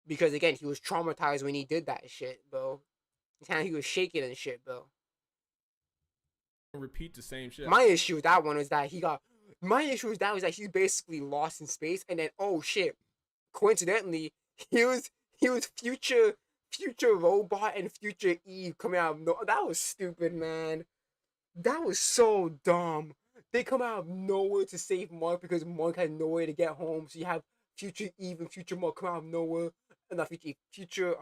because again he was traumatized when he did that shit, bro. He was shaking and shit, bro. repeat the same shit. My issue with that one was that he got. My issue with that was that he's basically lost in space, and then oh shit, coincidentally he was future robot and future Eve coming out of no. That was stupid, man. That was so dumb. They come out of nowhere to save Mark because Mark had nowhere to get home. So you have future Eve and future Mark come out of nowhere, and not future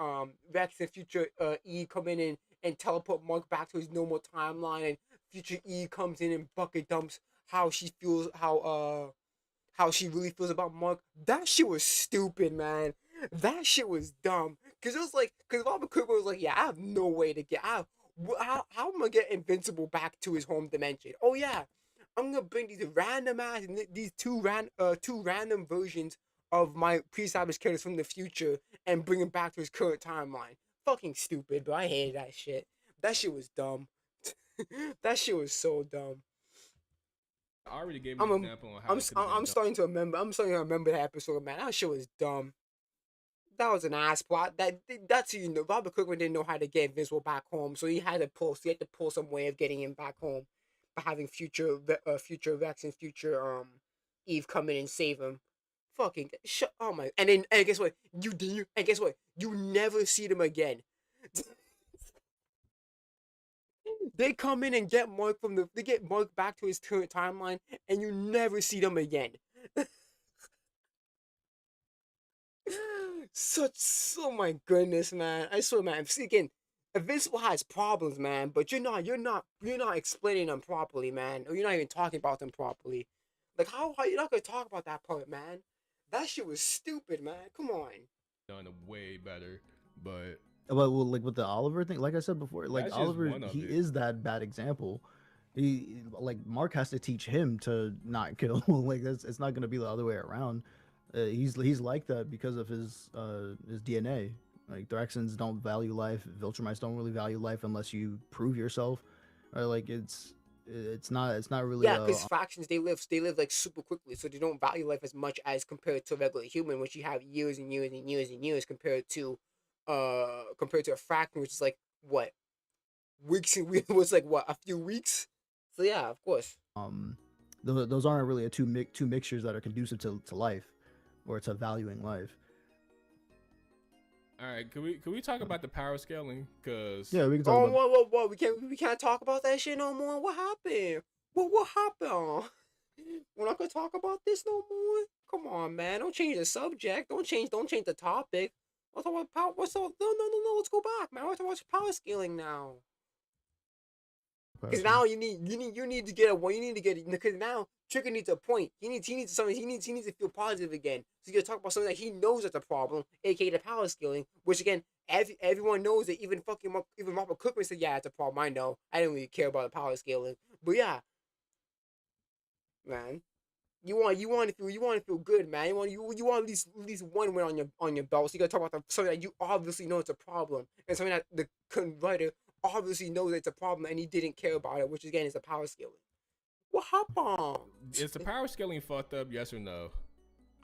Rex and future Eve come in and teleport Mark back to his normal timeline, and future Eve comes in and bucket dumps how she feels, how she really feels about Mark. That shit was stupid, man. That shit was dumb. Cause it was like, cause Robert Cooper was like, yeah, I have no way to get out. How am I gonna get Invincible back to his home dimension? Oh yeah, I'm gonna bring these random ass, these two random versions of my pre-established characters from the future and bring him back to his current timeline. Fucking stupid, but I hated that shit. That shit was dumb. That shit was so dumb. I already gave an example on how I'm starting to remember. I'm starting to remember that episode, man. That shit was dumb. That was an ass plot. That's Robert Kirkman didn't know how to get Invincible back home, so he had to pull some way of getting him back home by having future Rex and future Eve come in and save him. Fucking shut. Oh my! And guess what? And guess what? You never see them again. They come in and get Mark they get Mark back to his current timeline, and you never see them again. Oh my goodness, man! I swear, man. See again, Invincible has problems, man. But you're not explaining them properly, man. Or you're not even talking about them properly. Like how you not gonna talk about that part, man? That shit was stupid, man. Come on. done way better, but Well, like with the Oliver thing, like I said before, like that's just Oliver, one of he it. is that bad example. He like Mark has to teach him to not kill. Like it's not gonna be the other way around. He's like that because of his DNA. Like Thraxans don't value life. Viltrumites don't really value life unless you prove yourself. Or like it's not really Yeah, because fractions they live like super quickly, so they don't value life as much as compared to a regular human, which you have years and years and years and years compared to a fraction, which is like what weeks and weeks was like what a few weeks. So yeah, of course. those aren't really two mixtures that are conducive to life or to valuing life. All right, can we talk about the power scaling? Cause Yeah, we can talk Oh, about. what? We can't talk about that shit no more. What happened? What happened? We're not gonna talk about this no more. Come on, man. Don't change the subject. Don't change the topic. Let's talk about power. What's up? No. Let's go back, man. Let's talk about power scaling now. Because now you need to get a you need to get because now Trigger needs a point. He needs to feel positive again. So you gotta talk about something that he knows that's a problem, aka the power scaling. Which again, everyone knows that even Robert Cookman said, yeah, it's a problem. I know. I didn't really care about the power scaling, but yeah, man. You want to feel good, man. You want at least one win on your belt. So you gotta talk about something that you obviously know it's a problem, and something that the writer obviously knows it's a problem, and he didn't care about it. Which again is the power scaling. What happened? is the power scaling fucked up? Yes or no?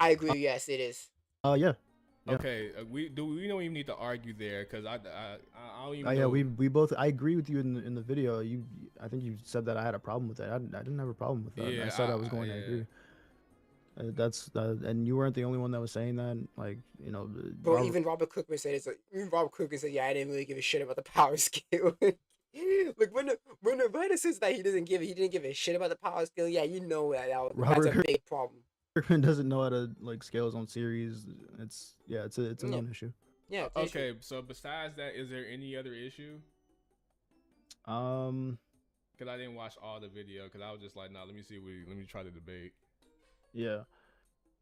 I agree. Yes, it is. Yeah. Okay, we don't even need to argue there because I don't even. Yeah, know. we both. I agree with you in the video. I think you said that I had a problem with it. I didn't have a problem with that. Yeah, I said I was going to agree. That's and you weren't the only one that was saying that. Like Bro, even Robert Cookman said even Robert Cookman said, yeah, I didn't really give a shit about the power scale. Like when the writer says that he didn't give a shit about the power scale, yeah, you know that's a big problem. Kirkman doesn't know how to like scale his own series. It's a known issue. Yeah. Okay, so besides that, is there any other issue? because I didn't watch all the video because I was just like, nah, let me try the debate. Yeah.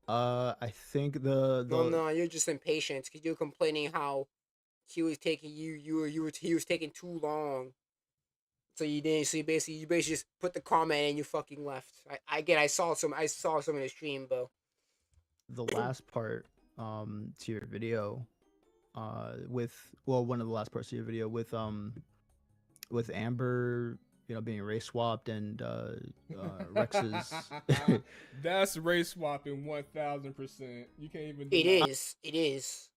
I think the No, you're just impatient because you're complaining how he was taking he was taking too long. So you didn't. So you basically just put the comment and you fucking left. I saw some in the stream, bro. the last part to your video with one of the last parts of your video with Amber, you know, being race swapped and Rex's. That's race swapping 1000%. You can't even. It deny- is. It is.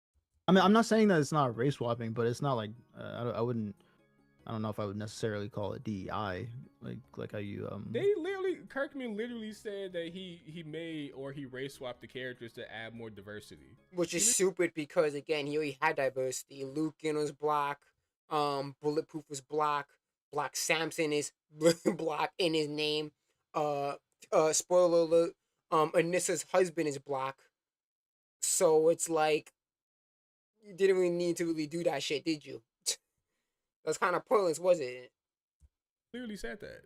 I mean, I'm not saying that it's not race swapping, but it's not like I wouldn't. I don't know if I would necessarily call it DEI, like how you They literally, Kirkman literally said that he made or he race swapped the characters to add more diversity. Which is stupid because again he already had diversity. Lucan was black. Bulletproof was black. Black Samson is black in his name. Spoiler alert. Anissa's husband is black. So it's like you didn't really need to really do that shit, did you? That's kind of pointless, was it? Literally said that.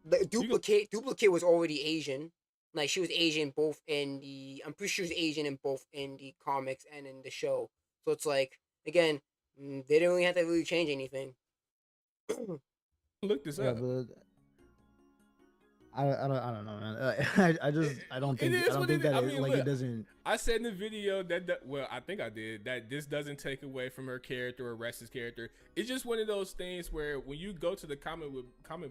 The duplicate was already Asian. Like she was Asian both in the. I'm pretty sure she was Asian in both in the comics and in the show. So it's like again, they didn't really have to really change anything. Look this up. But I don't know, man. I don't think that I mean, look, it doesn't. I said in the video that well, I think I did that. This doesn't take away from her character or Rex's character. It's just one of those things where when you go to the comic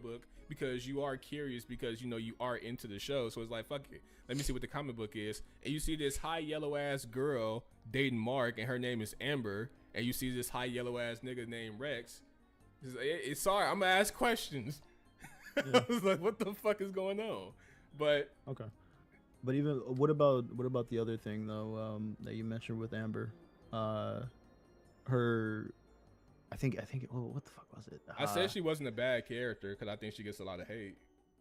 book because you are curious because you know you are into the show, so it's like fuck it. Let me see what the comic book is, and you see this high yellow ass girl dating Mark, and her name is Amber, and you see this high yellow ass nigga named Rex. It's sorry, I'm gonna ask questions. Yeah. I was like, what the fuck is going on? But Okay. But even what about the other thing though that you mentioned with Amber, her, I think what the fuck was it? I said she wasn't a bad character because I think she gets a lot of hate.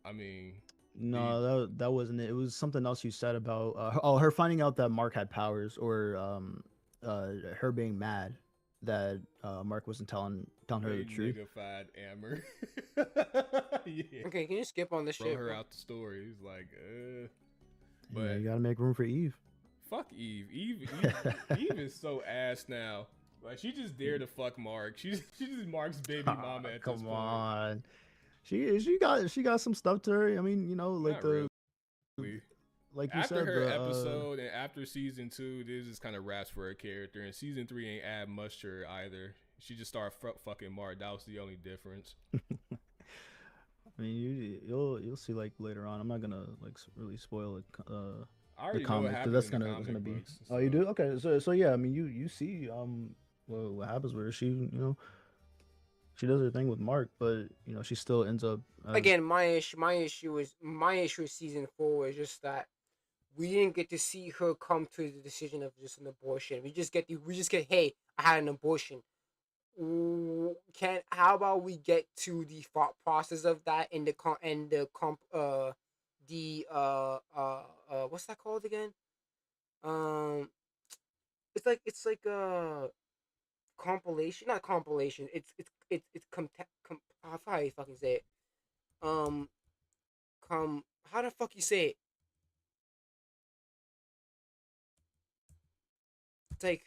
I mean, no, that wasn't it. It was something else you said about her finding out that Mark had powers, or her being mad that Mark wasn't telling her the truth. Niggified Amber. Yeah. Okay, can you skip on this Throw shit? her Bro? out the story. He's like, But but you gotta make room for Eve. fuck Eve. Eve is so ass now. Like she just dared to fuck Mark. She's just Mark's baby mama at this Come point. on, she got some stuff to her. I mean, you know, like Not really. like you After said, her the, episode and after season 2, this is kind of wraps for her character. And season 3 ain't add much to her either. She just started fucking Mark. That was the only difference. I mean, you'll see like later on. I'm not gonna like really spoil it. I already The know what comics, happens that's in the gonna comic be. books, Oh, you do? Okay, so yeah. I mean, you see what happens with her. She, you know, she does her thing with Mark, but you know she still ends up Again, my issue with season 4 is just that we didn't get to see her come to the decision of just an abortion. We just get hey, I had an abortion. How about we get to the thought process of that in the what's that called again? It's like a compilation, not compilation. How do you fucking say it? How the fuck you say it? It's like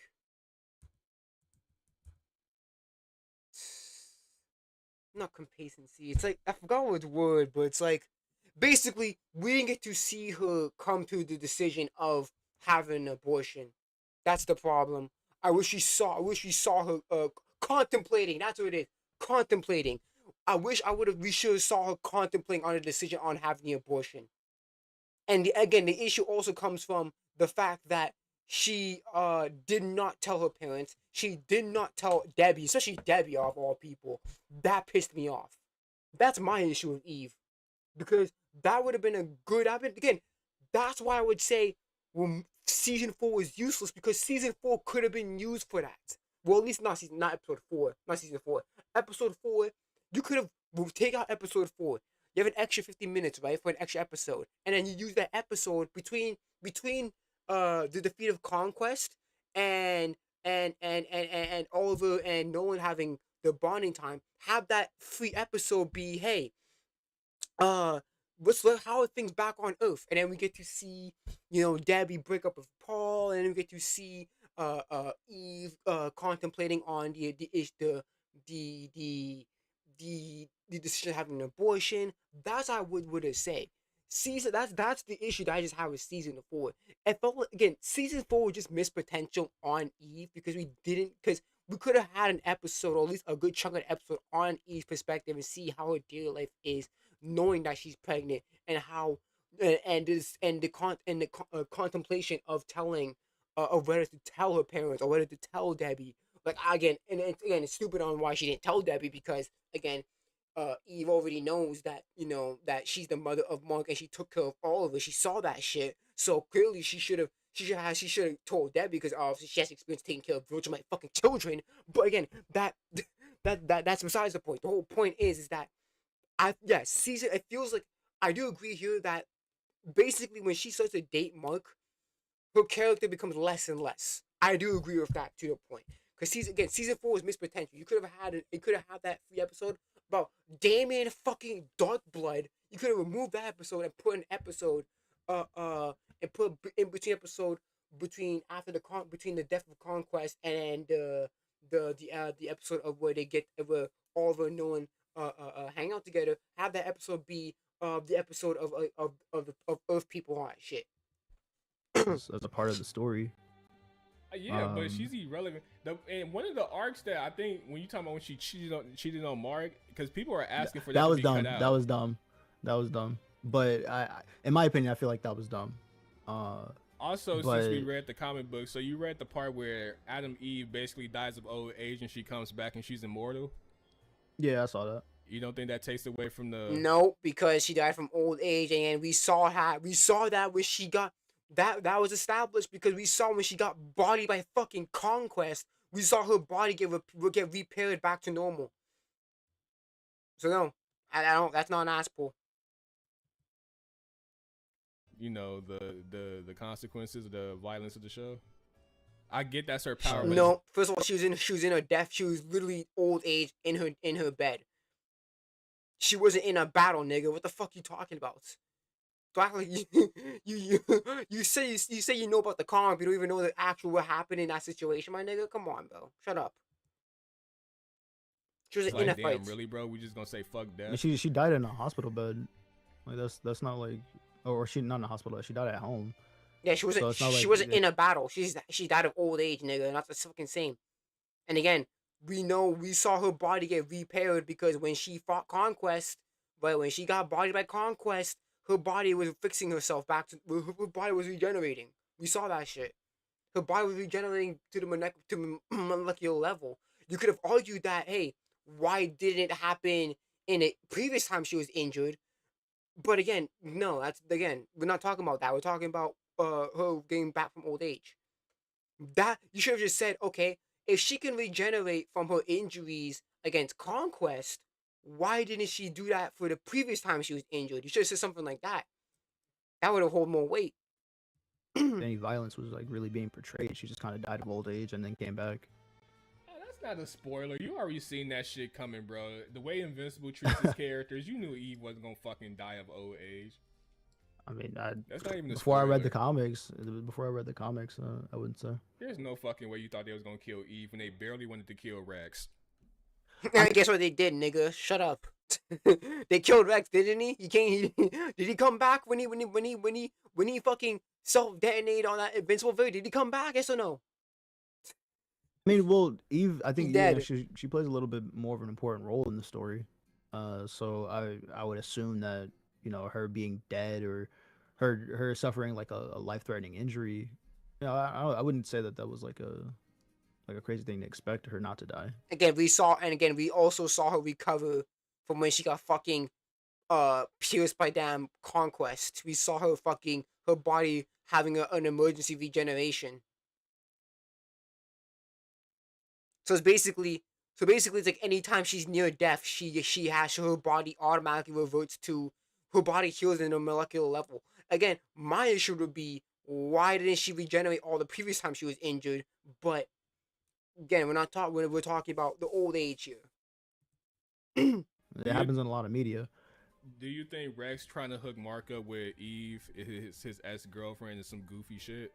not complacency. It's like I forgot what word, but it's like basically we didn't get to see her come to the decision of having an abortion. That's the problem. I wish we saw her contemplating. That's what it is. Contemplating. We should have saw her contemplating on a decision on having the abortion. And again, the issue also comes from the fact that she did not tell her parents. She did not tell Debbie, especially Debbie of all people. That pissed me off. That's my issue with Eve, because that would have been a good. Again, that's why I would say season 4 was useless, because season 4 could have been used for that. Well, at least not episode 4, not season 4. Episode 4, you could have take out episode 4. You have an extra 50 minutes, right, for an extra episode, and then you use that episode between the defeat of Conquest and Oliver and Nolan having the bonding time. Have that free episode be, hey, let's look how are things back on Earth, and then we get to see, Debbie break up with Paul, and then we get to see Eve contemplating on the the decision of having an abortion. That's how I would have said. Season that's the issue that I just have with season 4. It felt like, again, season 4 just missed potential on Eve because we could have had an episode, or at least a good chunk of an episode, on Eve's perspective and see how her daily life is, knowing that she's pregnant, and how contemplation of telling of whether to tell her parents or whether to tell Debbie. Like, again, it's stupid on why she didn't tell Debbie, because again, Eve already knows that, that she's the mother of Mark, and she took care of all of it. She saw that shit, so clearly she should have told Debbie, because obviously she has experience taking care of virtually my fucking children. But again, that's besides the point. The whole point is that season. It feels like, I do agree here that basically when she starts to date Mark, her character becomes less and less. I do agree with that to the point. Because season 4 is missed potential. You could have had that free episode about Damien fucking Darkblood. You could have removed that episode and put an episode, and put in between episode between the death of Conquest and the episode of where all of them knowing hang out together. Have that episode be the episode of Earth people, all that shit. As a part of the story. Yeah, but she's irrelevant. And one of the arcs that I think, when you talking about when she cheated on Mark, because people are asking for that to be cut out. That was dumb. But in my opinion, I feel like that was dumb. Also, since we read the comic book, so you read the part where Adam Eve basically dies of old age and she comes back and she's immortal? Yeah, I saw that. You don't think that takes away from the... No, because she died from old age, and we saw that when she got... That was established because we saw when she got bodied by fucking Conquest, we saw her body get repaired back to normal. So no, I don't. That's not an ass pull. The consequences of the violence of the show. I get that's her power. No, first of all, she was in her death. She was literally old age in her bed. She wasn't in a battle, nigga. What the fuck you talking about? So act like you say you know about the comic, you don't even know the actual what happened in that situation, my nigga. Come on, bro. Shut up. She was in a fight. Really, bro? We just gonna say fuck death? She died in a hospital bed. Like that's not like, or she not in a hospital. She died at home. Yeah, she wasn't. So she wasn't in a battle. She died of old age, nigga. And that's the fucking same. And again, we saw her body get repaired because when she fought Conquest, but when she got bodied by Conquest, her body was fixing herself back to. Her body was regenerating. We saw that shit. Her body was regenerating to the molecular level. You could have argued that, hey, why didn't it happen in a previous time she was injured? But again, no. We're not talking about that. We're talking about her getting back from old age. That you should have just said, okay, if she can regenerate from her injuries against Conquest, why didn't she do that for the previous time she was injured? You should have said something like that. That would have held more weight. Any violence was like really being portrayed. She just kind of died of old age and then came back. That's not a spoiler. You already seen that shit coming, bro. The way Invincible treats his characters, you knew Eve wasn't gonna fucking die of old age. I mean, that's not even before I read the comics. I wouldn't say. There's no fucking way you thought they was gonna kill Eve when they barely wanted to kill Rex. And guess what they did, nigga? Shut up. They killed Rex, didn't he? Did he come back when he fucking self detonated on that Invincible video? Did he come back? Yes or no? I mean, well, Eve. I think she plays a little bit more of an important role in the story. So I would assume that her being dead or her suffering like a life threatening injury. I wouldn't say that was like a crazy thing to expect her not to die. Again, we also saw her recover from when she got fucking pierced by damn Conquest. We saw her body having an emergency regeneration. So basically it's like anytime she's near death, her body automatically reverts to, her body heals in a molecular level. Again, my issue would be, why didn't she regenerate all the previous time she was injured? But again, we're talking about the old age here. It you- happens in a lot of media. Do you think Rex trying to hook Mark up with Eve, his ex girlfriend, is some goofy shit?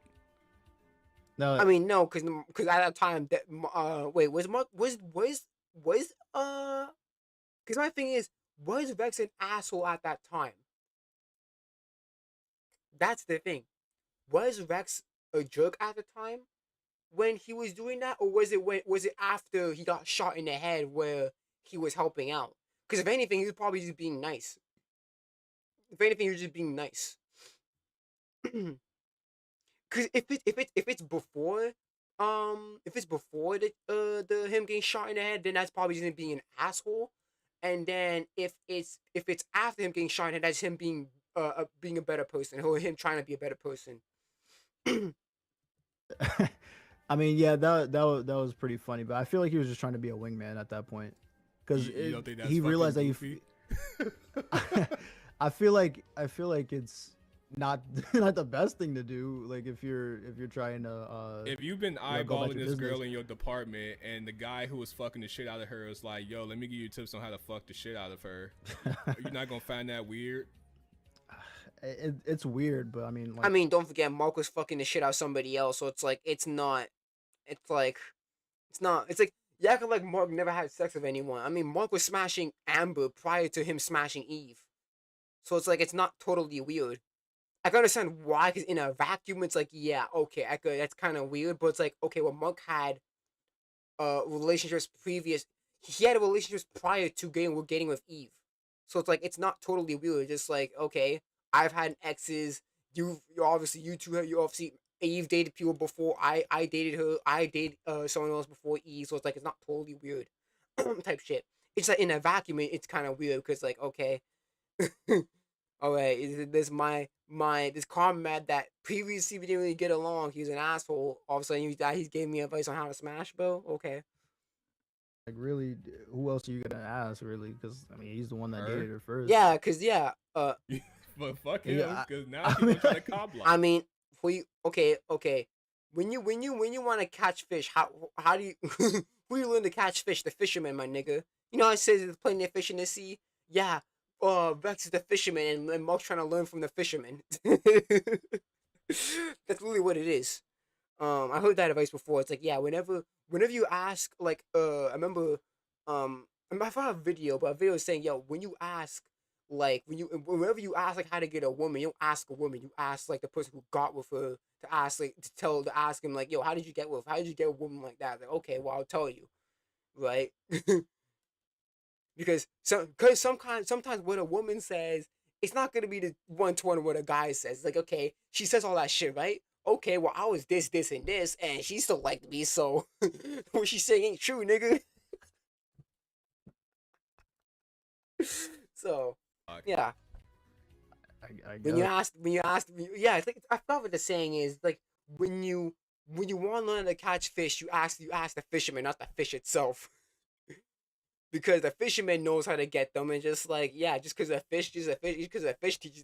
No, I mean, no, because at that time, that wait, was Mark was because my thing is, was Vex an asshole at that time? That's the thing. Was Rex a jerk at the time when he was doing that, or was it after he got shot in the head where he was helping out? Because if anything, he was probably just being nice. If anything, he was just being nice. Because if it's before the him getting shot in the head, then that's probably just him being an asshole. And then if it's after him getting shot in the head, that's him being a better person, or him trying to be a better person. I mean, yeah, that was pretty funny, but I feel like he was just trying to be a wingman at that point, because You don't think that's he fucking realized that goofy? I feel like it's not not the best thing to do. Like if you're trying to If you've been go about eyeballing your this business. girl in your department, and the guy who was fucking the shit out of her was like, "Yo, let me give you tips on how to fuck the shit out of her," you're not gonna find that weird? It's weird, but I mean, I like, mean, don't forget Mark was fucking the shit out of somebody else, so it's like it's like it's like you act like Mark never had sex with anyone. I mean, Mark was smashing Amber prior to him smashing Eve, so it's like it's not totally weird. I can understand why, because in a vacuum, it's like, yeah, okay, I could. That's kind of weird, but it's like, okay, well, Mark had relationships previous. He had a relationships prior to getting with Eve, so it's like it's not totally weird. Just like, okay, I've had exes. You obviously you obviously Eve dated people before. I dated her. I dated someone else before Eve, so it's like it's not totally weird type shit. It's like in a vacuum, it's kind of weird because like, okay. All right, this my this comrade that previously we didn't really get along. He's an asshole. All of a sudden, he's gave me advice on how to smash, bro. Okay. really, who else are you gonna ask, really? Because I mean, he's the one that Her? dated her first. Yeah, cause yeah. But fuck Yeah, him, because now I he's mean, gonna try to like, cob block. I mean, okay. When you want to catch fish, how do you who you learn to catch fish? The fisherman, my nigga. You know how it says there's plenty of fish in the sea. Yeah. Vex is the fisherman, and Mark's trying to learn from the fisherman. That's really what it is. I heard that advice before. It's like, yeah, whenever you ask, like, I remember, I found a video, but a video is saying, yo, when you ask, like, whenever you ask, like, how to get a woman, you don't ask a woman, you ask, like, the person who got with her to ask, like, to ask him, like, yo, how did you get a woman like that? Like, okay, well, I'll tell you, right? Because sometimes what a woman says, it's not gonna be the 120 what a guy says. It's like, okay, she says all that shit, right? Okay, well, I was this, and this, and she still liked me, so what she's saying ain't true, nigga. So, Fuck. yeah. I Yeah, it's like I forgot what the saying is. Like when you want to learn to catch fish, you ask the fisherman, not the fish itself. Because the fisherman knows how to get them, and just like, yeah, just because a fish teacher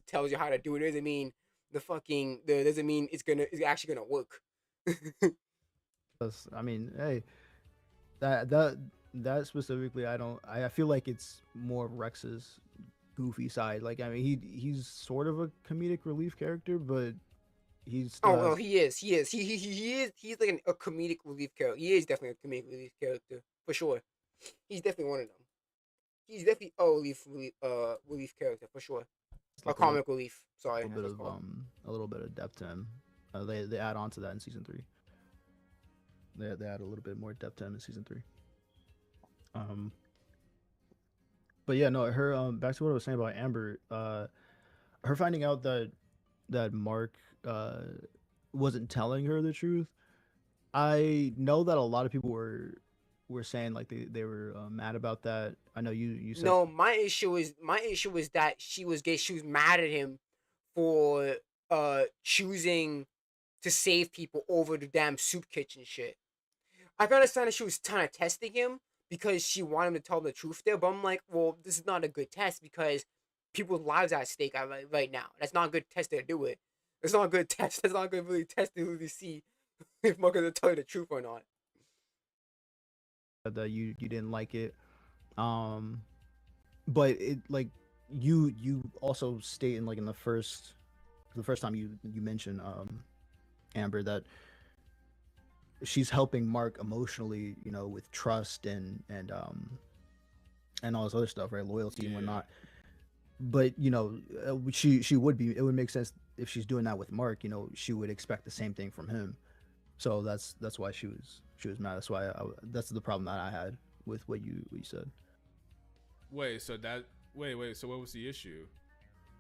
tells you how to do it doesn't mean doesn't mean it's actually gonna work. I mean, hey, that specifically, I feel like it's more of Rex's goofy side. Like, I mean, he's sort of a comedic relief character, but he still Oh no, has. he's like a comedic relief character. He is definitely a comedic relief character for sure. He's definitely one of them. He's definitely a relief character for sure. A Like comic relief. Sorry, little that's bit what it's of called. a little bit of depth to him. They add on to that in season 3. They add a little bit more depth to him in season 3. Um, but yeah, no, her back to what I was saying about Amber. Her finding out that Mark wasn't telling her the truth. I know that a lot of people were saying like they were mad about that. I know you said. No, my issue is that she was mad at him for choosing to save people over the damn soup kitchen shit. I can understand that she was kind of testing him because she wanted him to tell him the truth there, but I'm like, well, this is not a good test because people's lives are at stake right now. That's not a good test to do it. It's not a good test. That's not a good really test to really see if Mark gonna tell you the truth or not. That you didn't like it. Um, but it like you also state in like in the first time you mentioned Amber, that she's helping Mark emotionally, you know, with trust and all this other stuff, right? Loyalty and whatnot. But you know, she would be. It would make sense if she's doing that with Mark. You know, she would expect the same thing from him. So that's why she was mad. That's why that's the problem that I had with what you said. Wait, so that wait. So what was the issue?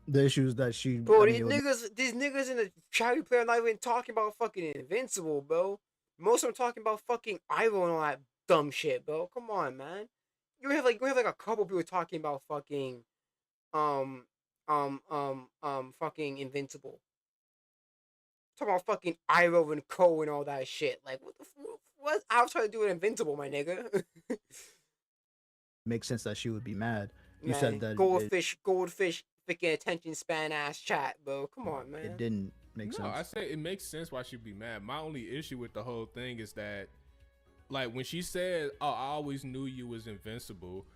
The issue is that she. Bro, I mean, these niggas in the charity player are not even talking about fucking Invincible, bro. Most of them talking about fucking Ivo and all that dumb shit, bro. Come on, man. You have like a couple people talking about fucking um fucking Invincible. Talking about fucking Ivo and Co and all that shit. Like what I was trying to do with Invincible, my nigga. makes sense that she would be mad. You Man, said that goldfish, freaking attention span ass chat, bro. Come on, man. it didn't make sense. No, I say it makes sense why she'd be mad. My only issue with the whole thing is that, like, when she said, "Oh, I always knew you was invincible,"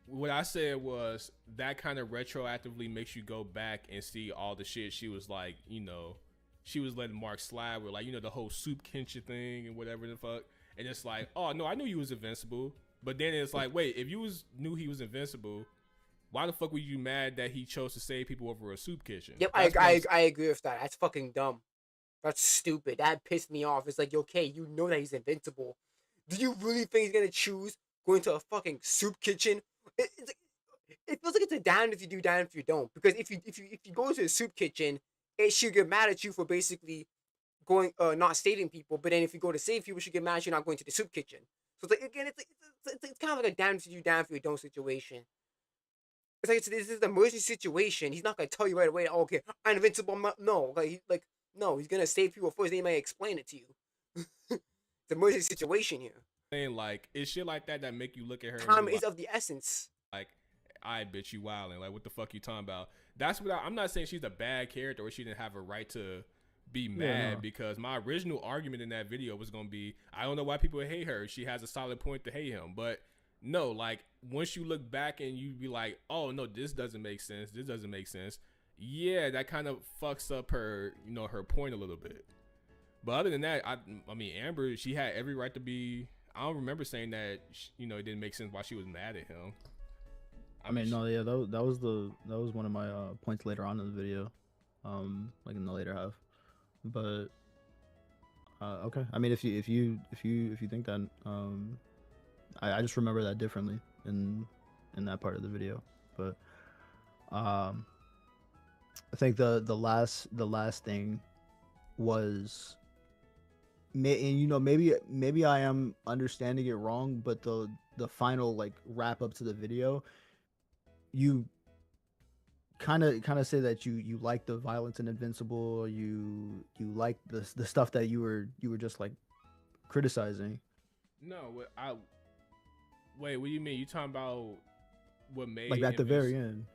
what I said was that kind of retroactively makes you go back and see all the shit she was like, you know, she was letting Mark slide with, like, you know, the whole soup kinship thing and whatever the fuck. And it's like, oh no, I knew you was invincible. But then it's like, wait, if you knew he was invincible, why the fuck were you mad that he chose to save people over a soup kitchen? Yep, I agree with that. That's fucking dumb. That's stupid. That pissed me off. It's like, okay, you know that he's invincible. Do you really think he's gonna choose going to a fucking soup kitchen? It feels like it's a damn if you do, damn if you don't. Because if you go to a soup kitchen, it should get mad at you for basically going not saving people. But then if you go to save people, should get mad at you not going to the soup kitchen. So it's like, again, it's kind of like a damn if you do, damn if you don't situation. It's like this is an emergency situation. He's not gonna tell you right away. Oh, okay, I'm invincible. No, no, he's gonna save people first. Then he might explain it to you. It's an emergency situation here. Saying like it's shit like that that make you look at her. Time and is of the essence. Like, I bitch you wilding. Like, what the fuck you talking about? That's what I'm not saying she's a bad character or she didn't have a right to be mad, because my original argument in that video was gonna be, I don't know why people hate her. She has a solid point to hate him, but no, like once you look back and you be like, oh no, this doesn't make sense. This doesn't make sense. Yeah, that kind of fucks up her, you know, her point a little bit. But other than that, I mean, Amber, she had every right to be. I don't remember saying that, you know, it didn't make sense why she was mad at him. I mean, no, yeah, that was one of my points later on in the video, like in the later half. But okay, I mean, if you think that, I just remember that differently in that part of the video. But I think the last thing was, and you know, maybe I am understanding it wrong, but the final like wrap up to the video, you kind of say that you like the violence in Invincible, you like the stuff that you were just like criticizing. No, wait, what do you mean? You talking about what made like at the very end?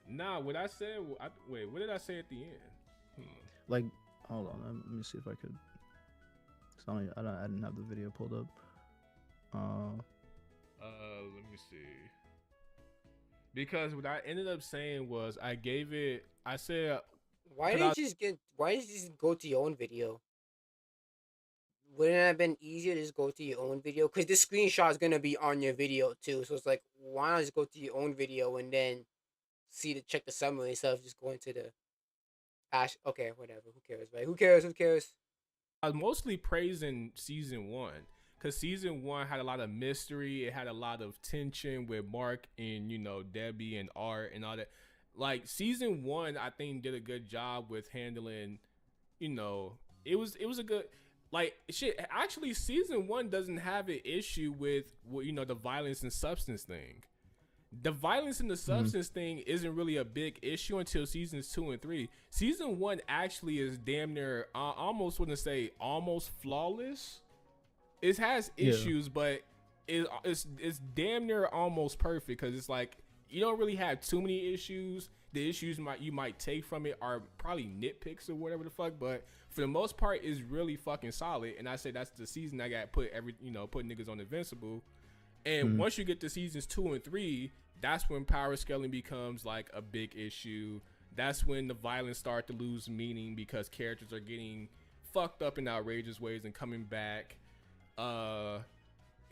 Nah, what I said. Wait, what did I say at the end? Like, hold on, let me see if I could. I didn't have the video pulled up. Let me see. Because what I ended up saying was I said, why did you just go to your own video? Wouldn't it have been easier to just go to your own video? Because this screenshot is gonna be on your video too. So it's like, why not just go to your own video and then check the summary instead of just going to the okay, whatever. Who cares, right? Who cares? I was mostly praising season 1. Because season 1 had a lot of mystery. It had a lot of tension with Mark and, you know, Debbie and Art and all that. Like, season 1, I think, did a good job with handling, you know, it was a good, like, shit. Actually, season 1 doesn't have an issue with, you know, the violence and substance thing. The violence and the substance thing isn't really a big issue until seasons 2 and 3. Season 1 actually is damn near, I almost wouldn't say almost flawless. It has issues, but it's damn near almost perfect, because it's like you don't really have too many issues. The issues you might take from it are probably nitpicks or whatever the fuck, but for the most part, it's really fucking solid. And I say that's the season I got put niggas on Invincible, And once you get to seasons 2 and 3, that's when power scaling becomes like a big issue. That's when the violence start to lose meaning because characters are getting fucked up in outrageous ways and coming back.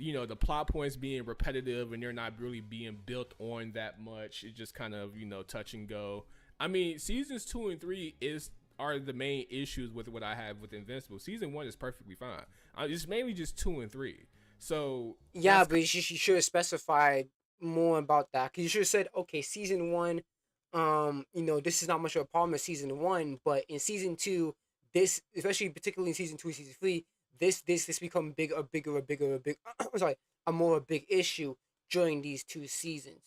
You know, the plot points being repetitive and they're not really being built on that much. It's just kind of, you know, touch and go. I mean, seasons 2 and 3 are the main issues with what I have with Invincible. Season 1 is perfectly fine. It's mainly just 2 and 3. So yeah, but you should have specified more about that. Cause you should have said, okay, season 1, you know, this is not much of a problem in season 1, but in season 2, this, especially particularly in season 2 and season 3, this become I'm sorry, a more big issue during these 2 seasons.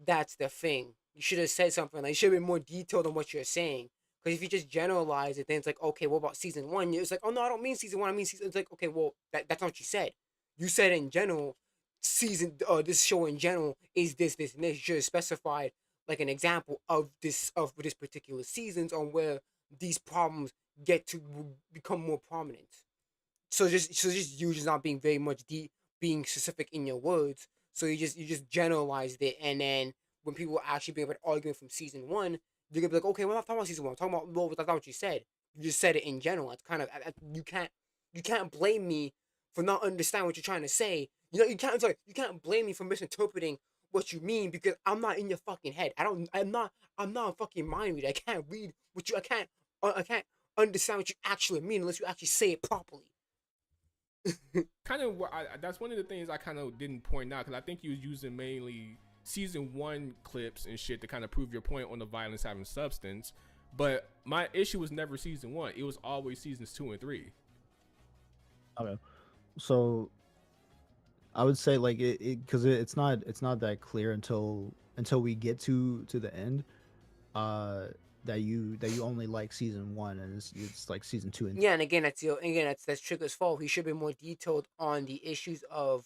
That's the thing. You should have said something. Like, you should have been more detailed on what you're saying. Because if you just generalize it, then it's like, okay, what about season 1? It's like, oh no, I don't mean season 1. I mean season. It's like, okay, well, that's not what you said. You said in general, this show in general is this, and this. You should have specified like an example of this particular seasons on where these problems get to become more prominent. So just you just not being very much being specific in your words. So you just generalized it, and then when people actually bring up an argument from season 1, you're gonna be like, okay, we're not talking about season 1. I'm talking about, well, that's not what you said. You just said it in general. It's kind of, you can't blame me for not understanding what you're trying to say. You know, you can't blame me for misinterpreting what you mean because I'm not in your fucking head. I'm not a fucking mind reader. I can't read what you. I can't understand what you actually mean unless you actually say it properly. Kind of, that's one of the things I kind of didn't point out because I think you was using mainly season 1 clips and shit to kind of prove your point on the violence having substance. But my issue was never season 1; it was always seasons 2 and 3. Okay, so I would say like because it's not that clear until we get to the end. That you only like season 1 and it's like season 2 and yeah, and again that's Trigger's fault. He should be more detailed on the issues of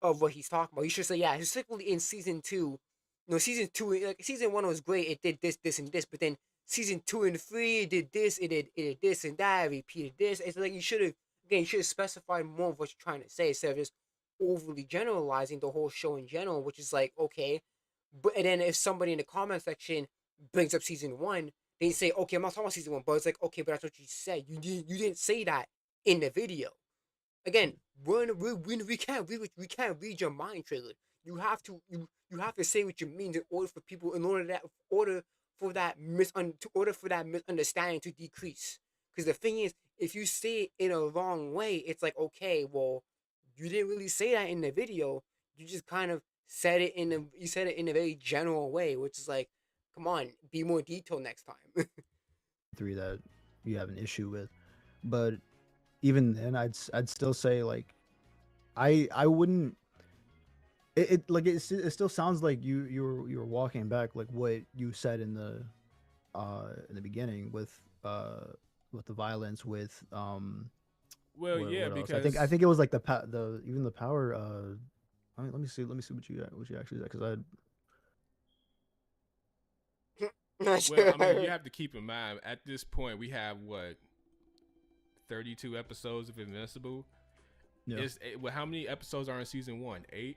what he's talking about. He should say, yeah, specifically in season 2. You know, season 2, like season 1 was great. It did this, and this, but then season 2 and 3 it did this, it did this and that, it repeated this. It's like you should have specified more of what you're trying to say instead of just overly generalizing the whole show in general, which is like, okay. But and then if somebody in the comment section brings up season 1, they say, okay, I'm not talking about season 1, but it's like, okay, but that's what you said. You didn't say that in the video. Again, we can't read your mind, Trigger. You have to say what you mean in order for people, in order for that misunderstanding to decrease. Because the thing is, if you say it in a wrong way, it's like, okay, well, you didn't really say that in the video. You just kind of said it in a very general way, which is like, come on, be more detailed next time. 3 that you have an issue with, but even then I'd still say like I wouldn't it still sounds like you were walking back like what you said in the beginning with the violence with well, yeah, what else? because I think it was like the power I mean, let me see what you actually said, because well, I mean, you have to keep in mind at this point we have what 32 episodes of Invincible. Yeah. Well, how many episodes are in season 1? 8.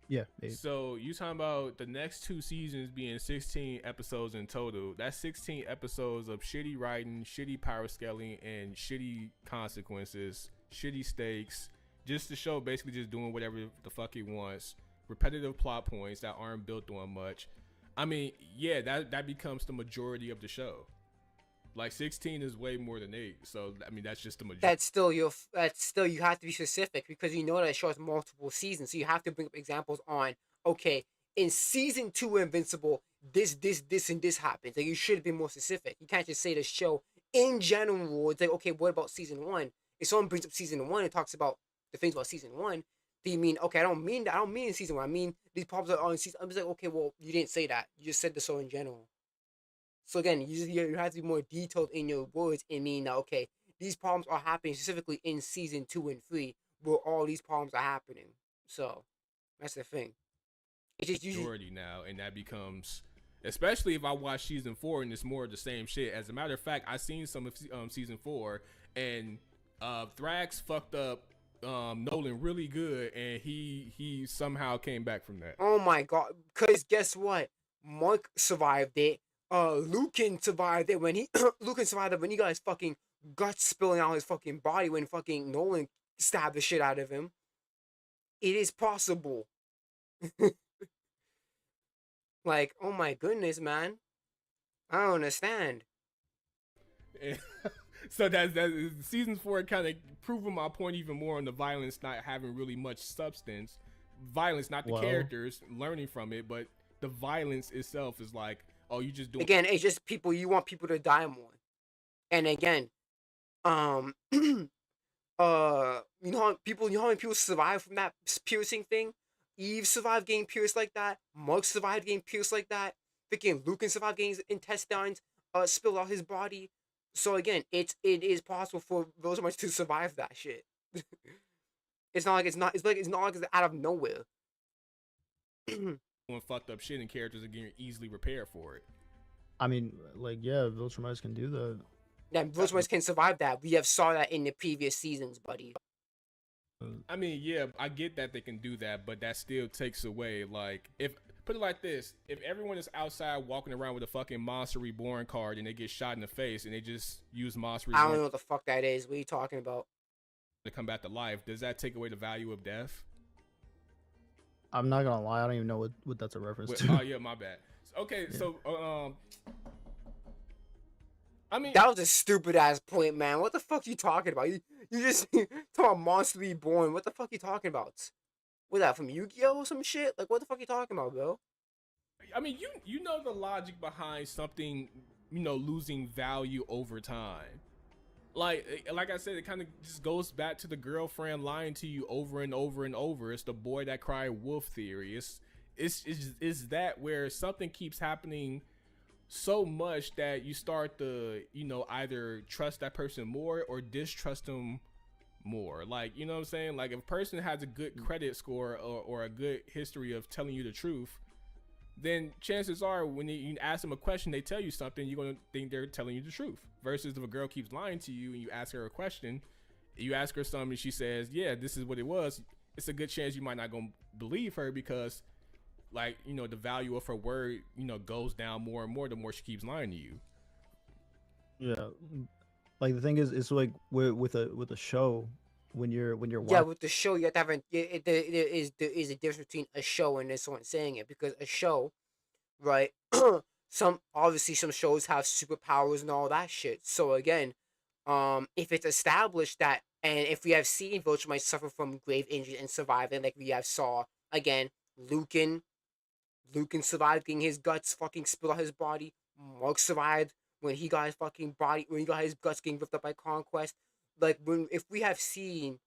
Yeah, 8. So you talking about the next 2 seasons being 16 episodes in total. That's 16 episodes of shitty writing, shitty power scaling, and shitty consequences, shitty stakes. Just the show basically just doing whatever the fuck it wants. Repetitive plot points that aren't built on much. I mean, yeah, that becomes the majority of the show. Like 16 is way more than 8. So I mean, that's just the majority. That's still you have to be specific because you know that show has multiple seasons. So you have to bring up examples on, okay, in season 2 of Invincible, this and this happens. Like, you should be more specific. You can't just say the show in general. It's like, okay, what about season 1? If someone brings up season 1 and talks about the things about season 1, do you mean, okay, I don't mean that. I don't mean in season 1. I mean these problems are on season. I'm just like, okay, well, you didn't say that. You just said the show in general. So again, you have to be more detailed in your words and mean that, okay, these problems are happening specifically in season 2 and 3, where all these problems are happening. So that's the thing. It's just majority now, and that becomes, especially if I watch season 4 and it's more of the same shit. As a matter of fact, I seen some of season 4, and Thrax fucked up Nolan really good, and he somehow came back from that. Oh my god! Because guess what? Mark survived it. Lucan survived it when he Lucan survived it when he got his fucking guts spilling out his fucking body when fucking Nolan stabbed the shit out of him. It is possible. Like, oh my goodness, man. I don't understand. So that's season 4 kind of proving my point even more on the violence not having really much substance. Violence, not the characters learning from it, but the violence itself is like, oh, you just doing. Again, it's just people. You want people to die more. And again, you know how many people survive from that piercing thing? Eve survived getting pierced like that. Mark survived getting pierced like that. Freaking Lucan survived getting his intestines spilled out his body. So again, it is possible for those much to survive that shit. It's not like it's not like it's out of nowhere. Doing fucked up shit and characters are getting easily prepared for it. I mean, like, yeah, Viltrumites can do that. Yeah, Viltrumites can survive that. We have saw that in the previous seasons, buddy. I mean, yeah, I get that they can do that, but that still takes away, like, if put it like this, if everyone is outside walking around with a fucking Monster Reborn card and they get shot in the face and they just use Monster Reborn, I don't know what the fuck that is. What are you talking about? To come back to life, does that take away the value of death? I'm not gonna lie, I don't even know what that's a reference to. Oh yeah, my bad. Okay, yeah. So I mean, that was a stupid ass point, man. What the fuck are you talking about? You just talking about Monster Reborn. What the fuck are you talking about? Was that from Yu-Gi-Oh or some shit? Like, what the fuck are you talking about, bro? I mean, you know the logic behind something, losing value over time. Like I said, it kind of just goes back to the girlfriend lying to you over and over and over. It's the boy that cried wolf theory. It's that where something keeps happening so much that you start to, either trust that person more or distrust them more. Like, you know what I'm saying? Like, if a person has a good credit score or a good history of telling you the truth, then chances are when you ask them a question, they tell you something, you're going to think they're telling you the truth. Versus if a girl keeps lying to you and you ask her a question, you ask her something and she says, yeah, this is what it was, it's a good chance you might not going to believe her because, like, the value of her word, goes down more and more the more she keeps lying to you. Yeah. Like, the thing is, it's like with a show, when you're yeah, with the show, you have to have there is a difference between a show and this one saying it, because a show, right? some shows have superpowers and all that shit. So again, if it's established that, and if we have seen Viltrumites suffer from grave injuries and survive, and like we have saw again, Lucan survived getting his guts fucking spilled out his body. Mark survived when he got his guts getting ripped up by Conquest. Like, if we have seen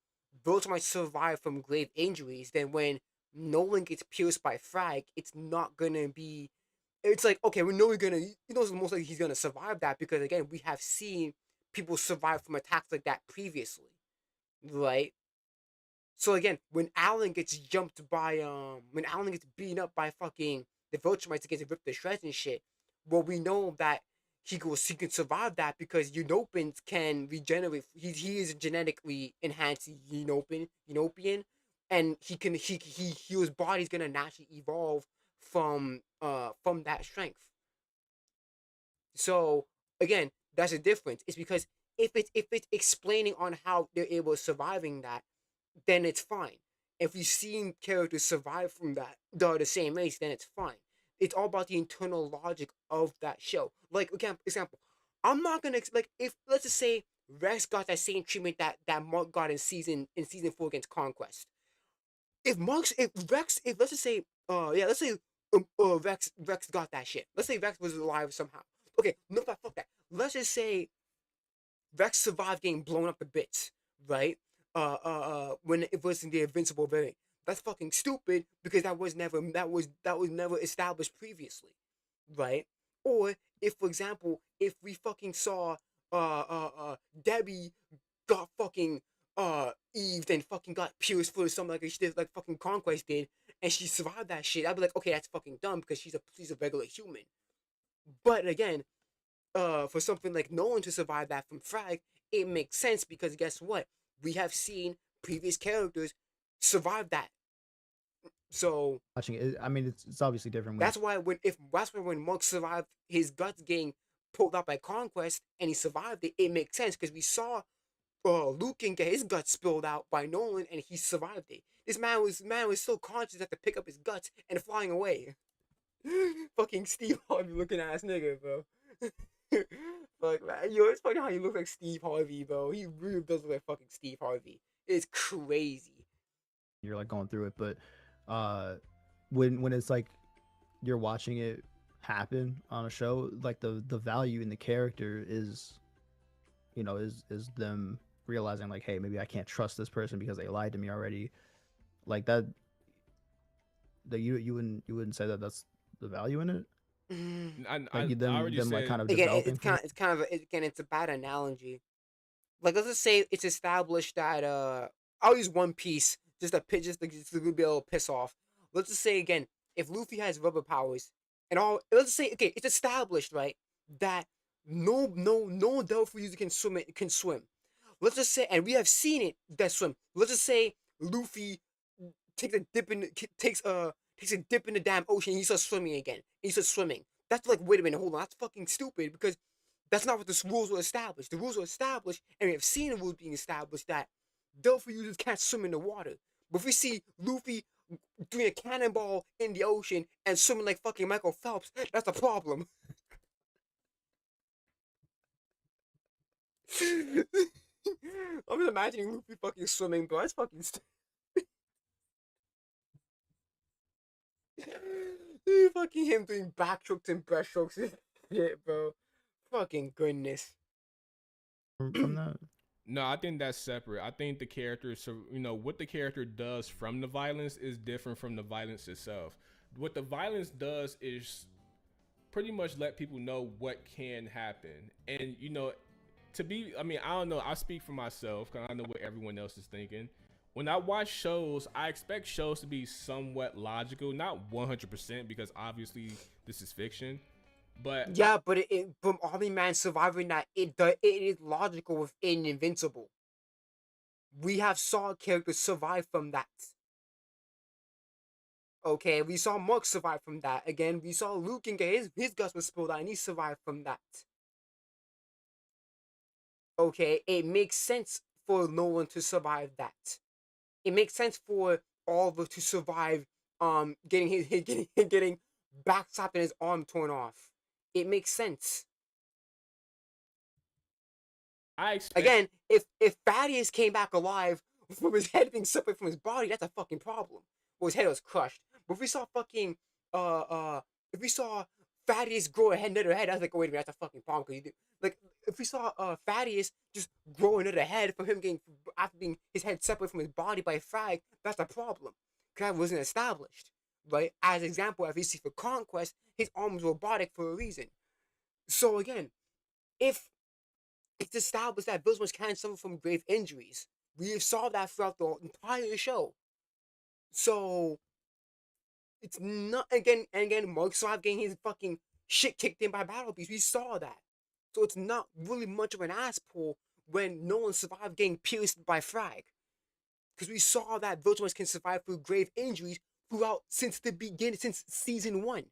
Viltrumites survive from grave injuries, then when Nolan gets pierced by Frag, it's not gonna be. It's like, okay, we know most likely he's gonna survive that, because again, we have seen people survive from attacks like that previously, right? So again, when Alan gets beaten up by fucking the Viltrumites, gets ripped to shreds and shit, well, we know that he can survive that because Unopans can regenerate. He is genetically enhanced Unopian, and his body's gonna naturally evolve from that strength. So again, that's a difference. It's because if it's explaining on how they're able to surviving that, then it's fine. If we've seen characters survive from that, they're the same race, then it's fine. It's all about the internal logic of that show. Like, again, example, I'm not gonna like, if let's just say Rex got that same treatment that Mark got in season 4 against Conquest. If let's just say Rex got that shit. Let's say Rex was alive somehow. Okay, no, fuck that. Let's just say Rex survived getting blown up to bits, right? When it was in the Invincible variant. That's fucking stupid, because that was never established previously, right? Or if, for example, if we fucking saw Debbie got fucking Eve, then fucking got pierced for something like she did, like fucking Conquest did, and she survived that shit, I'd be like, okay, that's fucking dumb, because she's a regular human. But again, for something like Nolan to survive that from Frag, it makes sense, because guess what? We have seen previous characters survived that. So Watching it, I mean, it's obviously different. that's why when Mark survived his guts getting pulled out by Conquest and he survived it, it makes sense because we saw Lucan get his guts spilled out by Nolan and he survived it. This man was so conscious that to pick up his guts and flying away. Fucking Steve Harvey looking ass nigga, bro. Fuck, man. Yo, it's funny how he looks like Steve Harvey, bro. He really does look like fucking Steve Harvey. It's crazy. You're like going through it, but when it's like you're watching it happen on a show, like the value in the character is, you know, is them realizing like, hey, maybe I can't trust this person because they lied to me already, like that you wouldn't say that that's the value in it. Like them like kind of again, developing. It's a bad analogy. Like let's just say it's established that I'll use One Piece just to be able to piss off. Let's just say again, if Luffy has rubber powers and all, let's just say okay, it's established right that no Delphi user can swim. Let's just say, and we have seen it that swim. Let's just say Luffy takes a dip in the damn ocean and he starts swimming again. He starts swimming. That's like, wait a minute, hold on, that's fucking stupid because that's not what the rules were established. The rules were established, and we have seen the rules being established that Delphi users can't swim in the water. But if we see Luffy doing a cannonball in the ocean and swimming like fucking Michael Phelps, that's a problem. I'm just imagining Luffy fucking swimming, bro. That's fucking stupid. Fucking him doing backstrokes and breaststrokes and shit, bro. Fucking goodness. From that. No, I think that's separate. I think the character, so you know, what the character does from the violence is different from the violence itself. What the violence does is pretty much let people know what can happen. And you know, I don't know, I speak for myself because I know what everyone else is thinking. When I watch shows, I expect shows to be somewhat logical, not 100% because obviously this is fiction. But yeah, but from Army Man surviving that, it is logical within Invincible. We have saw characters survive from that. Okay, we saw Mark survive from that. Again, we saw Luke and get his guts was spilled out and he survived from that. Okay, it makes sense for Nolan to survive that. It makes sense for Oliver to survive getting getting backslapped and his arm torn off. It makes sense. Again, if Thaddeus came back alive from his head being separate from his body, that's a fucking problem. Well, his head was crushed. But if we saw fucking if we saw Thaddeus grow another head, I was like, oh, wait a minute, that's a fucking problem. Because you do like if we saw Thaddeus just grow another head from him getting after being his head separate from his body by Frag, that's a problem. Because that wasn't established. Right? As an example, if you see for Conquest, his arm was robotic for a reason. So again, if it's established that Vilsmans can suffer from grave injuries, we have saw that throughout the entire show. So it's not again and again. Mark Slav getting his fucking shit kicked in by Battle Beast. We saw that. So it's not really much of an ass pull when no one survived getting pierced by Frag. Because we saw that Viltrumas can survive through grave injuries throughout since the beginning, since season 1.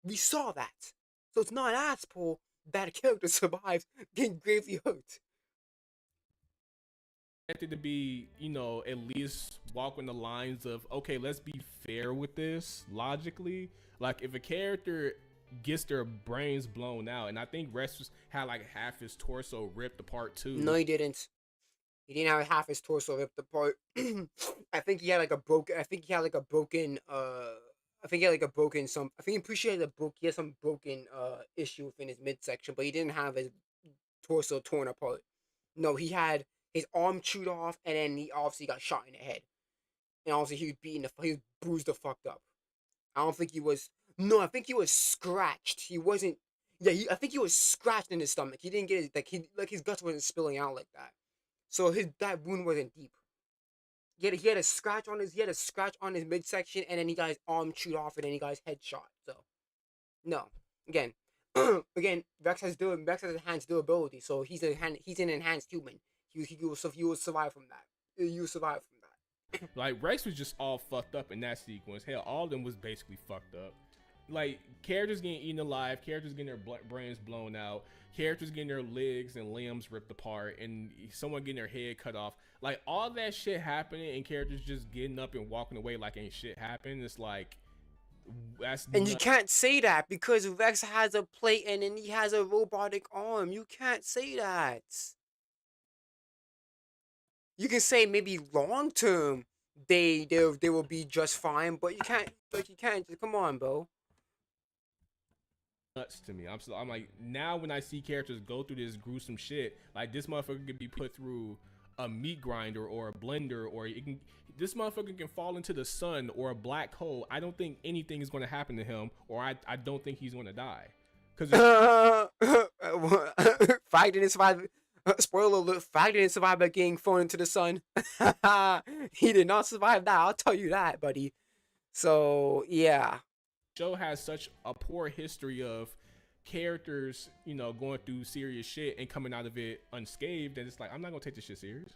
We saw that. So it's not an ass pull that a character survives getting gravely hurt. Expected to be, you know, at least walking the lines of, okay, let's be fair with this logically. Like if a character gets their brains blown out, and I think Rex had like half his torso ripped apart too. No, he didn't. He didn't have half his torso ripped apart. I think he had like a broken. I think he had like a broken. I think he had like a broken some. I think I'm pretty sure he had some broken issue within his midsection, but he didn't have his torso torn apart. No, he had his arm chewed off, and then he obviously got shot in the head, and obviously he was bruised the fucked up. I don't think he was. No, I think he was scratched. He wasn't. Yeah, I think he was scratched in his stomach. He didn't get it. His guts wasn't spilling out like that. So that wound wasn't deep. He had a scratch on his midsection, and then he got his arm chewed off, and then he got his head shot. So, no, again, Rex has enhanced durability, so he's an enhanced human. He will survive from that. You survive from Like Rex was just all fucked up in that sequence. Hell, all of them was basically fucked up. Like characters getting eaten alive, characters getting their brains blown out, characters getting their legs and limbs ripped apart, and someone getting their head cut off. Like all that shit happening, and characters just getting up and walking away like ain't shit happened. It's like that's And you can't say that because Rex has a plate and then he has a robotic arm. You can't say that. You can say maybe long term they will be just fine, but you can't come on, bro. nuts to me. I'm like, now when I see characters go through this gruesome shit, like this motherfucker could be put through a meat grinder or a blender, or this motherfucker can fall into the sun or a black hole. I don't think anything is going to happen to him, or I don't think he's going to die. Because Fag didn't survive. Spoiler alert: Fag didn't survive by getting thrown into the sun. He did not survive that. I'll tell you that, buddy. So yeah. Show has such a poor history of characters, going through serious shit and coming out of it unscathed, and it's like, I'm not gonna take this shit serious.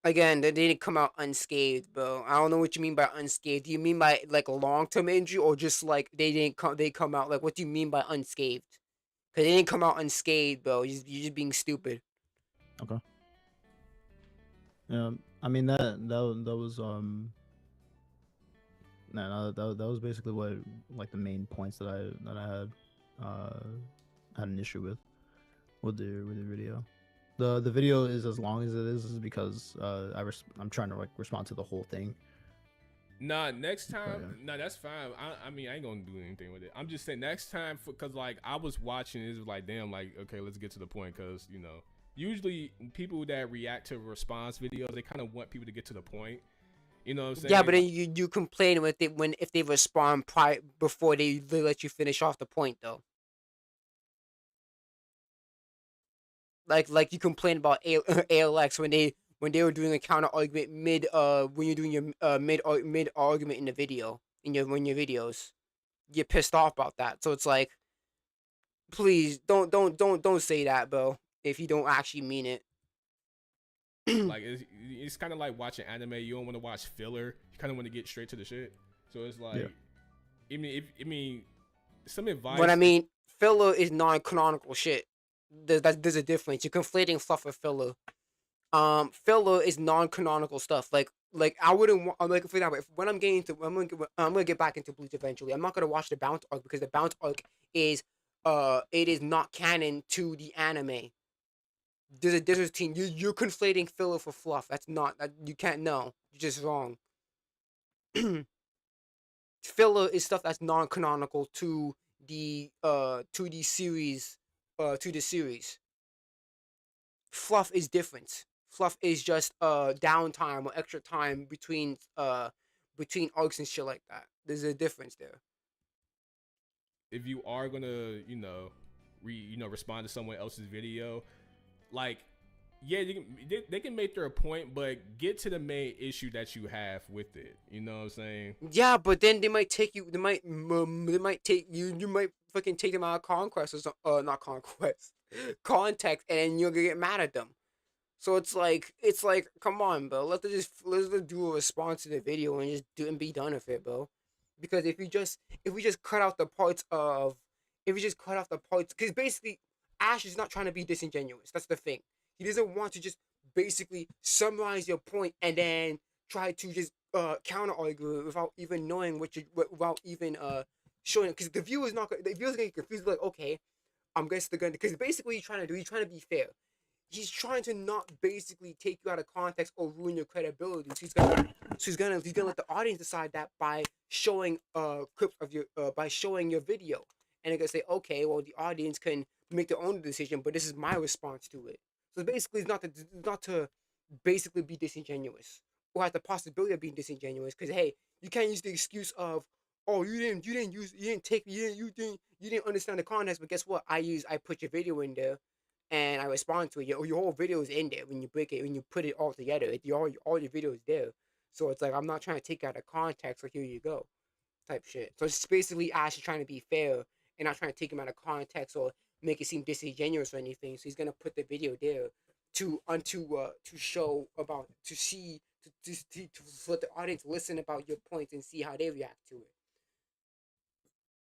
Again, they didn't come out unscathed, bro. I don't know what you mean by unscathed. Do you mean by like a long-term injury, or just like they come out, like, what do you mean by unscathed? Because they didn't come out unscathed, bro. You're just being stupid. Okay. Yeah, I mean that was no, that was basically what, like, the main points that I had an issue with the video. The video is as long as it is because I'm trying to, like, respond to the whole thing. Nah, next time, nah, that's fine. I mean, I ain't gonna do anything with it. I'm just saying next time, because like I was watching, it was like, damn, like, okay, let's get to the point, because usually people that react to response videos, they kind of want people to get to the point. You know what I'm saying? Yeah, but then you complain if they respond before they let you finish off the point, though. Like you complain about ALX when they were doing a counter argument when you're doing your mid argument in the video in your videos. You're pissed off about that. So it's like, please don't say that, bro, if you don't actually mean it. Like it's kind of like watching anime. You don't want to watch filler. You kind of want to get straight to the shit. So it's like, I mean, some advice. What I mean, filler is non-canonical shit. There's a difference. You're conflating fluff with filler. Filler is non-canonical stuff. Like I wouldn't want. Like, for example, when I'm gonna get back into Bleach eventually. I'm not gonna watch the bounce arc because the bounce arc is it is not canon to the anime. There's a difference between you're conflating filler for fluff. That's not that you can't know. You're just wrong. Filler is stuff that's non-canonical to the series. To the series. Fluff is different. Fluff is just downtime or extra time between arcs and shit like that. There's a difference there. If you are gonna respond to someone else's video, like, yeah, they can make their point, but get to the main issue that you have with it. You know what I'm saying? Yeah, but then they might take you. They might take you. You might fucking take them out of conquest or something. Not conquest, context, and you're gonna get mad at them. So it's like, come on, bro. Let's just do a response to the video and just do and be done with it, bro. Because if we just cut out the parts because basically Ash is not trying to be disingenuous. That's the thing. He doesn't want to just basically summarize your point and then try to just counter argue without even knowing without even showing it. Because the viewer's gonna get confused. Like, okay, I'm guessing they're gonna, because basically he's trying to be fair. He's trying to not basically take you out of context or ruin your credibility. So he's gonna let the audience decide that by showing clips of your video, and they're gonna say, okay, well, the audience can make their own decision, but this is my response to it. So basically, it's not to basically be disingenuous or have the possibility of being disingenuous. Because, hey, you can't use the excuse of, oh, you didn't understand the context. But guess what? I put your video in there, and I respond to it. Your whole video is in there when you put it all together. All your video is there. So it's like, I'm not trying to take it out of context. So here you go, type shit. So it's basically Ash is trying to be fair and not trying to take him out of context or make it seem disingenuous or anything. So he's gonna put the video there to show to see to let the audience listen about your points and see how they react to it.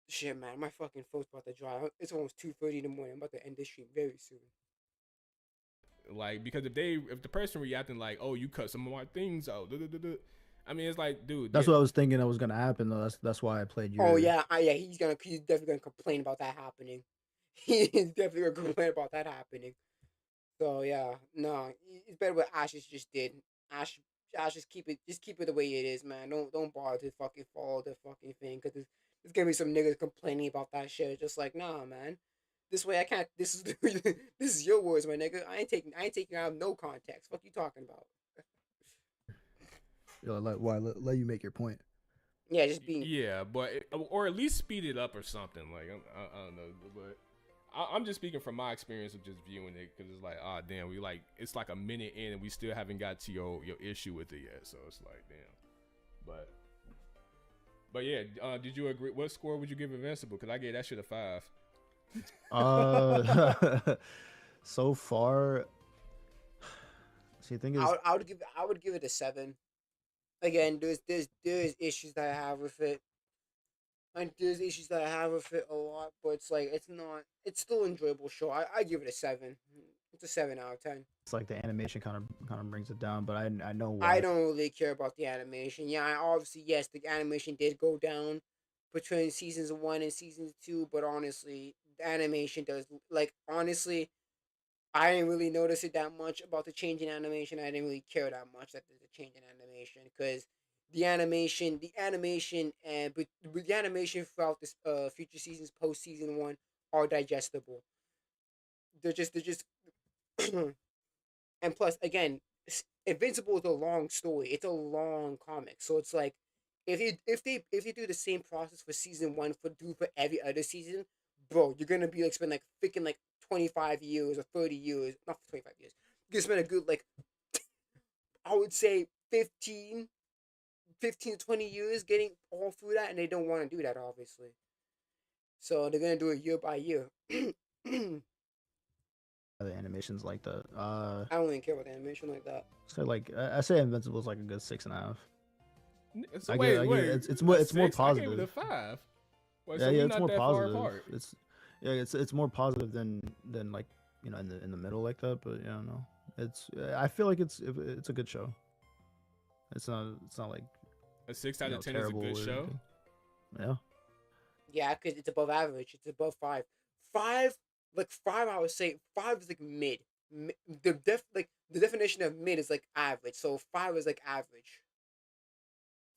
Shit, man, my fucking phone's about to dry. It's almost 2:30 in the morning. I'm about to end this stream very soon. Like, because if the person reacting like, oh, you cut some of my things out, I mean, it's like, dude, That's what I was thinking that was gonna happen though. That's why I played your. Oh yeah, yeah. He's definitely gonna complain about that happening. He's definitely gonna complain about that happening. So yeah, no, it's better what Ashes just did. Ash, Ash, just keep it the way it is, man. Don't bother to fucking follow the fucking thing, cause there's gonna be some niggas complaining about that shit. Just like, nah, man. This way I can't. This is this is your words, my nigga. I ain't taking out no context. What you talking about? Let you make your point. Yeah, just being. Yeah, but or at least speed it up or something. Like, I don't know, but I'm just speaking from my experience of just viewing it, because it's like, ah, damn, it's like a minute in and we still haven't got to your issue with it yet. So it's like, damn. But yeah, did you agree? What score would you give Invincible? Because I gave that shit a 5. So far, see, the thing is, I would give it a 7. Again, there's issues that I have with it. And there's issues that I have with it a lot, but it's like it's still an enjoyable show. I give it a 7. It's a 7 out of 10. it's like the animation kind of brings it down, but I know I why. don't really care about the animation. Yeah, obviously yes, the animation did go down between seasons 1 and seasons 2, but honestly, the animation does, like, honestly, I didn't really notice it that much about the change in animation. I didn't really care that much that there's a change in animation, because but the animation throughout this future seasons post season 1 are digestible. They're just and plus again, Invincible is a long story. It's a long comic, so it's like if they do the same process for season 1 for every other season, bro, you're gonna be like spend like freaking like 25 years or 30 years, not 25 years. You're gonna spend a good like I would say 15 to 20 years getting all through that, and they don't want to do that obviously. So they're gonna do it year by year. The animations like that. I don't even care about the animation like that. So like I say Invincible is like a good 6.5. So wait, it's more I positive. gave it a 5. Wait, Yeah, so yeah, we're it's not more that far positive. apart. It's more positive than like, you know, in the middle like that. But yeah, no, I feel like it's a good show. It's not like A 6 out of 10 is a terrible good or show. anything. Yeah. Yeah, because it's above average. It's above 5. 5, like 5, I would say 5 is like mid. The definition of mid is like average. So 5 is like average.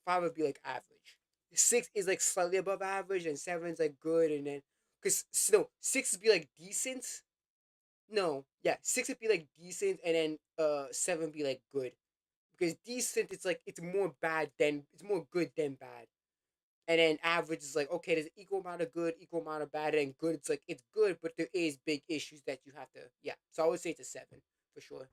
5 would be like average. 6 is like slightly above average, and 7 is like good, and then because no, 6 would be like decent. No, yeah, 6 would be like decent, and then 7 would be like good. Because decent, it's more good than bad. And then average is like, okay, there's equal amount of good, equal amount of bad, and good. It's like it's good, but there is big issues that you have to. Yeah, so I would say it's a 7 for sure.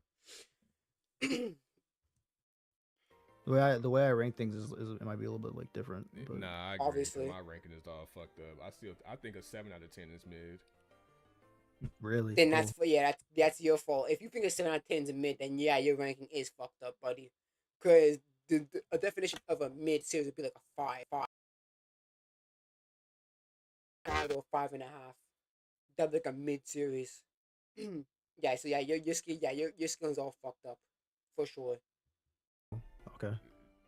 The way I rank things is it might be a little bit like different. But Nah, I agree. Obviously. My ranking is all fucked up. I think a 7 out of 10 is mid. really, Then that's your fault. If you think a 7 out of 10 is a mid, then yeah, your ranking is fucked up, buddy. Because a definition of a mid series would be like a 5, 5 or 5.5. That's like a mid series. Yeah, so yeah, your skin, your skin's all fucked up, for sure. okay.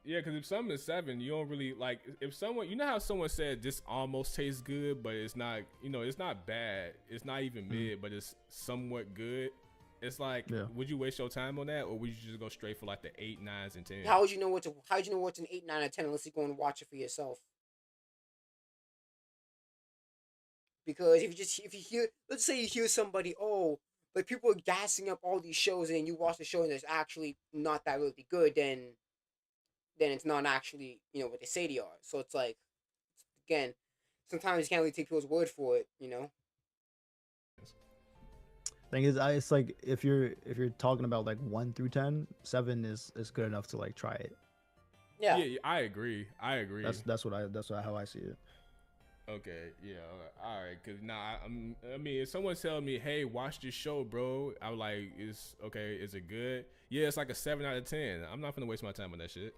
Yeah, because if something is 7, you don't really like. If someone, you know how someone said this almost tastes good, but it's not. You know, it's not bad. It's not even mid, but it's somewhat good. It's like, would you waste your time on that, or would you just go straight for like the 8, 9s, and 10s? How would you know what's an 8, 9, or 10 unless you go and watch it for yourself? Because if you hear, let's say you hear somebody, oh, like people are gassing up all these shows, and then you watch the show and it's actually not that really good, then it's not actually, what they say they are. So it's like, again, sometimes you can't really take people's word for it, Thing is, it's like if you're talking about like 1 through 10, 7 is good enough to like try it. Yeah. Yeah, I agree. That's how I see it. Okay, yeah, all right. Cause now, I mean, if someone tells me, "Hey, watch this show, bro," I'm like, "Is okay? Is it good?" Yeah, it's like a 7 out of 10. I'm not gonna waste my time on that shit.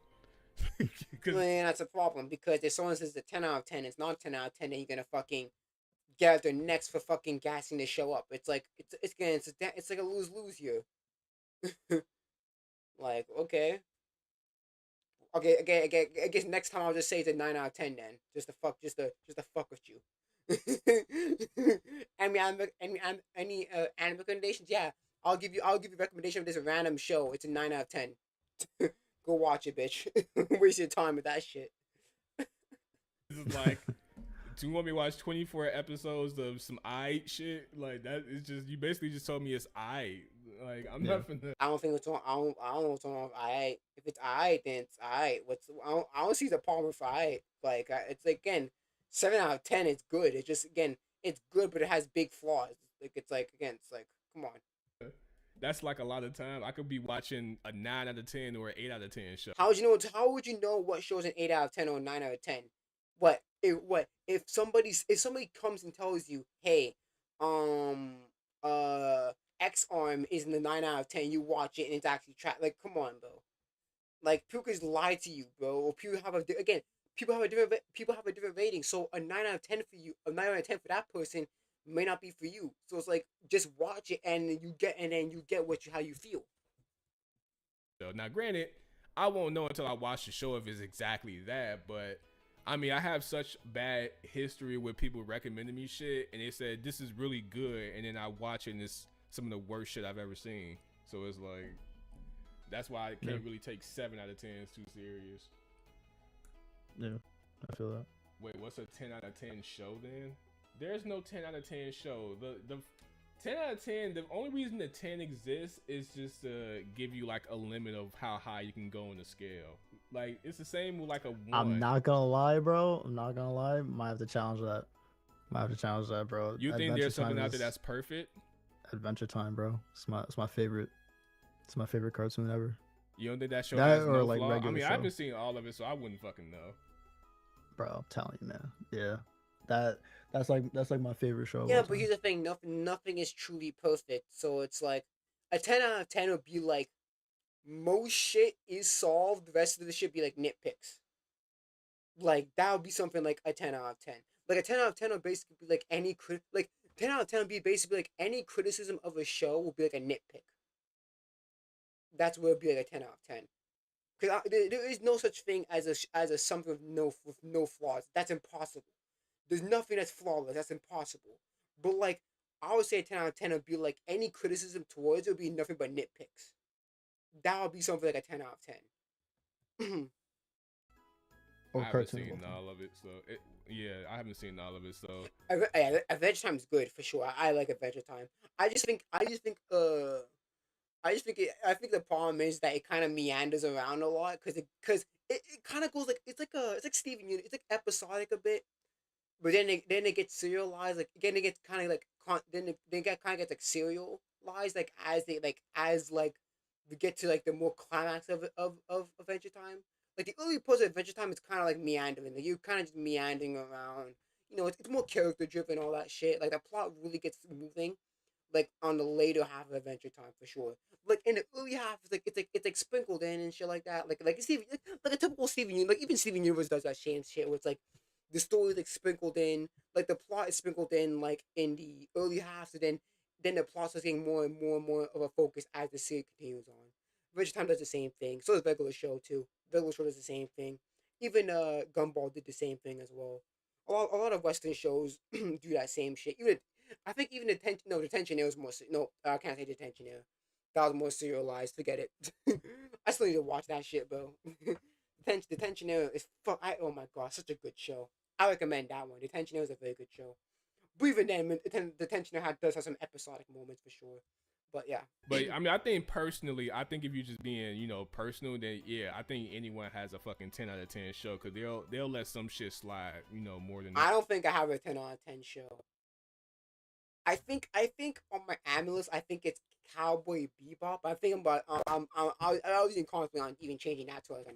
Man, that's a problem because if someone says it's a 10 out of 10, it's not 10 out of 10, then you're gonna fucking get out their necks for fucking gassing the show up. It's like it's like a lose-lose here. Like, okay. Okay. I guess next time I'll just say it's a 9 out of 10 then. Just to fuck with you. Any anime recommendations? Yeah, I'll give you a recommendation of this random show. It's a 9 out of 10. Go watch it, bitch. Waste your time with that shit. This is like, do you want me to watch 24 episodes of some shit? Like that is just, you basically just told me it's Like I'm not finna. I don't think it's on. I don't know what's on. If it's then it's What's I don't see the problem with Like it's like, again, 7 out of 10. It's good. It's just, again, it's good, but it has big flaws. Like it's like, again, it's like, come on. That's like a lot of time. I could be watching a 9 out of 10 or an 8 out of 10 show. How would you know what shows an 8 out of 10 or a 9 out of 10? If somebody comes and tells you, hey, X arm is in the 9 out of 10, you watch it and it's actually trash. Like, come on, bro. Like, people just lie to you, bro. Or people have a different rating. So a 9 out of 10 for you, a 9 out of 10 for that person may not be for you. So it's like, just watch it and you get how you feel. So now, granted, I won't know until I watch the show if it's exactly that, but I mean, I have such bad history with people recommending me shit, and they said this is really good, and then I watch it, and it's some of the worst shit I've ever seen. So it's like, that's why I can't really take 7 out of 10 too serious. Yeah, I feel that. Wait, what's a 10 out of 10 show then? There's no 10 out of 10 show. The 10 out of 10, the only reason the 10 exists is just to give you like a limit of how high you can go in the scale. Like, it's the same with like a 1. I'm not gonna lie, bro. Might have to challenge that. Bro. You think there's something out there that's perfect? Adventure Time, bro. It's my favorite. It's my favorite cartoon ever. You don't think that show has no like flaw? I mean, show. I haven't seen all of it, so I wouldn't fucking know. Bro, I'm telling you, man. Yeah, that's like my favorite show. Yeah, but here's the thing: nothing is truly perfect. So it's like a 10 out of 10 would be like, most shit is solved. The rest of the shit be like nitpicks. Like, that would be something like a 10 out of 10. Like a 10 out of 10 would basically be like 10 out of 10 would be basically like any criticism of a show would be like a nitpick. That's what would be like a 10 out of 10. Because there is no such thing as a something with no flaws. That's impossible. There's nothing that's flawless. That's impossible. But like, I would say a 10 out of 10 would be like any criticism towards it would be nothing but nitpicks. That would be something like a 10 out of 10. I haven't seen all of it, so I haven't seen all of it, so Adventure Time is good for sure. I like Adventure Time. I think the problem is that it kind of meanders around a lot because it kind of goes like it's like Steven Universe. It's like episodic a bit, but then it gets serialized. Like, again, it gets kind of like then it kind of gets like serialized, like as we get to like the more climax of Adventure Time. Like, the early parts of Adventure Time is kind of like meandering. Like, you're kind of just meandering around. You know, it's more character driven, all that shit. Like, the plot really gets moving, like, on the later half of Adventure Time for sure. Like, in the early half, it's like sprinkled in and shit like that. Like a typical Steven Universe. Like, even Steven Universe does that same shit where it's like the story is like sprinkled in, like the plot is sprinkled in like in the early half, so then the plot starts getting more and more of a focus as the series continues on. Adventure Time does the same thing. So does Regular Show too. Regular Show does the same thing. Even Gumball did the same thing as well. A lot of Western shows do that same shit. I think even Detention Air was more. No, I can't say Detention Air. That was more serialized. Forget it. I still need to watch that shit, bro. Detention Air is oh my god, such a good show. I recommend that one. Detention Air is a very good show. But even then, Detention Air does have some episodic moments for sure. But yeah. But I mean, I think personally, if you're just being, personal, then yeah, I think anyone has a fucking 10 out of 10 show because they'll let some shit slide, more than that. I don't think I have a 10 out of 10 show. I think on my Amulus, I think it's Cowboy Bebop. I think I was even constantly on even changing that to like a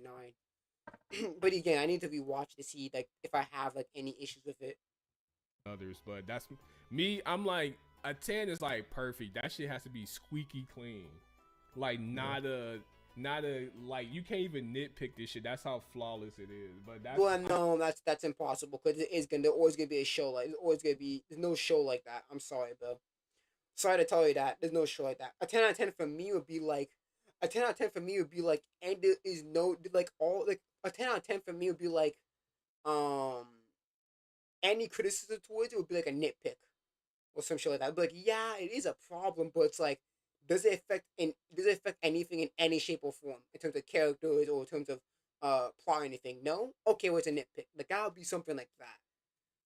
9. But again, I need to rewatch to see like if I have like any issues with it. Others, but that's me. I'm like, a 10 is like perfect. That shit has to be squeaky clean. Like not a like you can't even nitpick this shit. That's how flawless it is. But that's Well, no, that's impossible because it is gonna. There's always gonna be a show like. There's always gonna be. There's no show like that. I'm sorry, Bill. Sorry to tell you that. There's no show like that. A 10 out of 10 for me would be like. A 10 out of 10 for me would be like. And there is no like all like a 10 out of 10 for me would be like. Um. Any criticism towards it would be like a nitpick, or some shit like that. I'd be like, yeah, it is a problem, but it's like, does it affect anything in any shape or form in terms of characters or in terms of plot or anything? No. Okay, well, it's a nitpick. Like that would be something like that.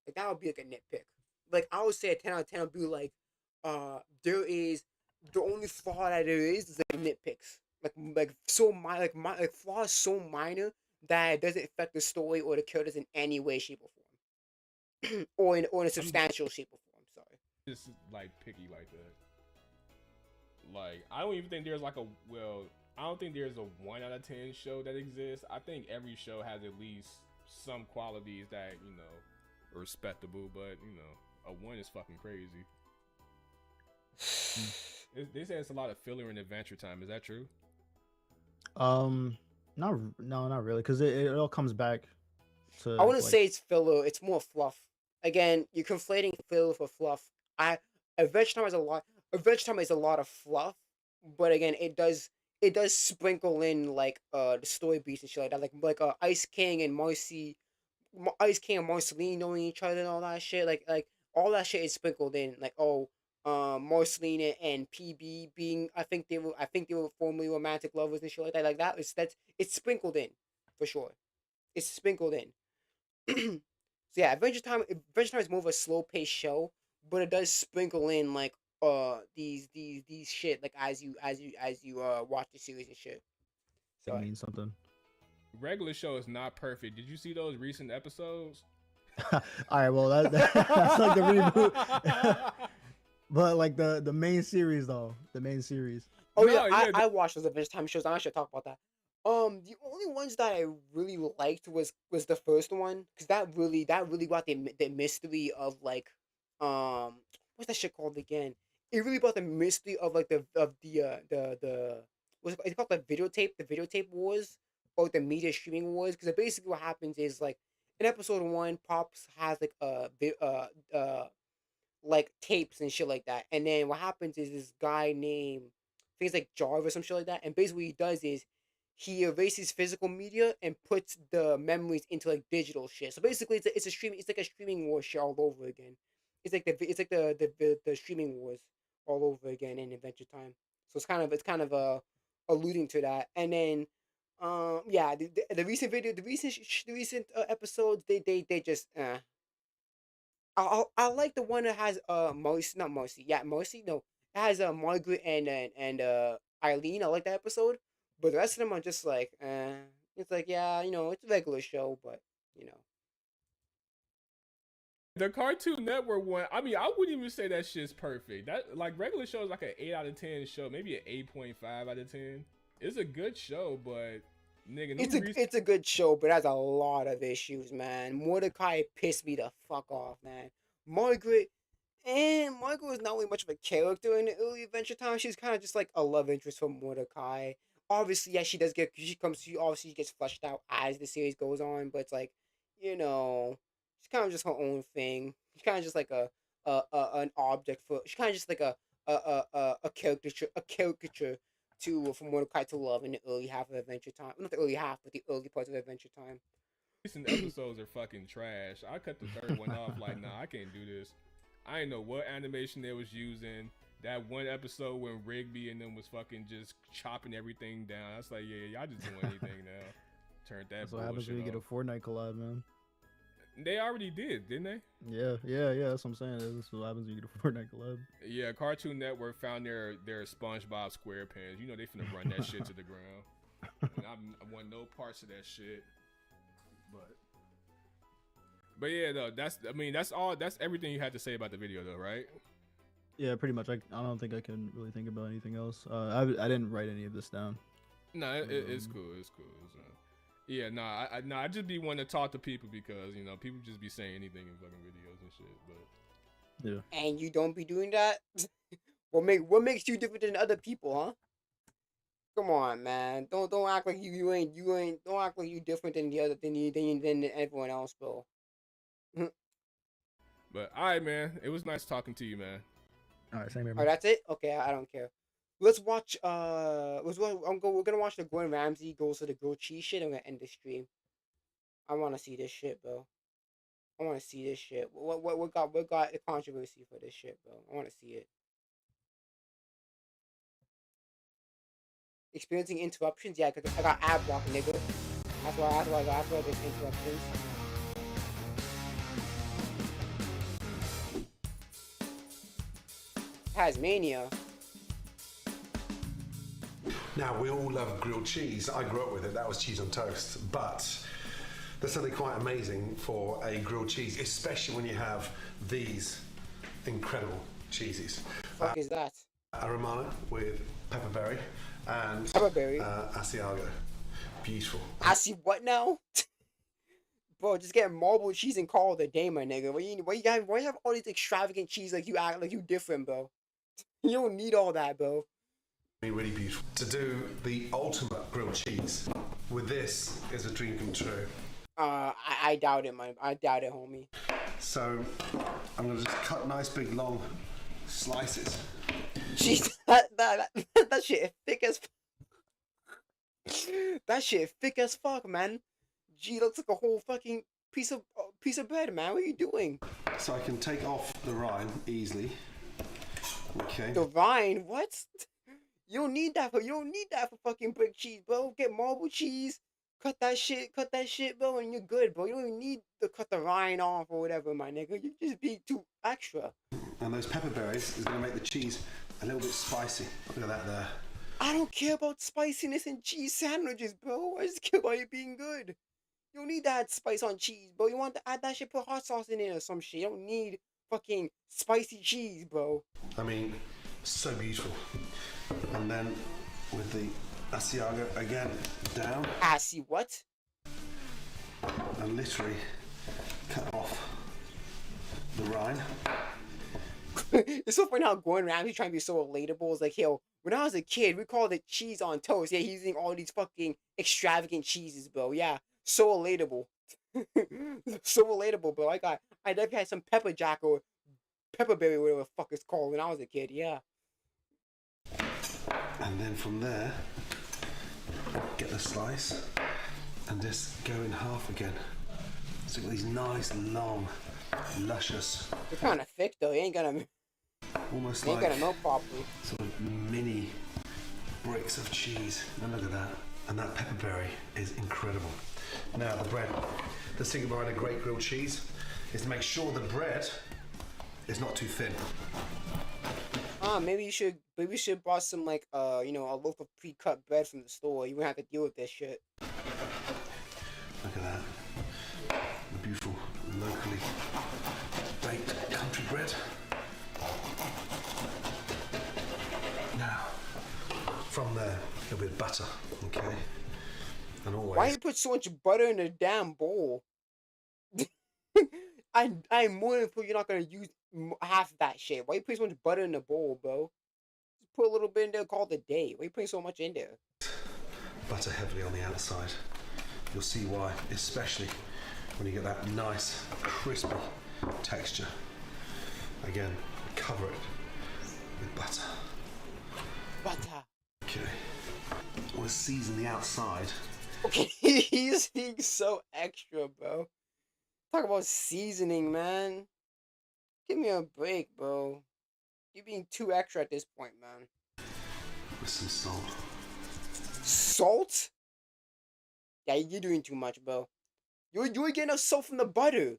Like that would be like a nitpick. Like I would say a 10 out of 10 would be like, there is the only flaw that there is like nitpicks. Like so like flaws so minor that it doesn't affect the story or the characters in any way, shape, or form, or in a substantial shape or form. Sorry. just like picky like that. Like I don't even think there's like a I don't think there's a 1 out of 10 show that exists. I think every show has at least some qualities that are respectable, but a 1 is fucking crazy. They say it's a lot of filler and adventure time. Is that true? Not really, because it all comes back to I wouldn't like, say it's filler. It's more fluff. Again, you're conflating filler for fluff. Adventure Time has a lot. Adventure Time is a lot of fluff, but again, it does sprinkle in like the story beats and shit like that, like Ice King and Marcy, Ice King and Marceline knowing each other and all that shit. Like all that shit is sprinkled in. Like Marceline and PB being, I think they were formerly romantic lovers and shit like that. Like it's sprinkled in, for sure. It's sprinkled in. So yeah, Adventure Time is more of a slow paced show, but it does sprinkle in like these shit like as you watch the series and shit. it So means something. Regular show is not perfect. Did you see those recent episodes? All right, well that's like the reboot. But like the main series though, the main series. oh No, yeah, yeah, I watched those Adventure Time shows. I should talk about that. The only ones that I really liked was the first one because that really brought the mystery of like what's that shit called again? It really brought the mystery of like the what's it called? It's called the videotape wars or the media streaming wars because basically what happens is like in episode 1, Pops has like like tapes and shit like that. And then what happens is this guy named things like Jarvis or some shit like that. And basically what he does is he erases physical media and puts the memories into like digital shit. So basically it's like a streaming war shit all over again. It's like the streaming wars all over again in Adventure Time. So it's kind of alluding to that. And then yeah, the recent video, the recent episodes, they just I like the one that has Mercy, not Mercy. Yeah, Mercy. No, it has Margaret and Eileen. I like that episode, but the rest of them are just like It's like yeah, it's a regular show, but you know. The Cartoon Network one, I mean, I wouldn't even say that shit's perfect. That like regular show is like an 8 out of 10 show, maybe an 8.5 out of 10. It's a good show, but nigga, It's a good show, but it has a lot of issues, man. Mordecai pissed me the fuck off, man. Margaret, Margaret was not really much of a character in the early Adventure Time. She's kind of just like a love interest for Mordecai. Obviously, yeah, she obviously gets fleshed out as the series goes on, but it's like, she's kind of just her own thing. She's kind of just like an object for. She's kind of just like a caricature to for Mordecai to love in the early half of Adventure Time. Not the early half, but the early parts of Adventure Time. recent episodes are fucking trash. I cut the third one off like, nah, I can't do this. I didn't know what animation they was using. That one episode when Rigby and them was fucking just chopping everything down. I was like, yeah, y'all just doing anything now. Turned that. That's what happens when you get a Fortnite collab, man. They already did, didn't they? Yeah. That's what I'm saying. That's what happens when you get a Fortnite collab. Yeah, Cartoon Network found their SpongeBob SquarePants. You know they finna run that shit to the ground. And I want no parts of that shit. But yeah, though that's everything you had to say about the video, though, right? Yeah, pretty much. I don't think I can really think about anything else. I didn't write any of this down. No, it's cool. It's cool. Yeah, I just be wanting to talk to people because people just be saying anything in fucking videos and shit. But yeah, and you don't be doing that. What makes you different than other people, huh? Come on, man. Don't act like you ain't. Don't act like you different than the other than everyone else, bro. But all right, man. It was nice talking to you, man. All right, same here, Oh, man. that's it. Okay, I don't care. Let's watch. We're gonna watch the Gordon Ramsay goes to the grilled cheese shit. I'm gonna end the stream. I want to see this shit, bro. I want to see this shit. What got the controversy for this shit, bro? I want to see it. Experiencing interruptions, yeah, cause I got ad block, nigga. That's why there's interruptions. Tasmania. Now, we all love grilled cheese. I grew up with it. That was cheese on toast. But there's something quite amazing for a grilled cheese, especially when you have these incredible cheeses. Fuck is that? A Romano with pepperberry and Pepperberry. Asiago. Beautiful. I see what now? Bro, just get marble cheese and call it a day, my nigga. Why you have all these extravagant cheese like you act like you different, bro? You don't need all that, bro. Really beautiful. To do the ultimate grilled cheese with this is a dream come true. I doubt it, man. I doubt it, homie. So I'm gonna just cut nice big long slices. Jeez, that shit is thick as. That shit is thick as fuck, man. Gee, looks like a whole fucking piece of bread, man. What are you doing? So I can take off the rind easily. Okay. The rind? What? You don't need that for fucking brick cheese, bro. Get marble cheese, cut that shit, bro, and you're good, bro. You don't even need to cut the rind off or whatever, my nigga. You just be too extra. And those pepper berries is gonna make the cheese a little bit spicy. Look at that there. I don't care about spiciness in cheese sandwiches, bro. I just care about it being good. You don't need that spice on cheese, bro. You want to add that shit, put hot sauce in it or some shit. You don't need fucking spicy cheese, bro. I mean, so beautiful. And then with the Asiago again down. I see what? And literally cut off the rind. It's so funny how Gordon Ramsay's trying to be so relatable. It's like, yo, when I was a kid, we called it cheese on toast. Yeah, he's using all these fucking extravagant cheeses, bro. Yeah, so relatable. So relatable, bro. I definitely had some pepper jack or pepperberry, whatever the fuck it's called, when I was a kid. Yeah. And then from there, get the slice and just go in half again. So you've got these nice, long, luscious. They're kind of thick though. You ain't gonna. Almost ain't like gonna melt properly. sort of mini bricks of cheese. And look at that. And that pepperberry is incredible. Now the bread. The thing about a great grilled cheese is to make sure the bread is not too thin. Maybe we should bought some like a loaf of pre-cut bread from the store. You wouldn't have to deal with this shit. Look at that. The beautiful locally baked country bread. Now, from there, a little bit of butter, okay? And always. Why you put so much butter in a damn bowl? I'm more than you're not gonna use half of that shit. Why you put so much butter in the bowl, bro? Just put a little bit in there, call it a day. Why you putting so much in there? Butter heavily on the outside. You'll see why, especially when you get that nice, crispy texture. Again, cover it with butter. Butter. Okay. I want to season the outside. Okay, he's being so extra, bro. Talk about seasoning, man. Give me a break, bro. You're being too extra at this point, man. With some salt. Salt? Yeah, you're doing too much, bro. You're getting enough salt from the butter.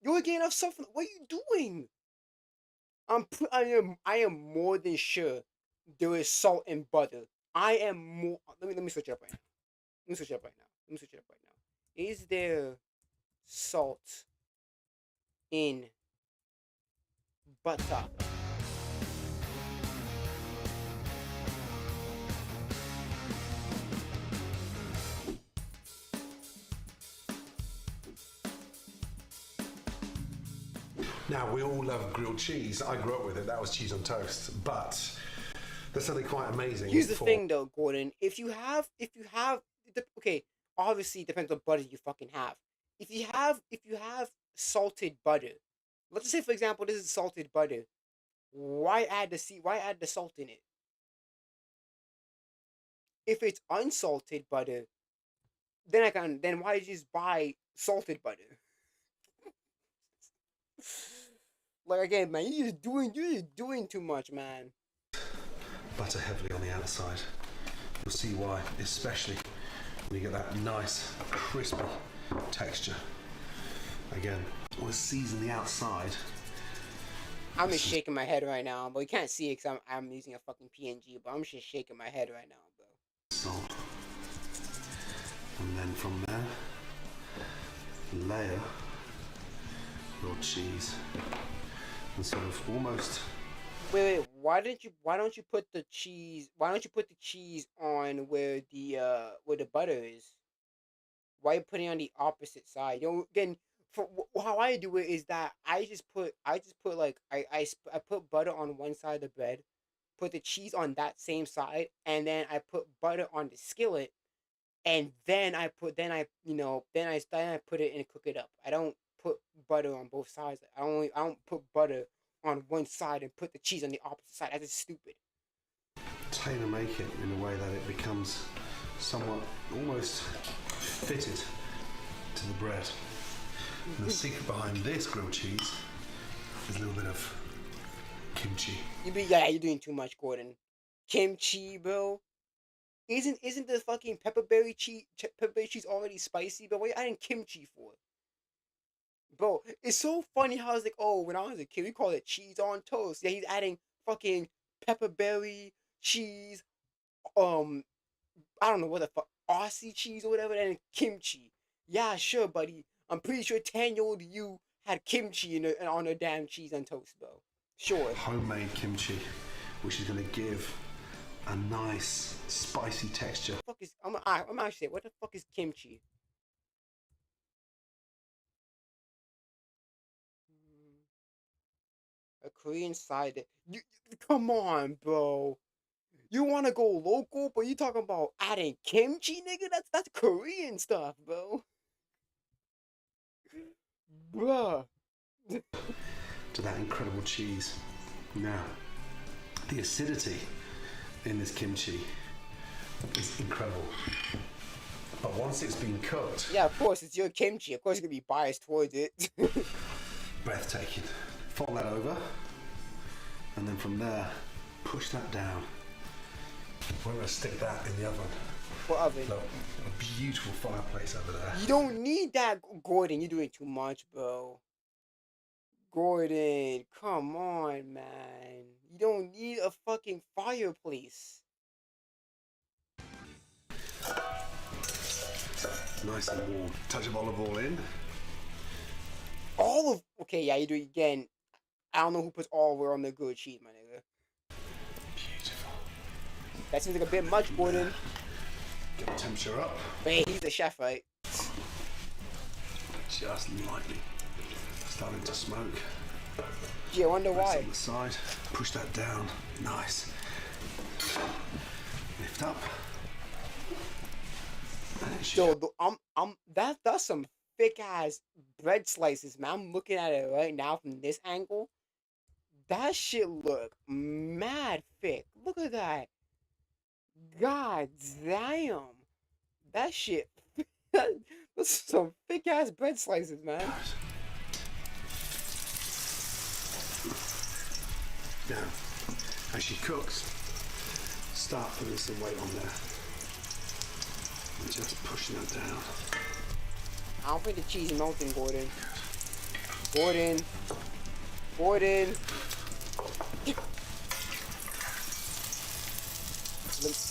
You're getting enough salt from. What are you doing? I am more than sure there is salt in butter. I am more. Let me switch it up right now. Let me switch it up right now. Is there salt in butter? Now, we all love grilled cheese. I grew up with it. That was cheese on toast. But They're suddenly quite amazing. Here's the thing, though, Gordon. If you have, okay, obviously it depends on butter you fucking have. If you have salted butter, let's just say, for example, this is salted butter. Why add the salt in it? If it's unsalted butter, then why just buy salted butter? Like, again, man, you're just doing too much, man. Butter heavily on the outside. You'll see why, especially when you get that nice, crispy texture. Again, we'll season the outside. I'm just shaking my head right now, but you can't see it because I'm using a fucking PNG, but I'm just shaking my head right now, bro. Salt. And then from there, layer your cheese and sort of almost. Wait, why don't you put the cheese on where the butter is? Why are you putting it on the opposite side? You know, again, for how I do it is that I just put like I put butter on one side of the bread, put the cheese on that same side, and then I put butter on the skillet, and then I put it and cook it up. I don't put butter on both sides. I don't put butter on one side and put the cheese on the opposite side. That's just stupid. Tailor make it in a way that it becomes somewhat almost fitted to the bread. And the secret behind this grilled cheese is a little bit of kimchi. You're doing too much, Gordon. Kimchi, bro. Isn't the fucking pepperberry cheese already spicy? But what are you adding kimchi for? Bro, it's so funny how it's like, oh, when I was a kid, we called it cheese on toast. Yeah, he's adding fucking pepperberry cheese, I don't know what the fuck, Aussie cheese or whatever, and kimchi. Yeah, sure, buddy. I'm pretty sure 10-year-old you had kimchi on a damn cheese on toast, bro. Sure. Homemade kimchi, which is going to give a nice spicy texture. I'm actually saying, what the fuck is kimchi? A Korean side. Come on, bro. You want to go local, but you talking about adding kimchi, nigga? That's Korean stuff, bro. Bruh. To that incredible cheese. Now, the acidity in this kimchi is incredible. But once it's been cooked... Yeah, of course, it's your kimchi. Of course, you're going to be biased towards it. Breathtaking. Fold that over. And then from there, push that down. We're going to stick that in the oven. What oven? Look, a beautiful fireplace over there. You don't need that, Gordon. You're doing too much, bro. Gordon, come on, man. You don't need a fucking fireplace. Nice and warm. Touch of olive oil in. Okay, yeah, you do it again. I don't know who puts olive oil on their good cheese, my nigga. Beautiful. That seems like a bit much, Gordon. Get the temperature up. But hey, he's the chef, right? Just lightly. Starting to smoke. Gee, I wonder why. On the side. Push that down. Nice. Lift up. Yo, that's some thick ass bread slices, man. I'm looking at it right now from this angle. That shit look mad thick. Look at that. God damn. That shit. That's some thick ass bread slices, man. Now, as she cooks, start putting some weight on there. And just pushing that down. I don't think the cheese is melting, Gordon. Gordon. Gordon.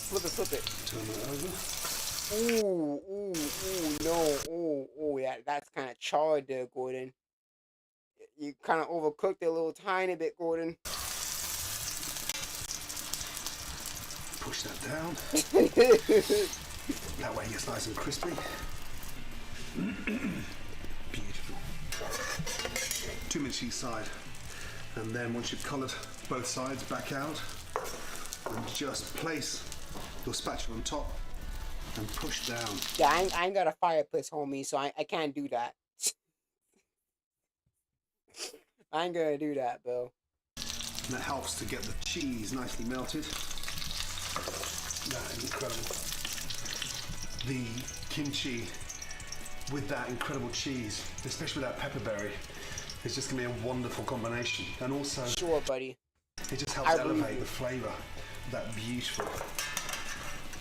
Flip it. Turn that over. Ooh, no. Ooh, yeah, that's kind of charred there, Gordon. You kind of overcooked it a little tiny bit, Gordon. Push that down. That way it gets nice and crispy. Beautiful. 2 minutes each side. And then once you've collared both sides, back out. And and just place your spatula on top and push down. Yeah, I ain't got a fireplace, homie, so I can't do that. I ain't gonna do that, bro. And that helps to get the cheese nicely melted. That is incredible. The kimchi with that incredible cheese, especially with that pepperberry, is just gonna be a wonderful combination. And also, sure, buddy, it just helps elevate the flavor of that beautiful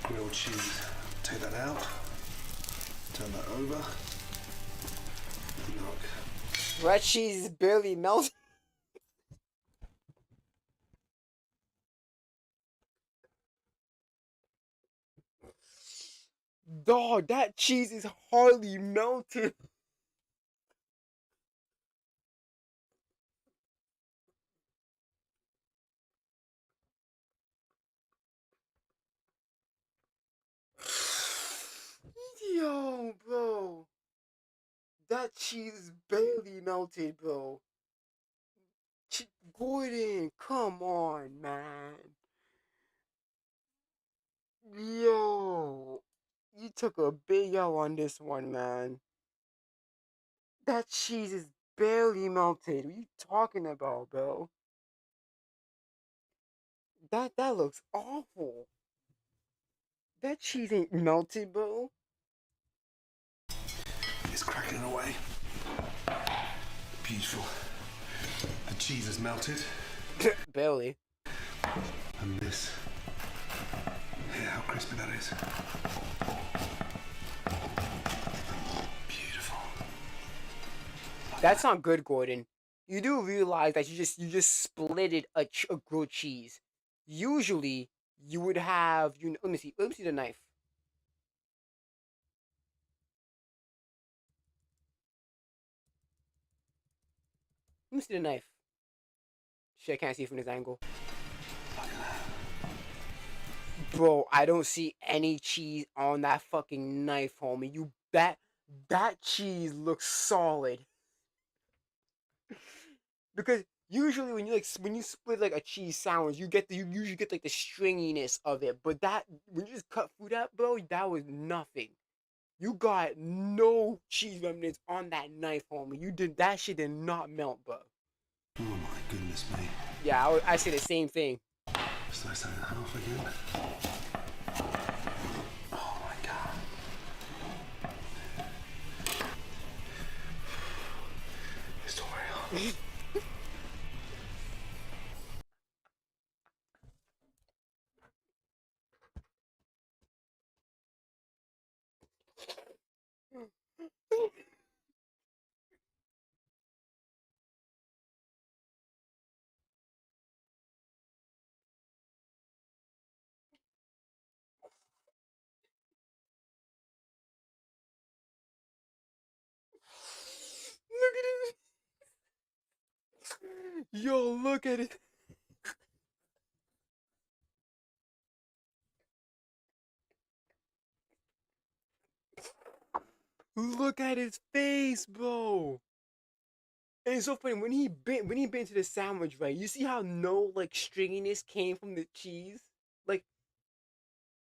grilled cheese. Take that out, turn that over. And look. Red cheese is barely melted. Dog, that cheese is hardly melted. Yo, bro. That cheese is barely melted, bro. Gordon, come on, man. Yo. You took a big L on this one, man. That cheese is barely melted. What are you talking about, bro? That looks awful. That cheese ain't melted, bro. It's cracking away. Beautiful. The cheese is melted. Barely. And this. Yeah, how crispy that is. Beautiful. That's not good, Gordon. You do realize that you just splitted a grilled cheese. Usually, you would have let me see the knife. Let me see the knife. Shit, I can't see from this angle. Bro, I don't see any cheese on that fucking knife, homie. That cheese looks solid. Because usually when you split like a cheese sandwich, you usually get like the stringiness of it. But that when you just cut through that, bro, that was nothing. You got no cheese remnants on that knife, homie. That shit did not melt, bro. Oh my goodness me. Yeah, I say the same thing. So I say that half again. Oh my god. It's Oreo. Look at it. Yo, look at it. Look at his face, bro. And it's so funny when he bit into the sandwich, right? You see how no like stringiness came from the cheese? Like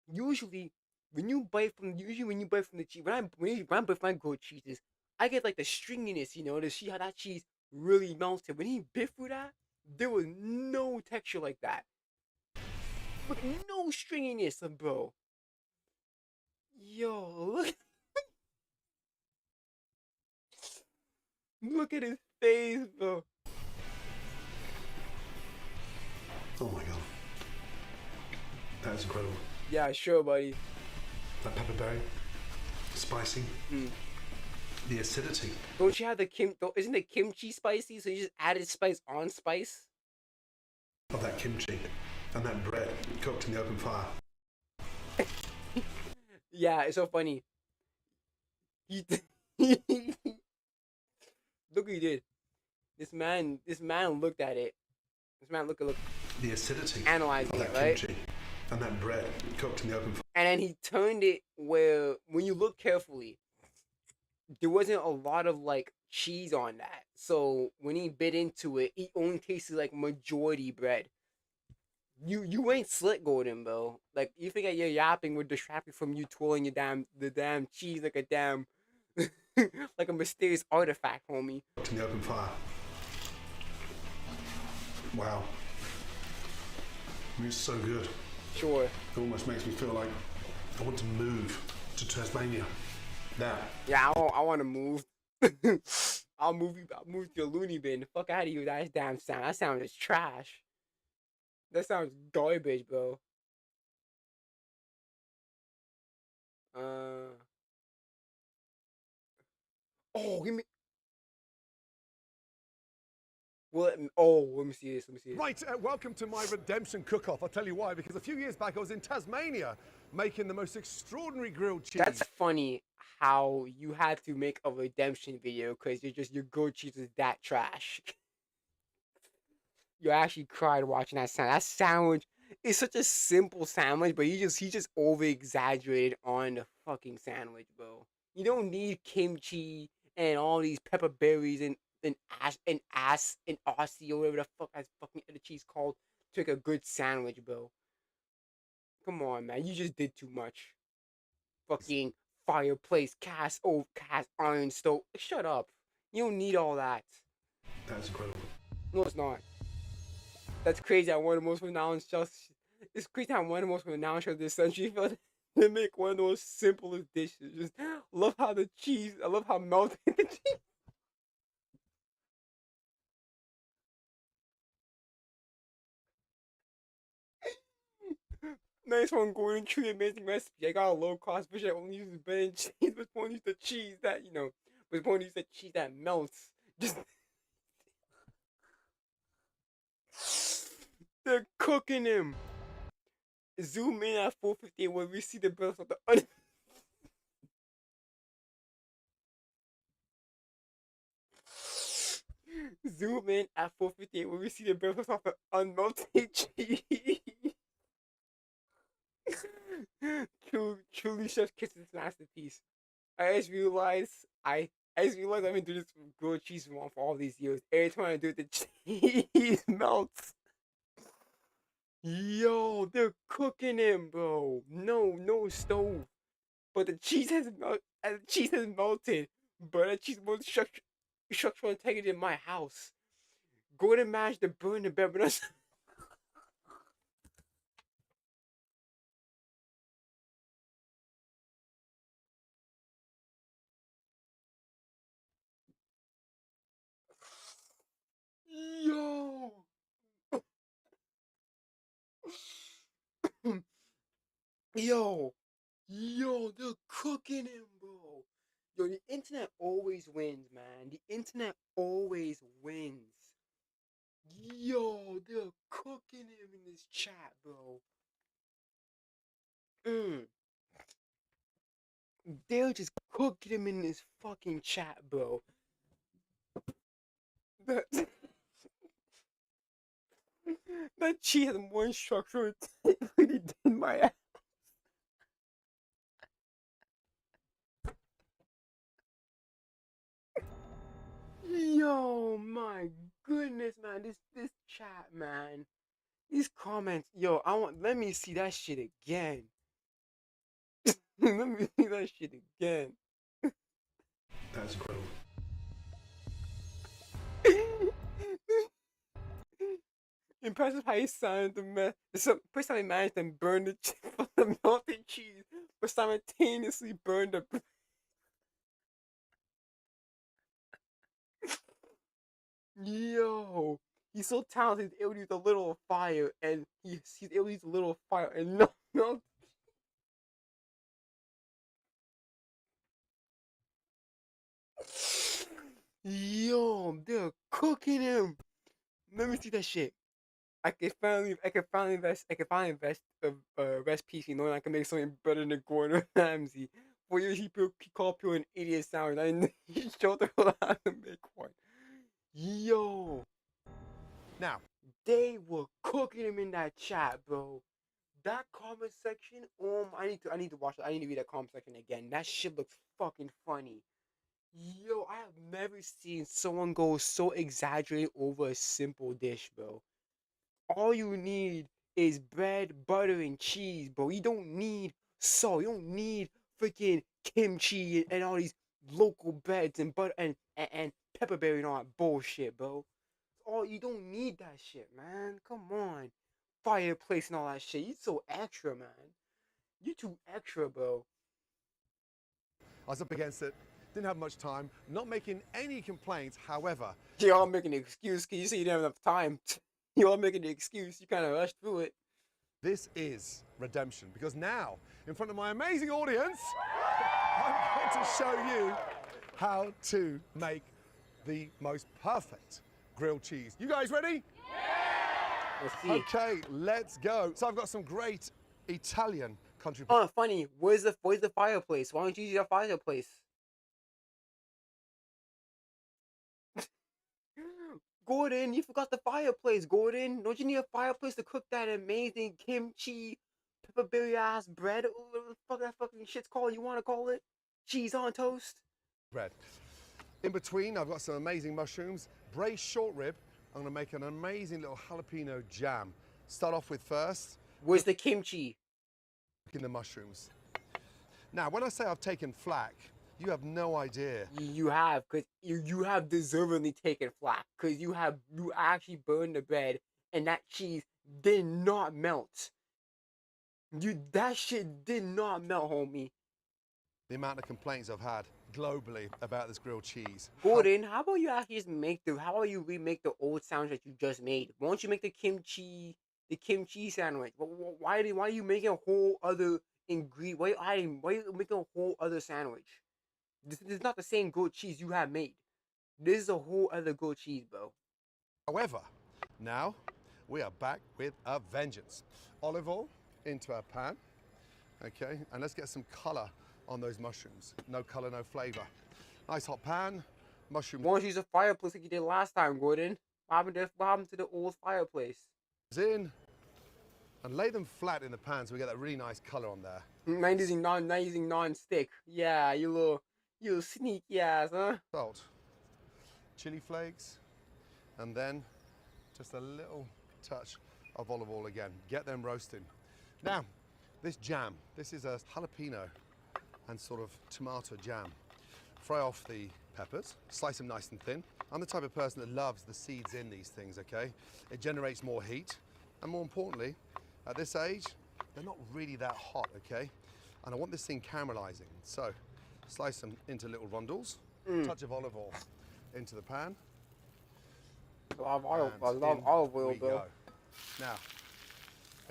usually when you bite from the cheese, when I bite from my grilled cheeses, I get like the stringiness, to see how that cheese really melted. When he bit through that, there was no texture like that. Look, no stringiness, bro. Yo, look at his face, bro. Oh my god. That is incredible. Yeah, sure, buddy. That pepperberry. Spicy. The acidity. Don't you have isn't the kimchi spicy? So you just added spice on spice? Of that kimchi. And that bread cooked in the open fire. Yeah, it's so funny. Look what he did. This man looked at it. This man look. The acidity. Analyzing of that it, right? kimchi and that bread cooked in the open fire. And then he turned it where, when you look carefully, there wasn't a lot of like cheese on that. So when he bit into it, he only tasted like majority bread. You ain't slick golden, bro. Like you think that your yapping would distract me from you twirling the damn cheese like a damn like a mysterious artifact, homie. In the open fire. Wow. It's so good. Sure. It almost makes me feel like I want to move to Tasmania. That. Yeah, I want to move. I'll move to your loony bin. Fuck out of you, that damn sound. That sound is trash. That sounds garbage, bro. Oh, give me. Well, let me see this. Let me see this. Right, welcome to my redemption cook-off. I'll tell you why, because a few years back I was in Tasmania making the most extraordinary grilled cheese. That's funny how you had to make a redemption video because your grilled cheese is that trash. You actually cried watching that sandwich. That sandwich is such a simple sandwich, but he just over exaggerated on the fucking sandwich, bro. You don't need kimchi and all these pepper berries and Aussie or whatever the fuck that's fucking other cheese called to make a good sandwich, bro. Come on, man. You just did too much. Fucking fireplace, cast iron stove. Shut up. You don't need all that. That's incredible. No, it's not. That's crazy. I one of the most renowned chefs. It's crazy how one of the most renowned chefs this century felt to make one of those simplest dishes. Just love how the cheese. I love how melted the cheese. Nice one, Gordon. Truly amazing recipe. I got a low cost fish that only uses bread and cheese, but won't use the cheese that but won't use the cheese that melts. Just they're cooking him. Zoom in at 4:50 when we see the breath of the Zoom in at 4:58 when we see the breath of the unmelted cheese. Truly, Chef Kitchen's masterpiece. I just realized I've been doing this grilled cheese for all these years. Every time I do it, the cheese melts. Yo, they're cooking him, bro. No stove, but the cheese has melted. But the cheese was structural integrity in my house. Go to mash the burn the bread, but yo. Yo, they're cooking him, bro. Yo, the internet always wins, man. The internet always wins. Yo, they're cooking him in this chat, bro. They're just cooking him in this fucking chat, bro. That, that cheese has more structural integrity than my ass. Yo, my goodness, man. This chat, man. These comments, yo, let me see that shit again. Let me see that shit again. That's incredible. Impressive how he signed first time he managed to burn the melted cheese, but simultaneously burned the. Yo, he's so talented. He's able to use a little fire, and he's able to use a little fire and no. Yo, they're cooking him. Let me see that shit. I can finally invest recipes, knowing I can make something better than Gordon Ramsay. For years he called people an idiot sound, and he showed them how to make one. Yo, Now, they were cooking him in that chat, bro. That comment section, I need to watch it. I need to read that comment section again. That shit looks fucking funny. Yo, I have never seen someone go so exaggerated over a simple dish, bro. All you need is bread, butter, and cheese, bro. You don't need salt. You don't need freaking kimchi and all these local breads and butter and pepperberry and all that bullshit, bro. Oh, you don't need that shit, man. Come on. Fireplace and all that shit. You so extra, man. You too extra, bro. I was up against it, didn't have much time, not making any complaints. However, Y'all making an excuse because you say you didn't have enough time. Y'all making an excuse. You kind of rushed through it. this is redemption because now, in front of my amazing audience, I'm going to show you how to make the most perfect grilled cheese. You guys ready? Let's see. Okay, let's go. So I've got some great Italian country. Oh, funny. Where's the fireplace? Why don't you use your fireplace? Gordon, you forgot the fireplace, Gordon. Don't you need a fireplace to cook that amazing kimchi, pepperberry ass bread? Whatever the fuck that fucking shit's called, you want to call it? Cheese on toast? Bread. In between, I've got some amazing mushrooms, braised short rib. I'm going to make an amazing little jalapeno jam. Start off with first. Where's the kimchi? Cooking the mushrooms. Now, when I say I've taken flack, you have no idea. You have, because you have deservedly taken flack, because you actually burned the bread, and that cheese did not melt. That shit did not melt, homie. The amount of complaints I've had globally about this grilled cheese. Gordon, how about you actually just how about you remake the old sandwich that you just made? Why don't you make the kimchi sandwich? Why are you making a whole other ingredient? Why are you making a whole other sandwich? This is not the same grilled cheese you have made. This is a whole other grilled cheese, bro. However, now we are back with a vengeance. Olive oil into our pan, okay, and let's get some color on those mushrooms. No color, no flavor. Nice hot pan, mushrooms. Why don't you use a fireplace like you did last time, Gordon? What happened to the old fireplace? In and lay them flat in the pan so we get that really nice color on there. Not using non-stick. Yeah, you little sneaky ass, huh? Salt, chili flakes, and then just a little touch of olive oil again. Get them roasting. Now, this jam, this is a jalapeno and sort of tomato jam. Fry off the peppers, slice them nice and thin. I'm the type of person that loves the seeds in these things, okay? It generates more heat, and more importantly, at this age, they're not really that hot, okay? And I want this thing caramelizing, so slice them into little rondels, touch of olive oil into the pan. I love olive oil, bro. Now,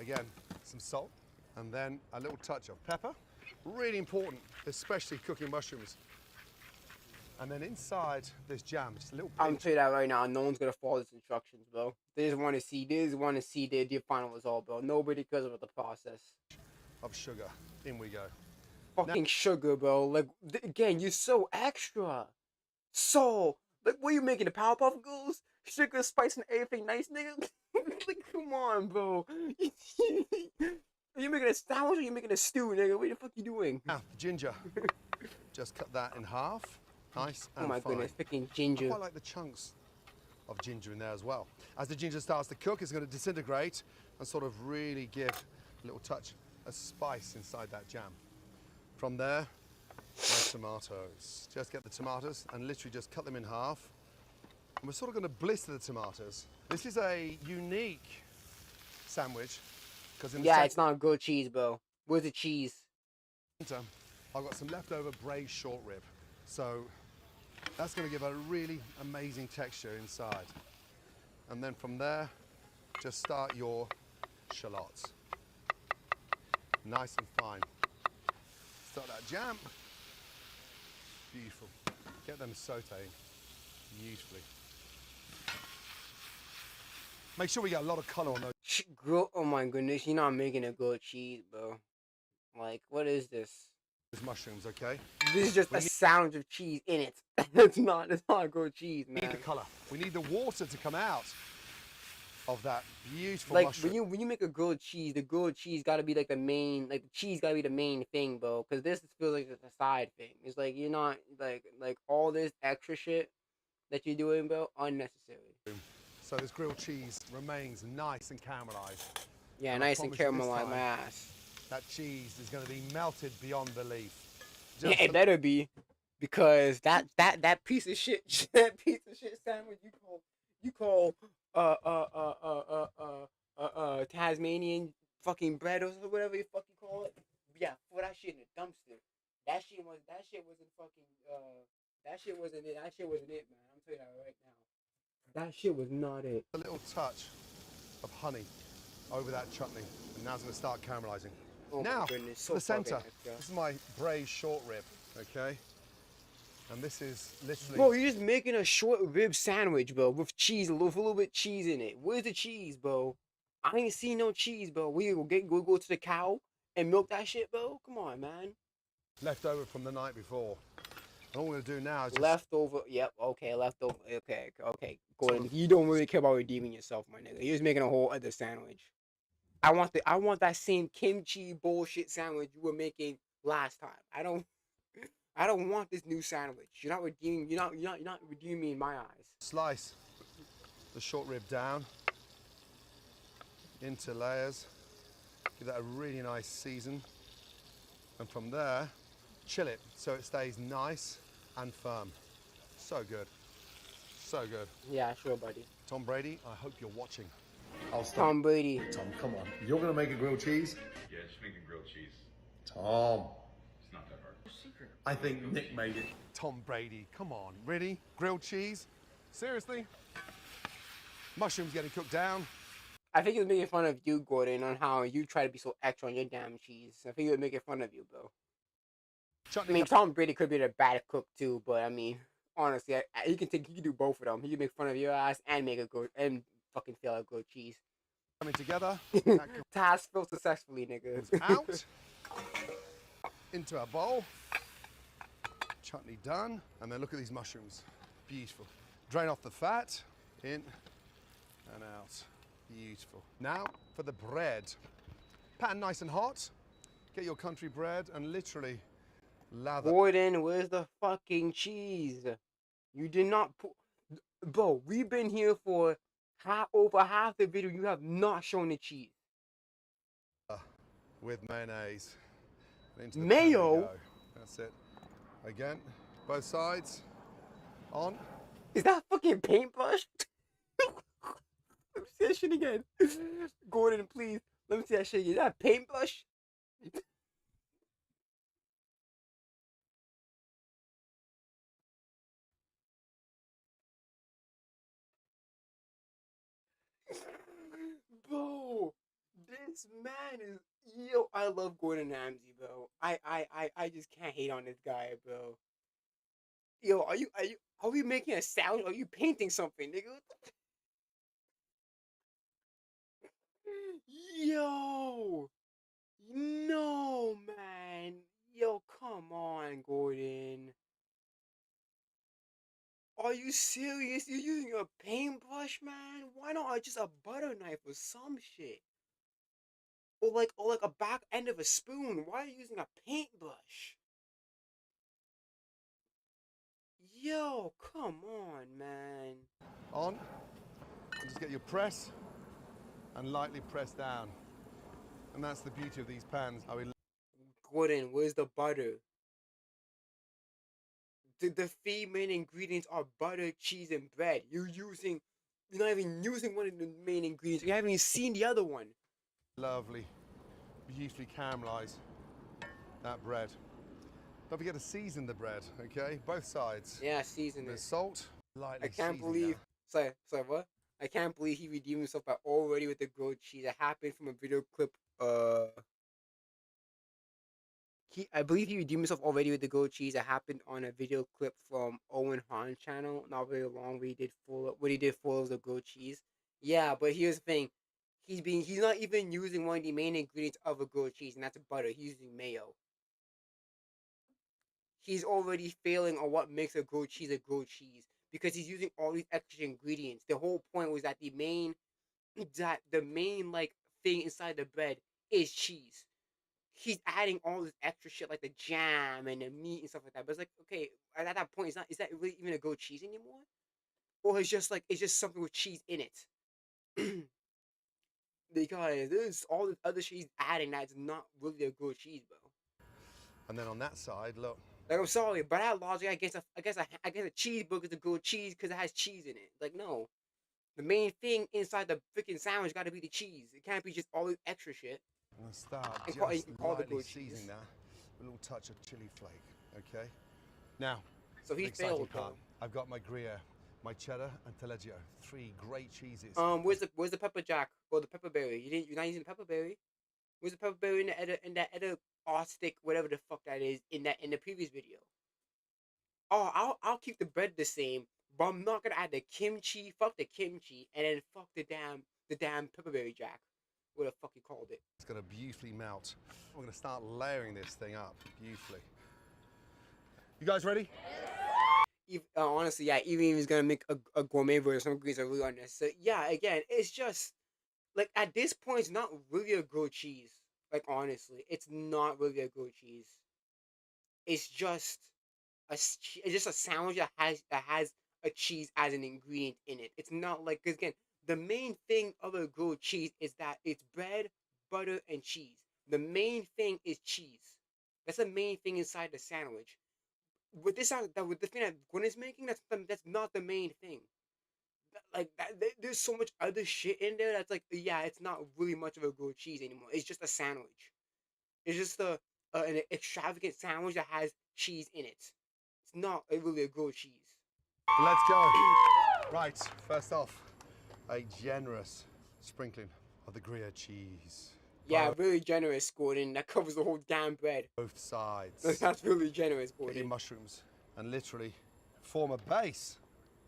again, some salt, and then a little touch of pepper. Really important, especially cooking mushrooms. And then inside this jam, just a little pinch. I'm telling you that right now, no one's gonna follow these instructions, bro. They just want to see the final result, bro. Nobody cares about the process. Of sugar. In we go. Fucking sugar, bro. Like, again, you're so extra. So, like, what are you making, the Powerpuff Girls? Sugar, spice, and everything nice, nigga? Like, come on, bro. Are you making a sandwich or are you making a stew, nigga? What the fuck you doing? Now, ginger. Just cut that in half. Nice and oh my fine. goodness, freaking ginger. I quite like the chunks of ginger in there as well. As the ginger starts to cook, it's going to disintegrate and sort of really give a little touch of spice inside that jam. From there, my tomatoes. Just get the tomatoes and literally just cut them in half. And we're sort of going to blister the tomatoes. This is a unique sandwich. Yeah, it's not good cheese, bro. Where's the cheese? I've got some leftover braised short rib. So that's going to give a really amazing texture inside. And then from there, just start your shallots. Nice and fine. Start that jam. Beautiful. Get them sauteing beautifully. Make sure we get a lot of color on those. Oh my goodness, you're not making a good cheese, bro. Like, what is this? Mushrooms, okay? This is just a sandwich of cheese in it. It's not a good cheese, man. We need the color. We need the water to come out of that beautiful like mushroom. when you make a grilled cheese, the grilled cheese got to be like the main, like the cheese got to be the main thing, bro. Because this feels like it's a side thing. It's like you're not like all this extra shit that you're doing, bro, unnecessary. So this grilled cheese remains nice and caramelized. Yeah, And I nice and promise you this caramelized my time, ass. that cheese is going to be melted beyond belief. Yeah, Just it better be, because that piece of shit that piece of shit sandwich you call Tasmanian fucking bread or whatever you fucking call it. Yeah, for that shit in the dumpster. That shit wasn't fucking that shit wasn't it. That shit wasn't it, man. I'm telling you that right now. That shit was not it. a little touch of honey over that chutney, and now it's going to start caramelizing. Oh now, my goodness, for so the fucking center, extra. this is my braised short rib, okay? And this is literally... Bro, you're just making a short rib sandwich, bro, with cheese, with a little bit of cheese in it. Where's the cheese, bro? I ain't seen no cheese, bro. We go to the cow and milk that shit, bro. Come on, man. left over from the night before. And all we're going to do now is just... Leftover. Yep. Okay. Leftover. Okay. Gordon, you don't really care about redeeming yourself, my nigga. You're just making a whole other sandwich. I want that same kimchi bullshit sandwich you were making last time. I don't want this new sandwich. You're not redeeming. You're not redeeming me in my eyes. Slice the short rib down into layers. Give that a really nice season. And from there, chill it so it stays nice and firm. So good. So good. Yeah, sure, buddy. Tom Brady, I hope you're watching. I'll stop. Tom Brady. Tom, come on. You're going to make a grilled cheese? Yeah, just making grilled cheese. Tom. It's not that hard. Secret. I think Nick made it. Tom Brady, come on. Really? Grilled cheese? Seriously? Mushrooms getting cooked down. I think he was making fun of you, Gordon, on how you try to be so extra on your damn cheese. I think he was making fun of you, bro. Chutney I mean, Tom Brady could be a bad cook too, but I mean, honestly, he can do both of them. He can make fun of your ass and make a good and fucking fail at good cheese. coming together. Task failed successfully, nigga. Out into a bowl. Chutney done, and then look at these mushrooms. Beautiful. Drain off the fat. In and out. Beautiful. Now for the bread. Pan nice and hot. Get your country bread and literally lather. Gordon, where's the fucking cheese? You did not put. Bro, we've been here for over half the video. You have not shown the cheese. With mayonnaise. Into the Mayo? pan we go. That's it. Again, both sides. On. Is that fucking paintbrush? Let me see that shit again. Gordon, please. Let me see that shit again. Is that paintbrush? Bro, this man is yo. I love Gordon Ramsay, bro. I just can't hate on this guy, bro. Yo, are we making a sound? Are you painting something, nigga? Yo, no, man. Yo, come on, Gordon. Are you serious? You're using a paintbrush, man? Why not just a butter knife or some shit? Or like a back end of a spoon. Why are you using a paintbrush? Yo, come on, man. On. And just get your press and lightly press down. And that's the beauty of these pans. Gordon, where's the butter? The three main ingredients are butter, cheese, and bread. You're not even using one of the main ingredients. You haven't even seen the other one. Lovely, beautifully caramelise that bread. Don't forget to season the bread, okay? Both sides. Yeah, season With it. salt, lightly I can't season believe. that. Sorry, what? I can't believe he redeemed himself by already with the grilled cheese. It happened from a video clip. I believe he redeemed himself already with the grilled cheese. It happened on a video clip from Owen Hahn's channel, not very long, where he did full of the grilled cheese. Yeah, but here's the thing. He's not even using one of the main ingredients of a grilled cheese, and that's butter. He's using mayo. He's already failing on what makes a grilled cheese because he's using all these extra ingredients. The whole point was that the main like thing inside the bread is cheese. He's adding all this extra shit like the jam and the meat and stuff like that. But it's like, okay, at that point, is that really even a grilled cheese anymore? Or it's just something with cheese in it. because there's all the other cheese adding that's not really a grilled cheese, bro. And then on that side, look. Like, I'm sorry, but that logic, I guess a cheeseburger is a grilled cheese because it has cheese in it. Like, no, the main thing inside the freaking sandwich got to be the cheese. It can't be just all this extra shit. I'm gonna start And just call the lightly grilled seasoning cheese. that with a little touch of chili flake. Okay. Now, So he the exciting failed, part. though. I've got my Gruyere, my cheddar, and Taleggio. 3 great cheeses. Where's the pepper jack or the pepperberry? You're not using the pepperberry. Where's the pepperberry in that other arstic, whatever the fuck that is in the previous video? Oh, I'll keep the bread the same, but I'm not gonna add the kimchi. Fuck the kimchi, and then fuck the damn pepperberry jack. What the fuck you called it? It's gonna beautifully melt. We're gonna start layering this thing up beautifully. You guys ready? Honestly, yeah. Even if he's gonna make a gourmet version, some ingredients are really unnecessary. Yeah, again, it's just like at this point, it's not really a grilled cheese. Like honestly, it's not really a grilled cheese. It's just it's just a sandwich that has a cheese as an ingredient in it. It's not like, because again, the main thing of a grilled cheese is that it's bread, butter, and cheese. The main thing is cheese. That's the main thing inside the sandwich. With with the thing that Gwen is making, that's not the main thing. Like that, there's so much other shit in there that's like, yeah, it's not really much of a grilled cheese anymore. It's just a sandwich. It's just an extravagant sandwich that has cheese in it. It's not really a grilled cheese. Let's go. Right, first off, a generous sprinkling of the Gruyere cheese. Yeah, really generous, Gordon. That covers the whole damn bread. Both sides. That's really generous, Get your Gordon. mushrooms and literally form a base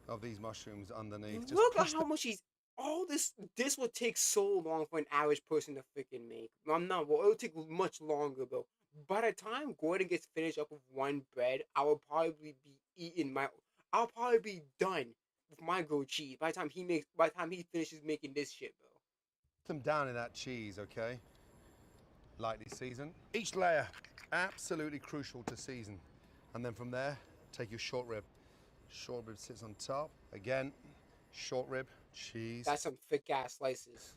of these mushrooms underneath. Just Look at push how much he's. All this would take so long for an average person to freaking make. I'm not. Well, it'll take much longer, though. By the time Gordon gets finished up with one bread, I will probably be eating my. I'll probably be done with my grilled cheese by the time he finishes making this shit, bro. them down in that cheese, okay? Lightly season. Each layer, absolutely crucial to season. And then from there, take your short rib. Short rib sits on top. Again, short rib, cheese. That's some thick ass slices.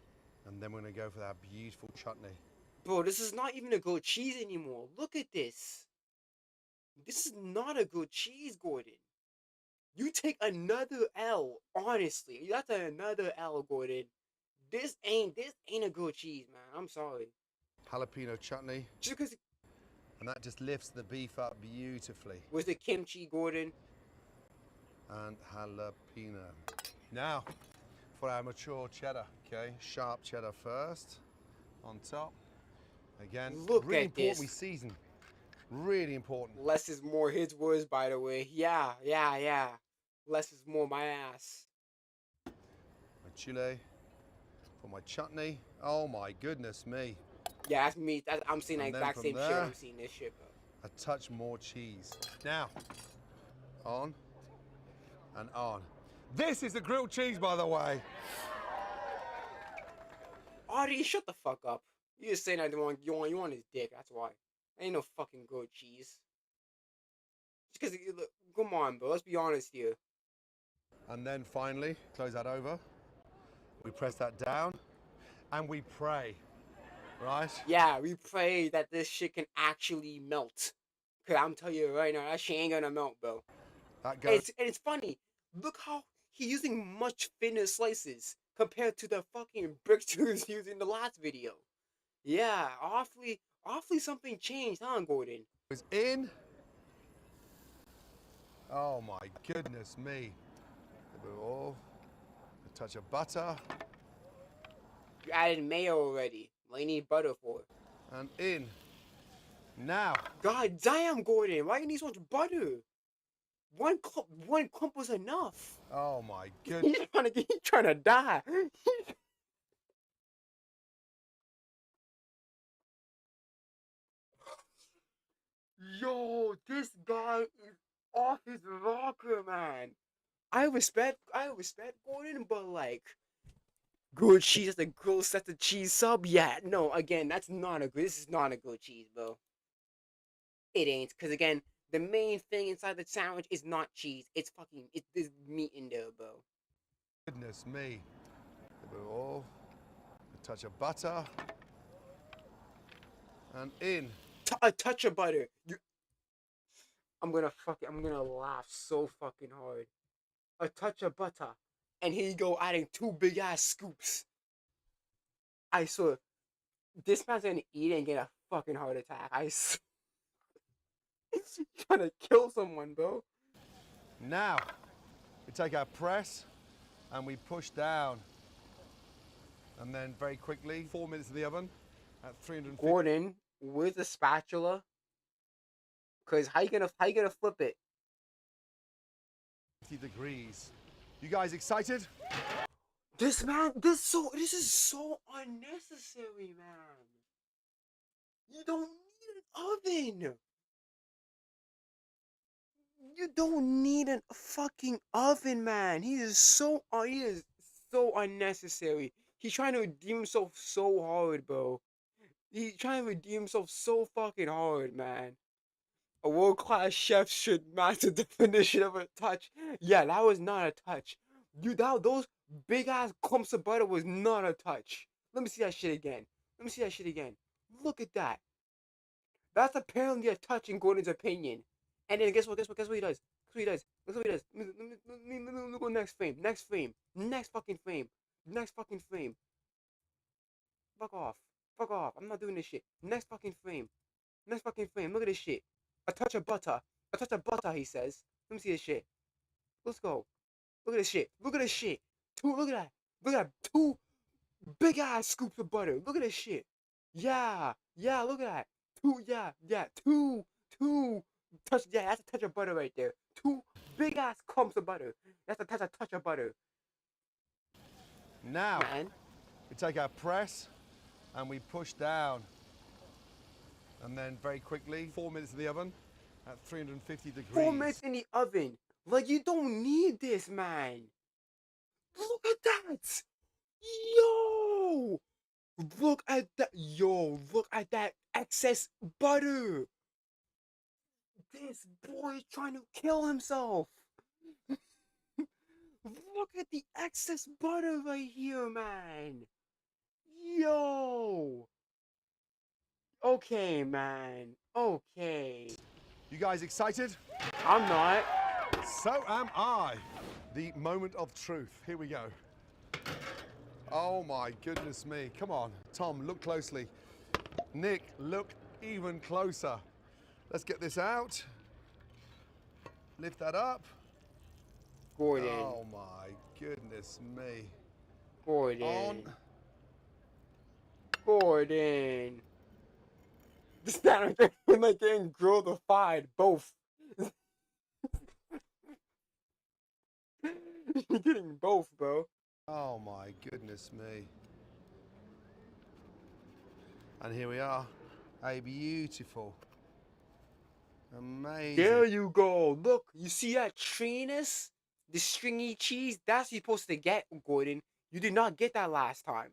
And then we're gonna go for that beautiful chutney. Bro, this is not even a grilled cheese anymore. Look at this. This is not a grilled cheese, Gordon. You take another L, honestly. That's another L, Gordon. This ain't a grilled cheese, man. I'm sorry. Jalapeno chutney. Just because. And that just lifts the beef up beautifully. Was the kimchi, Gordon? And jalapeno. Now, for our mature cheddar, okay? Sharp cheddar first, on top. Again, Look really at important this. we season. Really important. Less is more, his words, by the way. Yeah. Less is more, my ass. My chile, for my chutney. Oh my goodness me. Yeah, that's me. I'm seeing the And then exact from same shit. there, I'm seeing this shit, bro. A touch more cheese. Now, on and on. This is the grilled cheese, by the way. Artie, shut the fuck up. You just saying that you want his dick. That's why. Ain't no fucking grilled cheese. Just because, come on, bro. Let's be honest here. And then finally, close that over. We press that down and we pray, right? Yeah, we pray that this shit can actually melt. Cause I'm telling you right now, that shit ain't gonna melt, bro. That goes. And it's funny. Look how he's using much thinner slices compared to the fucking bricks he was using in the last video. Yeah, awfully something changed, huh, Gordon? Goes in. Oh my goodness me. Oh, a touch of butter. You added mayo already. What do you need butter for? And in. Now. God damn, Gordon, why you need so much butter? One clump was enough. Oh my goodness. He's trying to die. Yo, this guy is off his rocker, man. I respect Gordon, but like, grilled cheese, that's a grilled set of cheese sub. Yeah, no, again, this is not a grilled cheese, bro. It ain't, cause again, the main thing inside the sandwich is not cheese. There's meat in there, bro. Goodness me. Oh, a Touch of butter. And in. A touch of butter. I'm gonna laugh so fucking hard. A touch of butter. And here you go adding 2 big ass scoops. I swear, this man's gonna eat it and get a fucking heart attack. I swear. He's trying to kill someone, bro. Now, we take our press and we push down. And then very quickly, 4 minutes in the oven at 350 Gordon, where's the spatula? Cause how you gonna flip it? degrees. You guys excited? This is so unnecessary, man. You don't need an oven. You don't need a fucking oven, man. He is so unnecessary. He's trying to redeem himself so hard, bro. He's trying to redeem himself so fucking hard, man. A world-class chef should match the definition of a touch. Yeah, that was not a touch. Dude, those big-ass clumps of butter was not a touch. Let me see that shit again. Look at that. That's apparently a touch in Gordon's opinion. And then guess what he does? Look what he does. Look at next frame. Next fucking frame. Fuck off. I'm not doing this shit. Next fucking frame. Look at this shit. A touch of butter, he says. Let me see this shit. Let's go. Look at this shit. Look at that. 2 big ass scoops of butter. Look at this shit. Yeah, look at that. 2 touch. Yeah, that's a touch of butter right there. 2 big ass clumps of butter. That's a touch of butter. Now, man, we take our press and we push down. And then very quickly, 4 minutes in the oven at 350 degrees. 4 minutes in the oven. Like, you don't need this, man. Look at that. Yo. Look at that excess butter. This boy is trying to kill himself. Look at the excess butter right here, man. Yo. Okay, man. Okay. You guys excited? I'm not. So am I. The moment of truth. Here we go. Oh my goodness me. Come on. Tom, look closely. Nick, look even closer. Let's get this out. Lift that up. Gordon. Oh my goodness me. Gordon. Gordon. This man like getting grilled or fried, both. You're getting both, bro. Oh my goodness me. And here we are. A beautiful, amazing. There you go. Look, you see that stringiness? The stringy cheese? That's what you're supposed to get, Gordon. You did not get that last time.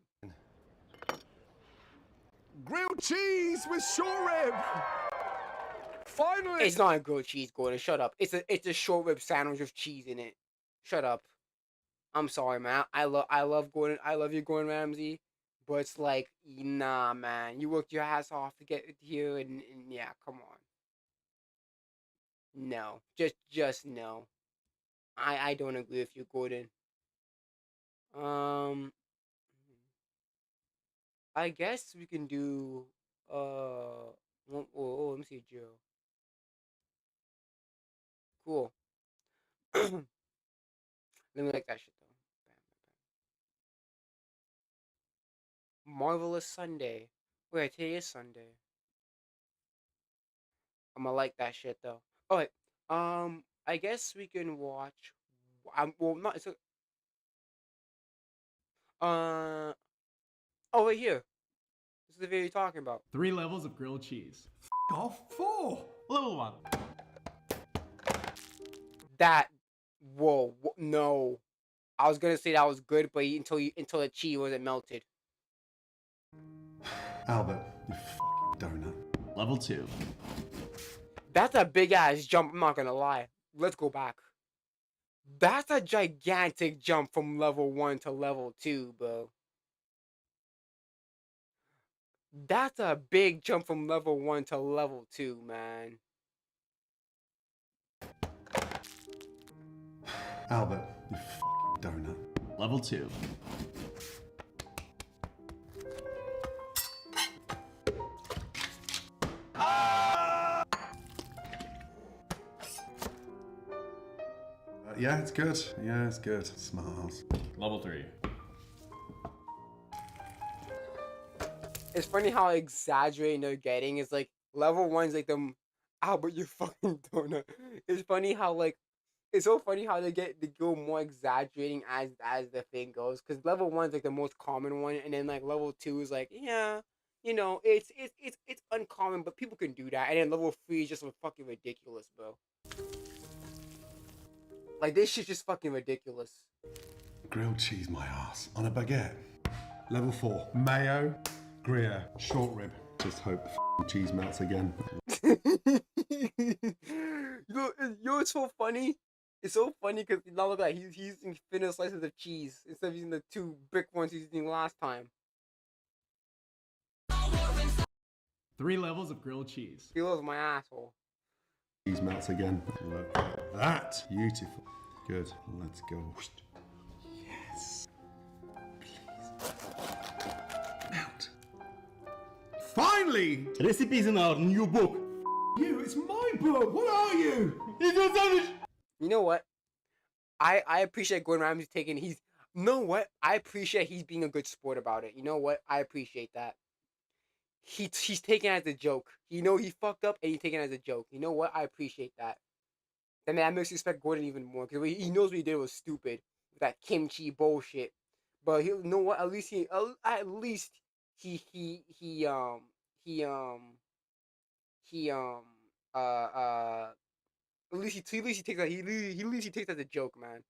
Grilled cheese with short rib. Finally. It's not a grilled cheese, Gordon. Shut up. It's a short rib sandwich with cheese in it. Shut up. I'm sorry, man. I love Gordon. I love you, Gordon Ramsay. But it's like, nah, man. You worked your ass off to get here, and yeah, come on. No, just no. I don't agree with you, Gordon. I guess we can do let me see, Joe. Cool. Let me like that shit though. Marvelous Sunday. Wait, today is Sunday. I'm gonna like that shit though. All right. I guess we can watch. Well, not. It's a, oh, right here. This is the video you're talking about. 3 levels of grilled cheese. F off 4. Level 1. That. Whoa. No. I was gonna say that was good, but until the cheese wasn't melted. Albert, you fucking donut. Level 2. That's a big ass jump. I'm not gonna lie. Let's go back. That's a gigantic jump from level 1 to level 2, bro. That's a big jump from level 1 to level 2, man. Albert, you fucking donut. Level 2. Yeah, it's good. Yeah, it's good. Smart ass. Level 3. It's funny how exaggerating they're getting. It's like level 1's like the Albert, you fucking donut. It's funny how like it's so funny how they go more exaggerating as the thing goes. Because level 1's like the most common one, and then like level 2 is like, yeah, you know, it's uncommon, but people can do that. And then level 3 is just fucking ridiculous, bro. Like this shit's just fucking ridiculous. Grilled cheese, my ass. On a baguette. Level 4. Mayo, Gruyere, short rib. Just hope the cheese melts again. You know what's so funny? It's so funny because now look at that. He's using thinner slices of cheese instead of using the 2 big ones he's using last time. 3 levels of grilled cheese. He loves my asshole. Cheese melts again. Look at that. Beautiful. Good. Let's go. Yes. Please. Melt. Finally! Recipes in our new book. You, it's my book. What are you? You know what? I appreciate Gordon Ramsay taking. You know what? I appreciate he's being a good sport about it. You know what? I appreciate that. He's taking it as a joke. You know he fucked up and he's taking it as a joke. You know what? I appreciate that. And that makes me respect Gordon even more because he knows what he did was stupid. That kimchi bullshit. But you know what? At least he he he um he he at least he takes that at least he takes that as a joke, man.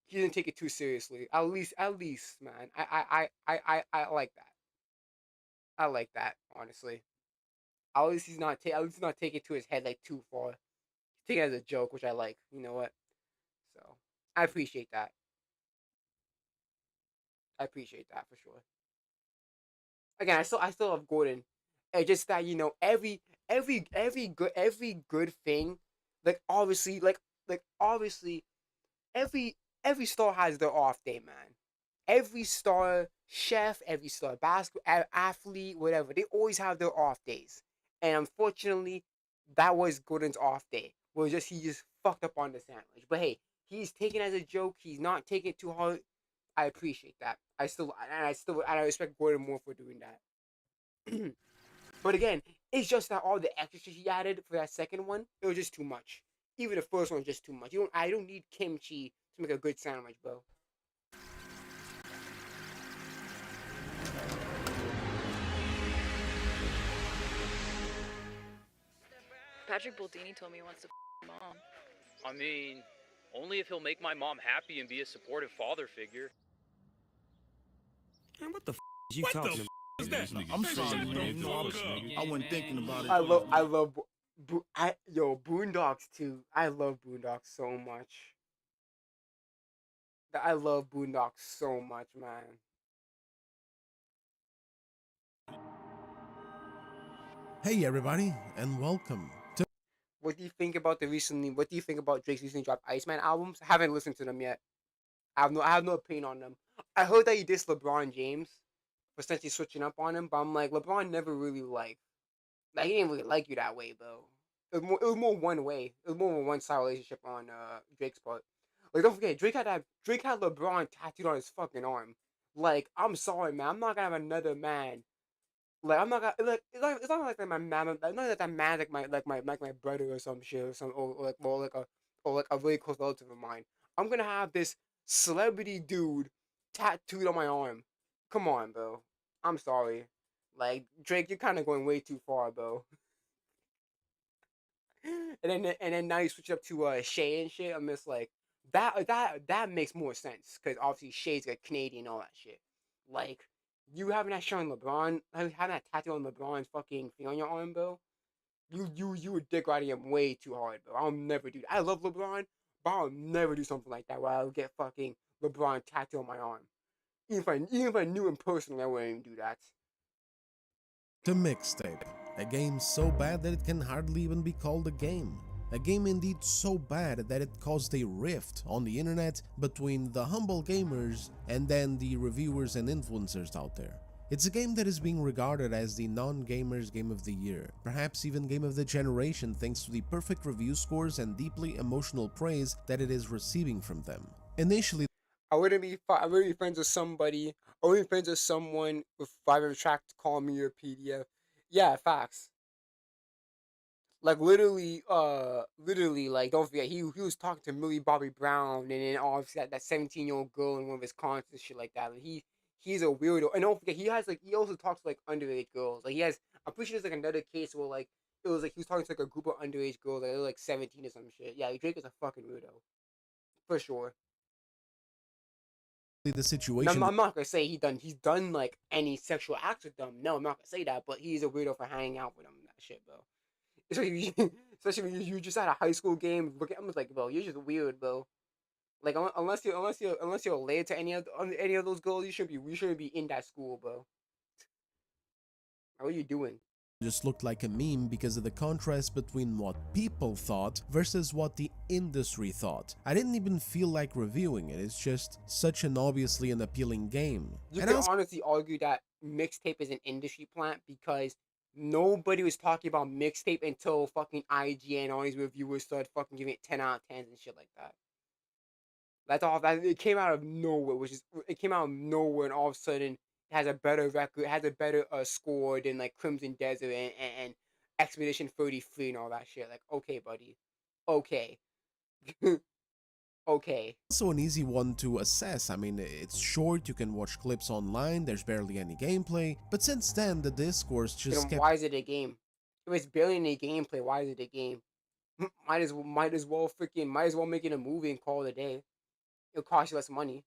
He didn't take it too seriously. At least man. I like that. I like that, honestly. At least he's not taking it to his head like too far. He's taking it as a joke, which I like. You know what? So I appreciate that. I appreciate that for sure. Again, I still love Gordon. It's just that, you know, every good thing, like obviously every star has their off day, man. Every star chef, every star basketball athlete, whatever, they always have their off days. And unfortunately, that was Gordon's off day. Where he just fucked up on the sandwich. But hey, he's taking it as a joke. He's not taking it too hard. I appreciate that. I respect Gordon more for doing that. But again, it's just that all the extras he added for that second one, it was just too much. Even the first one was just too much. I don't need kimchi to make a good sandwich, bro. Patrick Baldini told me he wants to mom. I mean, only if he'll make my mom happy and be a supportive father figure. Man, what the is you talking about? I'm sorry, man. No, I wasn't thinking about it. Boondocks too. I love Boondocks so much. I love Boondocks so much, man. Hey everybody, and welcome to. What do you think about What do you think about Drake's recently dropped Iceman albums? I haven't listened to them yet. I have no opinion on them. I heard that he dissed LeBron James for essentially switching up on him, but I'm like, LeBron never really he didn't really like you that way, bro. It was more one way. It was more of a one side relationship on Drake's part. Like, don't forget, Drake had LeBron tattooed on his fucking arm. Like, I'm sorry, man. I'm not gonna have another man. Like, I'm not gonna like. It's not like my man. Not like that man like my brother or some shit or some or like a really close relative of mine. I'm gonna have this celebrity dude tattooed on my arm. Come on, bro. I'm sorry. Like, Drake, you're kind of going way too far, bro. And then now you switch up to Shay and shit. I'm just like that makes more sense because obviously Shay's like Canadian and all that shit. Like, you having that shit on LeBron, having that tattoo on LeBron's fucking thing on your arm, bro. You would dick riding him way too hard, bro. I'll never do that. I love LeBron, but I'll never do something like that where I'll get fucking LeBron tattoo on my arm. Even if I knew him personally, I wouldn't even do that. to Mixtape, a game so bad that it can hardly even be called a game. A game indeed so bad that it caused a rift on the internet between the humble gamers and then the reviewers and influencers out there. It's a game that is being regarded as the non-gamers game of the year, perhaps even game of the generation thanks to the perfect review scores and deeply emotional praise that it is receiving from them. Initially, I wouldn't be friends with somebody. I wouldn't be friends with someone with 5 track to call me your PDF. Yeah, facts. Like literally, like don't forget, he was talking to Millie Bobby Brown, and then obviously that 17-year-old girl in one of his concerts and shit like that. Like he's a weirdo, and don't forget he also talks to like underage girls. Like I'm pretty sure there's like another case where like it was like he was talking to like a group of underage girls, like they were like 17 or some shit. Yeah, Drake is a fucking weirdo, for sure. the No, situation I'm not gonna say he's done like any sexual acts with them. No, I'm not gonna say that, but he's a weirdo for hanging out with them and that shit, bro. Especially when you just at a high school game, look at him like, bro, you're just weird, bro. Like unless you're related to any of those girls, you shouldn't be in that school, bro. What are you doing? just looked like a meme because of the contrast between what people thought versus what the industry thought. I didn't even feel like reviewing it, it's just such an obviously an appealing game. You And could I was honestly argue that mixtape is an industry plant because nobody was talking about mixtape until fucking IGN and all these reviewers started fucking giving it 10 out of 10s and shit like that. That's all. That it came out of nowhere, it came out of nowhere, and all of a sudden it has a better record, it has a better score than like Crimson Desert and Expedition 33 and all that shit. Like, okay, buddy, okay, okay. also an easy one to assess. I mean, it's short, you can watch clips online, there's barely any gameplay, but since then the discourse just Then kept why is it a game? If it's barely any gameplay, why is it a game? Might as well make it a movie and call it a day. It'll cost you less money.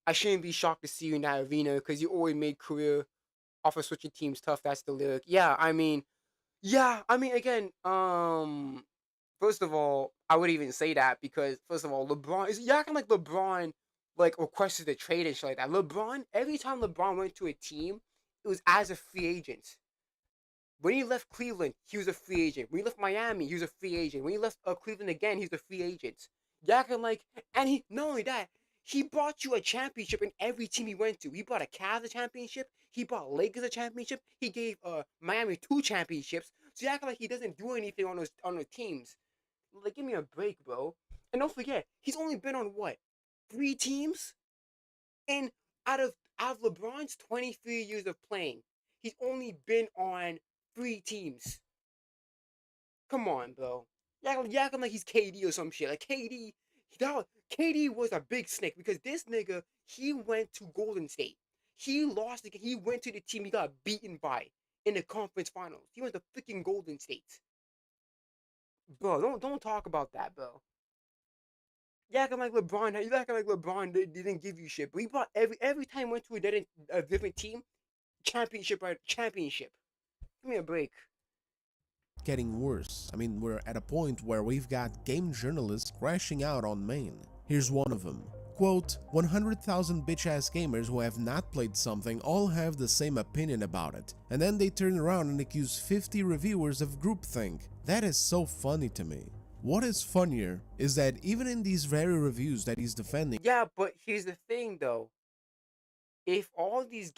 I shouldn't be shocked to see you in that arena because you always made career off of switching teams tough. That's the lyric. Again, first of all, I would even say that because first of all, LeBron is you acting like LeBron like requested a trade and shit like that. LeBron, every time LeBron went to a team, it was as a free agent. When he left Cleveland, he was a free agent. When he left Miami, he was a free agent. When he left Cleveland again, he was a free agent. You acting like, and he not only that, he brought you a championship in every team he went to. He brought a Cavs a championship. He brought Lakers a championship. He gave Miami 2 championships. So you acting like he doesn't do anything on those teams. Like, give me a break, bro. And don't forget, he's only been on what, 3 teams? And out of LeBron's 23 years of playing, he's only been on 3 teams. Come on, bro. You acting like he's KD or some shit. Like KD was a big snake because this nigga, he went to Golden State. He lost. He went to the team he got beaten by in the conference finals. He went to freaking Golden State. Bro, don't talk about that, bro. You acting like LeBron. You acting like LeBron didn't give you shit. But he brought every time he went to a different team, championship, right? Championship. Give me a break. getting worse. I mean, we're at a point where we've got game journalists crashing out on Maine. Here's one of them. Quote, 100,000 bitch-ass gamers who have not played something all have the same opinion about it, and then they turn around and accuse 50 reviewers of groupthink. That is so funny to me. What is funnier is that even in these very reviews that he's defending, Yeah, but here's the thing though. If all these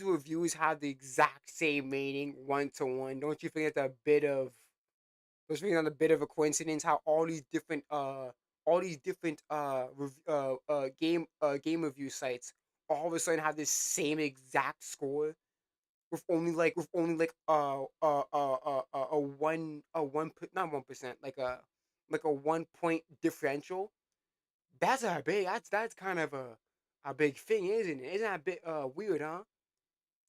reviews have the exact same rating 1-to-1, don't you think that's a bit of a coincidence how all these different game review sites all of a sudden have this same exact score with only like a one not 1%, like a 1 point differential. That's kind of a big thing, isn't it? Isn't that a bit weird, huh?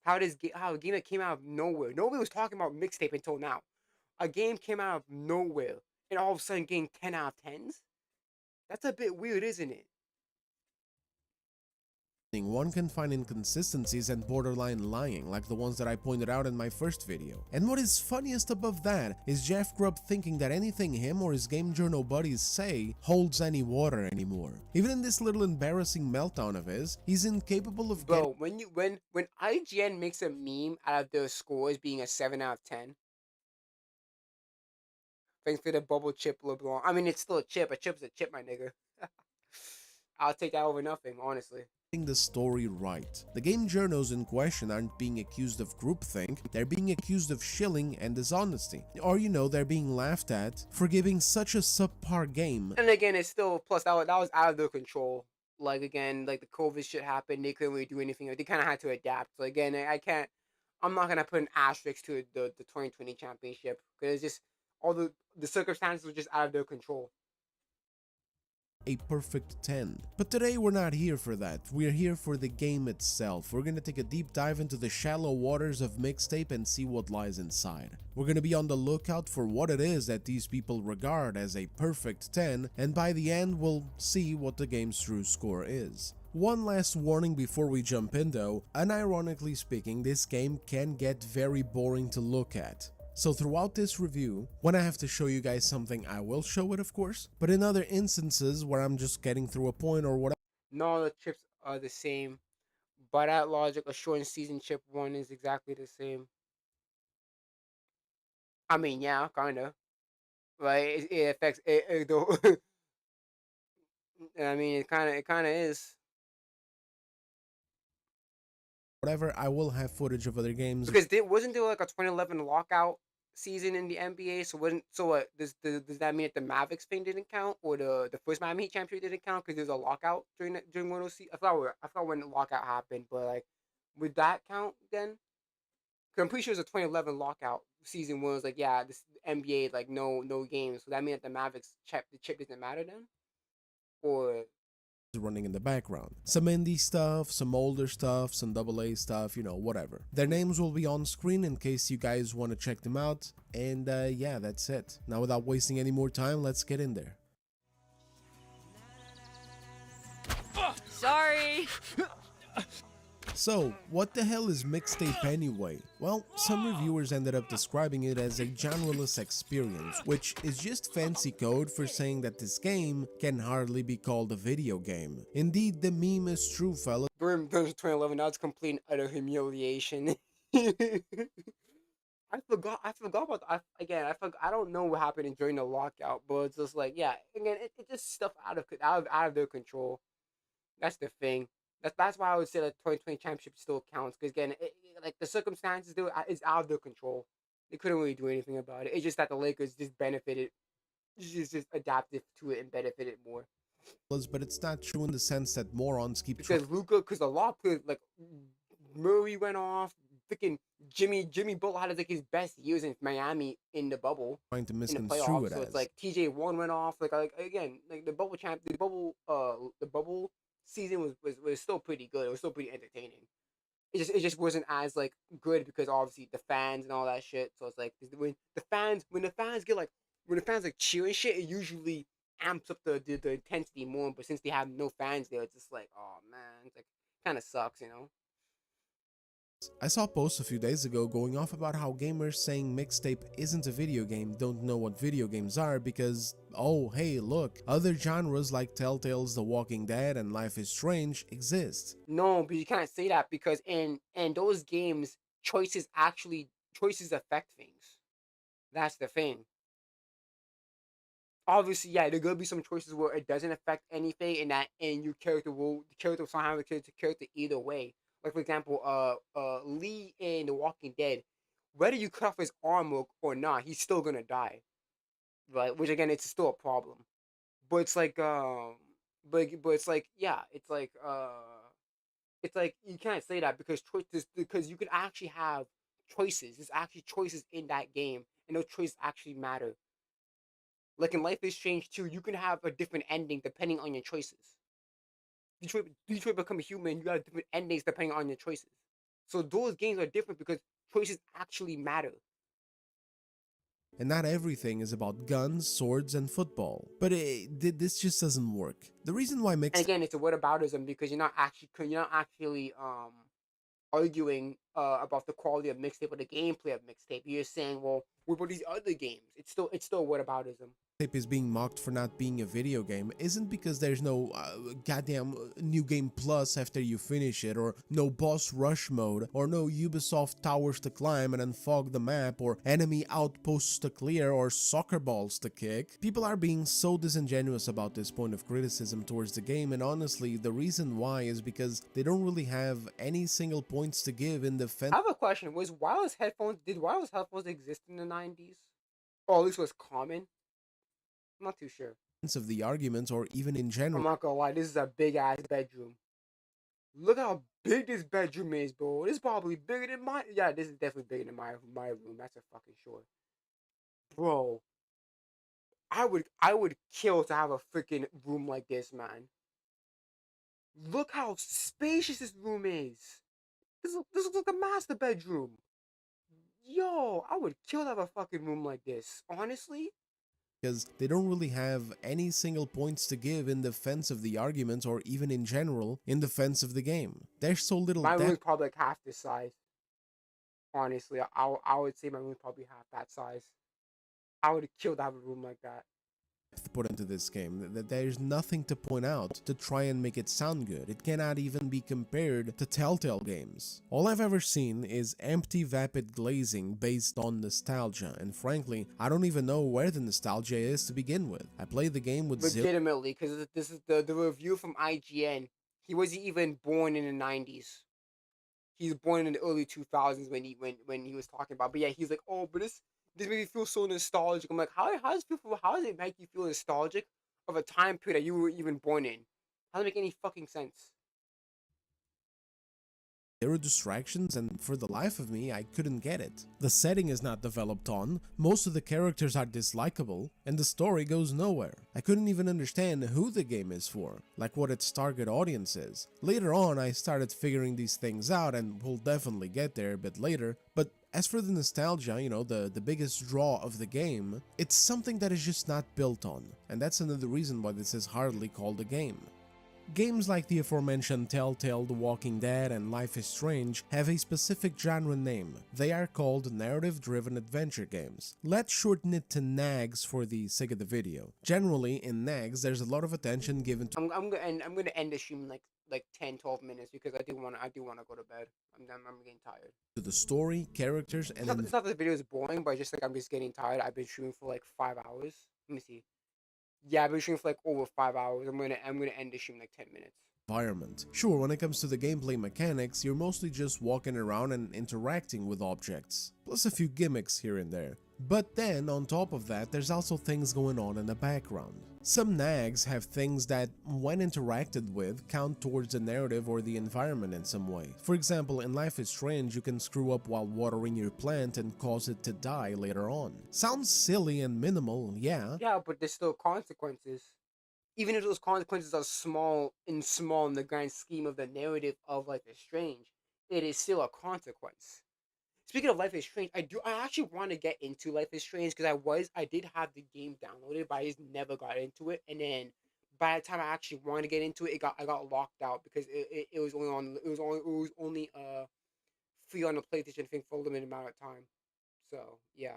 How a game that came out of nowhere. Nobody was talking about mixtape until now. A game came out of nowhere and all of a sudden getting 10 out of 10s. That's a bit weird, isn't it? one can find inconsistencies and borderline lying, like the ones that I pointed out in my first video. And what is funniest above that is Jeff Grubb thinking that anything him or his game journal buddies say holds any water anymore. Even in this little embarrassing meltdown of his, he's incapable of Bro, when IGN makes a meme out of their scores being a 7 out of 10, thanks for the bubble chip LeBlanc. I mean, it's still a chip. A chip's a chip, my nigga. I'll take that over nothing, honestly. The story right. The game journals in question aren't being accused of groupthink, they're being accused of shilling and dishonesty. Or, you know, they're being laughed at for giving such a subpar game. And again, it's still, plus that was out of their control. Like, again, like the COVID shit happened, they couldn't really do anything. They kind of had to adapt. So again, I'm not going to put an asterisk to the 2020 championship, because it's just, all the circumstances were just out of their control. A perfect 10. But today we're not here for that, we're here for the game itself. We're gonna take a deep dive into the shallow waters of Mixtape and see what lies inside. We're gonna be on the lookout for what it is that these people regard as a perfect 10, and by the end we'll see what the game's true score is. One last warning before we jump in though, unironically speaking, this game can get very boring to look at. So throughout this review, when I have to show you guys something, I will show it of course, but in other instances where I'm just getting through a point or whatever. No, the chips are the same. By that logic, a short and seasoned chip 1 is exactly the same. I mean, yeah, kinda. Like, it affects it though. I mean, it kinda is. Whatever, I will have footage of other games. Because wasn't there like a 2011 lockout season in the NBA? So does that mean that the Mavericks thing didn't count, or the first Miami Heat championship didn't count because there's a lockout during one of those seasons? I forgot when the lockout happened, but like, would that count then? Because I'm pretty sure it was a 2011 lockout season when it was like, yeah, this NBA like no games. So that means that the Mavericks the chip doesn't matter then, or running in the background. Some indie stuff, some older stuff, some AA stuff, you know, whatever. Their names will be on screen in case you guys want to check them out, and yeah, that's it. Now without wasting any more time, let's get in there. Sorry. So, what the hell is Mixtape anyway? Well, some reviewers ended up describing it as a genreless experience, which is just fancy code for saying that this game can hardly be called a video game. Indeed, the meme is true, fellas. during 2011, that was complete and utter humiliation. I forgot about I don't know what happened during the lockout, but it's just like, yeah, again, it's just stuff out of their control. That's the thing. That's why I would say that 2020 championship still counts, because again, like the circumstances is out of their control. They couldn't really do anything about it. It's just that the Lakers just benefited, just adapted to it and benefited more. But it's not true in the sense that morons keep because because a lot of players like Murray went off. Freaking Jimmy Butler had like his best years in Miami in the bubble, trying to in the misconstrue playoffs. it So as. it's like TJ Warren went off. Like again, like the bubble season was still pretty good. It was still pretty entertaining. It just wasn't as like good because obviously the fans and all that shit. So it's like when the fans like cheer and shit, it usually amps up the intensity more. But since they have no fans there, it's just like, oh man, it's like kind of sucks, you know. I saw posts a few days ago going off about how gamers saying Mixtape isn't a video game don't know what video games are because, oh hey look, other genres like Telltale's The Walking Dead and Life is Strange exist. No, but you can't say that because in those games, choices affect things. That's the thing. Obviously, yeah, there gonna be some choices where it doesn't affect anything, and your character will somehow have a character either way. Like for example, Lee in The Walking Dead, whether you cut off his arm or not, he's still gonna die. Right? Which again, it's still a problem. But it's like but it's like, yeah, it's like you can't say that because you can actually have choices. There's actually choices in that game, and those choices actually matter. Like in Life is Strange 2, you can have a different ending depending on your choices. Detroit Become a Human, you have different endings depending on your choices. So those games are different because choices actually matter. and not everything is about guns, swords, and football. But this just doesn't work. The reason why And mixed again, it's a whataboutism because you're not actually arguing about the quality of mixtape or the gameplay of mixtape. You're saying, well, what about these other games? It's still whataboutism. is being mocked for not being a video game isn't because there's no goddamn new game plus after you finish it, or no boss rush mode, or no Ubisoft towers to climb and unfog the map, or enemy outposts to clear, or soccer balls to kick. People are being so disingenuous about this point of criticism towards the game, and honestly, the reason why is because they don't really have any single points to give in defense. I have a question. Did wireless headphones exist in the 90s? Or at least was common? I'm not too sure. Of the arguments, or even in general. I'm not gonna lie, this is a big ass bedroom. Look how big this bedroom is, bro. This is probably bigger than my. Yeah, this is definitely bigger than my room. That's a fucking sure. Bro, I would kill to have a freaking room like this, man. Look how spacious this room is. This looks like a master bedroom. Yo, I would kill to have a fucking room like this. Honestly. Because they don't really have any single points to give in defense of the arguments, or even in general in defense of the game. There's so little My room's probably like half this size. Honestly, I would say my room's probably half that size. I would kill to have a room like that. Put into this game, that there's nothing to point out to try and make it sound good. It cannot even be compared to Telltale games. All I've ever seen is empty vapid glazing based on nostalgia, and frankly, I don't even know where the nostalgia is to begin with. I played the game with legitimately, because this is the review from IGN. He wasn't even born in the 90s. He was born in the early 2000s when he was talking about. But yeah, he's like, oh, but this made me feel so nostalgic. I'm like, how does it make you feel nostalgic of a time period that you were even born in? How does it make any fucking sense? There were distractions, and for the life of me, I couldn't get it. The setting is not developed on, most of the characters are dislikable, and the story goes nowhere. I couldn't even understand who the game is for, like what its target audience is. Later on, I started figuring these things out, and we'll definitely get there a bit later, but as for the nostalgia, you know, the biggest draw of the game, it's something that is just not built on, and that's another reason why this is hardly called a game. Games like the aforementioned Telltale, The Walking Dead, and Life is Strange have a specific genre name. They are called narrative-driven adventure games. Let's shorten it to NAGs for the sake of the video. Generally, in NAGs, there's a lot of attention given to. I'm gonna end the stream in like 10-12 minutes because I do want to go to bed. I'm getting tired. To the story, characters, and it's not that the video is boring, but just like I'm just getting tired. I've been streaming for like 5 hours. Let me see. Yeah, I've been streaming for like over 5 hours. I'm gonna end the stream in like 10 minutes. Environment. Sure, when it comes to the gameplay mechanics, you're mostly just walking around and interacting with objects, plus a few gimmicks here and there. But then, on top of that, there's also things going on in the background. Some NAGs have things that, when interacted with, count towards the narrative or the environment in some way. For example, in Life is Strange, you can screw up while watering your plant and cause it to die later on. Sounds silly and minimal, yeah. Yeah, but there's still consequences. Even if those consequences are small in the grand scheme of the narrative of Life is Strange, it is still a consequence. Speaking of Life is Strange, I actually want to get into Life is Strange because I did have the game downloaded, but I just never got into it. And then by the time I actually wanted to get into it, I got locked out because it was only free on the PlayStation thing for a limited amount of time. So yeah.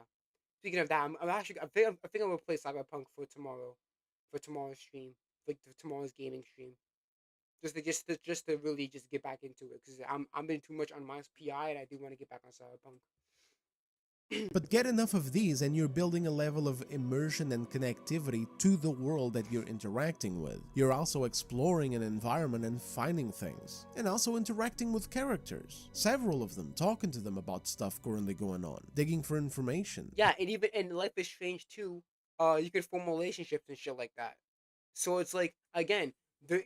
Speaking of that, I think I'm gonna play Cyberpunk for tomorrow's stream, like tomorrow's gaming stream, just to really just get back into it because I'm been too much on my PI and I do want to get back on Cyberpunk. But get enough of these and you're building a level of immersion and connectivity to the world that you're interacting with. You're also exploring an environment and finding things, and also interacting with characters, several of them, talking to them about stuff currently going on, digging for information. Yeah, and even in Life is Strange 2, you can form relationships and shit like that. So it's like, again, the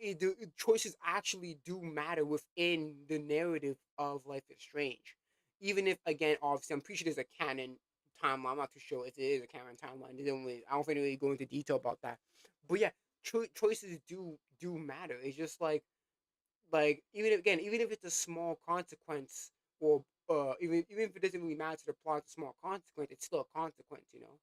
choices actually do matter within the narrative of Life is Strange. Even if, again, obviously, I'm pretty sure there's a canon timeline. I'm not too sure if it is a canon timeline. I don't think they really go into detail about that. But yeah, choices do matter. It's just like even if it's a small consequence or even if it doesn't really matter to the plot, it's a small consequence. It's still a consequence, you know.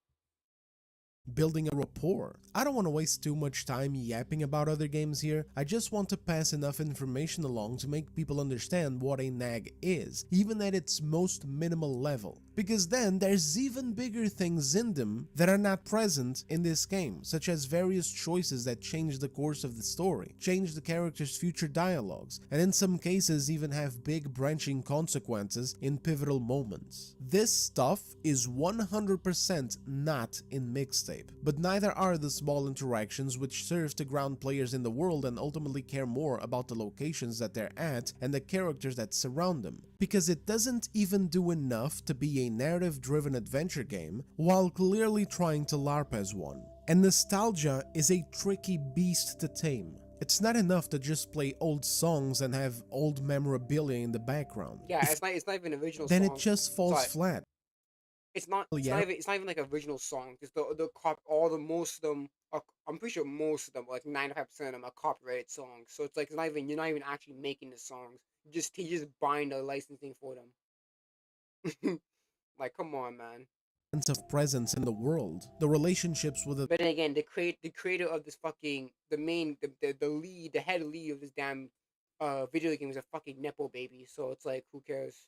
Building a rapport. I don't want to waste too much time yapping about other games here, I just want to pass enough information along to make people understand what a nag is, even at its most minimal level. Because then there's even bigger things in them that are not present in this game, such as various choices that change the course of the story, change the character's future dialogues, and in some cases even have big branching consequences in pivotal moments. This stuff is 100% not in Mixtape, but neither are the small interactions which serve to ground players in the world and ultimately care more about the locations that they're at and the characters that surround them, because it doesn't even do enough to be a narrative-driven adventure game while clearly trying to LARP as one. And nostalgia is a tricky beast to tame. It's not enough to just play old songs and have old memorabilia in the background. Yeah, it's not even an original Then song. it just falls Sorry. flat. It's not it's not even like an original song, because most of them are, I'm pretty sure most of them, like 95% of them, are copyrighted songs. So it's like you're not even actually making the songs. You're just buying the licensing for them. Like, come on, man. Sense of presence in the world, the relationships with the But then again, the creator of this fucking the head lead of this damn video game is a fucking nepo baby. So it's like, who cares?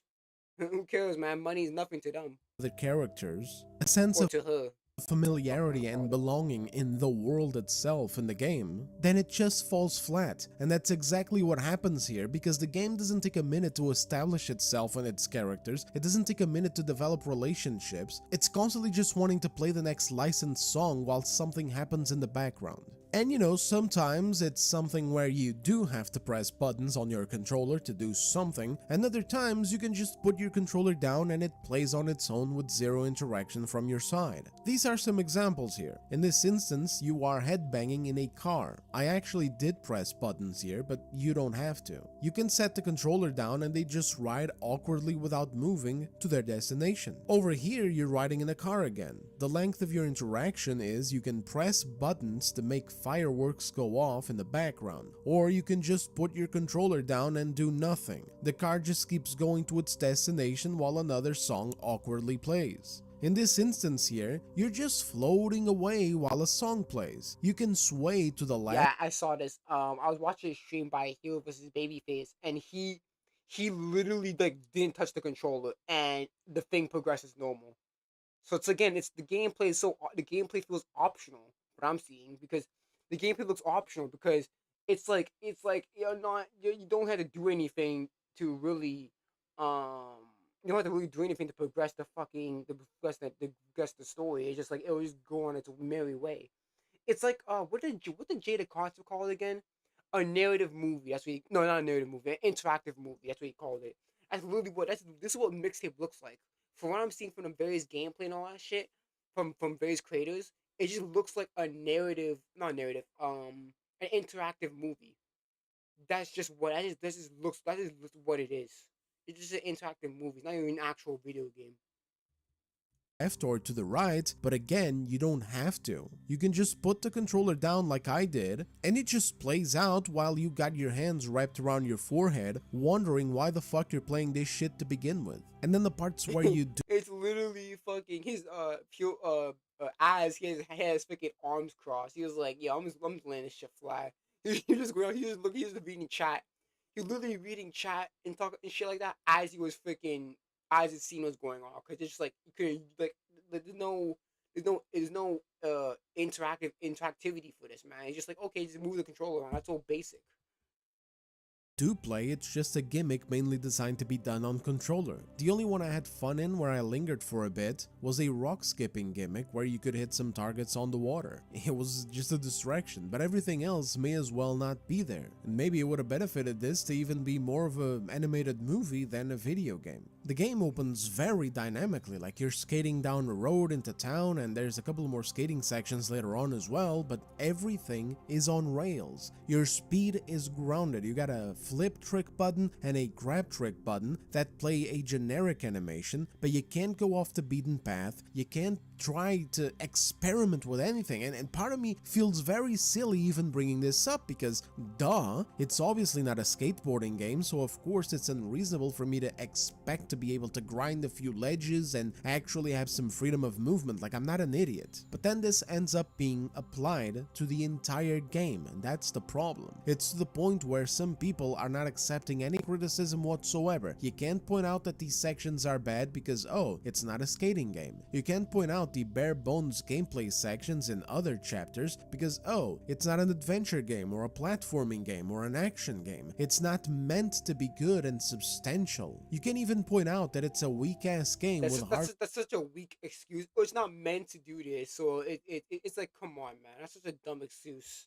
Who cares, man? Money is nothing to them. other characters, a sense Or of to her. familiarity and belonging in the world itself in the game, then it just falls flat. And that's exactly what happens here, because the game doesn't take a minute to establish itself and its characters, it doesn't take a minute to develop relationships, it's constantly just wanting to play the next licensed song while something happens in the background. And you know, sometimes it's something where you do have to press buttons on your controller to do something, and other times you can just put your controller down and it plays on its own with zero interaction from your side. These are some examples here. In this instance, you are headbanging in a car. I actually did press buttons here, but you don't have to. You can set the controller down and they just ride awkwardly without moving to their destination. Over here, you're riding in a car again. The length of your interaction is you can press buttons to make fireworks go off in the background, or you can just put your controller down and do nothing. The car just keeps going to its destination while another song awkwardly plays. In this instance here, you're just floating away while a song plays. You can sway to the left. Yeah, I saw this. I was watching a stream by Hero vs Babyface, and he literally like didn't touch the controller, and the thing progresses normal. So it's the gameplay is the gameplay feels optional. What I'm seeing, because the gameplay looks optional, because you don't have to do anything to really you don't have to really do anything to progress the story. It's just like it'll just go on its merry way. It's like what did Jada Costa call it again? A narrative movie. That's what no, not a narrative movie, an interactive movie. That's what he called it. That's literally this is what mixtape looks like. From what I'm seeing from the various gameplay and all that shit from various creators, it just looks like a narrative, not narrative, an interactive movie. That's just what that is what it is. It's just an interactive movie. It's not even an actual video game. Left or to the right, but again, you don't have to. You can just put the controller down like I did, and it just plays out while you got your hands wrapped around your forehead, wondering why the fuck you're playing this shit to begin with. And then the parts where you do It's literally fucking his eyes. He has fucking arms crossed. He was like, "Yo, I'm just letting this shit fly." He just go. He just reading chat. He literally reading chat and talking and shit like that as he was freaking as the scene was going on. Cause it's just like you could like there's no interactivity for this, man. It's just like, okay, just move the controller on. That's all basic. play, it's just a gimmick mainly designed to be done on controller. The only one I had fun in where I lingered for a bit was a rock skipping gimmick where you could hit some targets on the water. It was just a distraction, but everything else may as well not be there. And maybe it would have benefited this to even be more of an animated movie than a video game. The game opens very dynamically, like you're skating down a road into town, and there's a couple more skating sections later on as well, but everything is on rails. Your speed is grounded. You got a flip trick button and a grab trick button that play a generic animation, but you can't go off the beaten path, you can't try to experiment with anything, and part of me feels very silly even bringing this up because, duh, it's obviously not a skateboarding game, so of course it's unreasonable for me to expect to be able to grind a few ledges and actually have some freedom of movement. Like, I'm not an idiot. But then this ends up being applied to the entire game, and that's the problem. It's to the point where some people are not accepting any criticism whatsoever. You can't point out that these sections are bad because, oh, it's not a skating game. You can't point out the bare bones gameplay sections in other chapters because, oh, it's not an adventure game or a platforming game or an action game. It's not meant to be good and substantial. You can even point out that it's a weak-ass game with hard... That's such a weak excuse. Oh, it's not meant to do this, so it's like, come on, man. That's such a dumb excuse.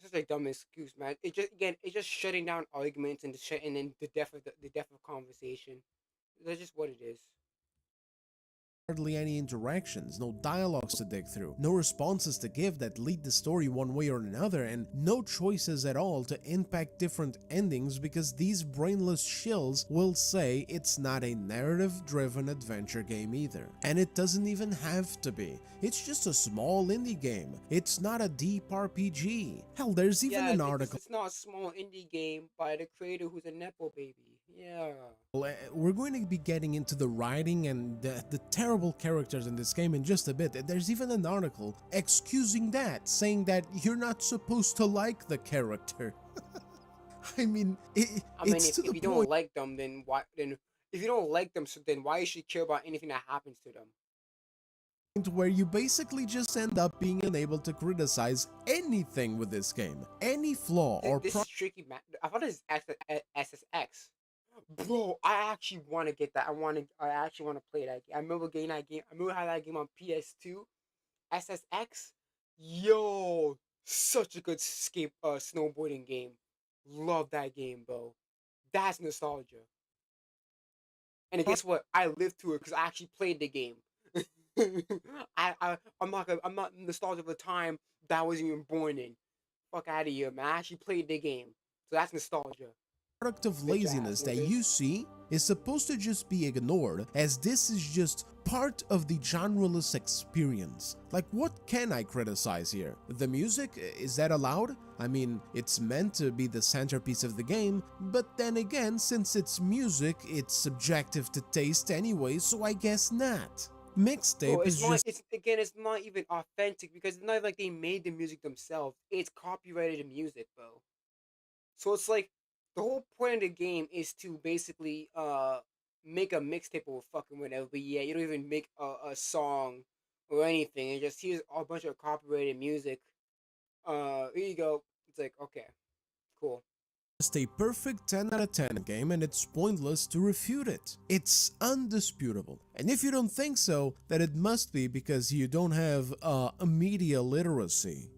It's such a dumb excuse, man. It's just shutting down arguments and and then the death of conversation. That's just what it is. Hardly any interactions, no dialogues to dig through, no responses to give that lead the story one way or another, and no choices at all to impact different endings because these brainless shills will say it's not a narrative-driven adventure game either. And it doesn't even have to be. It's just a small indie game. It's not a deep RPG. Hell, there's even an article... It's not a small indie game by the creator who's a Nepo baby. Yeah. We're going to be getting into the writing and the terrible characters in this game in just a bit. There's even an article excusing that, saying that you're not supposed to like the character. I mean, it's to the if you point... don't like them, then why? Then if you don't like them, so then why should you care about anything that happens to them? Where you basically just end up being unable to criticize anything with this game, any flaw or this is tricky, man. I thought this is SSX. Bro, I actually want to get that. I actually want to play that game. I remember getting that game. I remember having that game on PS2. SSX. Yo, such a good snowboarding game. Love that game, bro. That's nostalgia. And guess what? I lived through it because I actually played the game. I'm not nostalgic of the time that I wasn't even born in. Fuck out of here, man. I actually played the game. So that's nostalgia. Product of laziness that you see is supposed to just be ignored, as this is just part of the genreless experience. Like, what can I criticize here? The music? Is that allowed? I mean, it's meant to be the centerpiece of the game, but then again, since it's music, it's subjective to taste anyway, so I guess not. Mixtape is just... It's not even authentic because it's not like they made the music themselves. It's copyrighted music, bro. So it's like, the whole point of the game is to basically make a mixtape or fucking whatever. But yeah, you don't even make a song or anything. It just here's a bunch of copyrighted music. Here you go. It's like, okay, cool. Just a perfect 10 out of 10 game, and it's pointless to refute it. It's undisputable. And if you don't think so, then it must be because you don't have a media literacy.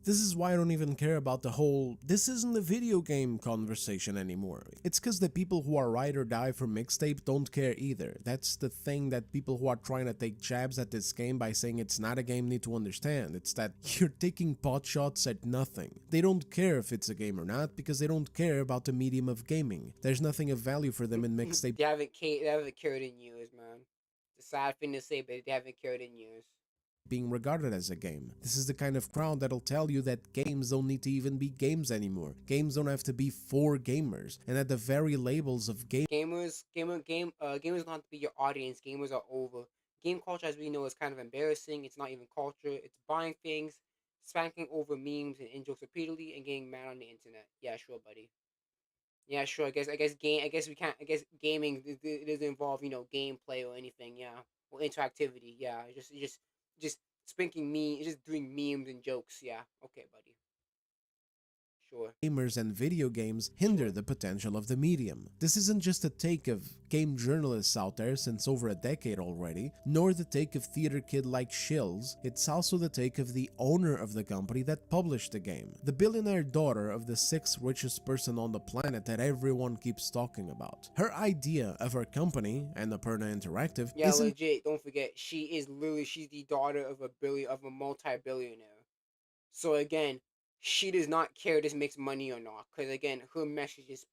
This is why I don't even care about the whole "this isn't a video game" conversation anymore. It's because the people who are ride or die for mixtape don't care either. That's the thing that people who are trying to take jabs at this game by saying it's not a game need to understand. It's that you're taking pot shots at nothing. They don't care if it's a game or not because they don't care about the medium of gaming. There's nothing of value for them in mixtape. They haven't cared in years, man. It's a sad thing to say, but they haven't cared in years. Being regarded as a game. This is the kind of crowd that'll tell you that games don't need to even be games anymore. Games don't have to be for gamers, and that the very labels of gamers don't have to be your audience. Gamers are over. Game culture, as we know, is kind of embarrassing. It's not even culture. It's buying things, spanking over memes and in-jokes repeatedly, and getting mad on the internet. Yeah, sure, buddy. Yeah, sure. I guess gaming it doesn't involve gameplay or anything. Yeah, or interactivity. Yeah, just spanking me, just doing memes and jokes. Yeah, okay, buddy. Sure. Gamers and video games hinder the potential of the medium. This isn't just a take of game journalists out there since over a decade already, nor the take of theater kid like shills. It's also the take of the owner of the company that published the game, the billionaire daughter of the 6th richest person on the planet that everyone keeps talking about. Her idea of her company, Annapurna Interactive, isn't... legit. Don't forget, she's the daughter of a multi-billionaire. So again, she does not care if this makes money or not, because again, her message is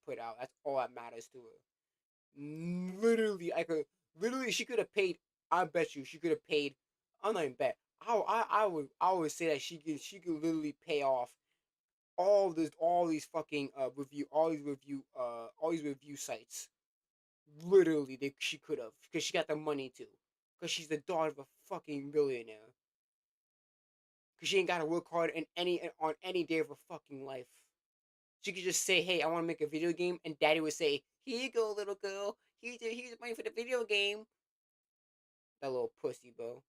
put out. That's all that matters to her. Literally, she could have paid. I bet you she could have paid. I'm not even bet. I would say that she could literally pay off all these fucking review sites Literally, she could have, because she got the money to. Because she's the daughter of a fucking billionaire. Because she ain't got to work hard on any day of her fucking life. She could just say, "Hey, I want to make a video game," and Daddy would say, "Here you go, little girl. Here's money for the video game." That little pussy, bro.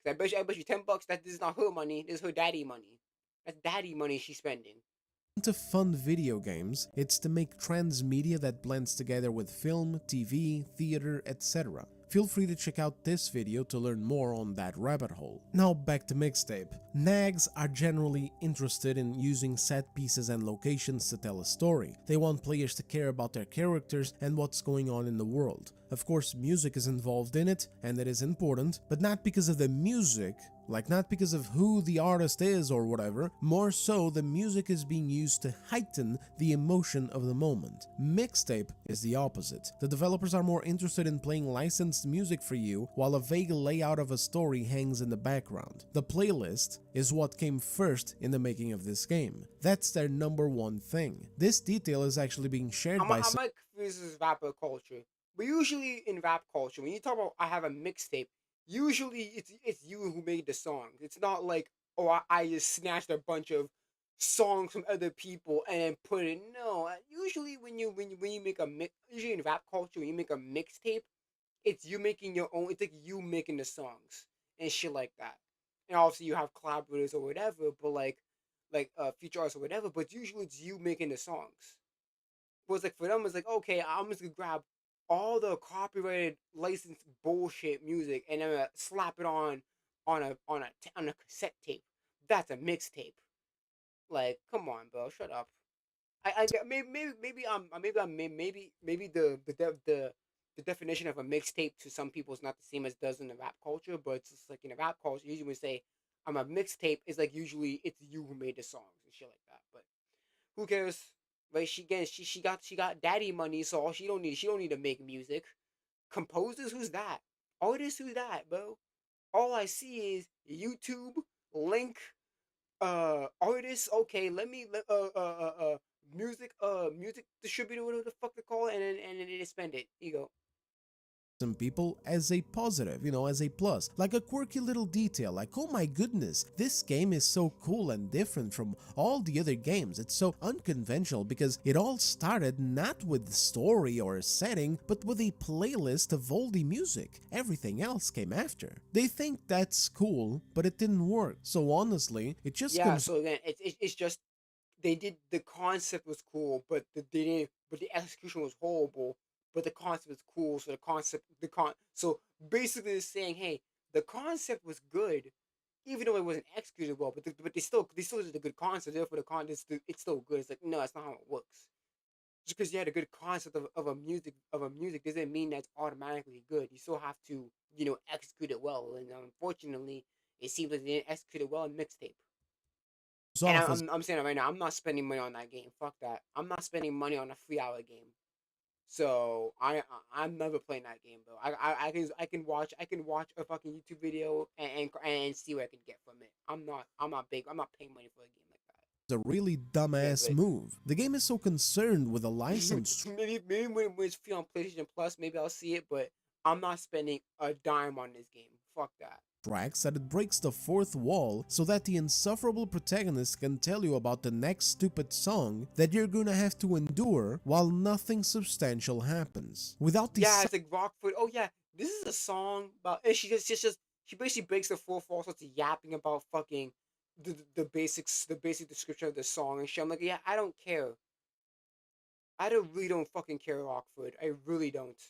Cause I bet you $10 that this is not her money. This is her daddy money. That's daddy money she's spending. To fund video games, it's to make transmedia that blends together with film, TV, theater, etc. Feel free to check out this video to learn more on that rabbit hole. Now back to mixtape. Nags are generally interested in using set pieces and locations to tell a story. They want players to care about their characters and what's going on in the world. Of course, music is involved in it, and it is important, but not because of the music, like not because of who the artist is or whatever, more so the music is being used to heighten the emotion of the moment. Mixtape is the opposite. The developers are more interested in playing licensed music for you, while a vague layout of a story hangs in the background. The playlist is what came first in the making of this game. That's their number one thing. This detail is actually being shared by I'm like, this is rapper culture. But usually in rap culture, when you talk about I have a mixtape, usually it's you who made the song. It's not like, oh, I just snatched a bunch of songs from other people and then put it. No, usually when you make a mix, usually in rap culture, when you make a mixtape, it's you making your own. It's like you making the songs and shit like that. And obviously you have collaborators or whatever, but feature artists or whatever. But usually it's you making the songs. But it's like for them, it's like, okay, I'm just gonna grab all the copyrighted licensed bullshit music and then slap it on a cassette tape. That's a mixtape. Like, come on, bro, shut up. Maybe the definition of a mixtape to some people is not the same as it does in the rap culture, but it's just like in the rap culture, usually when we say I'm a mixtape, it's like usually it's you who made the songs and shit like that. But who cares? Like she got daddy money, so she don't need to make music. Composers, who's that? Artists, who's that, bro? All I see is YouTube link artists. Okay, music distributor, whatever the fuck they call it, and then they spend it. You go. some people as a positive, as a plus, like a quirky little detail, like, oh my goodness, this game is so cool and different from all the other games. It's so unconventional because it all started not with story or setting, but with a playlist of oldie music. Everything else came after. They think that's cool, but it didn't work. So honestly, it just So again, it's just they did the concept was cool, but the execution was horrible. But the concept was cool, so so basically it's saying, hey, the concept was good, even though it wasn't executed well. But they still did a good concept. Therefore, it's still good. It's like, no, that's not how it works. Just because you had a good concept of a music doesn't mean that's automatically good. You still have to execute it well. And unfortunately, it seems like they didn't execute it well in mixtape. And I'm saying it right now. I'm not spending money on that game. Fuck that. I'm not spending money on a 3-hour game. So I'm never playing that game, bro. I can watch a fucking YouTube video and see what I can get from it. I'm not paying money for a game like that. a really dumbass move. The game is so concerned with a license. maybe when it's free on PlayStation Plus, maybe I'll see it, but I'm not spending a dime on this game. Fuck that. Tracks that it breaks the fourth wall so that the insufferable protagonist can tell you about the next stupid song that you're gonna have to endure while nothing substantial happens. Without the it's like Rockford. Oh yeah, this is a song about. And she basically breaks the fourth wall, starts yapping about fucking the basic description of the song and shit. I'm like, yeah, I don't care. Really don't fucking care, Rockford. I really don't.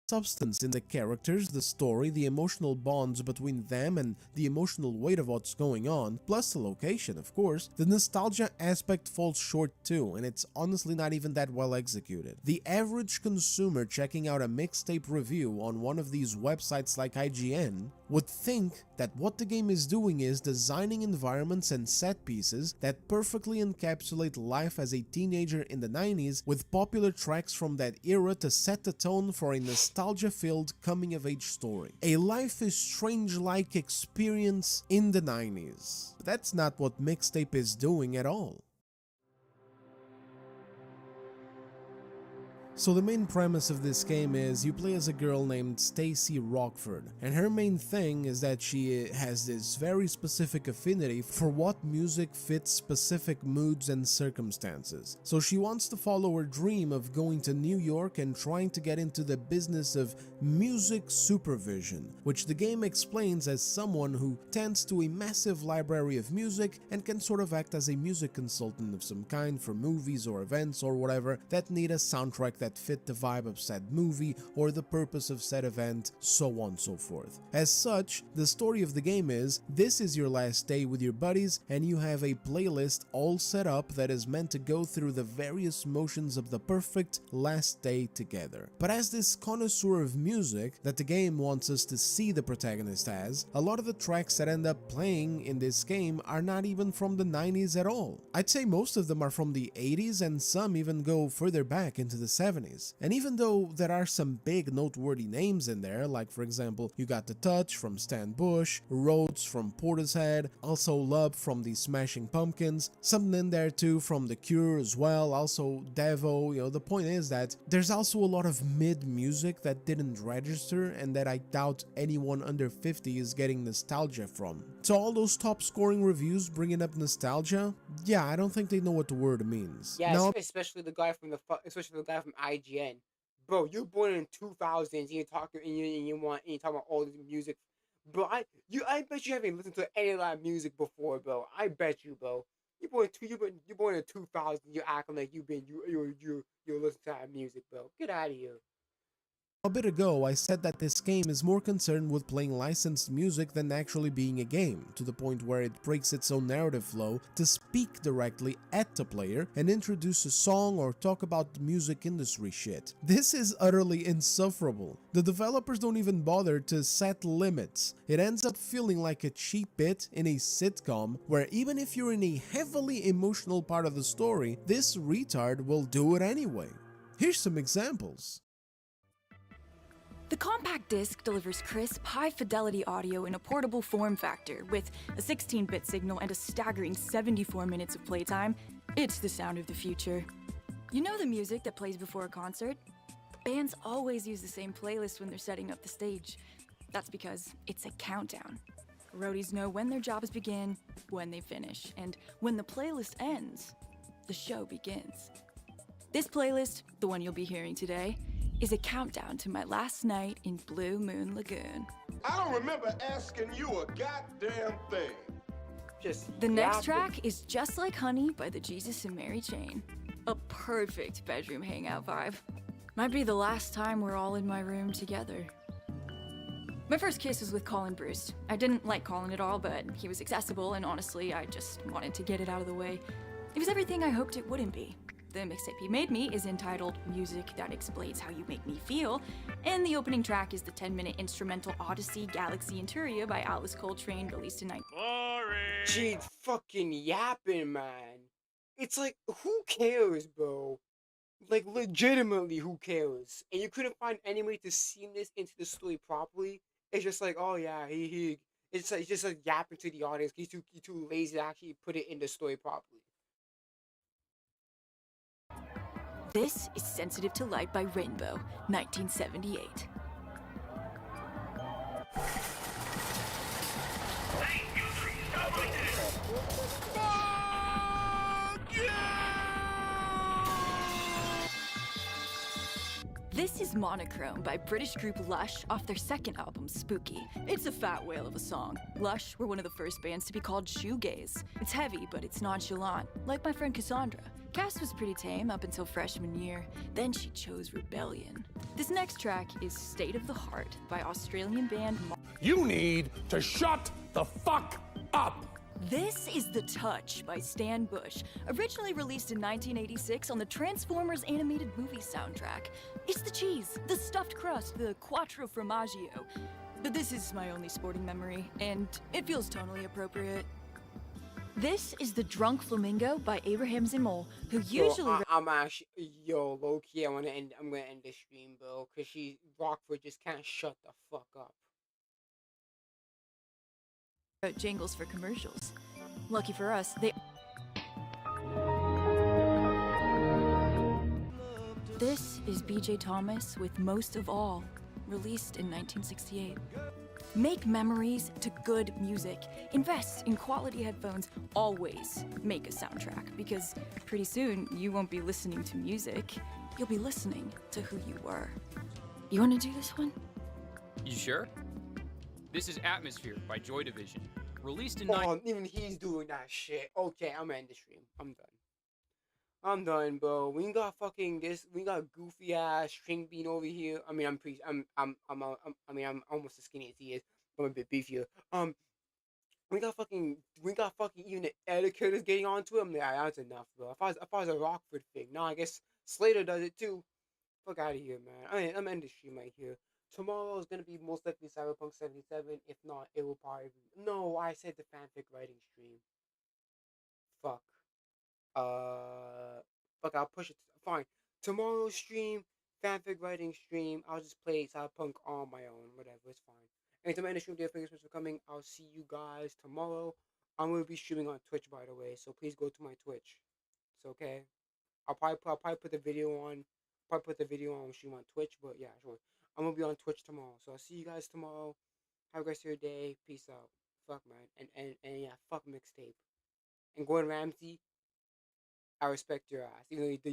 Substance in the characters, the story, the emotional bonds between them, and the emotional weight of what's going on, plus the location, of course, the nostalgia aspect falls short too, and it's honestly not even that well executed. The average consumer checking out a mixtape review on one of these websites like IGN would think that what the game is doing is designing environments and set pieces that perfectly encapsulate life as a teenager in the 90s with popular tracks from that era to set the tone for a nostalgia-filled coming-of-age story. A Life is Strange-like experience in the 90s. That's not what mixtape is doing at all. So the main premise of this game is you play as a girl named Stacy Rockford, and her main thing is that she has this very specific affinity for what music fits specific moods and circumstances. So she wants to follow her dream of going to New York and trying to get into the business of music supervision, which the game explains as someone who tends to a massive library of music and can sort of act as a music consultant of some kind for movies or events or whatever that need a soundtrack that fit the vibe of said movie or the purpose of said event, so on and so forth. As such, the story of the game is, this is your last day with your buddies and you have a playlist all set up that is meant to go through the various motions of the perfect last day together. But as this connoisseur of music that the game wants us to see the protagonist as, a lot of the tracks that end up playing in this game are not even from the 90s at all. I'd say most of them are from the 80s and some even go further back into the 70s. And even though there are some big noteworthy names in there, like for example you got The Touch from Stan Bush, Rhodes from Portishead, also Love from the Smashing Pumpkins, something in there too from The Cure as well, also Devo. The point is that there's also a lot of mid music that didn't register and that I doubt anyone under 50 is getting nostalgia from. So all those top scoring reviews bringing up nostalgia, yeah, I don't think they know what the word means. Yeah, Now, especially the guy from IGN. Bro, you're born in 2000s and you're talking and you're talking about all this music. Bro, I bet you haven't listened to any of that music before, bro. I bet you, bro. You're born in 2000. You're acting like you listen to that music, bro. Get out of here. a bit ago, I said that this game is more concerned with playing licensed music than actually being a game, to the point where it breaks its own narrative flow to speak directly at the player and introduce a song or talk about the music industry shit. This is utterly insufferable. The developers don't even bother to set limits. It ends up feeling like a cheap bit in a sitcom where even if you're in a heavily emotional part of the story, this retard will do it anyway. Here's some examples. The compact disc delivers crisp, high-fidelity audio in a portable form factor with a 16-bit signal and a staggering 74 minutes of playtime. It's the sound of the future. You know the music that plays before a concert? Bands always use the same playlist when they're setting up the stage. That's because it's a countdown. Roadies know when their jobs begin, when they finish, and when the playlist ends, the show begins. This playlist, the one you'll be hearing today, is a countdown to my last night in Blue Moon Lagoon. I don't remember asking you a goddamn thing. The next track is Just Like Honey by the Jesus and Mary Chain. A perfect bedroom hangout vibe. Might be the last time we're all in my room together. My first kiss was with Colin Bruce. I didn't like Colin at all, but he was accessible, and honestly, I just wanted to get it out of the way. It was everything I hoped it wouldn't be. The mixtape he made me is entitled Music That Explains How You Make Me Feel, and the opening track is the 10-minute instrumental Odyssey, Galaxy, and Turia by Alice Coltrane, released in 19... She's fucking yapping, man. It's like, who cares, bro? Like, legitimately, who cares? And you couldn't find any way to seam this into the story properly. It's just like, oh yeah, it's just like yapping to the audience. He's too lazy to actually put it in the story properly. This is Sensitive to Light by Rainbow, 1978. This is Monochrome by British group Lush off their second album, Spooky. It's a fat whale of a song. Lush were one of the first bands to be called shoegaze. It's heavy, but it's nonchalant, like my friend Cassandra. Cass was pretty tame up until freshman year, then she chose rebellion. This next track is State of the Heart by Australian band You need to shut the fuck up! This is The Touch by Stan Bush, originally released in 1986 on the Transformers animated movie soundtrack. It's the cheese, the stuffed crust, the quattro formaggio. But this is my only sporting memory, and it feels tonally appropriate. This is The Drunk Flamingo by Abraham Zimol, who usually... I'm actually... Yo, low-key, I'm gonna end this stream, bro, because Rockford just can't shut the fuck up. Jingles for commercials. Lucky for us, they... This is BJ Thomas with Most of All, released in 1968. Make memories to good music. Invest in quality headphones. Always make a soundtrack, because pretty soon you won't be listening to music. You'll be listening to who you were. You want to do this one? You sure? This is Atmosphere by Joy Division, released in Even he's doing that shit. Okay, I'm gonna end the stream. I'm done, bro. We got fucking this. We got goofy ass string bean over here. I mean, I mean, I'm almost as skinny as he is. I'm a bit beefier. We got fucking even the etiquette is getting onto him. Yeah, that's enough, bro. If I was a Rockford thing, no, I guess Slater does it too. Fuck out of here, man. I'm ending the stream right here. Tomorrow is gonna be most likely Cyberpunk 77. If not, it will probably be. No, I said the fanfic writing stream. Fuck. Fuck. I'll push it. Fine. Tomorrow's stream, fanfic writing stream. I'll just play Cyberpunk on my own. Whatever. It's fine. Anytime I end the stream, dear, thank you so much for coming. I'll see you guys tomorrow. I'm gonna be streaming on Twitch, by the way. So please go to my Twitch. It's okay. I'll probably put the video on. Probably put the video on stream on Twitch. But yeah, sure. I'm gonna be on Twitch tomorrow. So I'll see you guys tomorrow. Have a great rest of your day. Peace out. Fuck, man. And yeah, fuck mixtape. And Gordon Ramsay, I respect your ass. Even though